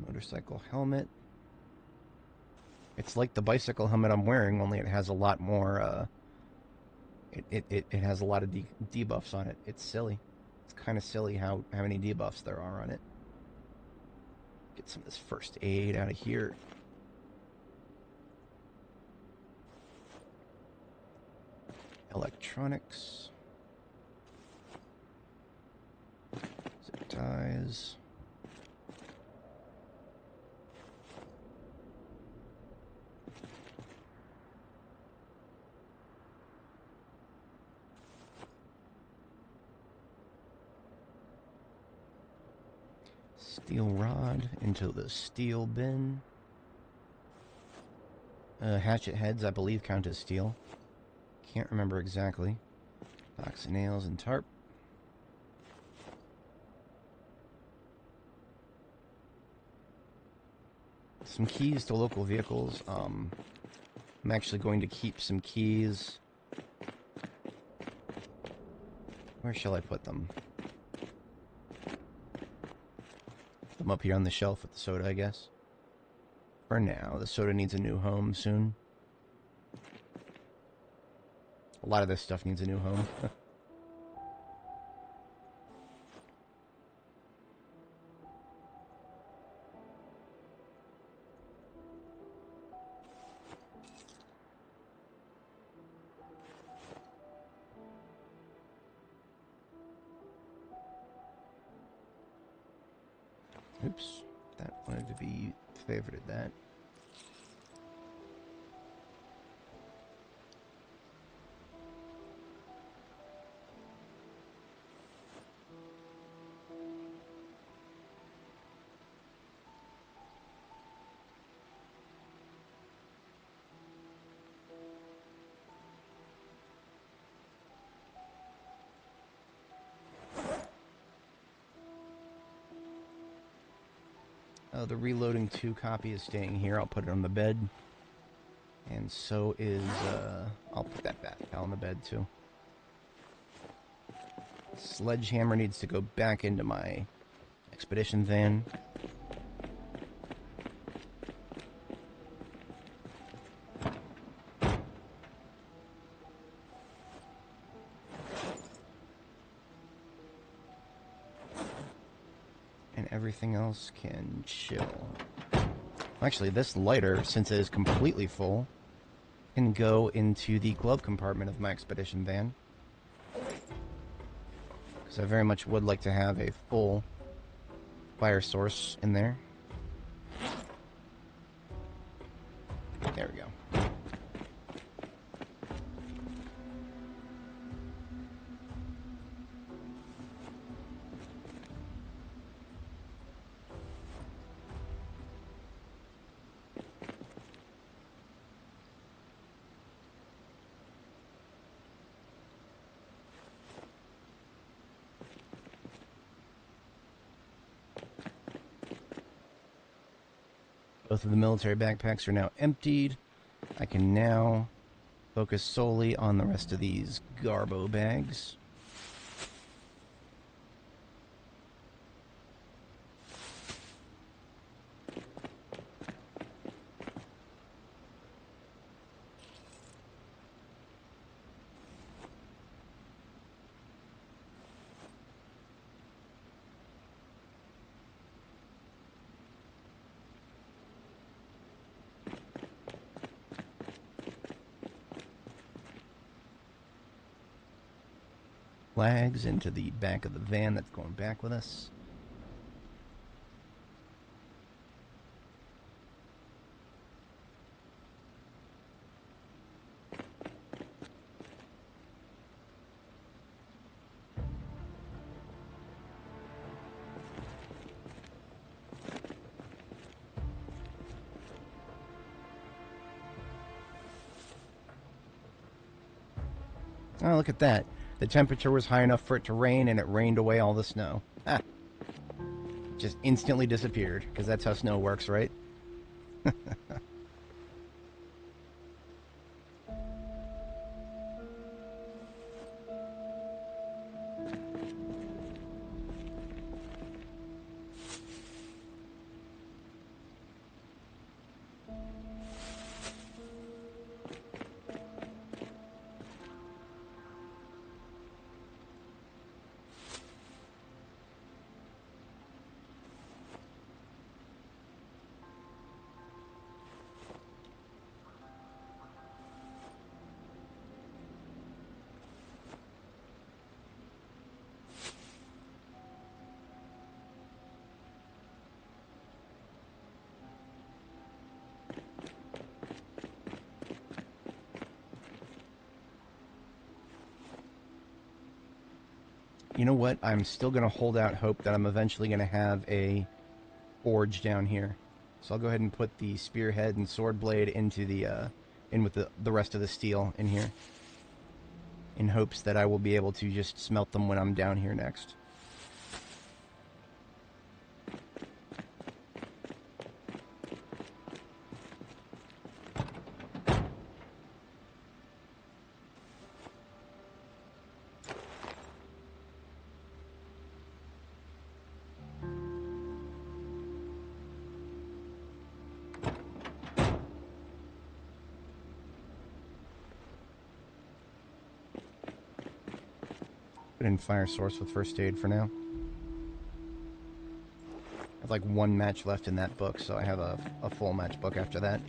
Motorcycle helmet. It's like the bicycle helmet I'm wearing, only it has a lot more, it has a lot of debuffs on it. It's silly. It's kind of silly how many debuffs there are on it. Get some of this first aid out of here. Electronics. Zip ties. Steel rod into the steel bin. Hatchet heads, I believe, count as steel. Can't remember exactly. Box of nails and tarp. Some keys to local vehicles. I'm actually going to keep some keys. Where shall I put them? Put them up here on the shelf with the soda, I guess. For now, the soda needs a new home soon. A lot of this stuff needs a new home. Oops, that wanted to be favorited that. The Reloading 2 copy is staying here. I'll put it on the bed. And so is, I'll put that back on the bed too. Sledgehammer needs to go back into my expedition van. Everything else can chill. Actually, this lighter, since it is completely full, can go into the glove compartment of my expedition van. Because I very much would like to have a full fire source in there. There we go. Both of the military backpacks are now emptied. I can now focus solely on the rest of these garbo bags. Flags into the back of the van that's going back with us. Oh, look at that. The temperature was high enough for it to rain, and it rained away all the snow. Ah, just instantly disappeared, because that's how snow works, right? You know what? I'm still going to hold out hope that I'm eventually going to have a forge down here. So I'll go ahead and put the spearhead and sword blade into the in with the rest of the steel in here, in hopes that I will be able to just smelt them when I'm down here next. Put in fire source with first aid for now. I have like one match left in that book, so I have a full match book after that.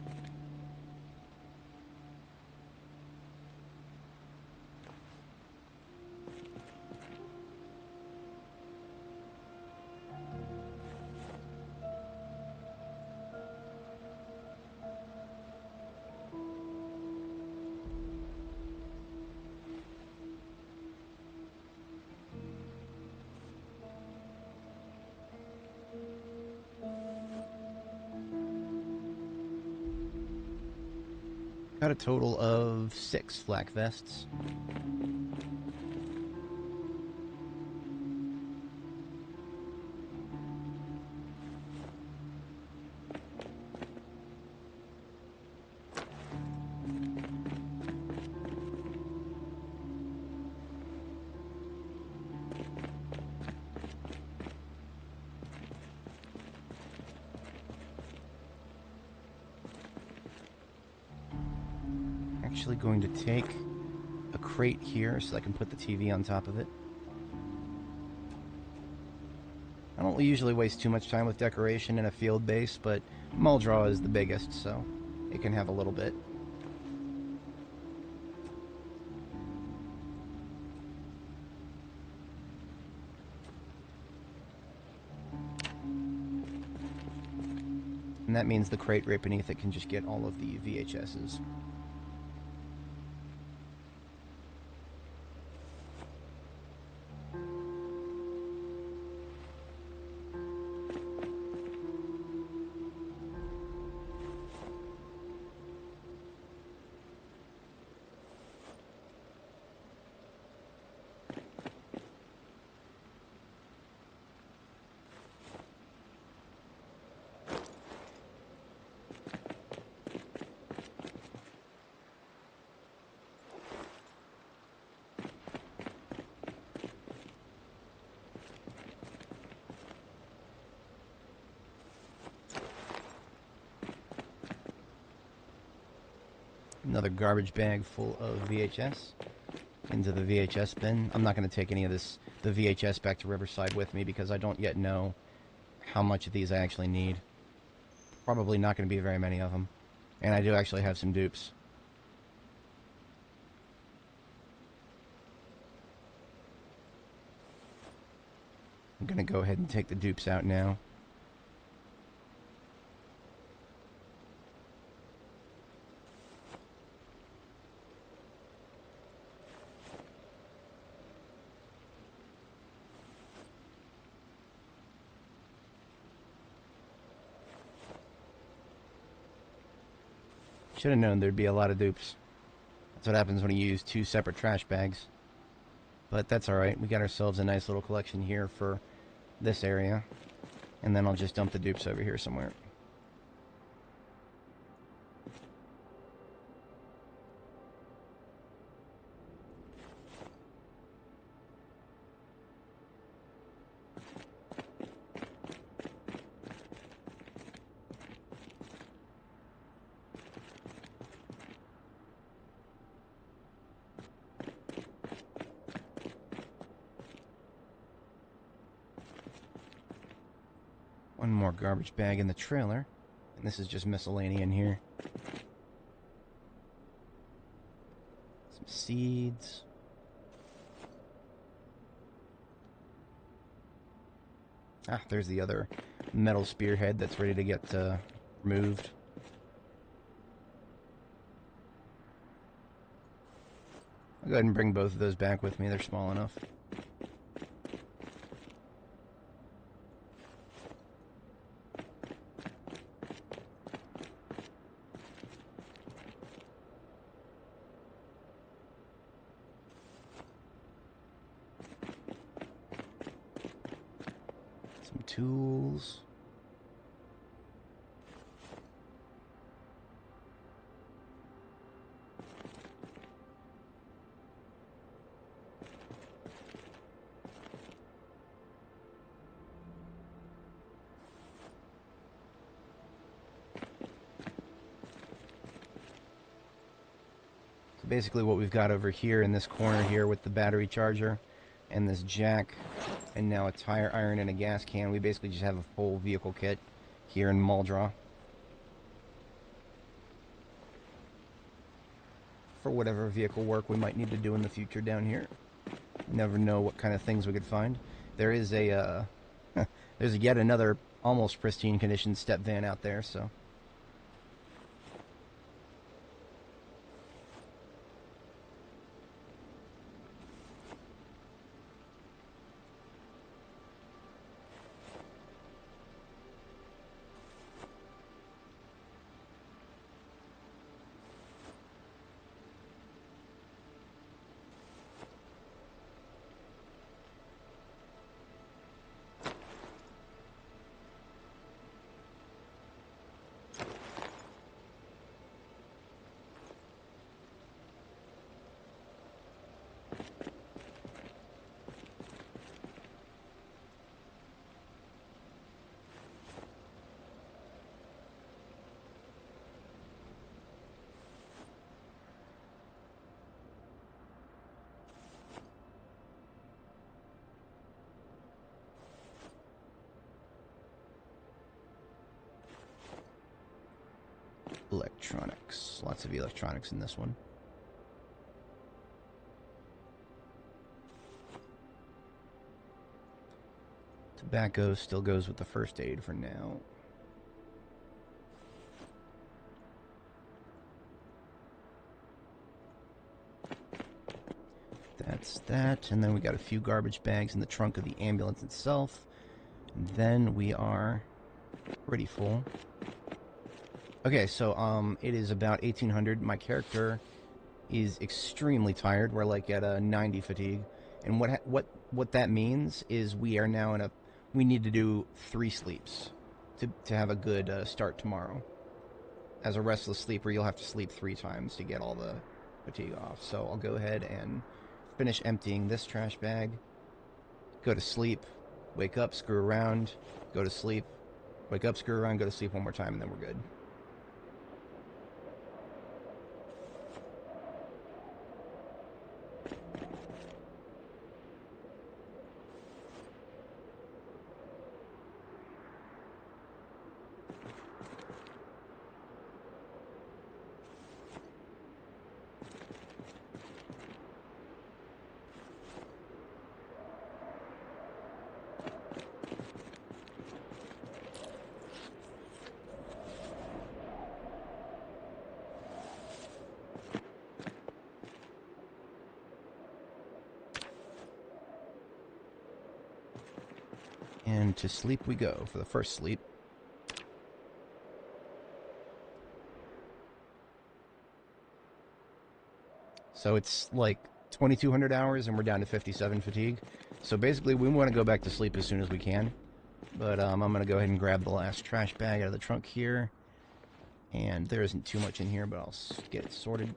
Got a total of 6 flak vests. Actually going to take a crate here so I can put the TV on top of it. I don't usually waste too much time with decoration in a field base, but Muldraugh is the biggest, so it can have a little bit. And that means the crate right beneath it can just get all of the VHSs. Another garbage bag full of VHS into the VHS bin. I'm not going to take any of the VHS back to Riverside with me because I don't yet know how much of these I actually need. Probably not going to be very many of them. And I do actually have some dupes. I'm going to go ahead and take the dupes out now. Should have known there'd be a lot of dupes. That's what happens when you use 2 separate trash bags. But that's alright. We got ourselves a nice little collection here for this area. And then I'll just dump the dupes over here somewhere. One more garbage bag in the trailer. And this is just miscellaneous in here. Some seeds. Ah, there's the other metal spearhead that's ready to get removed. I'll go ahead and bring both of those back with me. They're small enough. Some tools. Basically what we've got over here in this corner here with the battery charger and this jack and now a tire iron and a gas can, we basically just have a full vehicle kit here in Muldraugh for whatever vehicle work we might need to do in the future down here. Never know what kind of things we could find. There is a there's yet another almost pristine condition step van out there, so electronics. Lots of electronics in this one. Tobacco still goes with the first aid for now. That's that. And then we got a few garbage bags in the trunk of the ambulance itself. And then we are pretty full. Okay, so it is about 1800. My character is extremely tired. We're like at a 90 fatigue, and what that means is we are now in a we need to do 3 sleeps to have a good start tomorrow. As a restless sleeper, you'll have to sleep 3 times to get all the fatigue off. So I'll go ahead and finish emptying this trash bag. Go to sleep. Wake up. Screw around. Go to sleep. Wake up. Screw around. Go to sleep one more time, and then we're good. And to sleep we go for the first sleep. So it's like 2,200 hours, and we're down to 57 fatigue. So basically, we want to go back to sleep as soon as we can. But I'm going to go ahead and grab the last trash bag out of the trunk here. And there isn't too much in here, but I'll get it sorted.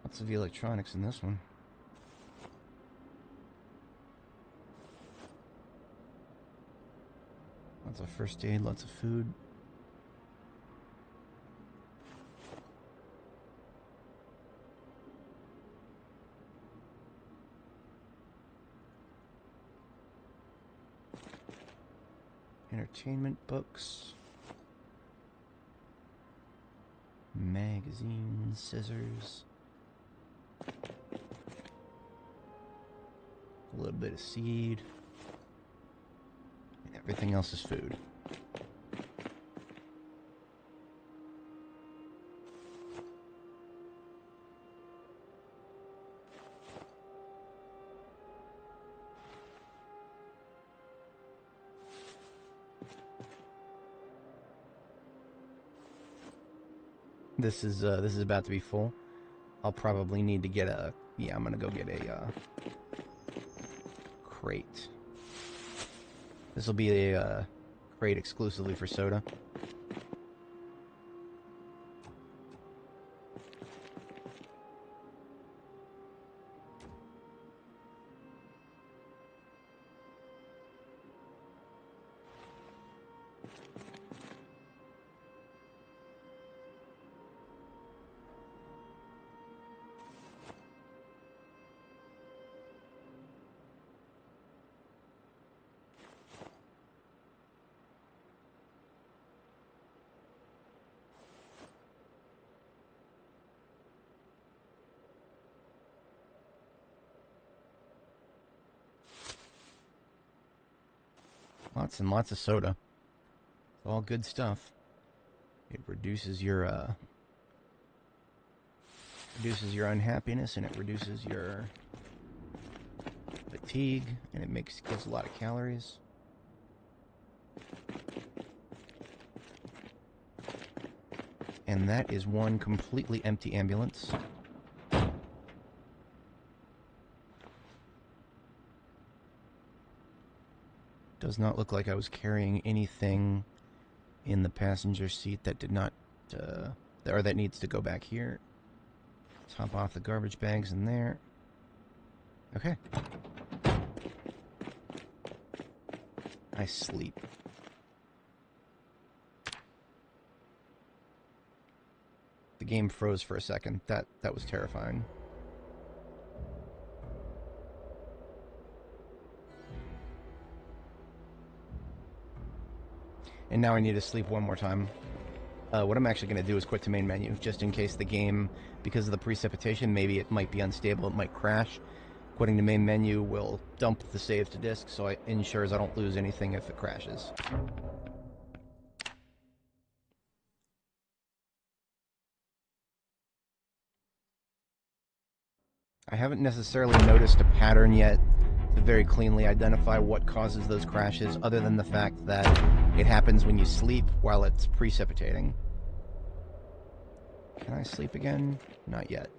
Lots of electronics in this one. Lots of first aid, lots of food. Entertainment books. Magazines, scissors. A little bit of seed. And everything else is food. This is about to be full. I'll probably need to get a... Yeah, I'm gonna go get a crate. This will be a crate exclusively for soda. Lots and lots of soda. It's all good stuff. It reduces your unhappiness, and it reduces your fatigue, and it gives a lot of calories. And that is one completely empty ambulance. Does not look like I was carrying anything in the passenger seat that did not, or that needs to go back here. Top off the garbage bags in there. Okay. I sleep. The game froze for a second. That was terrifying. And now I need to sleep one more time. What I'm actually going to do is quit the main menu, just in case the game, because of the precipitation, maybe it might be unstable, it might crash. Quitting the main menu will dump the save to disk, so it ensures I don't lose anything if it crashes. I haven't necessarily noticed a pattern yet to very cleanly identify what causes those crashes, other than the fact that it happens when you sleep while it's precipitating. Can I sleep again? Not yet.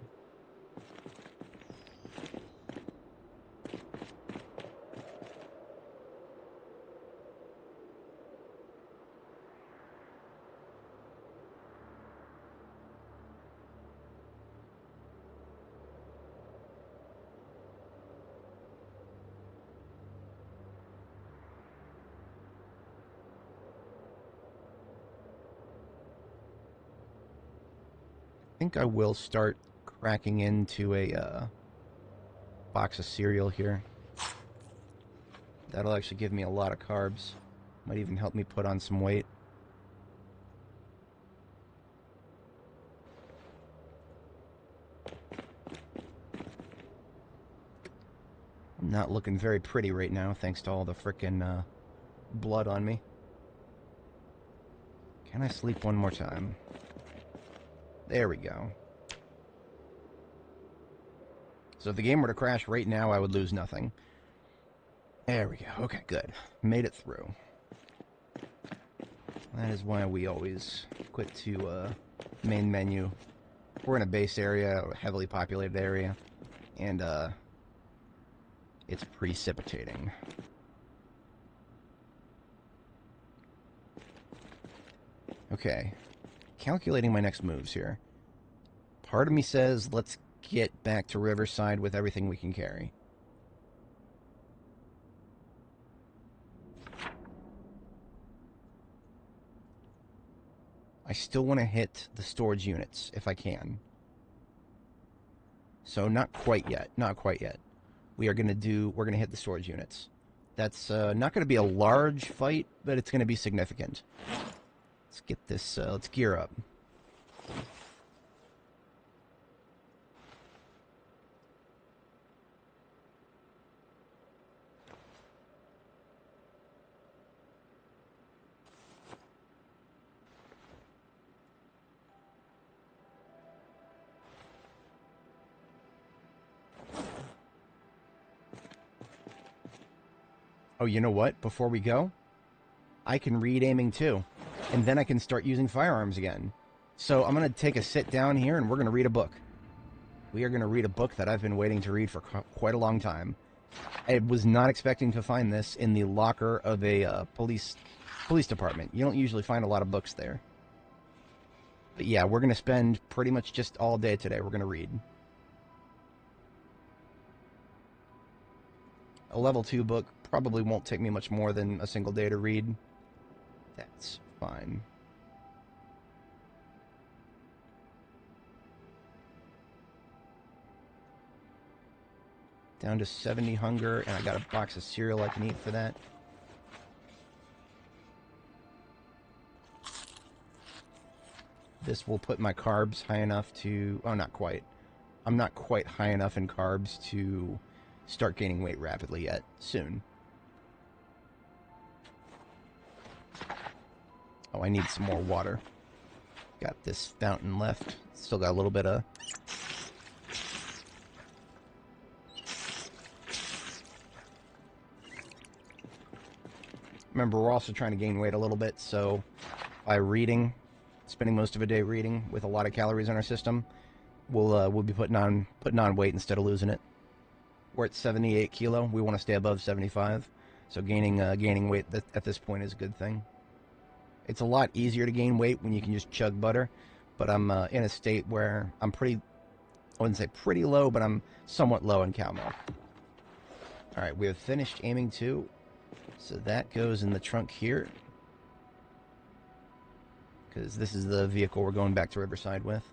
think I will start cracking into a box of cereal here. That'll actually give me a lot of carbs. Might even help me put on some weight. I'm not looking very pretty right now, thanks to all the frickin' blood on me. Can I sleep one more time? There we go. So if the game were to crash right now, I would lose nothing. There we go. Okay, good. Made it through. That is why we always quit to main menu. We're in a base area, a heavily populated area, and it's precipitating. Okay, calculating my next moves here. Part of me says let's get back to Riverside with everything we can carry. I still want to hit the storage units if I can. So not quite yet. Not quite yet. We're gonna hit the storage units. That's not gonna be a large fight, but it's gonna be significant. Let's get this. Let's gear up. Oh, you know what? Before we go, I can read aiming too, and then I can start using firearms again. So I'm going to take a sit down here, and we're going to read a book. We are going to read a book that I've been waiting to read for quite a long time. I was not expecting to find this in the locker of a police department. You don't usually find a lot of books there. But yeah, we're going to spend pretty much just all day today. We're going to read. A level 2 book probably won't take me much more than a single day to read. That's fine. Down to 70 hunger, and I got a box of cereal I can eat for that. This will put my carbs high enough to... Oh, not quite. I'm not quite high enough in carbs to start gaining weight rapidly yet. Soon. Oh, I need some more water. Got this fountain left. Still got a little bit of... Remember, we're also trying to gain weight a little bit, so by reading, spending most of a day reading with a lot of calories in our system, we'll be putting on weight instead of losing it. We're at 78 kilo. We want to stay above 75, so gaining weight at this point is a good thing. It's a lot easier to gain weight when you can just chug butter, but I'm in a state where I'm pretty, I wouldn't say pretty low, but I'm somewhat low in cow milk. All right, we have finished aiming 2, so that goes in the trunk here, because this is the vehicle we're going back to Riverside with.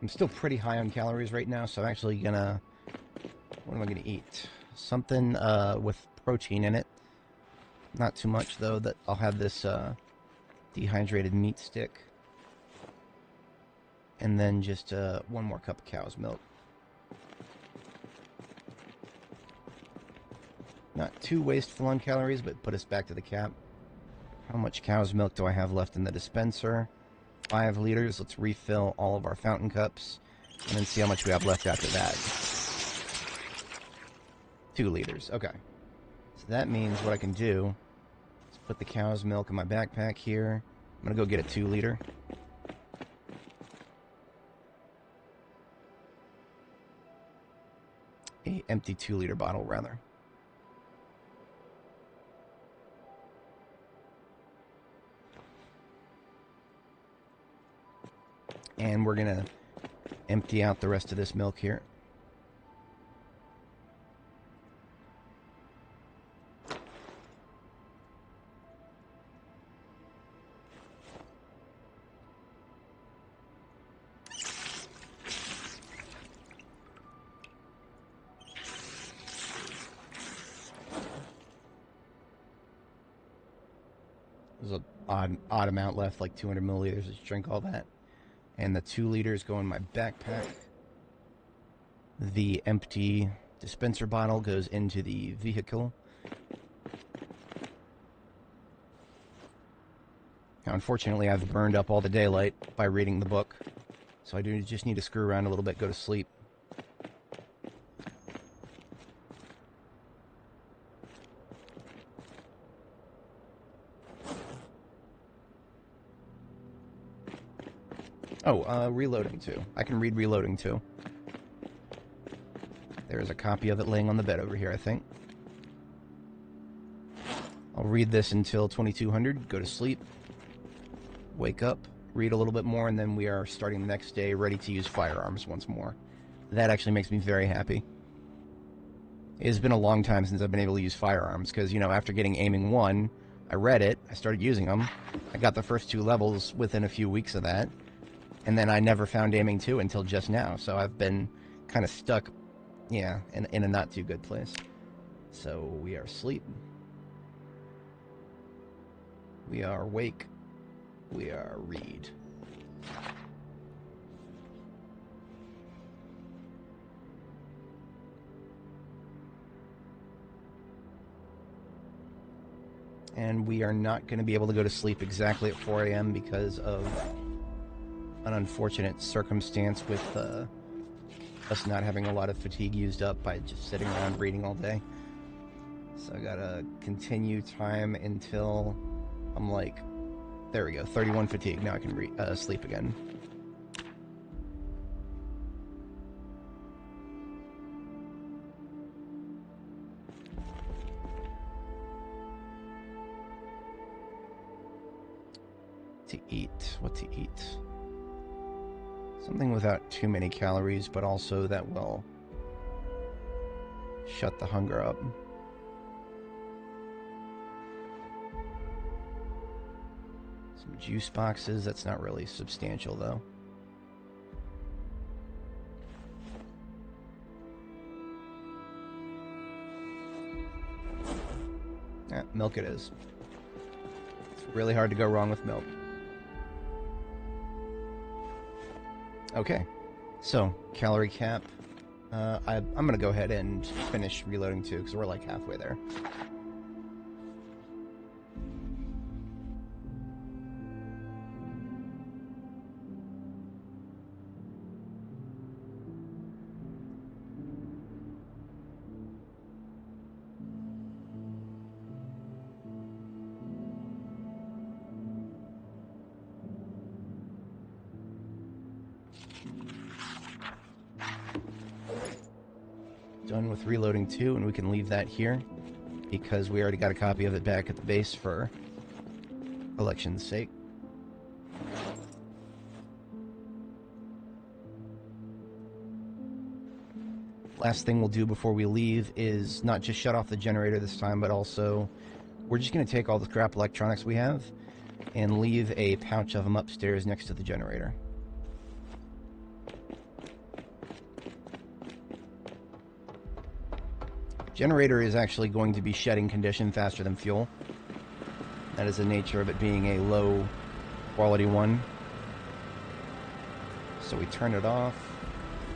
I'm still pretty high on calories right now, so I'm actually gonna... What am I gonna eat? Something with protein in it. Not too much, though, that I'll have this dehydrated meat stick. And then just one more cup of cow's milk. Not too wasteful on calories, but put us back to the cap. How much cow's milk do I have left in the dispenser? 5 liters. Let's refill all of our fountain cups, and then see how much we have left after that. 2 liters. Okay. So that means what I can do is put the cow's milk in my backpack here. I'm going to go get a 2 liter. a empty 2-liter bottle, rather. And we're going to empty out the rest of this milk here. There's an odd amount left, like 200 milliliters. Just drink all that. And the 2 liters go in my backpack. The empty dispenser bottle goes into the vehicle. Now, unfortunately, I've burned up all the daylight by reading the book. So I do just need to screw around a little bit, go to sleep. Oh, reloading too. I can read reloading too. There's a copy of it laying on the bed over here, I think. I'll read this until 2200, go to sleep, wake up, read a little bit more, and then we are starting the next day ready to use firearms once more. That actually makes me very happy. It has been a long time since I've been able to use firearms, because, you know, after getting Aiming 1, I read it, I started using them, I got the first 2 levels within a few weeks of that, and then I never found Aiming 2 until just now, so I've been kind of stuck, yeah, in a not too good place. So we are asleep. We are awake. We are read. And we are not going to be able to go to sleep exactly at 4 a.m. because of an unfortunate circumstance with us not having a lot of fatigue used up by just sitting around reading all day. So I gotta continue time until I'm like, there we go, 31 fatigue. Now I can sleep again. To eat, what to eat? Something without too many calories, but also that will shut the hunger up. Some juice boxes, that's not really substantial though. Milk it is. It's really hard to go wrong with milk. Okay, so calorie cap. I'm gonna go ahead and finish reloading too, because we're like halfway there. Done with reloading 2, and we can leave that here because we already got a copy of it back at the base for election's sake. Last thing we'll do before we leave is not just shut off the generator this time, but also we're just going to take all the scrap electronics we have and leave a pouch of them upstairs next to the generator. Generator is actually going to be shedding condition faster than fuel. That is the nature of it being a low quality one. So we turn it off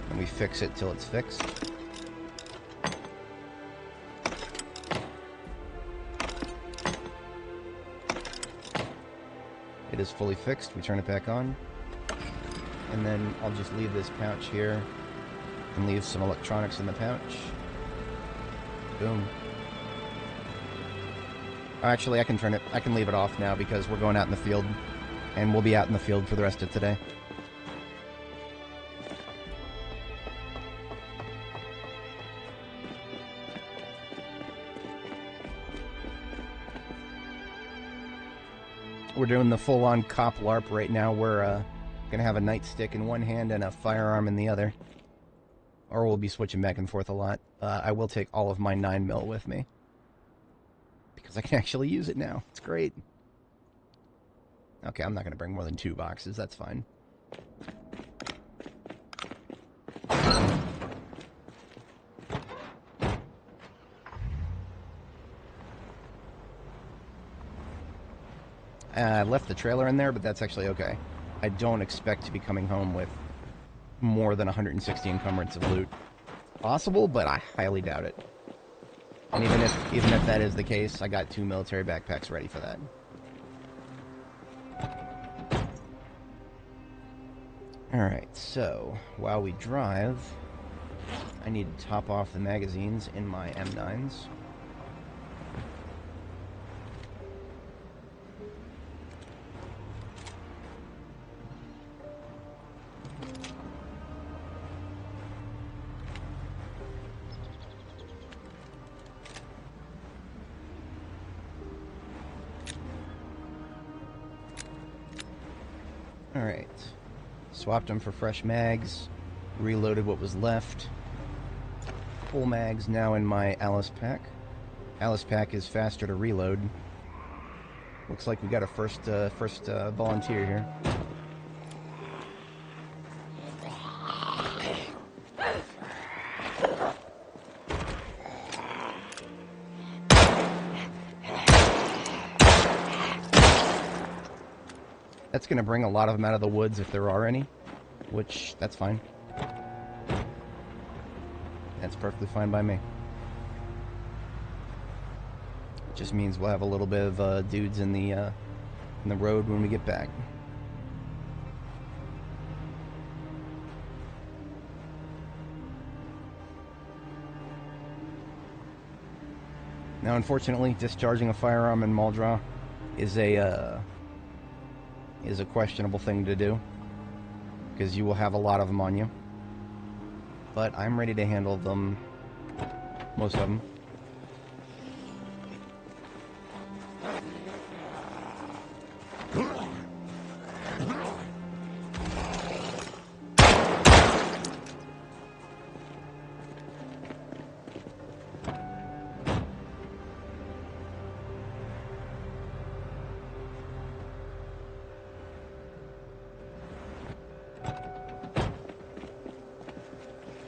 and we fix it till it's fixed. It is fully fixed. We turn it back on. And then I'll just leave this pouch here and leave some electronics in the pouch. Boom. Actually, I can leave it off now because we're going out in the field, and we'll be out in the field for the rest of today. We're doing the full-on cop LARP right now. We're gonna have a nightstick in one hand and a firearm in the other. Or we'll be switching back and forth a lot. I will take all of my 9mm with me. Because I can actually use it now. It's great. Okay, I'm not gonna bring more than 2 boxes. That's fine. I left the trailer in there, but that's actually okay. I don't expect to be coming home with more than 160 encumbrance of loot. Possible, but I highly doubt it. And even if that is the case, I got 2 military backpacks ready for that. Alright, so while we drive, I need to top off the magazines in my M9s. Alright. Swapped them for fresh mags. Reloaded what was left. Full mags now in my Alice pack. Alice pack is faster to reload. Looks like we got a first volunteer here. That's going to bring a lot of them out of the woods if there are any, which, that's fine. That's perfectly fine by me. It just means we'll have a little bit of dudes in the road when we get back. Now, unfortunately, discharging a firearm in Muldraugh is a questionable thing to do, because you will have a lot of them on you. But I'm ready to handle them, most of them.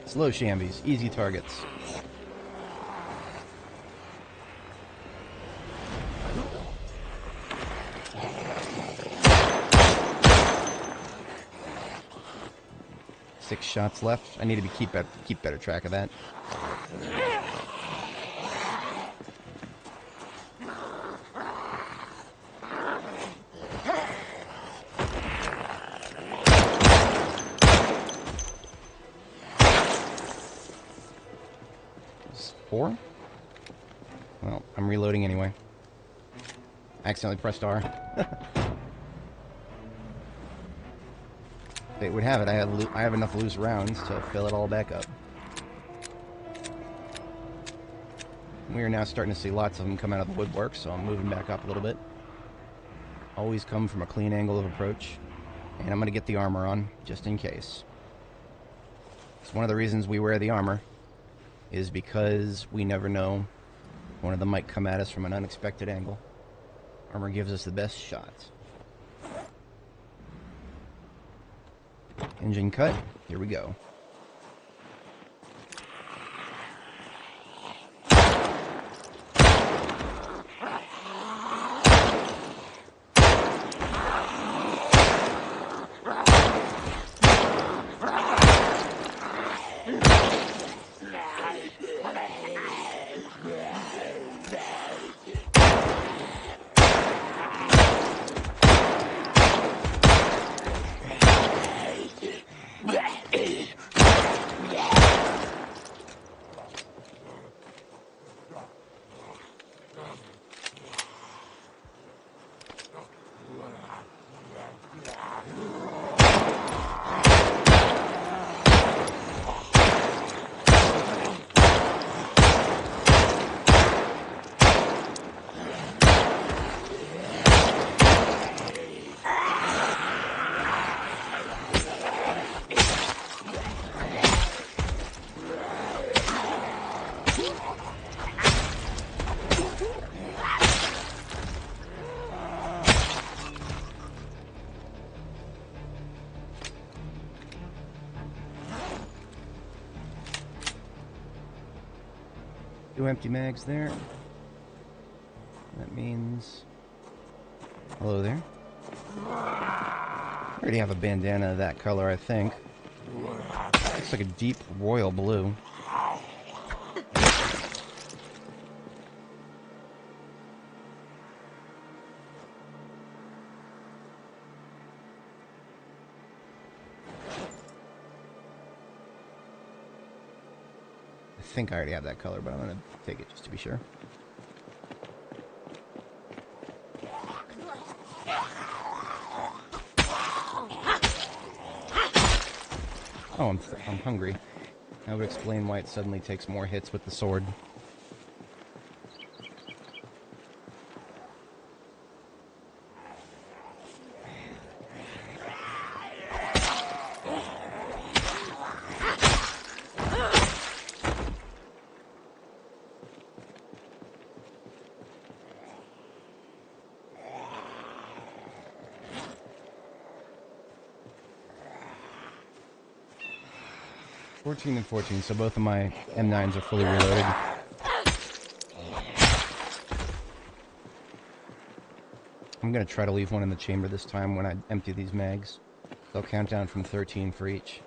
Slow shambies, easy targets. Six shots left. I need to keep better track of that. Four? Well, I'm reloading anyway. I accidentally pressed R. Fate would have it, I have enough loose rounds to fill it all back up. We are now starting to see lots of them come out of the woodwork, so I'm moving back up a little bit. Always come from a clean angle of approach. And I'm going to get the armor on, just in case. It's one of the reasons we wear the armor, is because we never know. One of them might come at us from an unexpected angle. Armor gives us the best shots. Engine cut. Here we go. 2 empty mags there. That means... Hello there. I already have a bandana of that color, I think. Looks like a deep royal blue. I think I already have that color, but I'm going to take it just to be sure. Oh, I'm hungry. That would explain why it suddenly takes more hits with the sword. And 14, so both of my M9s are fully reloaded. I'm going to try to leave one in the chamber this time when I empty these mags. I'll count down from 13 for each.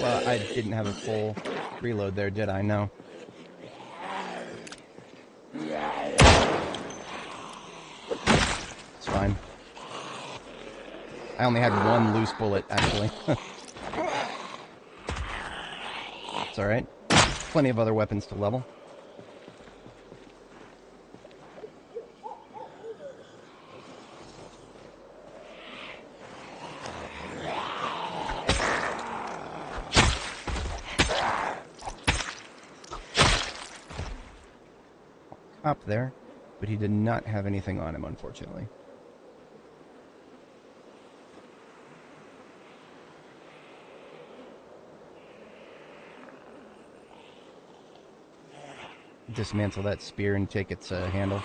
Well, I didn't have a full reload there, did I? No. It's fine. I only had one loose bullet, actually. It's alright. Plenty of other weapons to level. Up there, but he did not have anything on him, unfortunately. Dismantle that spear and take its handle.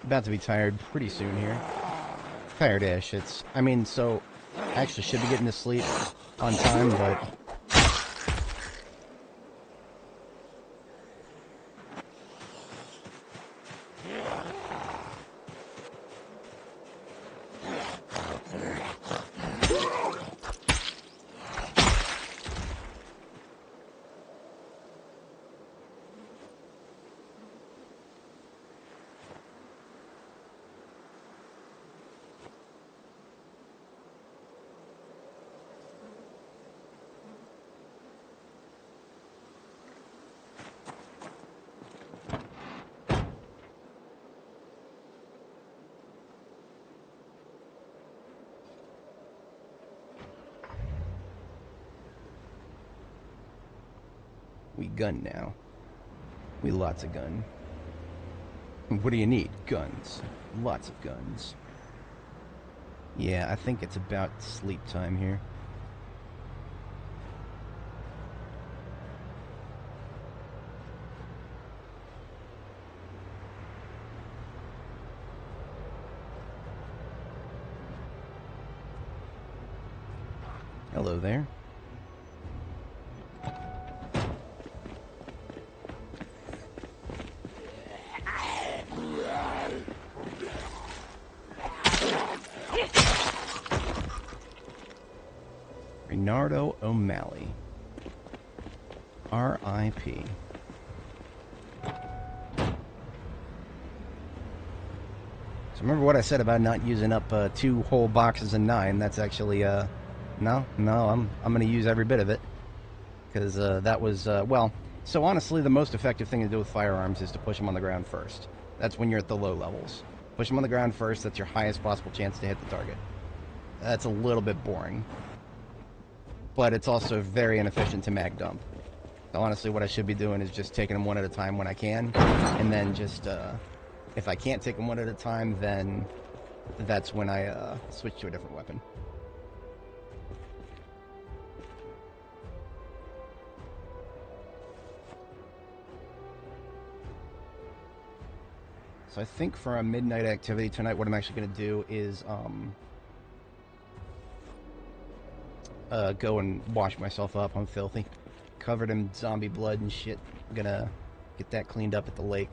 About to be tired pretty soon here. Tired-ish. I mean, so I actually should be getting to sleep on time, but We gun now. We lots of gun. What do you need? Guns. Lots of guns. Yeah, I think it's about sleep time here. Hello there. Renardo O'Malley. R.I.P. So remember what I said about not using up 2 whole boxes of 9? That's actually no, I'm going to use every bit of it, because that was well. So honestly, the most effective thing to do with firearms is to push them on the ground first. That's when you're at the low levels. Push them on the ground first. That's your highest possible chance to hit the target. That's a little bit boring, but it's also very inefficient to mag dump. So honestly, what I should be doing is just taking them one at a time when I can, and then just if I can't take them one at a time, then that's when I switch to a different weapon. So I think for a midnight activity tonight, what I'm actually going to do is go and wash myself up. I'm filthy. Covered in zombie blood and shit. I'm gonna get that cleaned up at the lake.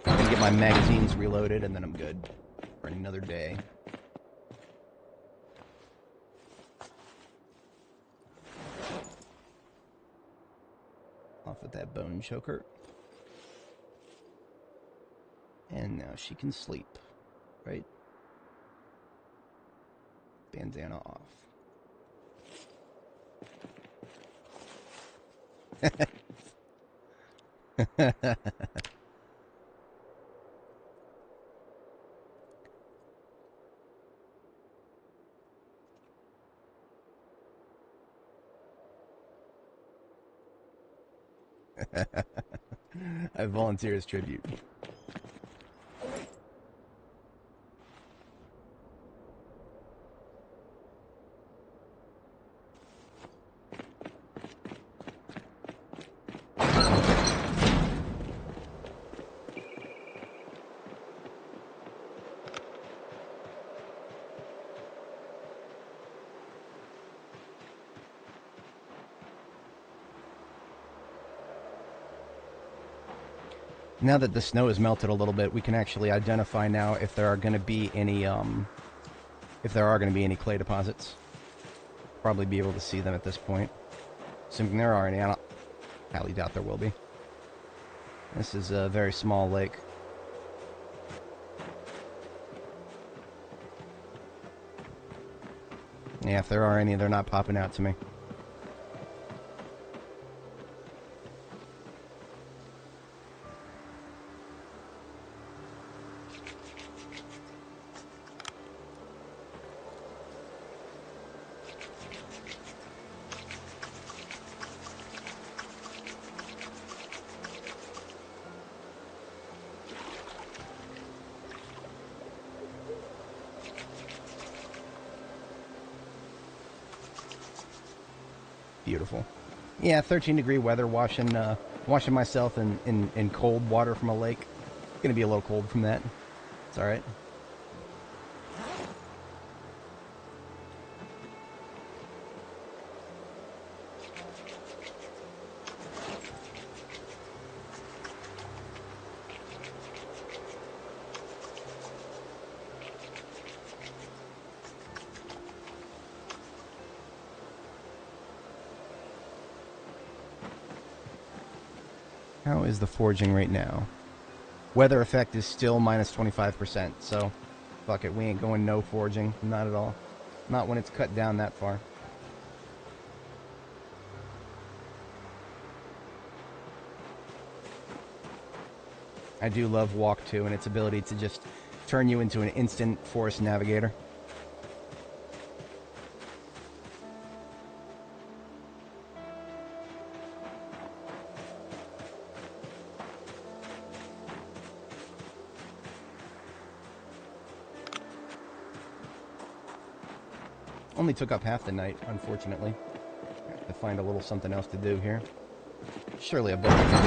I'm gonna get my magazines reloaded, and then I'm good for another day. Off with that bone choker. And now she can sleep, right? Bandana off. I volunteer as tribute. Now that the snow has melted a little bit, we can actually identify now if there are going to be any clay deposits. Probably be able to see them at this point. Assuming there are any, I highly doubt there will be. This is a very small lake. Yeah, if there are any, they're not popping out to me. Beautiful. Yeah, 13-degree weather, washing myself in cold water from a lake. Gonna be a little cold from that. It's alright. How is the forging right now? Weather effect is still minus 25%, so fuck it, we ain't going no forging. Not at all. Not when it's cut down that far. I do love Walk 2 and its ability to just turn you into an instant forest navigator. Only took up half the night, unfortunately. I have to find a little something else to do here. Surely a book I can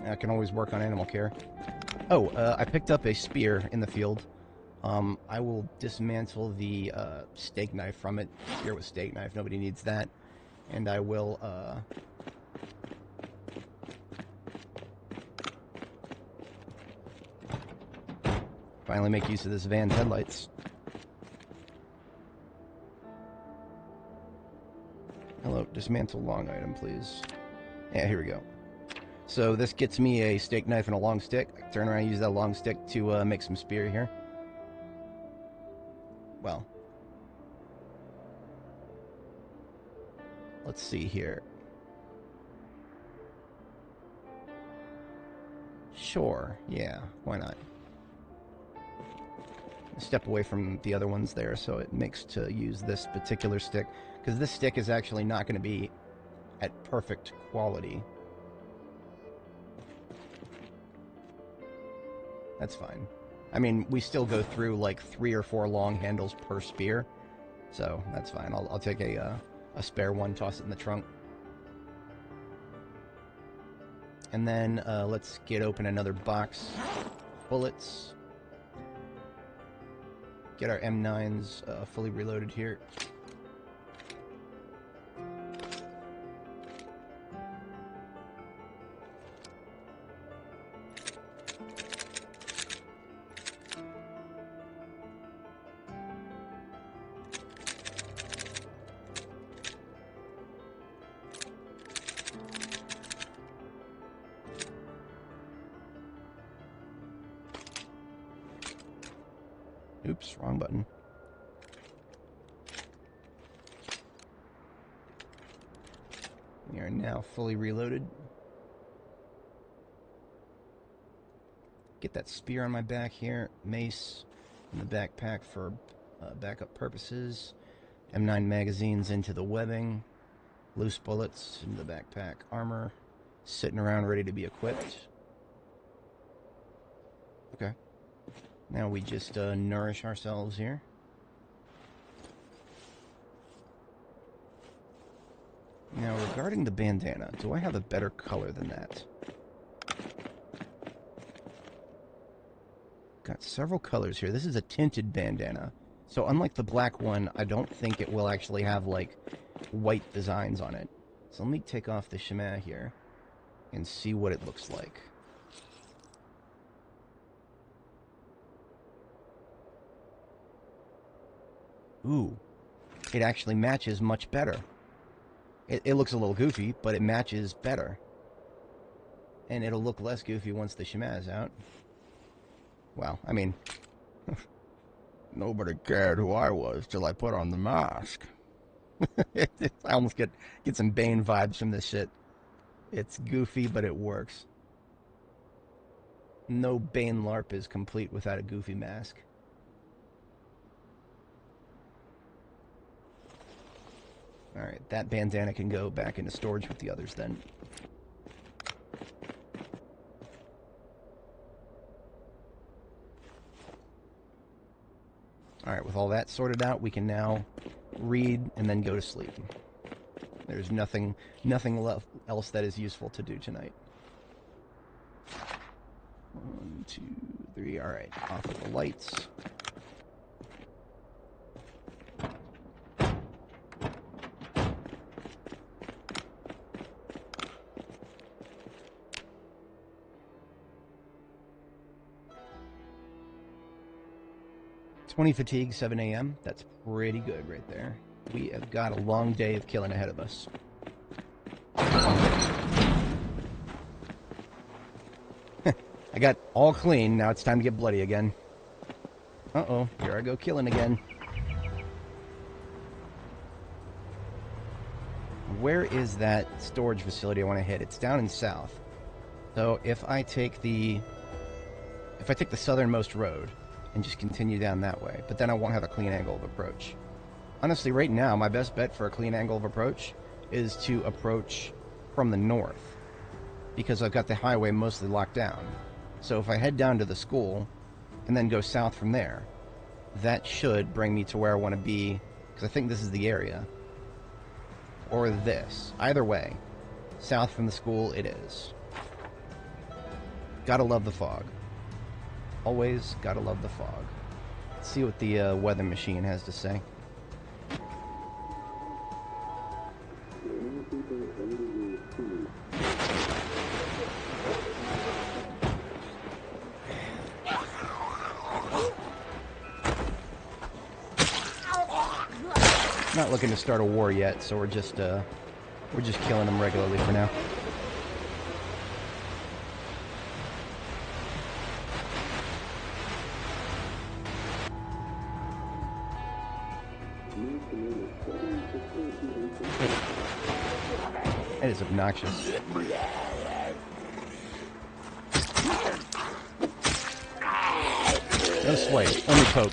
do. I can always work on animal care. Oh, I picked up a spear in the field. I will dismantle the steak knife from it. Spear with steak knife, nobody needs that. And I will finally make use of this van's headlights. Hello, dismantle long item, please. Yeah, here we go. So this gets me a steak knife and a long stick. I can turn around and use that long stick to make some spear here. Well, let's see here. Sure, yeah, why not? Step away from the other ones there so it makes to use this particular stick, because this stick is actually not going to be at perfect quality. That's fine. I mean, we still go through like 3 or 4 long handles per spear, so that's fine. I'll take a spare one, toss it in the trunk. And then let's get open another box. Bullets. Get our M9s fully reloaded here. Oops, wrong button. We are now fully reloaded. Get that spear on my back here. Mace in the backpack for backup purposes. M9 magazines into the webbing. Loose bullets into the backpack. Armor sitting around ready to be equipped. Okay. Now we just nourish ourselves here. Now, regarding the bandana, do I have a better color than that? Got several colors here. This is a tinted bandana. So unlike the black one, I don't think it will actually have, like, white designs on it. So let me take off the chemin here and see what it looks like. Ooh, it actually matches much better. It looks a little goofy, but it matches better. And it'll look less goofy once the chemin is out. Well, I mean, nobody cared who I was till I put on the mask. I almost get some Bane vibes from this shit. It's goofy, but it works. No Bane LARP is complete without a goofy mask. Alright, that bandana can go back into storage with the others then. Alright, with all that sorted out, we can now read and then go to sleep. There's nothing else that is useful to do tonight. 1, 2, 3, alright, off with the lights. "20 fatigue, 7 a.m. That's pretty good right there. We have got a long day of killing ahead of us. I got all clean, now it's time to get bloody again. Uh-oh, here I go killing again. Where is that storage facility I want to hit? It's down in south. So if I take the southernmost road and just continue down that way, but then I won't have a clean angle of approach. Honestly, right now, my best bet for a clean angle of approach is to approach from the north, because I've got the highway mostly locked down. So if I head down to the school and then go south from there, that should bring me to where I want to be, because I think this is the area. Or this. Either way, south from the school it is. Gotta love the fog. Always gotta love the fog. Let's see what the weather machine has to say. Not looking to start a war yet, so we're just killing them regularly for now. That is obnoxious. No swipe, only poke.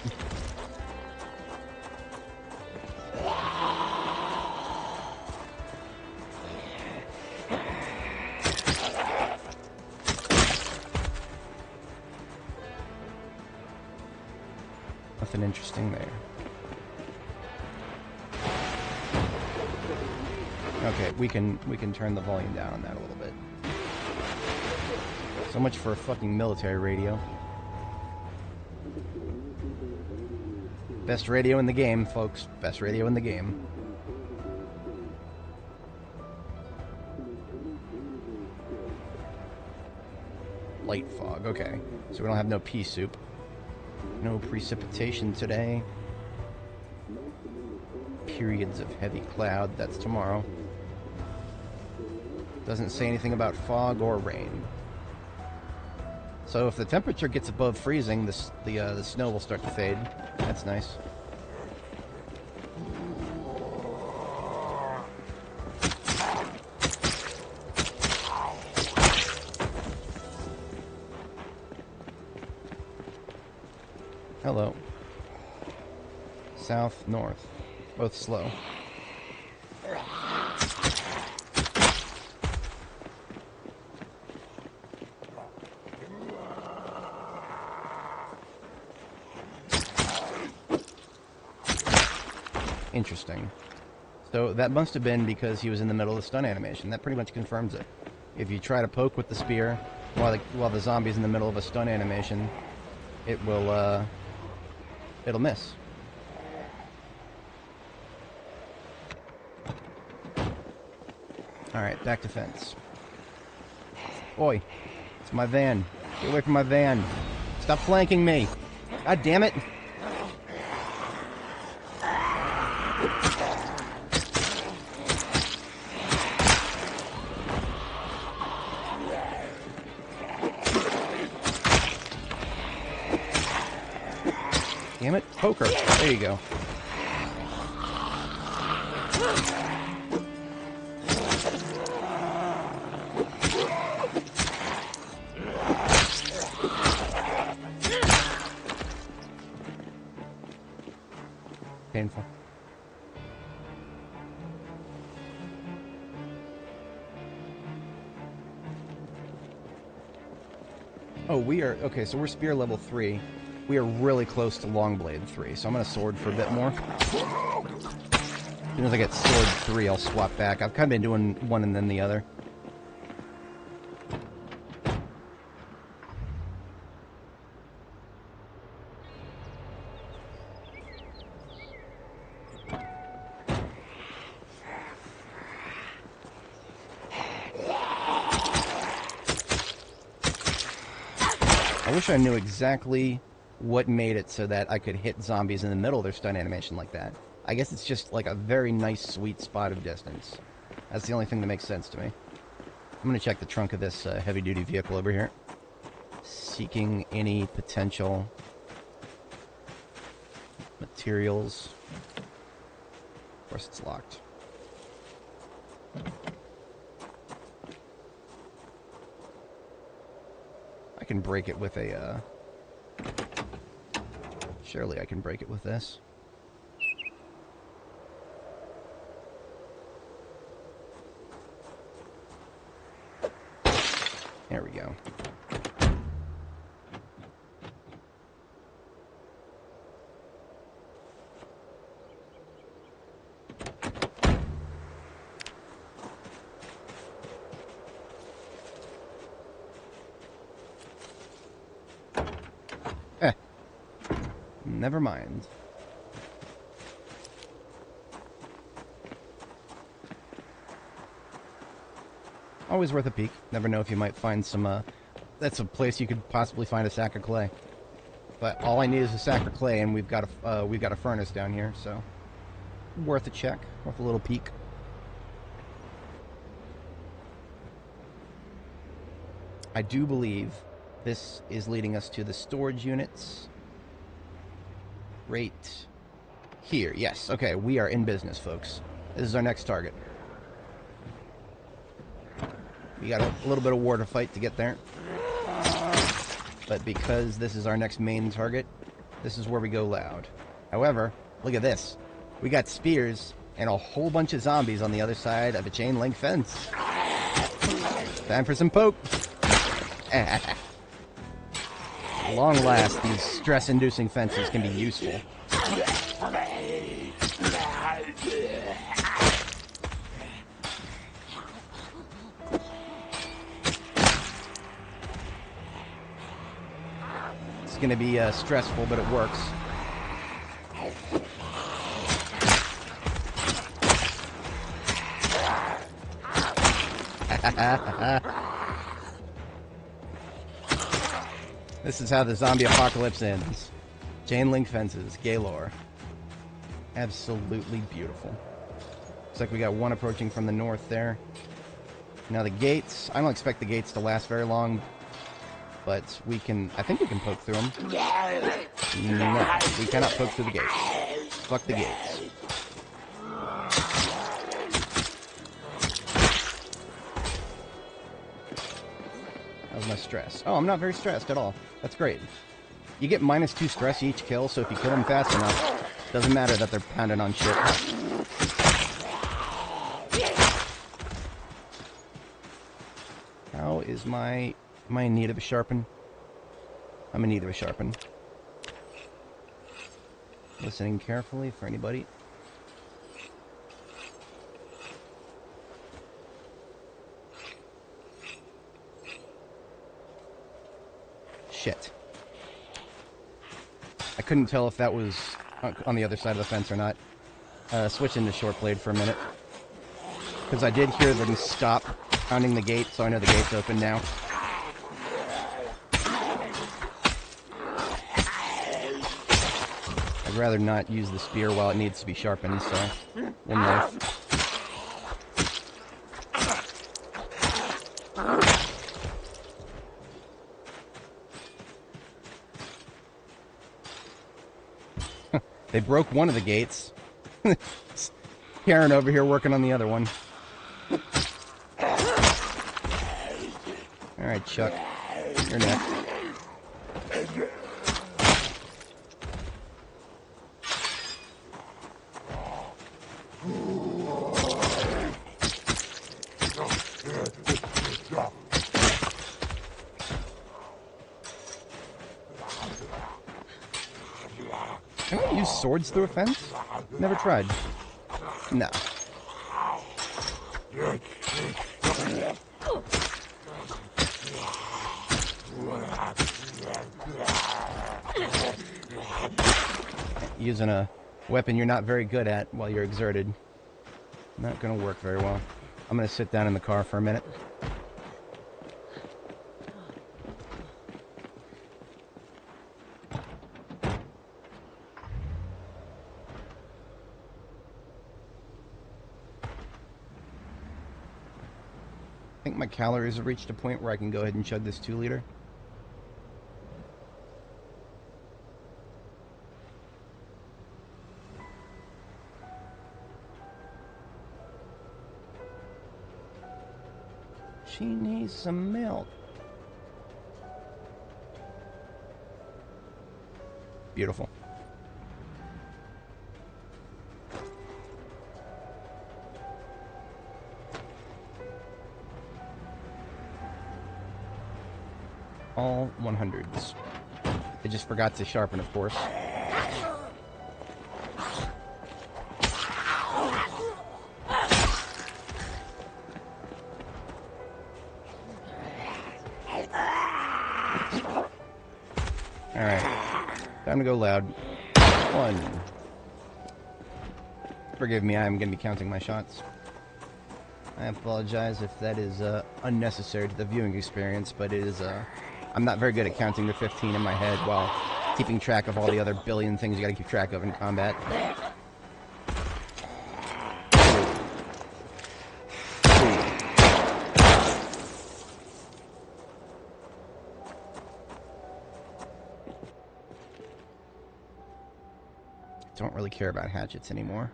Nothing interesting there. Okay, we can turn the volume down on that a little bit. So much for a fucking military radio. Best radio in the game, folks. Best radio in the game. Light fog, okay. So we don't have no pea soup. No precipitation today. Periods of heavy cloud, that's tomorrow. Doesn't say anything about fog or rain. So if the temperature gets above freezing, the snow will start to fade. That's nice. Hello. South, north. Both slow. Interesting. So that must have been because he was in the middle of the stun animation. That pretty much confirms it. If you try to poke with the spear while the zombie's in the middle of a stun animation, it will it'll miss. Alright, back to fence. Oi, it's my van. Get away from my van. Stop flanking me. God damn it. Damn it, poker. There you go. Painful. Oh, we are... Okay, so we're spear level 3. We are really close to Longblade 3, so I'm going to sword for a bit more. As soon as I get sword 3, I'll swap back. I've kind of been doing one and then the other. I wish I knew exactly what made it so that I could hit zombies in the middle of their stun animation like that. I guess it's just like a very nice sweet spot of distance. That's the only thing that makes sense to me. I'm going to check the trunk of this heavy-duty vehicle over here. Seeking any potential materials. Of course it's locked. I can break it with a, surely I can break it with this. There we go. Never mind. Always worth a peek. Never know if you might find some, that's a place you could possibly find a sack of clay. But all I need is a sack of clay, and we've got a furnace down here, so worth a check, worth a little peek. I do believe this is leading us to the storage units. Right here. Yes. Okay, we are in business, folks. This is our next target. We got a little bit of war to fight to get there. But because this is our next main target, this is where we go loud. However, look at this. We got spears and a whole bunch of zombies on the other side of a chain link fence. Time for some poke. At long last, these stress-inducing fences can be useful. It's going to be stressful, but it works. This is how the zombie apocalypse ends. Chain link fences, galore. Absolutely beautiful. Looks like we got one approaching from the north there. Now the gates, I don't expect the gates to last very long, but I think we can poke through them. No, we cannot poke through the gates. Fuck the gates. How's my stress? Oh, I'm not very stressed at all. That's great. You get -2 stress each kill, so if you kill them fast enough, doesn't matter that they're pounding on shit. How is am I in need of a sharpen? I'm in need of a sharpen. Listening carefully for anybody. Shit. I couldn't tell if that was on the other side of the fence or not. Switch into short blade for a minute. Because I did hear them stop pounding the gate, so I know the gate's open now. I'd rather not use the spear while it needs to be sharpened, so one knife. They broke one of the gates. Karen over here working on the other one. Alright, Chuck. You're next. Can I use swords through a fence? Never tried. No. Using a weapon you're not very good at while you're exerted. Not gonna work very well. I'm gonna sit down in the car for a minute. I think my calories have reached a point where I can go ahead and chug this 2-liter. She needs some milk. Beautiful. All 100s. I just forgot to sharpen, of course. Alright. Time to go loud. 1. Forgive me, I'm going to be counting my shots. I apologize if that is unnecessary to the viewing experience, but it is, I'm not very good at counting to 15 in my head while keeping track of all the other billion things you gotta keep track of in combat. Don't really care about hatchets anymore.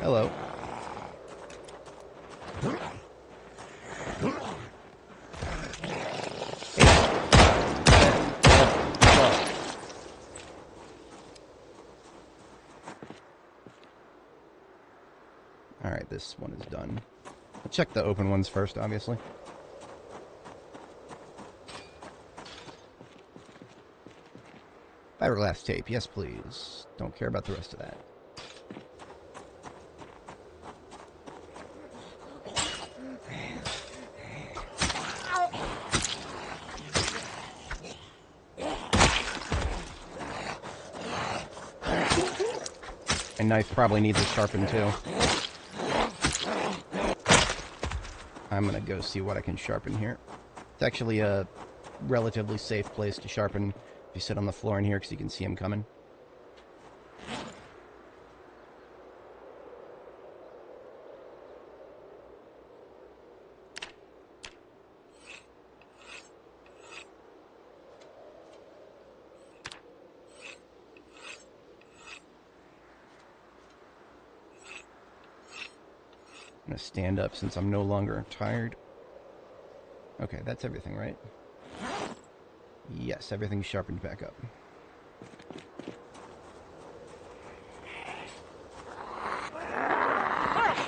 Hello. Alright, this one is done. I'll check the open ones first, obviously. Fiberglass tape, yes please. Don't care about the rest of that. My knife probably needs a sharpen too. I'm gonna go see what I can sharpen here. It's actually a relatively safe place to sharpen if you sit on the floor in here because you can see him coming. I'm gonna stand up since I'm no longer tired. Okay, that's everything, right? Yes, everything's sharpened back up.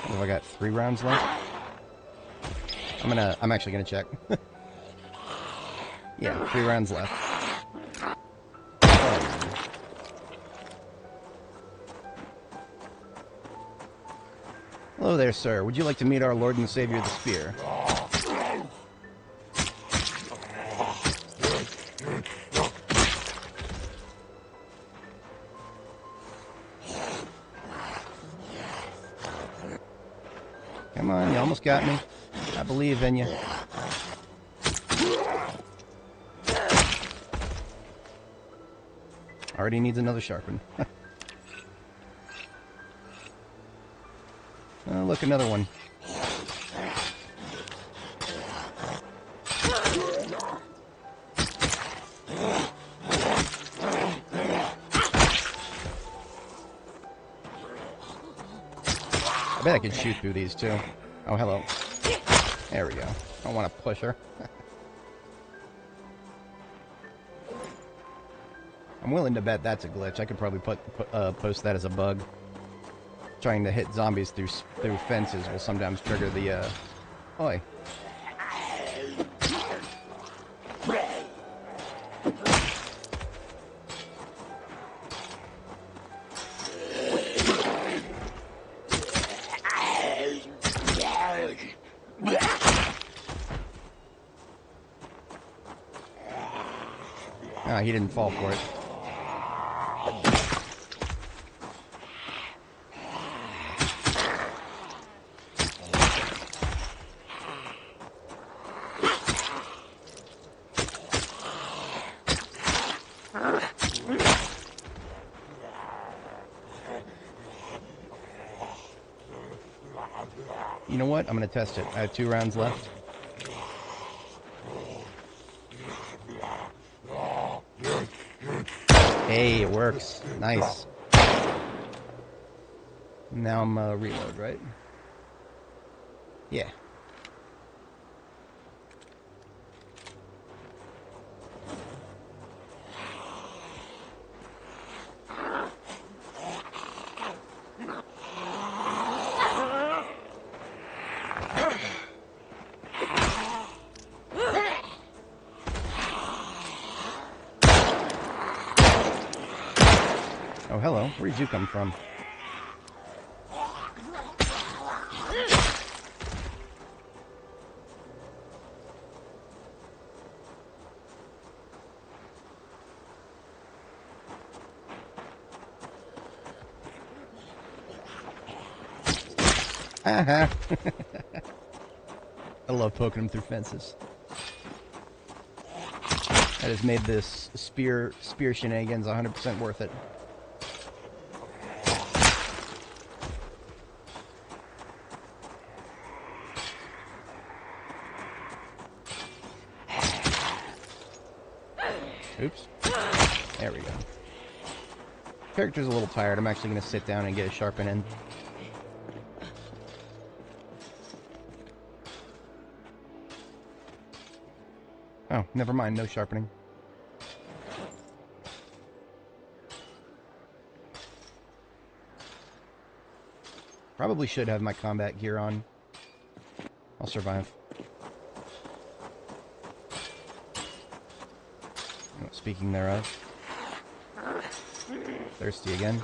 Have I got 3 rounds left? I'm actually gonna check. Yeah, 3 rounds left. Hello there, sir. Would you like to meet our Lord and Savior, the Spear? Come on, you almost got me. I believe in you. Already needs another sharpen. Oh, look, another one. I bet I could shoot through these too. Oh, hello. There we go. I don't want to push her. I'm willing to bet that's a glitch. I could probably post that as a bug. Trying to hit zombies through fences will sometimes trigger the, Oi. Ah, he didn't fall for it. You know what? I'm going to test it. I have 2 rounds left. Hey, it works. Nice. Now I'm reload, right? Yeah. Oh, hello. Where did you come from? Haha. I love poking them through fences. That has made this spear shenanigans 100% worth it. Oops. There we go. Character's a little tired. I'm actually going to sit down and get a sharpen in. Oh, never mind. No sharpening. Probably should have my combat gear on. I'll survive. Oh, speaking thereof. Thirsty again.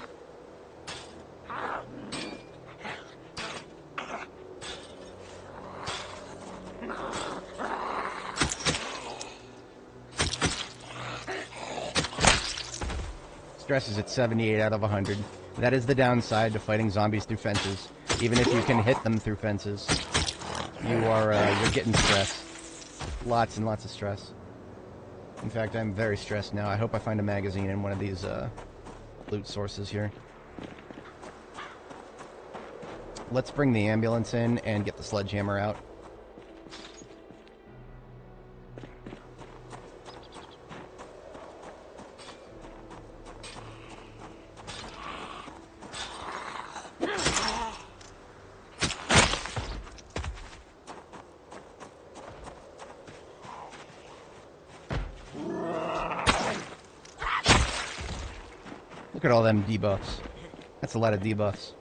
Stress is at 78 out of 100. That is the downside to fighting zombies through fences. Even if you can hit them through fences, you're getting stressed. Lots and lots of stress. In fact, I'm very stressed now. I hope I find a magazine in one of these loot sources here. Let's bring the ambulance in and get the sledgehammer out. Look at all them debuffs. That's a lot of debuffs.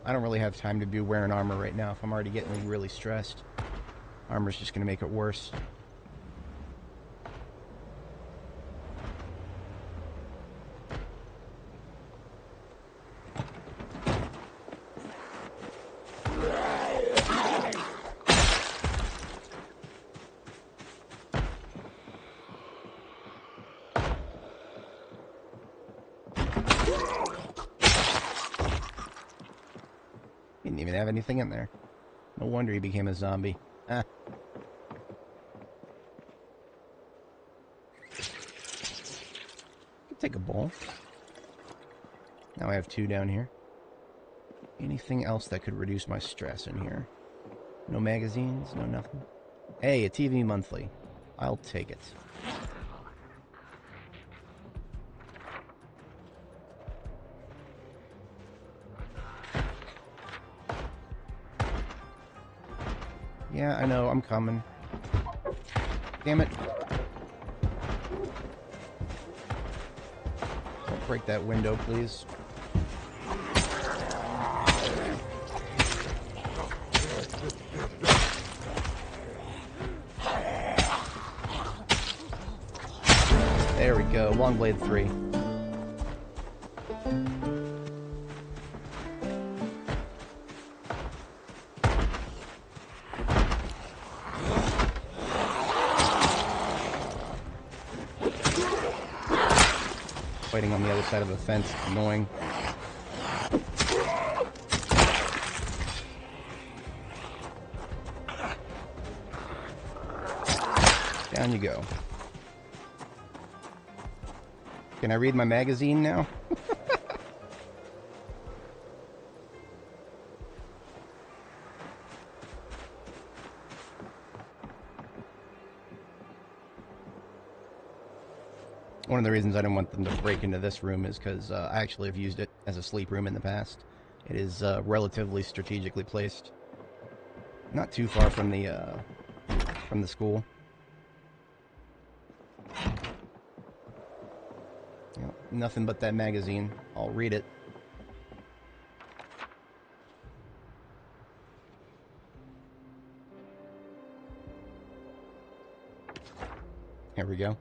I don't really have time to be wearing armor right now if I'm already getting really stressed. Armor's just going to make it worse. Didn't even have anything in there. No wonder he became a zombie. Ah. Take a bowl. Now I have 2 down here. Anything else that could reduce my stress in here? No magazines, no nothing. Hey, a TV monthly. I'll take it. Yeah, I know, I'm coming. Damn it. Don't break that window, please. There we go, Longblade 3. Fighting on the other side of the fence, it's annoying. Down you go. Can I read my magazine now? One of the reasons I didn't want them to break into this room is because I actually have used it as a sleep room in the past. It is relatively strategically placed. Not too far from the school. nothing but that magazine. I'll read it. Here we go.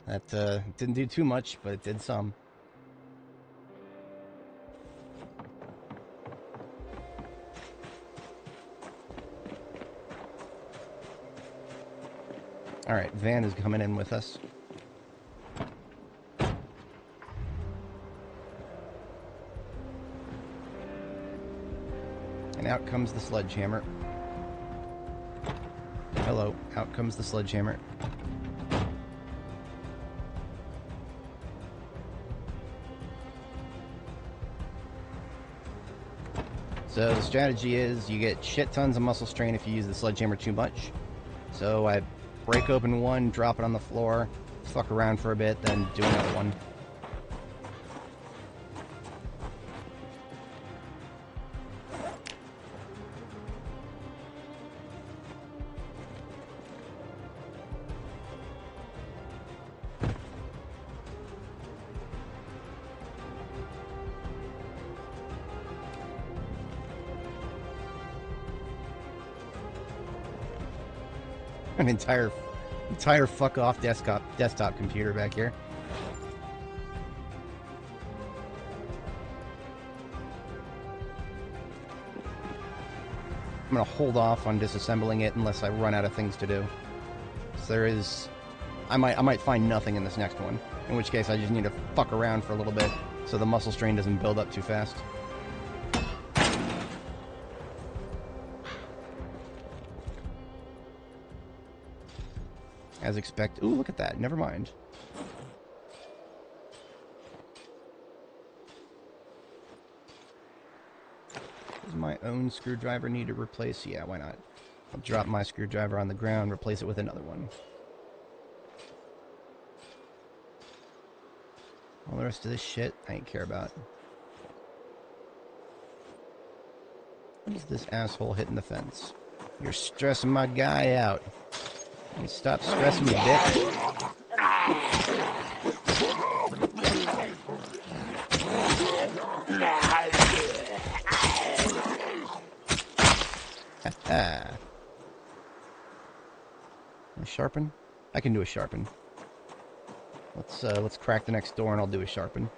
That didn't do too much, but it did some. Alright, Van is coming in with us. And out comes the sledgehammer. Hello, out comes the sledgehammer. So the strategy is you get shit tons of muscle strain if you use the sledgehammer too much. So I break open one, drop it on the floor, fuck around for a bit, then do another one. An entire fuck off desktop computer back here. I'm gonna hold off on disassembling it unless I run out of things to do. So there is, I might find nothing in this next one. In which case I just need to fuck around for a little bit so the muscle strain doesn't build up too fast. As expected. Ooh, look at that. Never mind. Does my own screwdriver need to replace? Yeah, why not? I'll drop my screwdriver on the ground, replace it with another one. All the rest of this shit, I ain't care about. What is this asshole hitting the fence? You're stressing my guy out. You stop stressing me, bitch. A sharpen? I can do a sharpen. Let's crack the next door and I'll do a sharpen.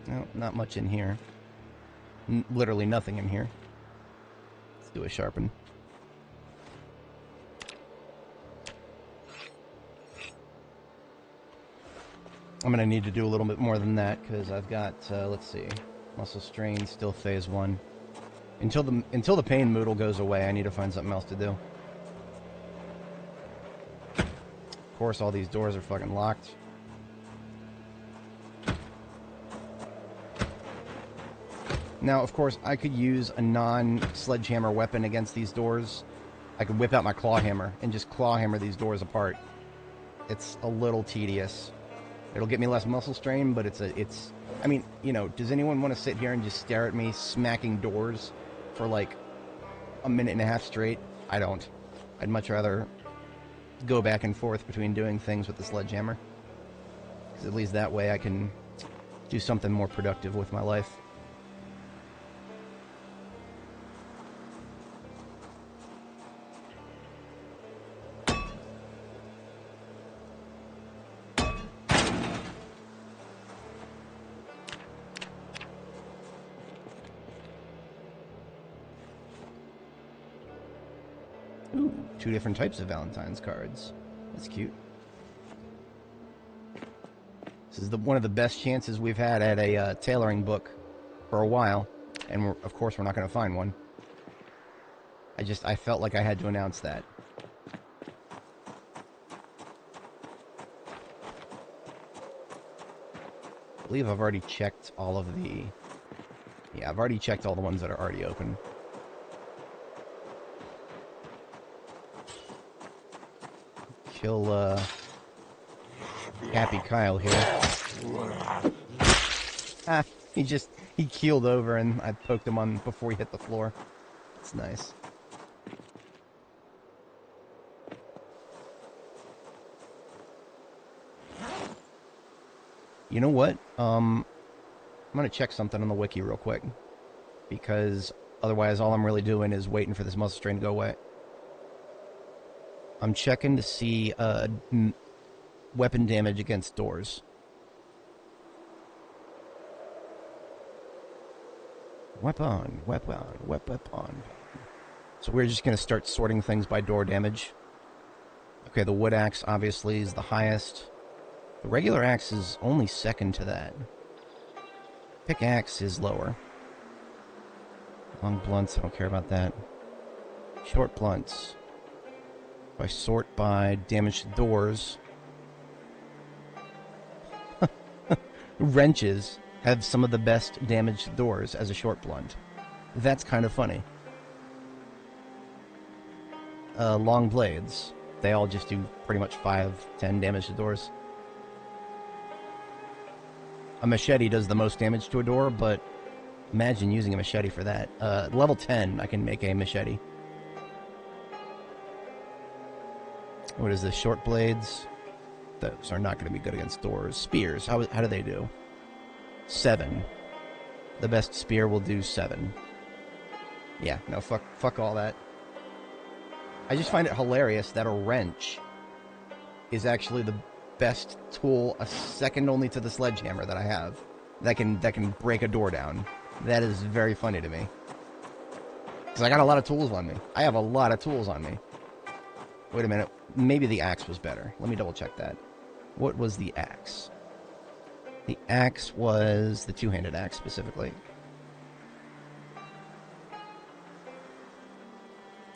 No, not much in here. Literally nothing in here. Let's do a sharpen. I'm gonna need to do a little bit more than that because I've got let's see, muscle strain still phase 1. Until the pain moodle goes away, I need to find something else to do. Of course, all these doors are fucking locked. Now, of course, I could use a non-sledgehammer weapon against these doors. I could whip out my claw hammer and just claw hammer these doors apart. It's a little tedious. It'll get me less muscle strain, but I mean, you know, does anyone want to sit here and just stare at me smacking doors for like a minute and a half straight? I don't. I'd much rather go back and forth between doing things with the sledgehammer. Because at least that way I can do something more productive with my life. Ooh, 2 different types of Valentine's cards. That's cute. This is one of the best chances we've had at a tailoring book for a while, and of course we're not going to find one. I felt like I had to announce that. I believe I've already checked all of the... Yeah, I've already checked all the ones that are already open. Kill Happy Kyle here. Ah, he keeled over and I poked him on before he hit the floor. It's nice. You know what? I'm gonna check something on the wiki real quick. Because otherwise all I'm really doing is waiting for this muscle strain to go away. I'm checking to see weapon damage against doors. Weapon. So we're just going to start sorting things by door damage. Okay, the wood axe obviously is the highest. The regular axe is only second to that. Pickaxe is lower. Long blunts, I don't care about that. Short blunts. If I sort by damage to doors... Wrenches have some of the best damage to doors as a short blunt. That's kind of funny. Long blades. They all just do pretty much 5-10 damage to doors. A machete does the most damage to a door, but imagine using a machete for that. Level 10, I can make a machete. What is this? Short blades? Those are not going to be good against doors. Spears, how do they do? 7. The best spear will do 7. Yeah, no, fuck all that. I just find it hilarious that a wrench is actually the best tool, a second only to the sledgehammer that I have, that can break a door down. That is very funny to me. Because I got a lot of tools on me. I have a lot of tools on me. Wait a minute. Maybe the axe was better. Let me double check that. What was the axe? The axe was the two-handed axe, specifically.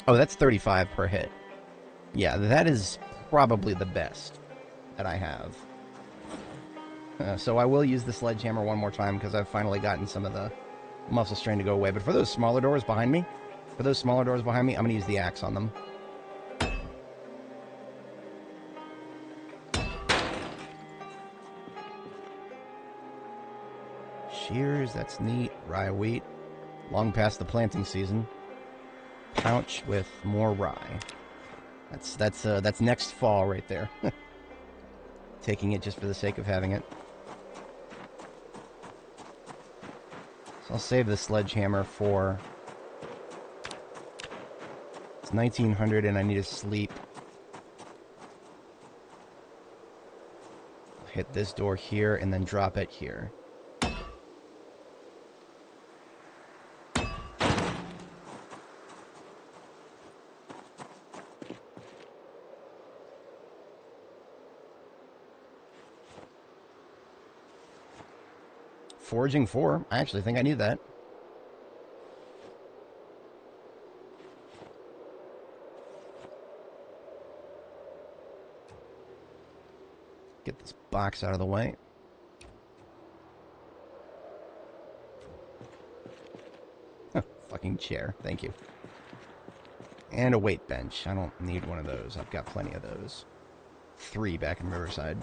Oh, that's 35 per hit. Yeah, that is probably the best that I have. So I will use the sledgehammer one more time because I've finally gotten some of the muscle strain to go away. But for those smaller doors behind me, I'm going to use the axe on them. Shears, that's neat. Rye wheat. Long past the planting season. Pouch with more rye. That's next fall right there. Taking it just for the sake of having it. So I'll save the sledgehammer for... It's 1900 and I need to sleep. I'll hit this door here and then drop it here. Foraging 4. I actually think I need that. Get this box out of the way. Fucking chair. Thank you. And a weight bench. I don't need one of those. I've got plenty of those. 3 back in Riverside.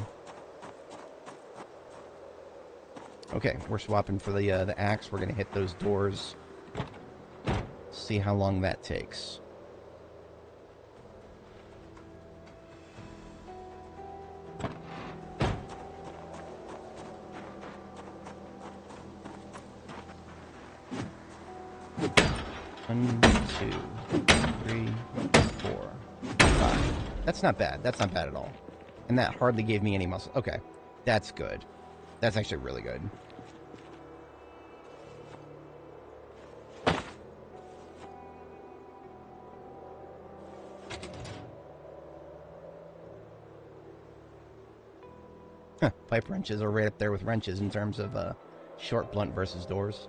Okay, we're swapping for the axe. We're going to hit those doors. See how long that takes. One, 2, 3, 4, 5. That's not bad. That's not bad at all. And that hardly gave me any muscle. Okay, that's good. That's actually really good. Pipe wrenches are right up there with wrenches in terms of short blunt versus doors.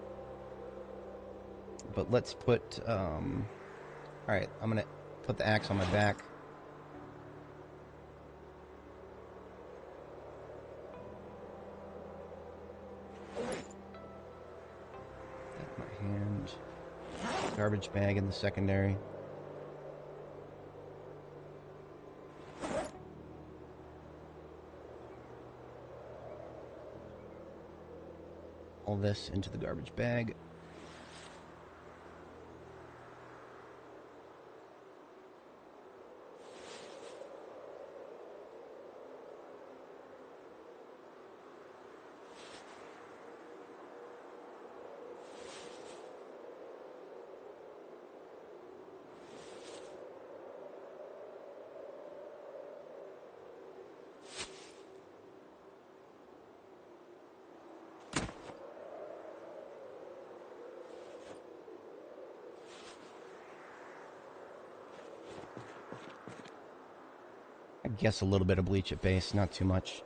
But let's put... Alright, I'm going to put the axe on my back. Hand. Garbage bag in the secondary. all this into the garbage bag. I guess a little bit of bleach at base, not too much.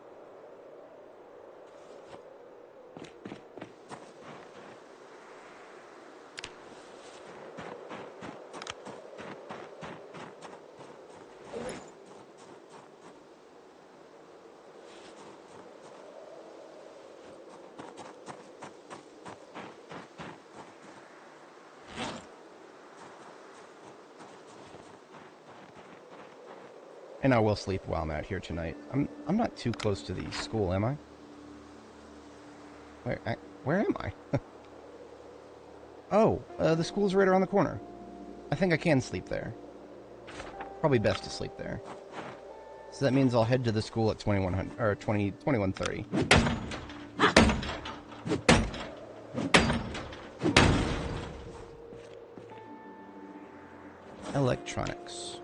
And I will sleep while I'm out here tonight. I'm not too close to the school, am I? Where am I? Oh, the school's right around the corner. I think I can sleep there. Probably best to sleep there. So that means I'll head to the school at 2100 or 2130. Electronics.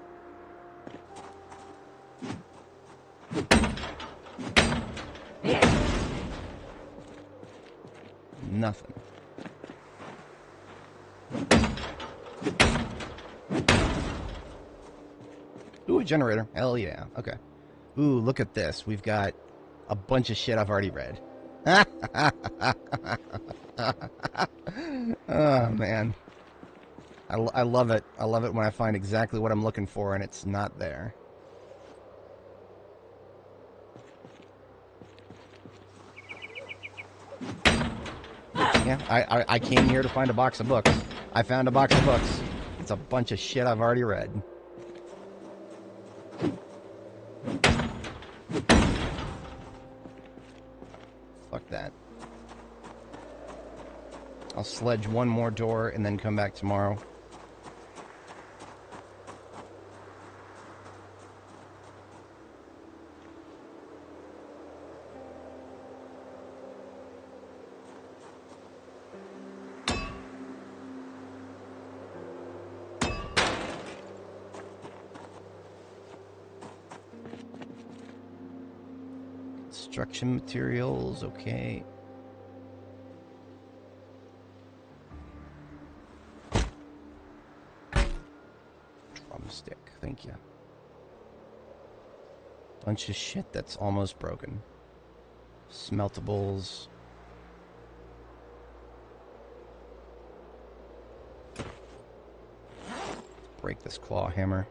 Nothing. Ooh, a generator. Hell yeah. Okay. Ooh, look at this. We've got a bunch of shit I've already read. Oh, man. I love it. I love it when I find exactly what I'm looking for and it's not there. Yeah, I came here to find a box of books. I found a box of books. It's a bunch of shit I've already read. Fuck that. I'll sledge one more door and then come back tomorrow. Construction materials, okay. Drumstick, thank you. Bunch of shit that's almost broken. Smeltables. Break this claw hammer.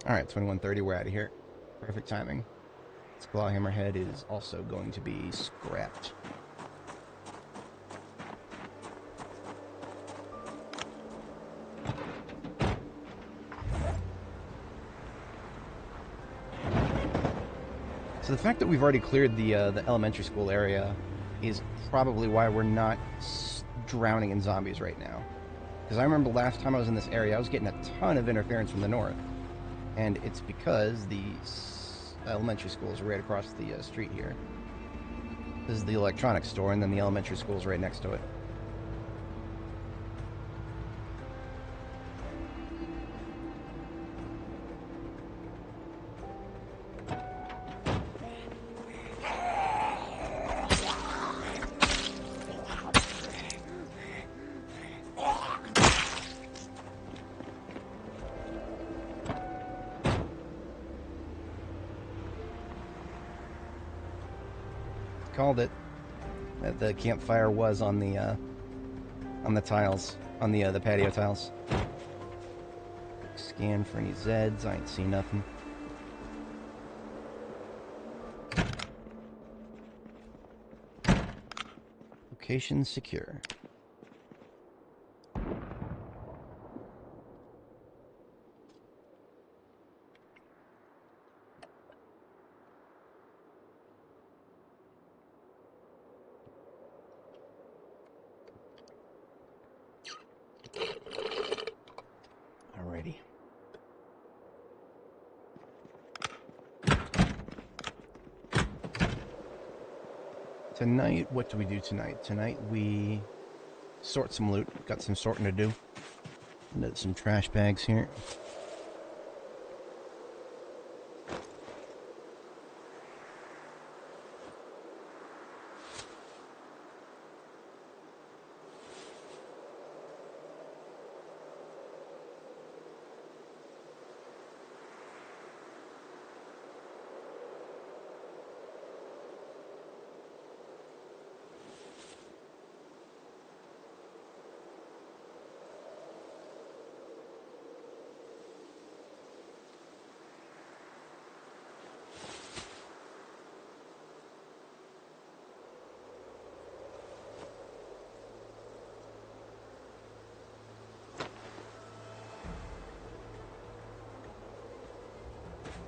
Alright, 2130, we're out of here. Perfect timing. This claw hammerhead is also going to be scrapped. So the fact that we've already cleared the elementary school area is probably why we're not drowning in zombies right now. Because I remember last time I was in this area, I was getting a ton of interference from the north. And it's because the elementary school is right across the street here. This is the electronics store, and then the elementary school is right next to it. Called it. That the campfire was on the tiles, on the patio tiles. Scan for any Zeds. I ain't seen nothing. Location secure. Tonight, what do we do tonight? Tonight we sort some loot. Got some sorting to do. Some trash bags here.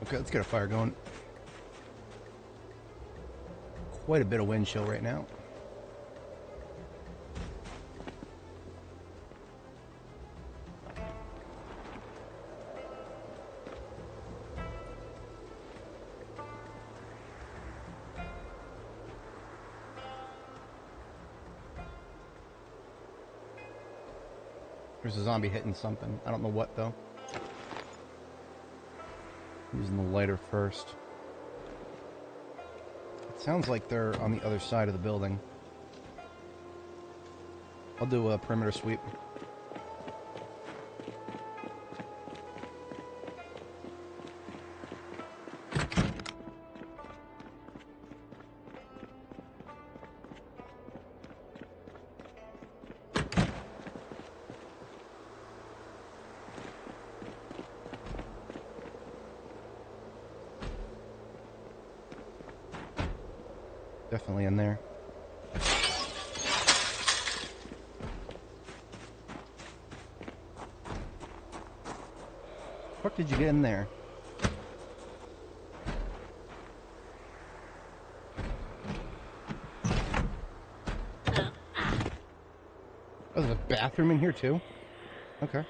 Okay, let's get a fire going. Quite a bit of wind chill right now. There's a zombie hitting something. I don't know what though. Using the lighter first. It sounds like they're on the other side of the building. I'll do a perimeter sweep. Definitely in there. What did you get in there? Oh, there's a bathroom in here too? Okay.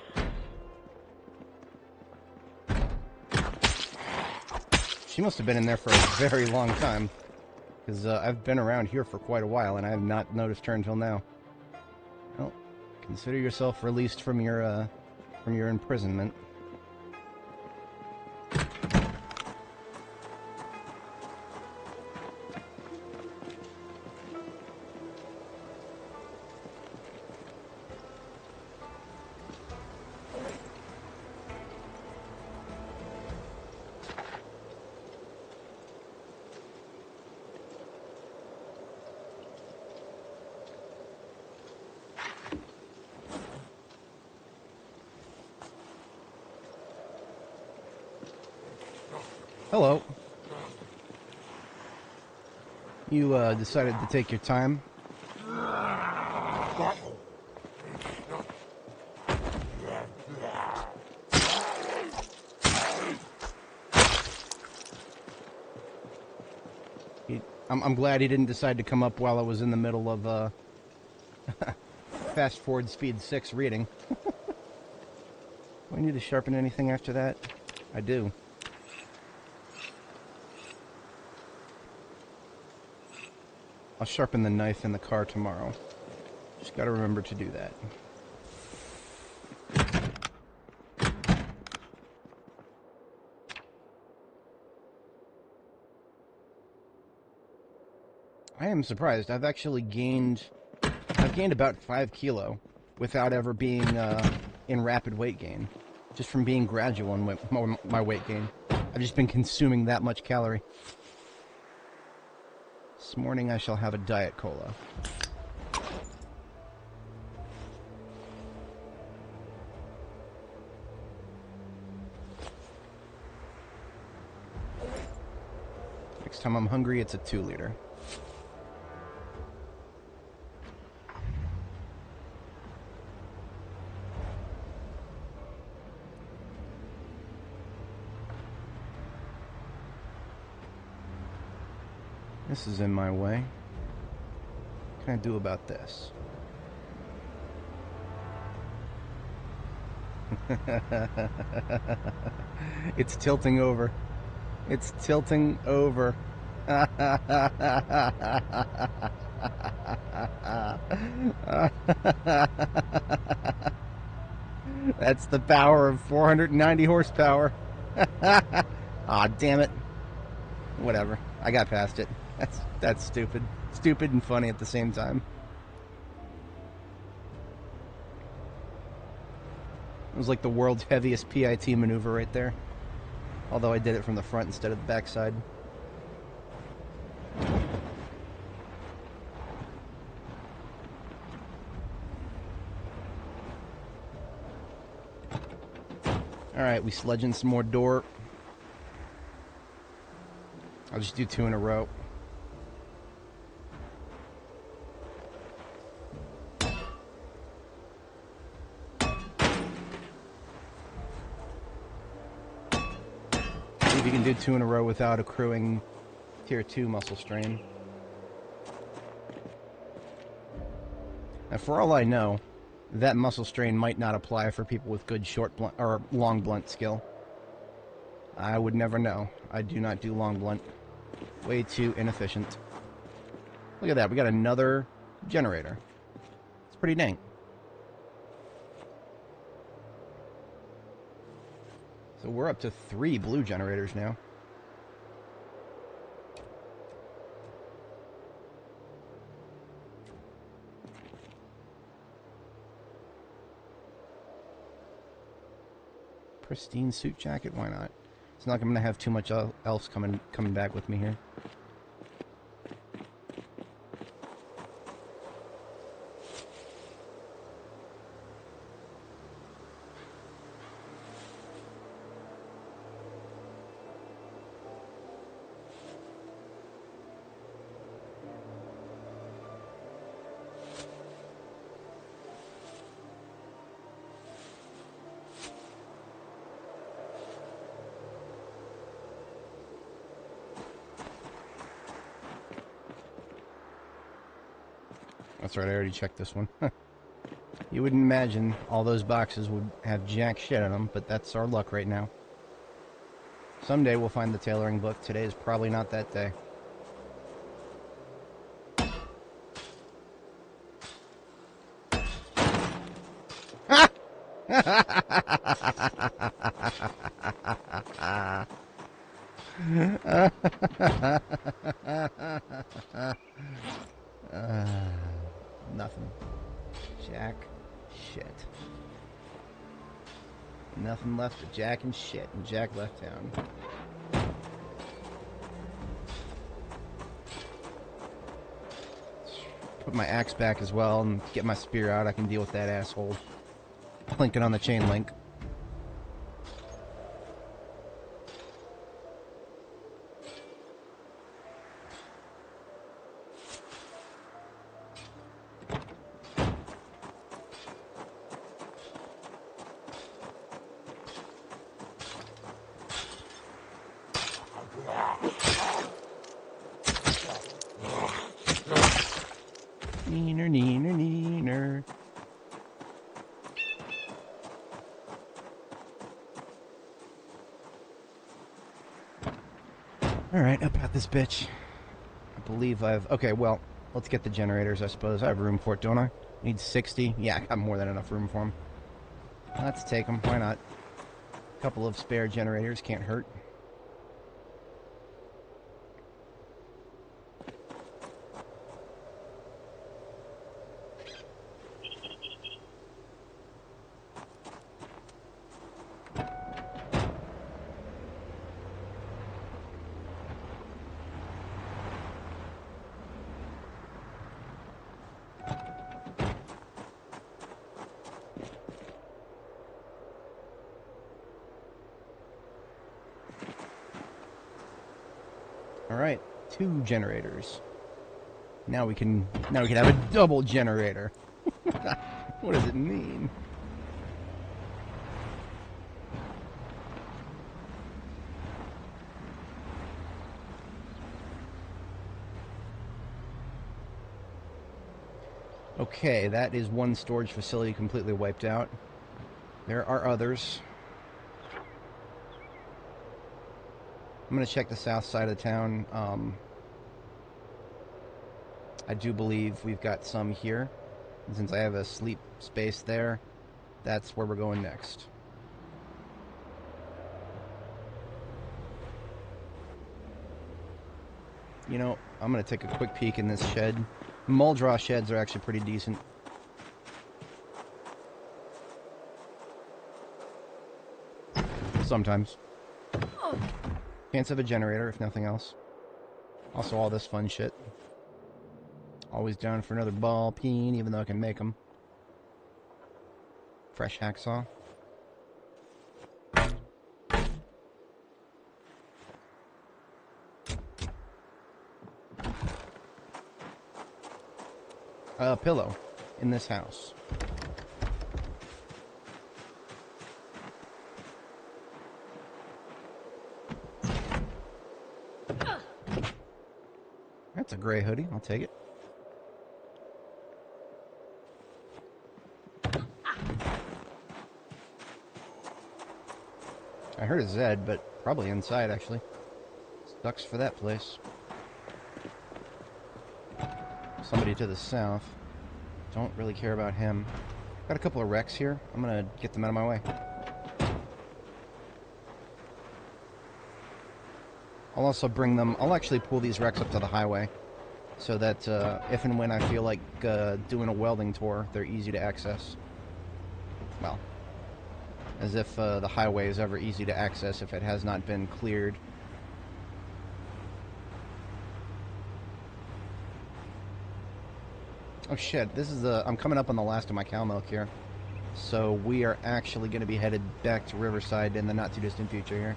She must have been in there for a very long time. Because I've been around here for quite a while, and I have not noticed her until now. Well, consider yourself released from your imprisonment. Hello. You decided to take your time. I'm glad he didn't decide to come up while I was in the middle of fast forward speed 6 reading. Do I need to sharpen anything after that? I do. I'll sharpen the knife in the car tomorrow. Just gotta remember to do that. I am surprised. I've gained about 5 kilo without ever being in rapid weight gain. Just from being gradual in my weight gain. I've just been consuming that much calorie. This morning I shall have a Diet Cola. Next time I'm hungry, it's a 2-liter. This is in my way. What can I do about this? It's tilting over. It's tilting over. That's the power of 490 horsepower. Aw, damn it. Whatever. I got past it. That's stupid. Stupid and funny at the same time. It was like the world's heaviest PIT maneuver right there. Although I did it from the front instead of the backside. Alright, we sludging some more door. I'll just do 2 in a row. See if you can do 2 in a row without accruing tier 2 muscle strain. Now, for all I know, that muscle strain might not apply for people with good short blunt or long blunt skill. I would never know. I do not do long blunt. Way too inefficient. Look at that. We got another generator. It's pretty dang. So we're up to 3 blue generators now. Pristine suit jacket, why not? It's not going to have too much else coming back with me here. That's right, I already checked this one. You wouldn't imagine all those boxes would have jack shit in them, but that's our luck right now. Someday we'll find the tailoring book. Today is probably not that day. Nothing. Jack shit. Nothing left but Jack and shit, and Jack left town. Put my axe back as well and get my spear out. I can deal with that asshole. Clinking on the chain link. Neener, neener, neener. Alright, up out this bitch. I believe I've... Okay, well, let's get the generators, I suppose. I have room for it, don't I? Need 60? Yeah, I got more than enough room for them. Let's take them, why not? A couple of spare generators can't hurt. Alright, 2 generators. Now we can have a double generator. What does it mean? Okay, that is one storage facility completely wiped out. There are others. I'm going to check the south side of town. I do believe we've got some here. And since I have a sleep space there, that's where we're going next. You know, I'm going to take a quick peek in this shed. Muldraugh sheds are actually pretty decent. Sometimes. Chance of a generator, if nothing else. Also all this fun shit. Always down for another ball peen, even though I can make them. Fresh hacksaw. A pillow in this house. That's a gray hoodie. I'll take it. I heard a Zed, but probably inside, actually. Sucks for that place. Somebody to the south. Don't really care about him. Got a couple of wrecks here. I'm gonna get them out of my way. I'll also bring them... I'll actually pull these wrecks up to the highway, so that if and when I feel like doing a welding tour, they're easy to access. Well, as if the highway is ever easy to access if it has not been cleared. Oh shit, this is I'm coming up on the last of my cow milk here. So we are actually going to be headed back to Riverside in the not too distant future here.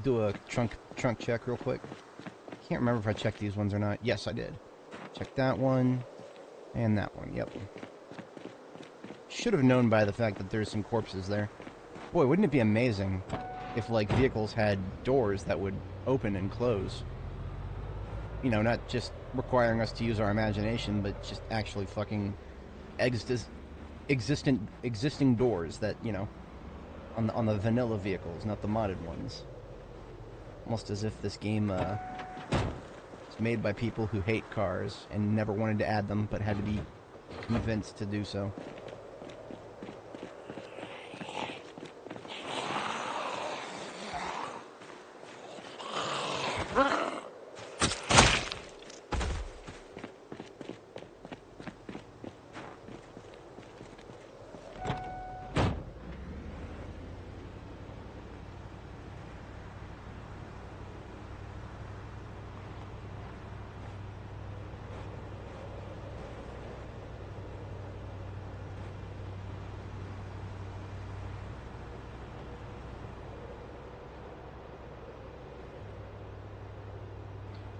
Do a trunk check real quick. Can't remember if I checked these ones or not. Yes, I did. Check that one and that one. Yep. Should have known by the fact that there's some corpses there. Boy, wouldn't it be amazing if like vehicles had doors that would open and close? You know, not just requiring us to use our imagination, but just actually fucking existing doors that, you know, on the vanilla vehicles, not the modded ones. Almost as if this game is made by people who hate cars and never wanted to add them, but had to be convinced to do so.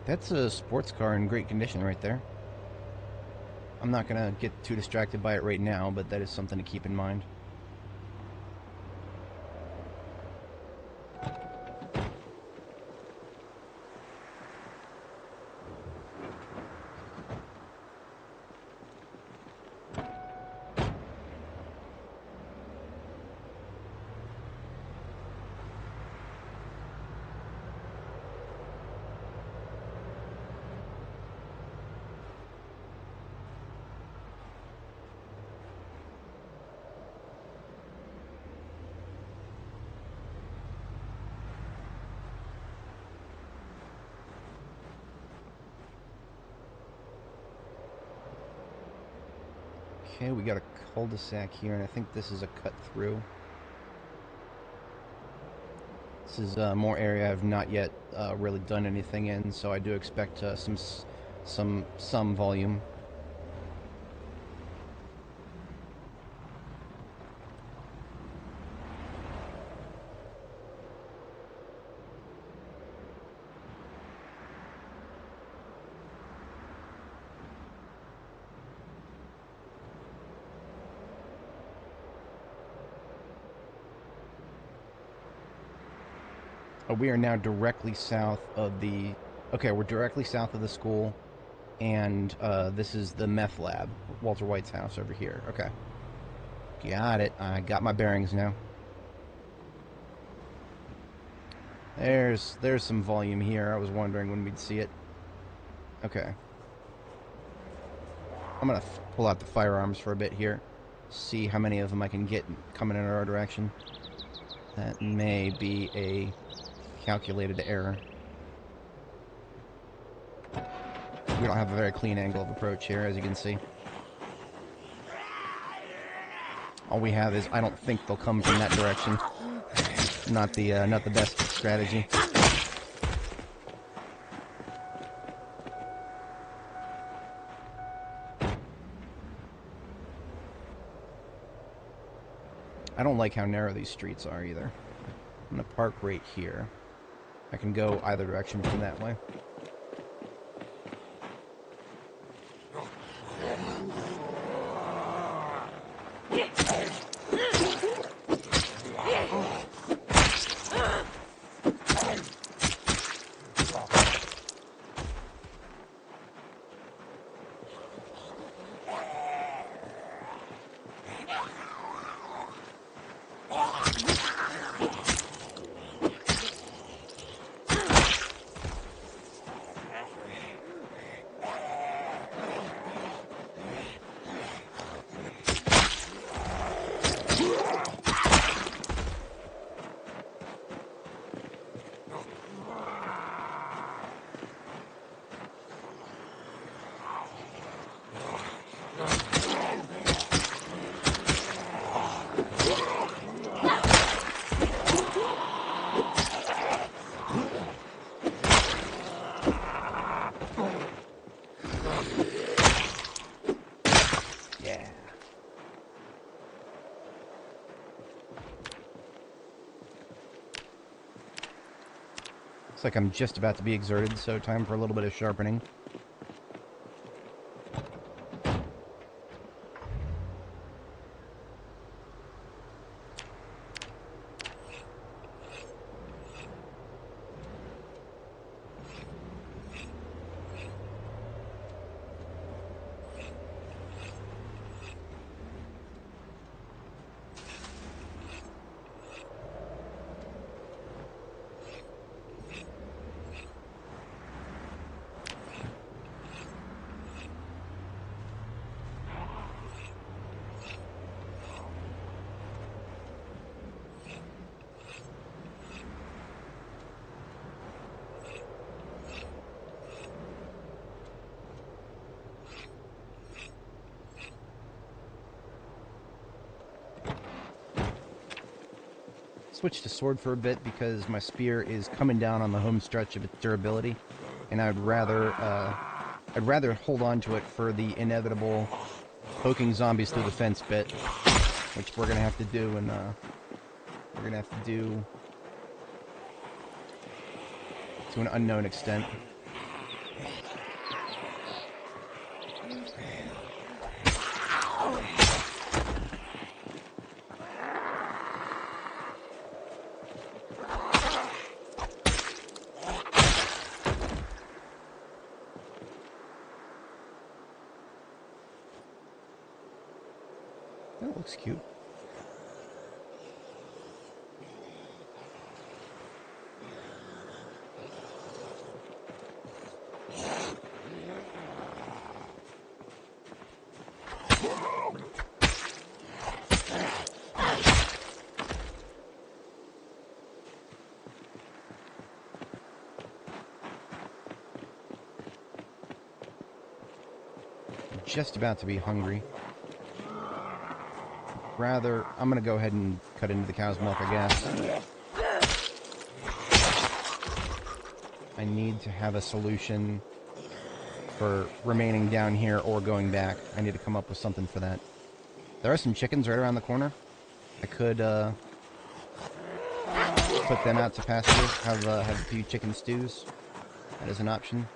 That's a sports car in great condition right there. I'm not gonna get too distracted by it right now, but that is something to keep in mind. Okay, we got a cul-de-sac here, and I think this is a cut through. This is more area I've not yet really done anything in, so I do expect some some volume. We are now directly south of the... Okay, we're directly south of the school, and this is the meth lab, Walter White's house over here. Okay. Got it. I got my bearings now. There's some volume here. I was wondering when we'd see it. Okay. I'm going to pull out the firearms for a bit here. See how many of them I can get coming in our direction. That may be a calculated error. We don't have a very clean angle of approach here, as you can see. All we have is, I don't think they'll come from that direction. Not the best strategy. I don't like how narrow these streets are either. I'm gonna park right here. I can go either direction from that way. Looks like I'm just about to be exerted, so time for a little bit of sharpening. Switch to sword for a bit because my spear is coming down on the home stretch of its durability, and I'd rather hold on to it for the inevitable poking zombies through the fence bit, which we're gonna have to do, and we're gonna have to do to an unknown extent. That looks cute. I'm just about to be hungry. I'm gonna go ahead and cut into the cow's milk, I guess. I need to have a solution for remaining down here or going back. I need to come up with something for that. There are some chickens right around the corner. I could put them out to pasture, have a few chicken stews. That is an option.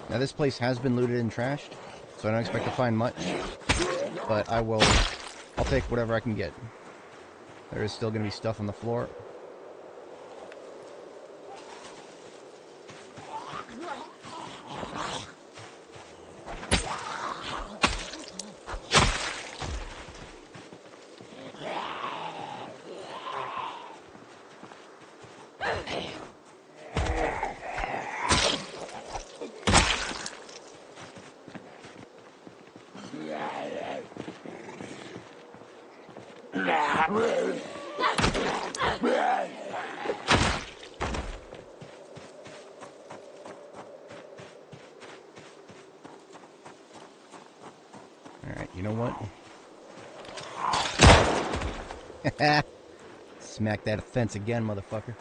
Now this place has been looted and trashed, so I don't expect to find much. But I'll take whatever I can get. There is still going to be stuff on the floor. Alright, you know what? Smack that fence again, motherfucker.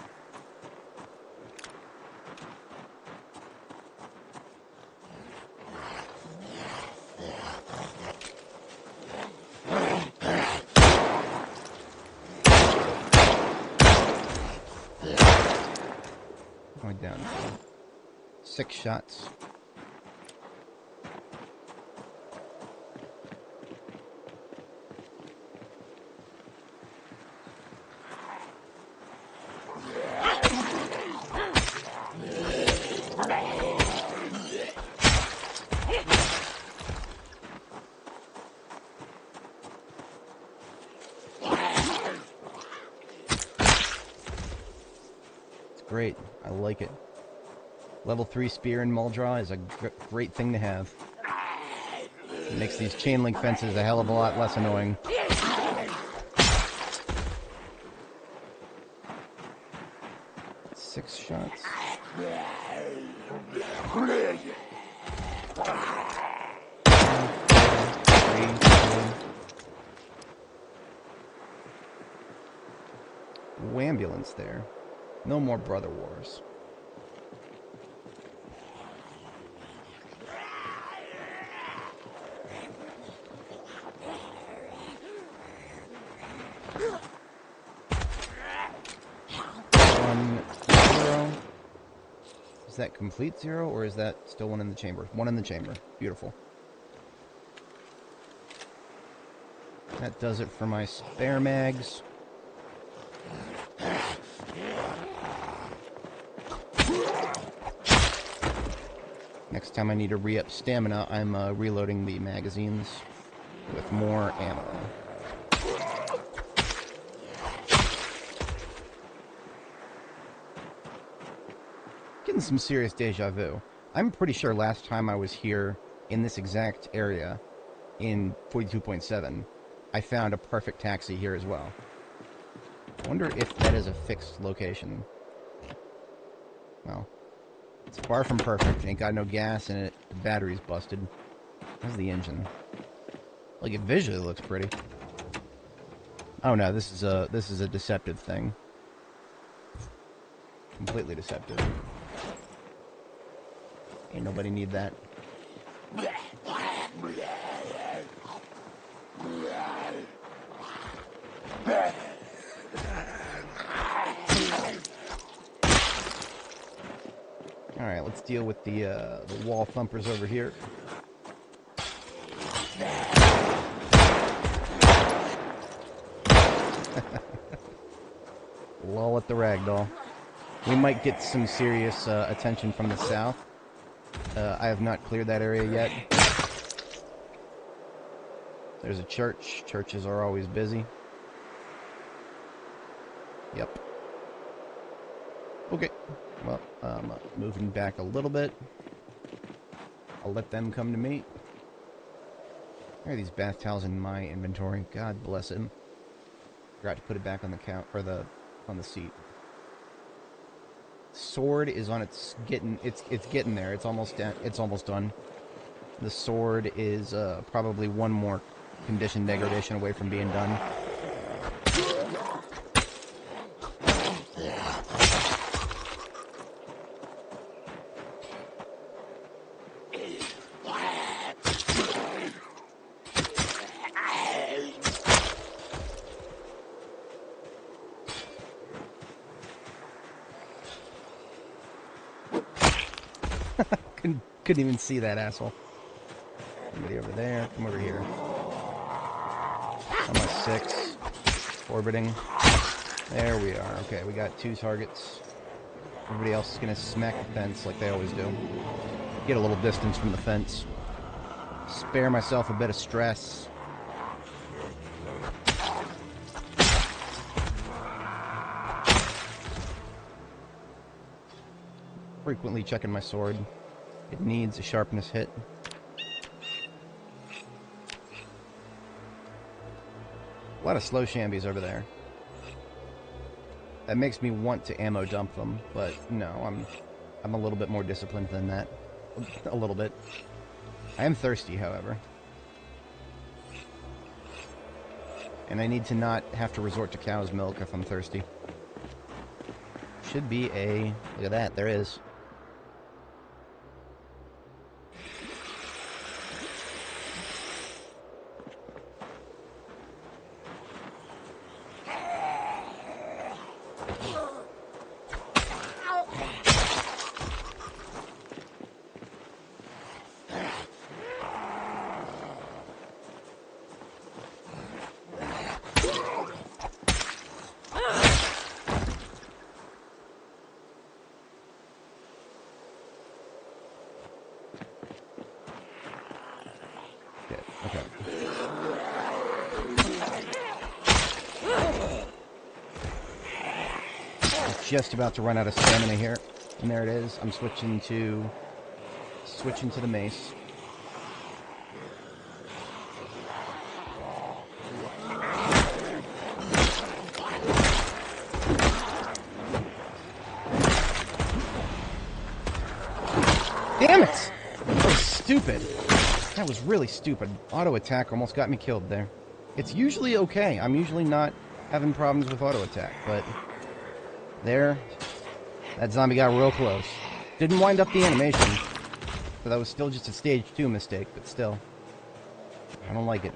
Going down. 6 shots. Great. I like it. Level 3 spear in Muldraugh is a great thing to have. It makes these chain link fences a hell of a lot less annoying. Six shots. Ambulance there. No more brother wars. Zero. Is that complete 0, or is that still one in the chamber? One in the chamber. Beautiful. That does it for my spare mags. Next time I need to re-up stamina, I'm reloading the magazines with more ammo. Getting some serious deja vu. I'm pretty sure last time I was here in this exact area in 42.7, I found a perfect taxi here as well. I wonder if that is a fixed location. Well, it's far from perfect. Ain't got no gas in it. The battery's busted. How's the engine? Like, it visually looks pretty. Oh no, this is a deceptive thing. Completely deceptive. Ain't nobody need that. Alright, let's deal with the wall thumpers over here. Lull at the ragdoll. We might get some serious attention from the south. I have not cleared that area yet. There's a church. Churches are always busy. Yep. Okay. Well, moving back a little bit. I'll let them come to me. There are these bath towels in my inventory. God bless him. Forgot to put it back on the count or on the seat. Sword is on its getting there. It's almost done. The sword is probably one more condition degradation away from being done. couldn't even see that asshole. Somebody over there. Come over here. I'm at 6. Orbiting. There we are. Okay, we got 2 targets. Everybody else is going to smack the fence like they always do. Get a little distance from the fence. Spare myself a bit of stress. Frequently checking my sword. It needs a sharpness hit. A lot of slow shambies over there. That makes me want to ammo dump them, but no, I'm a little bit more disciplined than that. A little bit. I am thirsty, however. And I need to not have to resort to cow's milk if I'm thirsty. Should be a... Look at that, there is. Okay. I'm just about to run out of stamina here. And there it is. I'm switching to the mace. Damn it! That was stupid. That was really stupid. Auto attack almost got me killed there. It's usually okay. I'm usually not having problems with auto attack, but there, that zombie got real close. Didn't wind up the animation, so that was still just a stage 2 mistake, but still. I don't like it.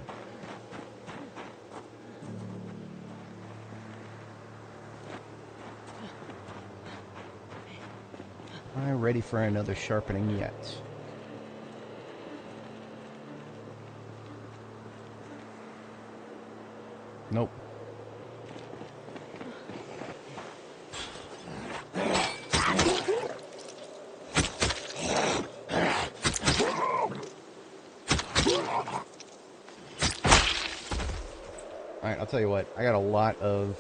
Am I ready for another sharpening yet? Nope. Alright, I'll tell you what. I got a lot of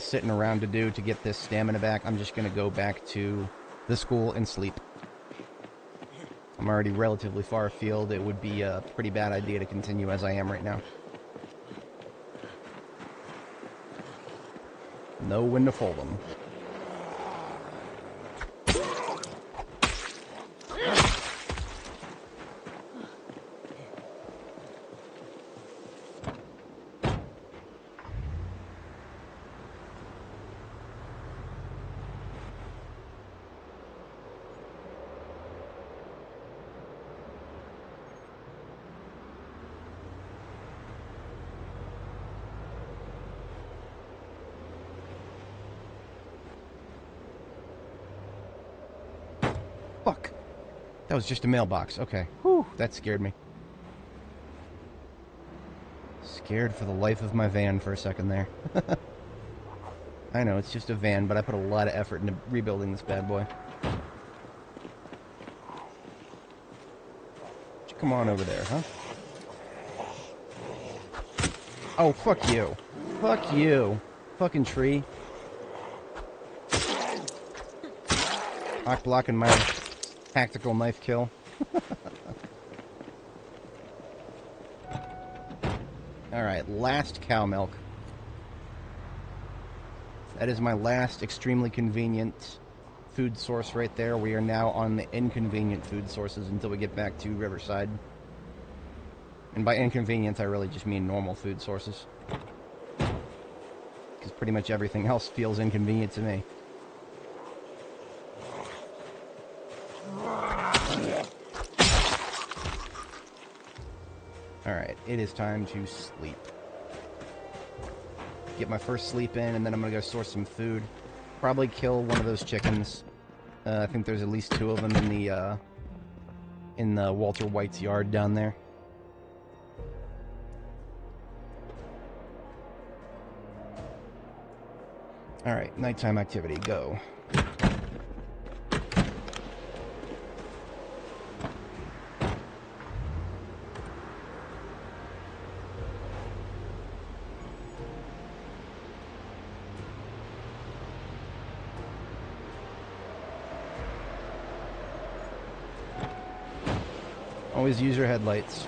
sitting around to do to get this stamina back. I'm just gonna go back to the school and sleep. I'm already relatively far afield. It would be a pretty bad idea to continue as I am right now. Know when to fold them. Fuck. That was just a mailbox. Okay. Whew, that scared me. Scared for the life of my van for a second there. I know, it's just a van, but I put a lot of effort into rebuilding this bad boy. Come on over there, huh? Oh, fuck you. Fuck you. Fucking tree. Cock blocking my tactical knife kill. Alright, last cow milk. That is my last extremely convenient food source right there. We are now on the inconvenient food sources until we get back to Riverside. And by inconvenience, I really just mean normal food sources. Because pretty much everything else feels inconvenient to me. Alright, it is time to sleep. Get my first sleep in, and then I'm gonna go source some food. Probably kill one of those chickens. I think there's at least 2 of them in the Walter White's yard down there. Alright, nighttime activity, go. Always use your headlights.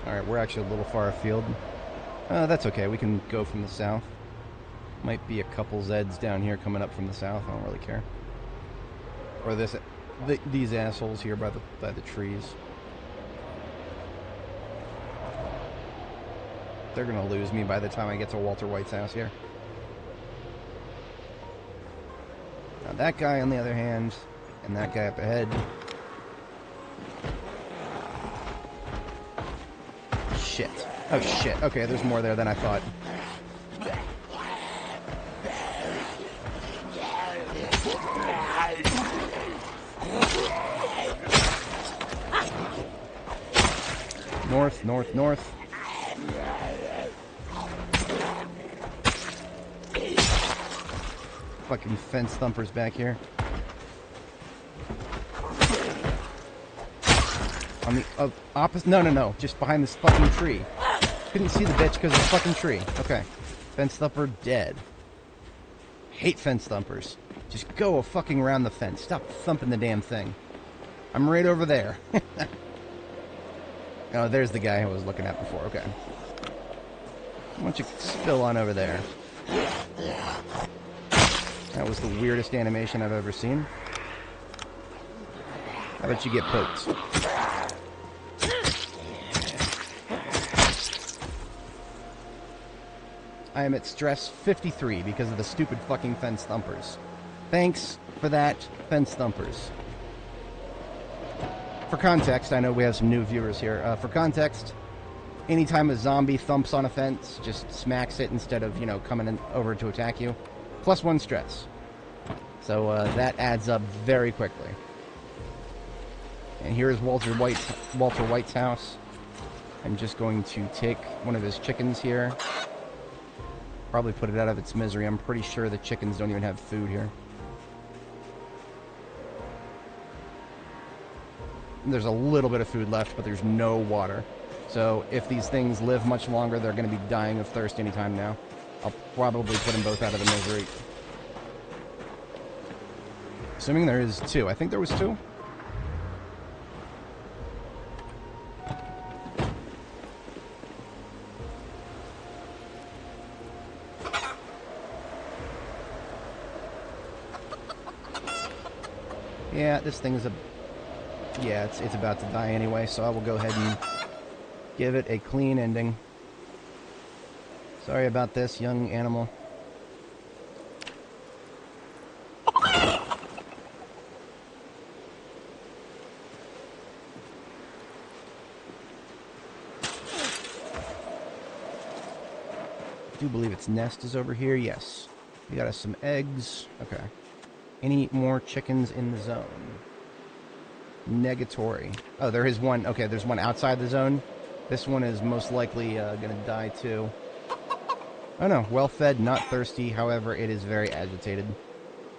Alright, we're actually a little far afield. That's okay, we can go from the south. Might be a couple Zeds down here coming up from the south, I don't really care. Or these assholes here by the trees. They're gonna lose me by the time I get to Walter White's house here. Now that guy, on the other hand, and that guy up ahead. Shit. Oh shit. Okay, there's more there than I thought. North, north, north. Fucking fence thumpers back here. On the opposite. No. Just behind this fucking tree. Couldn't see the bitch because of the fucking tree. Okay. Fence thumper dead. Hate fence thumpers. Just go a fucking around the fence. Stop thumping the damn thing. I'm right over there. Oh, there's the guy I was looking at before. Okay. Why don't you spill on over there? That was the weirdest animation I've ever seen. How about you get poked? I am at stress 53 because of the stupid fucking fence thumpers. Thanks for that, fence thumpers. For context, I know we have some new viewers here. For context, anytime a zombie thumps on a fence, just smacks it instead of, coming over to attack you. +1 stress. So that adds up very quickly. And here's Walter White's house. I'm just going to take one of his chickens here. Probably put it out of its misery. I'm pretty sure the chickens don't even have food here. There's a little bit of food left, but there's no water. So if these things live much longer, they're going to be dying of thirst anytime now. I'll probably put them both out of the misery. Assuming there is 2. I think there was 2. Yeah, this thing is yeah, it's about to die anyway, so I will go ahead and give it a clean ending. Sorry about this, young animal. I do believe its nest is over here, yes. We got us some eggs. Okay. Any more chickens in the zone? Negatory. Oh, there is one. Okay, there's one outside the zone. This one is most likely gonna die too. Oh no, well fed, not thirsty. However, it is very agitated.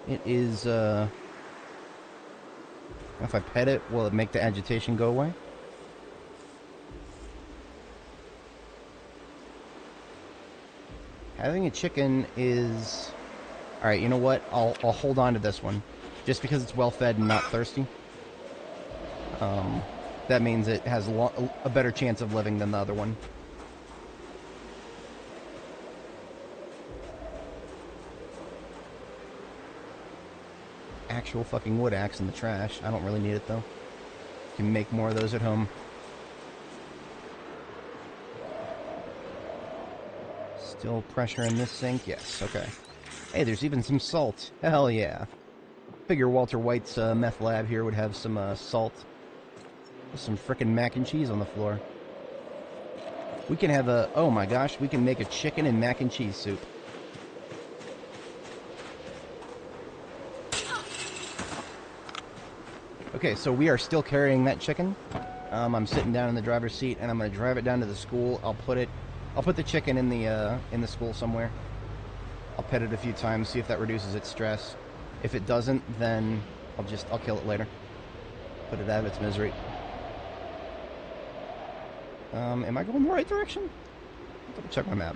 It is, if I pet it, will it make the agitation go away? Having a chicken is... Alright, you know what? I'll hold on to this one. Just because it's well fed and not thirsty. That means it has a better chance of living than the other one. Actual fucking wood axe in the trash. I don't really need it though. Can make more of those at home. Still pressure in this sink? Yes, okay. Hey, there's even some salt. Hell yeah. Figure Walter White's meth lab here would have some salt. There's some frickin' mac and cheese on the floor. We can have a... Oh my gosh, we can make a chicken and mac and cheese soup. Okay, so we are still carrying that chicken. I'm sitting down in the driver's seat, and I'm going to drive it down to the school. I'll put the chicken in the school somewhere. I'll pet it a few times, see if that reduces its stress. If it doesn't, then I'll kill it later. Put it out of its misery. Am I going the right direction? Double check my map.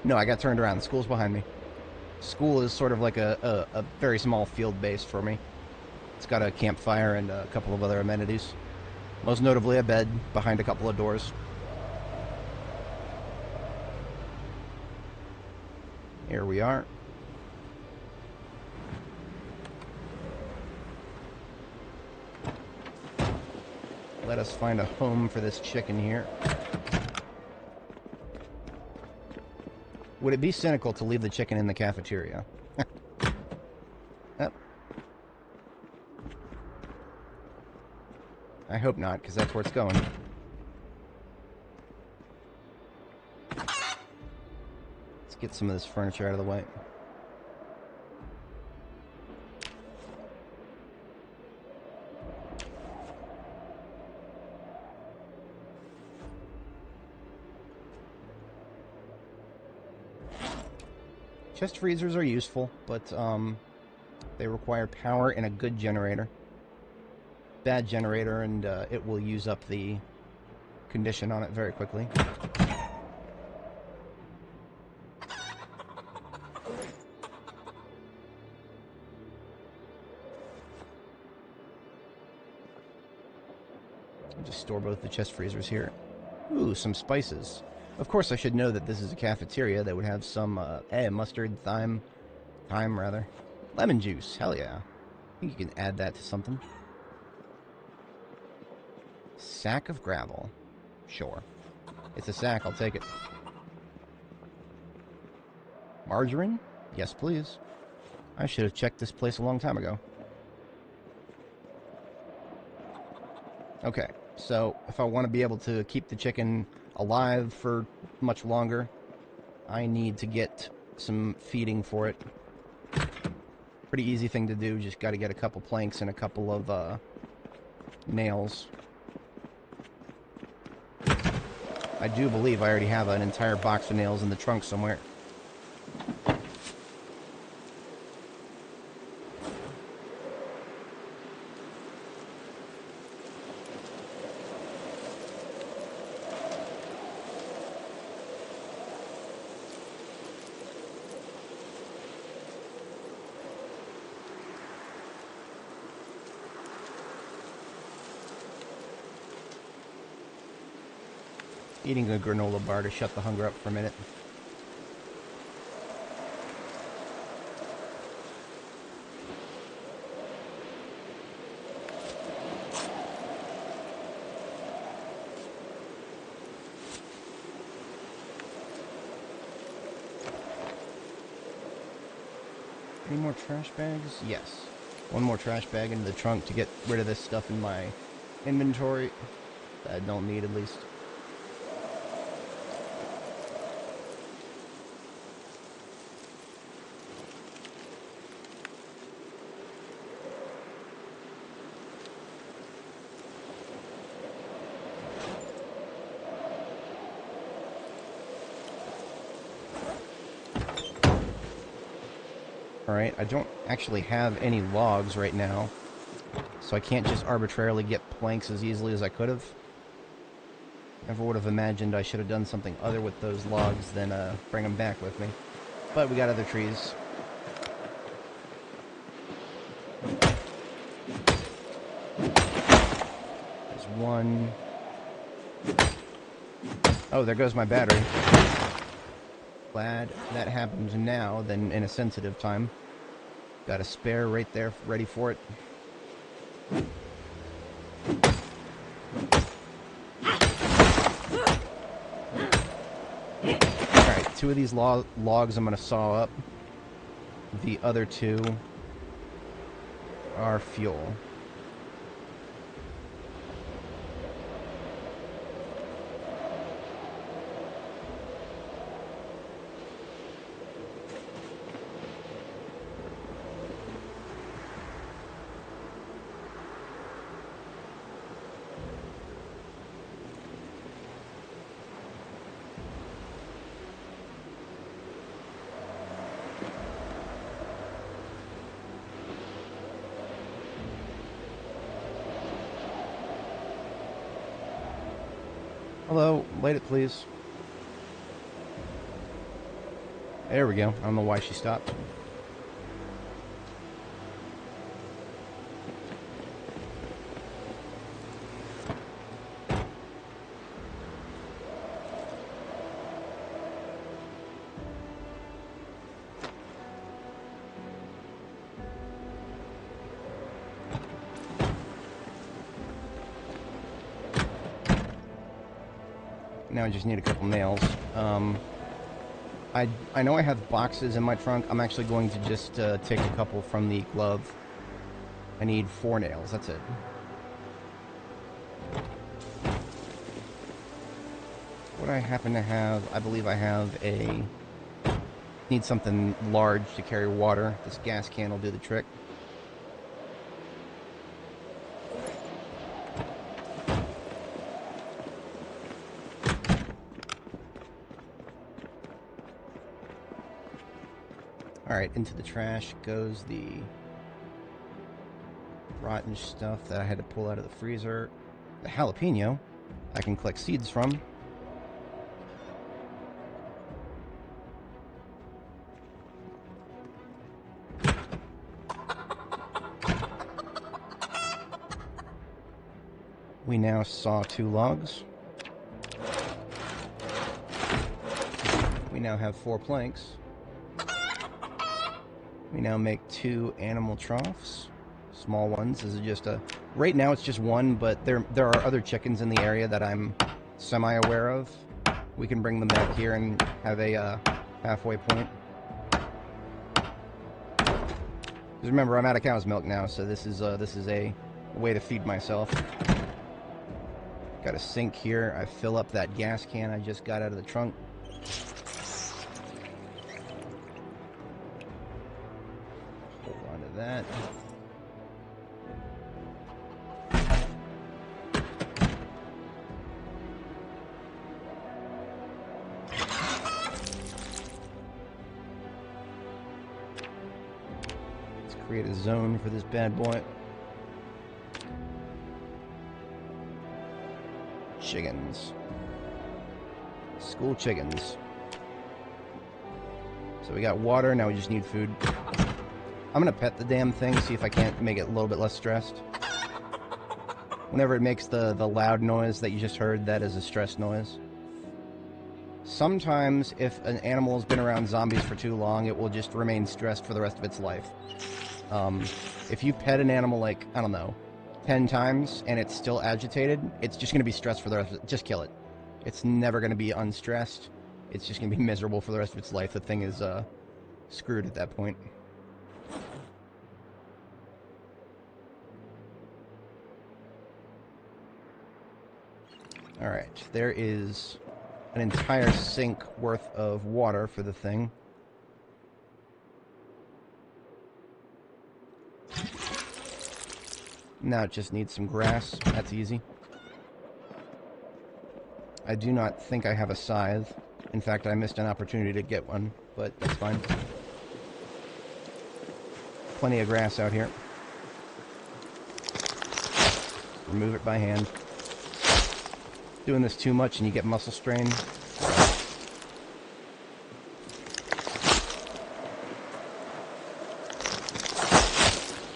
No, I got turned around. The school's behind me. School is sort of like a very small field base for me. It's got a campfire and a couple of other amenities. Most notably a bed behind a couple of doors. Here we are. Let us find a home for this chicken here. Would it be cynical to leave the chicken in the cafeteria? Yep. I hope not, because that's where it's going. Let's get some of this furniture out of the way. Chest freezers are useful, but they require power and a good generator. Bad generator, and it will use up the condition on it very quickly. I'll just store both the chest freezers here. Ooh, some spices. Of course, I should know that this is a cafeteria that would have some, mustard, thyme, lemon juice. Hell yeah. I think you can add that to something. Sack of gravel. Sure. It's a sack, I'll take it. Margarine? Yes, please. I should have checked this place a long time ago. Okay, so if I want to be able to keep the chicken alive for much longer, I need to get some feeding for it. Pretty easy thing to do, just got to get a couple planks and a couple of nails. I do believe I already have an entire box of nails in the trunk somewhere. Eating a granola bar to shut the hunger up for a minute. Any more trash bags? Yes. One more trash bag into the trunk to get rid of this stuff in my inventory that I don't need, at least. Alright, I don't actually have any logs right now, so I can't just arbitrarily get planks as easily as I could have. Never would have imagined I should have done something other with those logs than bring them back with me. But we got other trees. There's one. Oh, there goes my battery. Glad that happens now than in a sensitive time. Got a spare right there, ready for it. Alright, 2 of these logs I'm going to saw up. The other 2 are fuel. Hello, light it please. There we go. I don't know why she stopped. Now I just need a couple nails. I know I have boxes in my trunk. I'm actually going to just take a couple from the glove. I need 4 nails, that's it. What I happen to have, I believe I have a... Need something large to carry water. This gas can will do the trick. Alright, into the trash goes the rotten stuff that I had to pull out of the freezer. The jalapeno I can collect seeds from. We now saw 2 logs. We now have 4 planks. We now make 2 animal troughs, small ones. This is just a... Right now it's just 1, but there are other chickens in the area that I'm semi-aware of. We can bring them back here and have a halfway point. Because remember, I'm out of cow's milk now, so this is a way to feed myself. Got a sink here. I fill up that gas can I just got out of the trunk. That. Let's create a zone for this bad boy. Chickens. School chickens. So we got water, now we just need food. I'm gonna pet the damn thing, see if I can't make it a little bit less stressed. Whenever it makes the loud noise that you just heard, that is a stress noise. Sometimes, if an animal has been around zombies for too long, it will just remain stressed for the rest of its life. If you pet an animal, like, I don't know, 10 times, and it's still agitated, it's just gonna be stressed for the rest of it. Just kill it. It's never gonna be unstressed. It's just gonna be miserable for the rest of its life. The thing is, screwed at that point. Alright, there is an entire sink worth of water for the thing. Now it just needs some grass. That's easy. I do not think I have a scythe. In fact, I missed an opportunity to get one, but that's fine. Plenty of grass out here. Remove it by hand. Doing this too much and you get muscle strain.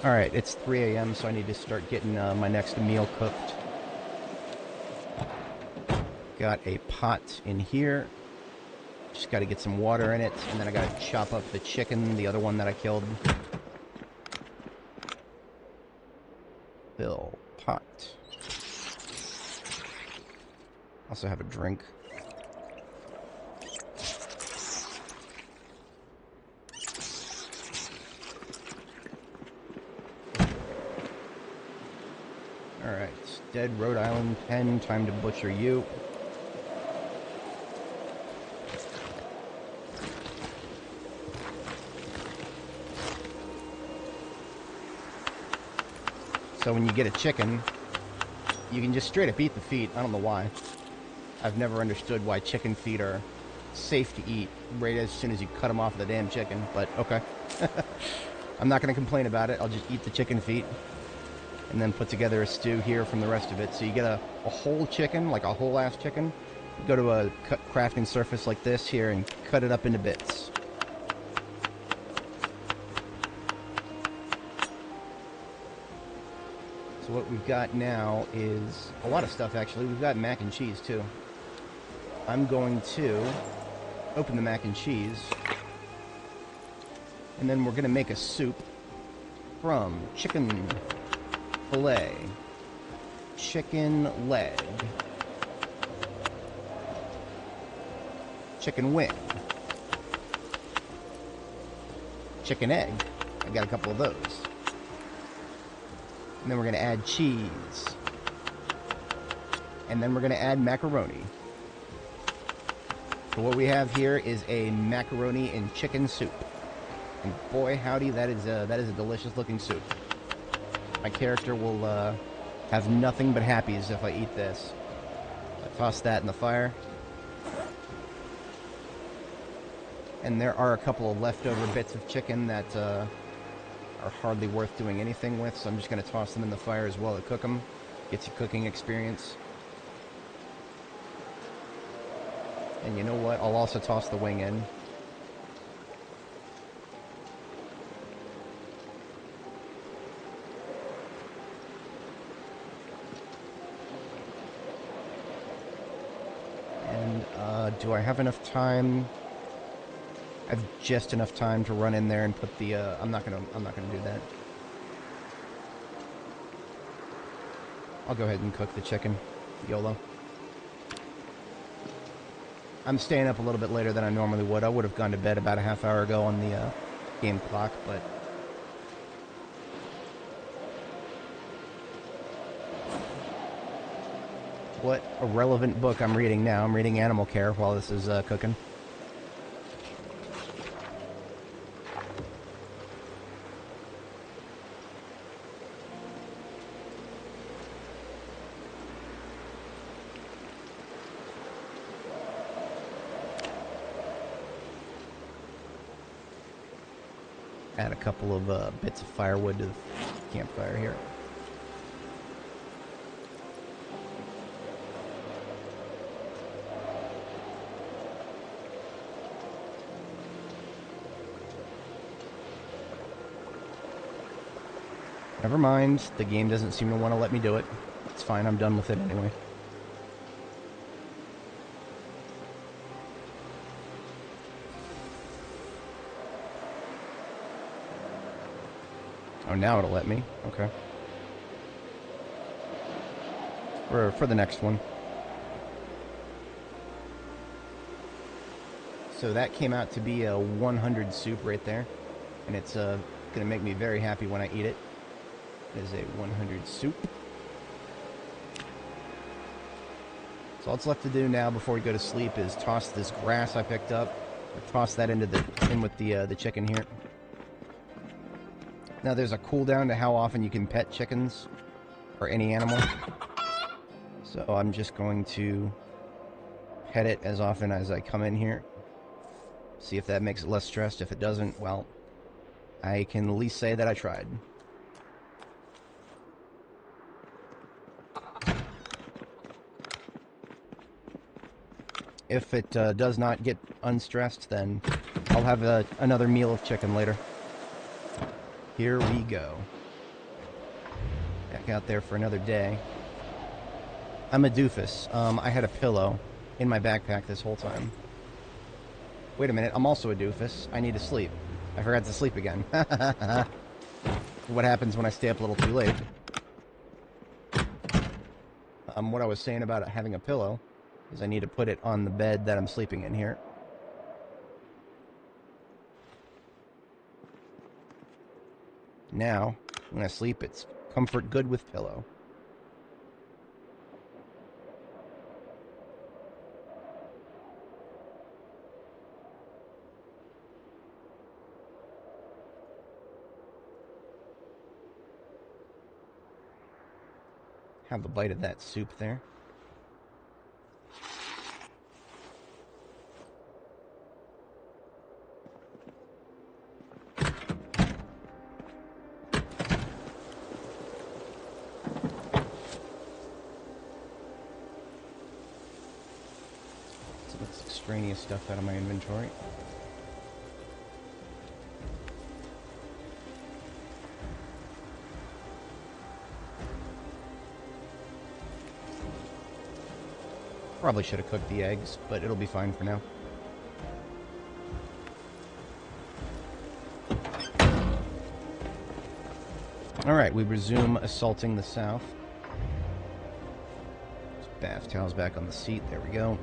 Alright, it's 3 a.m. so I need to start getting my next meal cooked. Got a pot in here. Just got to get some water in it, and then I got to chop up the chicken, the other one that I killed. Fill pot. Also have a drink. Alright, dead Rhode Island pen, time to butcher you. So when you get a chicken, you can just straight up eat the feet. I don't know why. I've never understood why chicken feet are safe to eat right as soon as you cut them off the damn chicken, but okay. I'm not going to complain about it. I'll just eat the chicken feet and then put together a stew here from the rest of it. So you get a whole chicken, like a whole ass chicken. Go to a crafting surface like this here and cut it up into bits. So what we've got now is a lot of stuff, actually. We've got mac and cheese, too. I'm going to open the mac and cheese, and then we're going to make a soup from chicken fillet, chicken leg, chicken wing, chicken egg. I got a couple of those. And then we're going to add cheese. And then we're going to add macaroni. So what we have here is a macaroni and chicken soup. And boy, howdy, that is a delicious looking soup. My character will have nothing but happies if I eat this. I toss that in the fire. And there are a couple of leftover bits of chicken that are hardly worth doing anything with, so I'm just going to toss them in the fire as well to cook them. Gets you cooking experience. And you know what? I'll also toss the wing in. And do I have enough time? I have just enough time to run in there and put the. I'm not gonna do that. I'll go ahead and cook the chicken. YOLO. I'm staying up a little bit later than I normally would. I would have gone to bed about a half hour ago on the game clock, but what a relevant book I'm reading now. I'm reading Animal Care while this is cooking. Add a couple of bits of firewood to the campfire here. Never mind, the game doesn't seem to want to let me do it. It's fine, I'm done with it anyway. Oh, now it'll let me. Okay. For the next one. So that came out to be a 100 soup right there. And it's going to make me very happy when I eat it. It is a 100 soup. So all that's left to do now before we go to sleep is toss this grass I picked up. Or toss that in with the chicken here. Now there's a cooldown to how often you can pet chickens, or any animal. So I'm just going to pet it as often as I come in here. See if that makes it less stressed. If it doesn't, well, I can at least say that I tried. If it does not get unstressed, then I'll have another meal of chicken later. Here we go. Back out there for another day. I'm a doofus. I had a pillow in my backpack this whole time. Wait a minute, I'm also a doofus. I need to sleep. I forgot to sleep again. What happens when I stay up a little too late? What I was saying about having a pillow is I need to put it on the bed that I'm sleeping in here. Now, when I sleep, it's comfort good with pillow. Have a bite of that soup there. Let's extraneous stuff out of my inventory. Probably should have cooked the eggs, but it'll be fine for now. Alright, we resume assaulting the south. Bath towels back on the seat. There we go.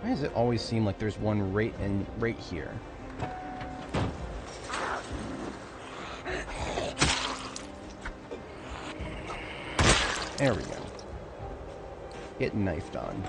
Why does it always seem like there's one right here? There we go. Getting knifed on.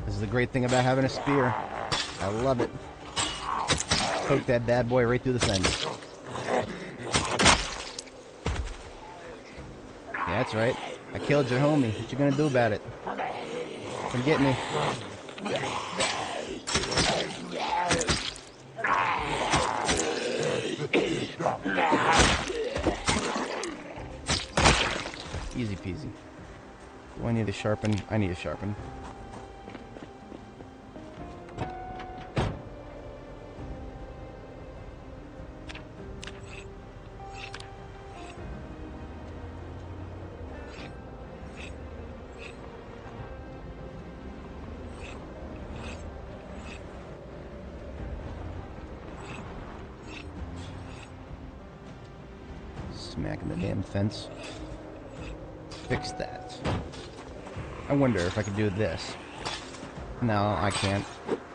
This is the great thing about having a spear. I love it. Poke that bad boy right through the fence. Yeah, that's right. I killed your homie. What you gonna do about it? Come get me. Easy peasy. Do I need to sharpen? I need to sharpen. Smacking the damn fence. Fix that. I wonder if I could do this. No, I can't.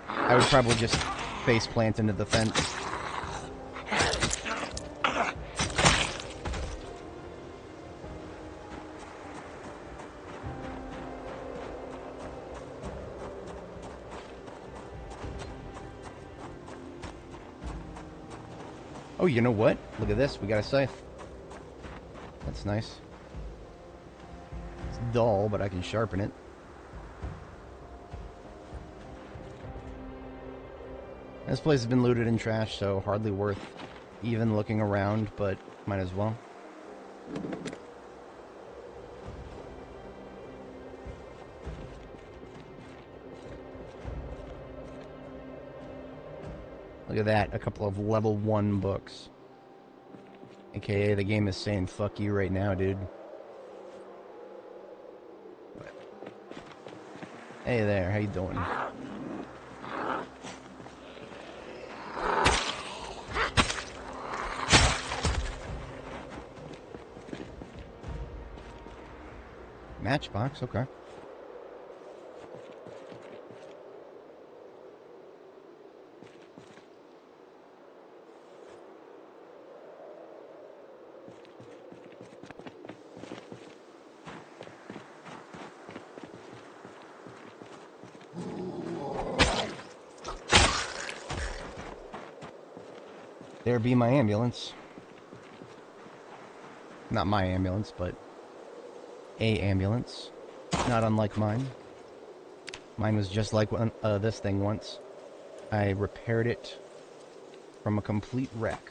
I would probably just face plant into the fence. Oh, you know what? Look at this. We got a scythe. That's nice. It's dull, but I can sharpen it. This place has been looted and trashed, so hardly worth even looking around, but might as well. Look at that, a couple of level 1 books. AKA the game is saying fuck you right now, dude. Hey there, how you doing? Matchbox, okay. There be my ambulance. Not my ambulance, but a ambulance. Not unlike mine. Mine was just like this thing once. I repaired it from a complete wreck.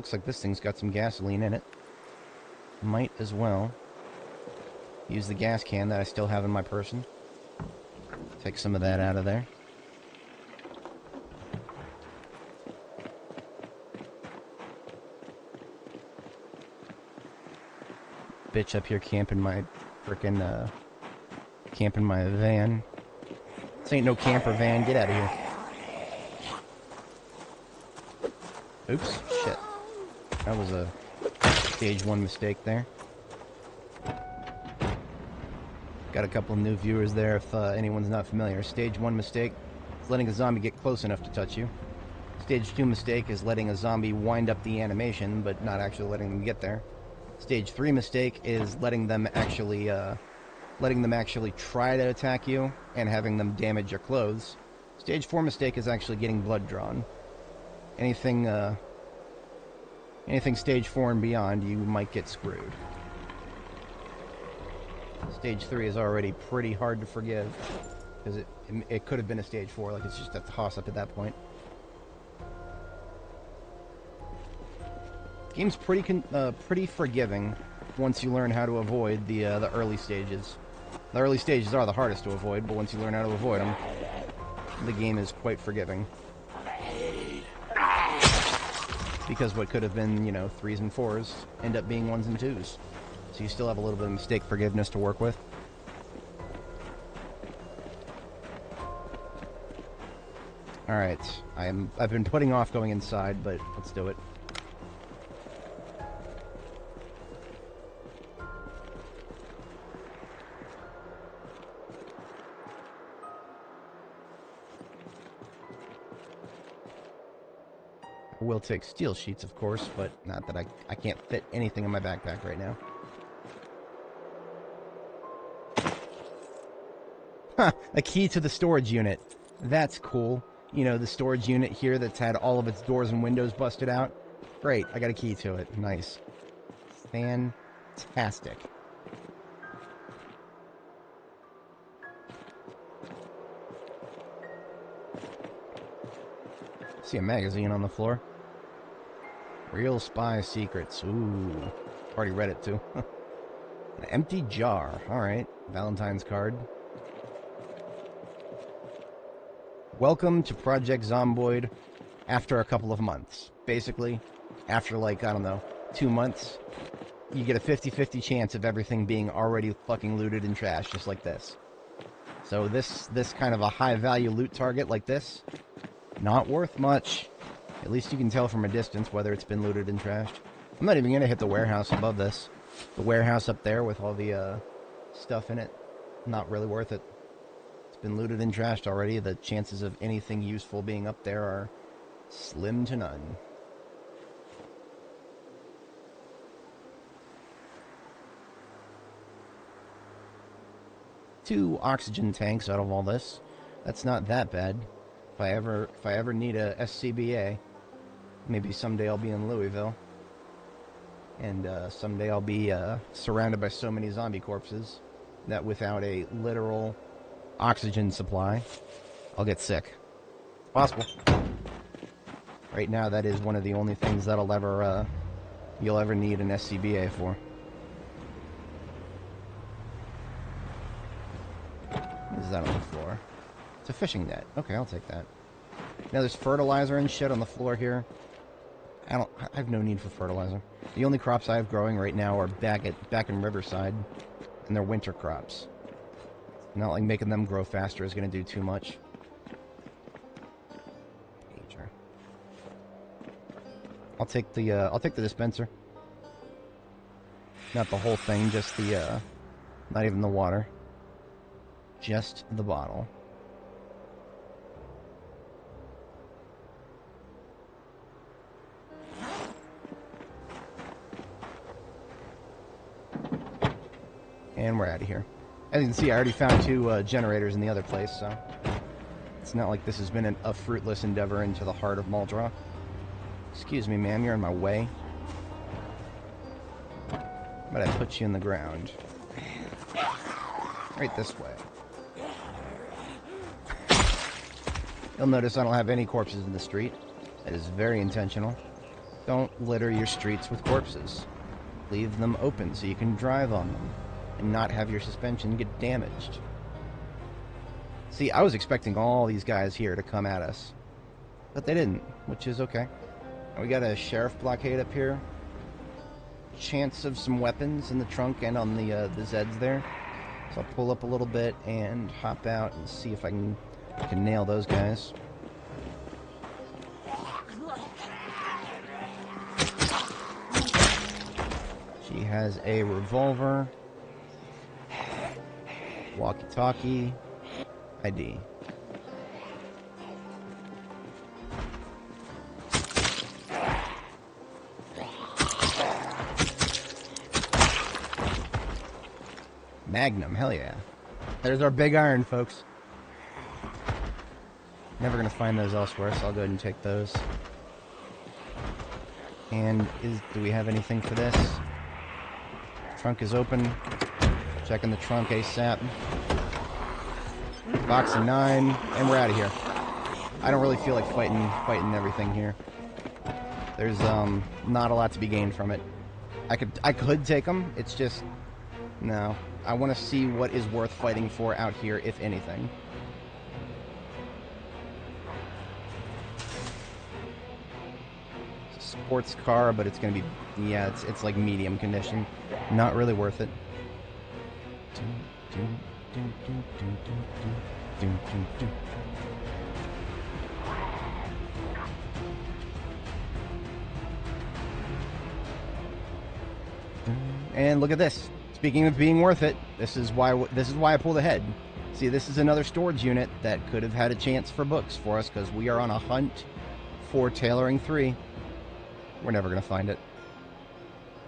Looks like this thing's got some gasoline in it. Might as well use the gas can that I still have in my person. Take some of that out of there. Bitch up here camping my frickin' camping my van. This ain't no camper van, get out of here. Oops, shit. That was a stage 1 mistake there. Got a couple new viewers there if anyone's not familiar. Stage 1 mistake is letting a zombie get close enough to touch you. Stage 2 mistake is letting a zombie wind up the animation, but not actually letting them get there. Stage 3 mistake is letting them actually try to attack you and having them damage your clothes. Stage 4 mistake is actually getting blood drawn. Anything stage 4 and beyond, you might get screwed. Stage 3 is already pretty hard to forgive, because it could have been a stage 4, like it's just a toss-up at that point. Game's pretty forgiving once you learn how to avoid the early stages. The early stages are the hardest to avoid, but once you learn how to avoid them, the game is quite forgiving. Because what could have been, 3s and 4s end up being 1s and 2s. So you still have a little bit of mistake forgiveness to work with. Alright, I've been putting off going inside, but let's do it. I will take steel sheets, of course, but not that I can't fit anything in my backpack right now. Huh, a key to the storage unit. That's cool. The storage unit here that's had all of its doors and windows busted out. Great, I got a key to it. Nice. Fantastic. See a magazine on the floor. Real spy secrets. Ooh. Already read it, too. An empty jar. Alright. Valentine's card. Welcome to Project Zomboid after a couple of months. Basically, after, I don't know, 2 months, you get a 50-50 chance of everything being already fucking looted and trashed, just like this. So this kind of a high-value loot target like this, not worth much. At least you can tell from a distance whether it's been looted and trashed. I'm not even going to hit the warehouse above this. The warehouse up there with all the stuff in it, not really worth it. It's been looted and trashed already. The chances of anything useful being up there are slim to none. Two oxygen tanks out of all this. That's not that bad. If I ever need a SCBA, maybe someday I'll be in Louisville, and someday I'll be surrounded by so many zombie corpses that without a literal oxygen supply, I'll get sick. It's possible. Right now, that is one of the only things that'll ever you'll ever need an SCBA for. What is that on the floor? It's a fishing net. Okay, I'll take that. Now there's fertilizer and shit on the floor here. I have no need for fertilizer. The only crops I have growing right now are back in Riverside, and they're winter crops. Not like making them grow faster is going to do too much. I'll take the dispenser. Not the whole thing, just the not even the water. Just the bottle. And we're out of here. As you can see, I already found two generators in the other place, so it's not like this has been a fruitless endeavor into the heart of Muldraugh. Excuse me, ma'am, you're in my way. But I put you in the ground. Right this way. You'll notice I don't have any corpses in the street. That is very intentional. Don't litter your streets with corpses. Leave them open so you can drive on them and not have your suspension get damaged. See, I was expecting all these guys here to come at us, but they didn't, which is okay. We got a sheriff blockade up here. Chance of some weapons in the trunk and on the Zeds there. So I'll pull up a little bit and hop out and see if I can nail those guys. She has a revolver, walkie-talkie, ID. Magnum, hell yeah. There's our big iron, folks. Never gonna find those elsewhere, so I'll go ahead and take those. And do we have anything for this? Trunk is open. Checking the trunk ASAP. Box of 9, and we're out of here. I don't really feel like fighting everything here. There's not a lot to be gained from it. I could take them. It's just no. I want to see what is worth fighting for out here, if anything. It's a sports car, but it's going to be, yeah, it's like medium condition. Not really worth it. And look at this. Speaking of being worth it, this is why I pulled ahead. See, this is another storage unit that could have had a chance for books for us, because we are on a hunt for Tailoring 3. We're never going to find it.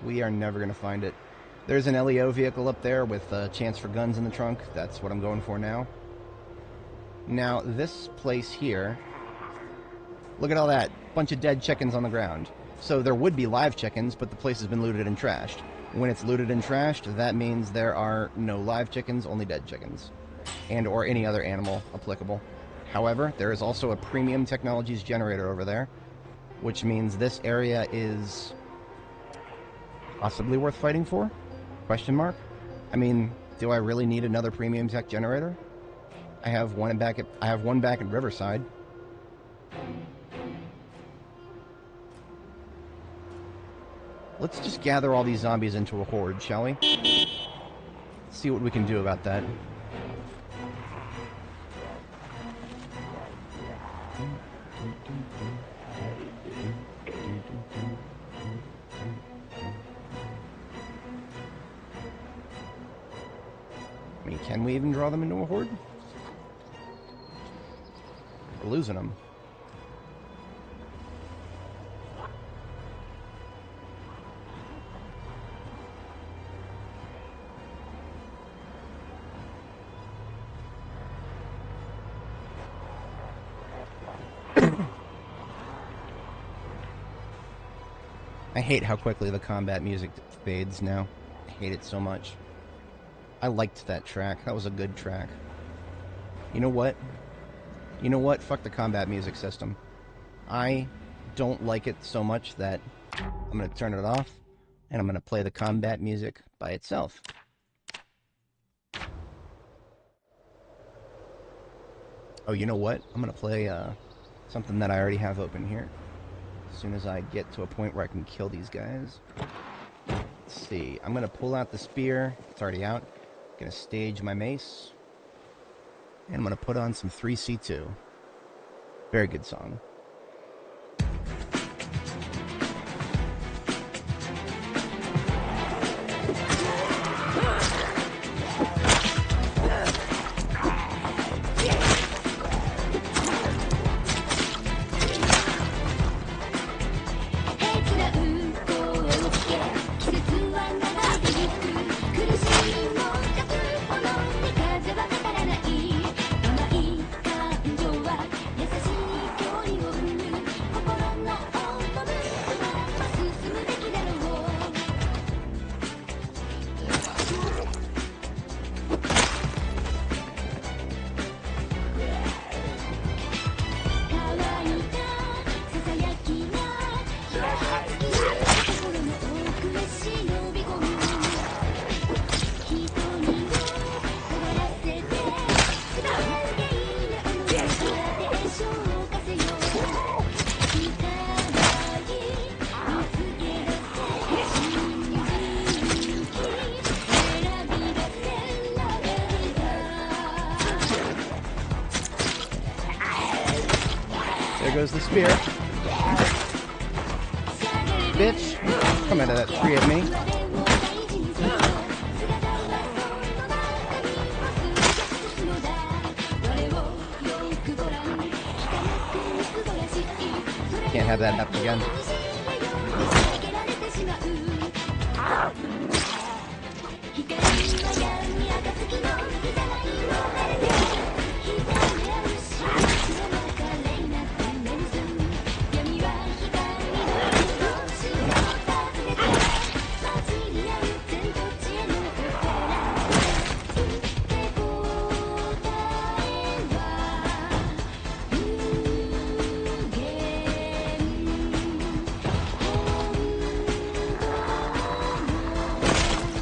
We are never going to find it. There's an LEO vehicle up there with a chance for guns in the trunk. That's what I'm going for now. Now, this place here, look at all that. Bunch of dead chickens on the ground. So there would be live chickens, but the place has been looted and trashed. When it's looted and trashed, that means there are no live chickens, only dead chickens. And or any other animal applicable. However, there is also a premium technologies generator over there, which means this area is possibly worth fighting for? Question mark? I mean, do I really need another premium tech generator? I have one back at Riverside. Let's just gather all these zombies into a horde, shall we? See what we can do about that. I mean, can we even draw them into a horde? We're losing them. I hate how quickly the combat music fades now. I hate it so much. I liked that track. That was a good track. You know what? You know what? Fuck the combat music system. I don't like it so much that I'm going to turn it off, and I'm going to play the combat music by itself. Oh, you know what? I'm going to play something that I already have open here. As soon as I get to a point where I can kill these guys. Let's see. I'm going to pull out the spear. It's already out. I'm going to stage my mace. And I'm going to put on some 3C2. Very good song. goes the spear. Bitch, come into that tree at me. Can't have that happen again.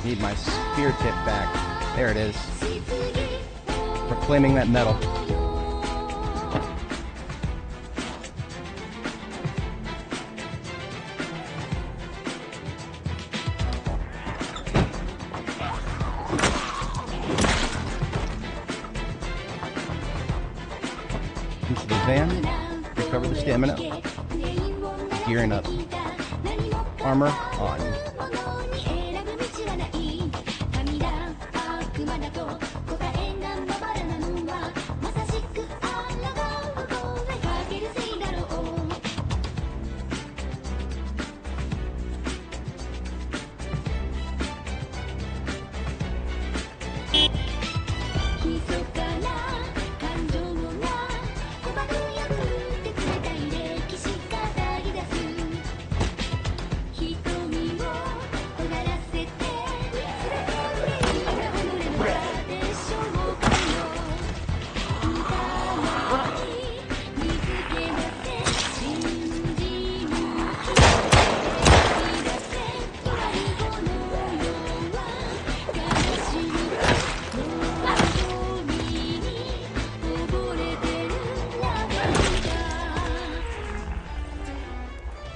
Need my spear tip back. There it is. Reclaiming that metal. Into the van. Recover the stamina. Gearing up. Armor on.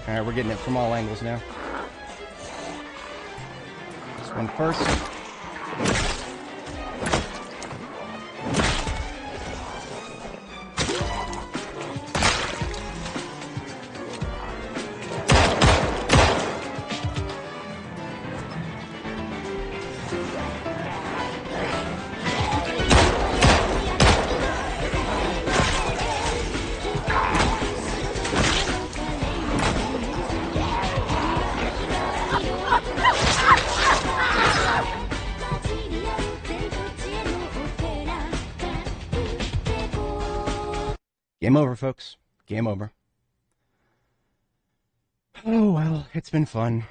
Alright, we're getting it from all angles now. This one first. Game over, folks. Game over. Oh, well, it's been fun.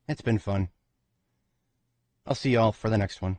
It's been fun. I'll see y'all for the next one.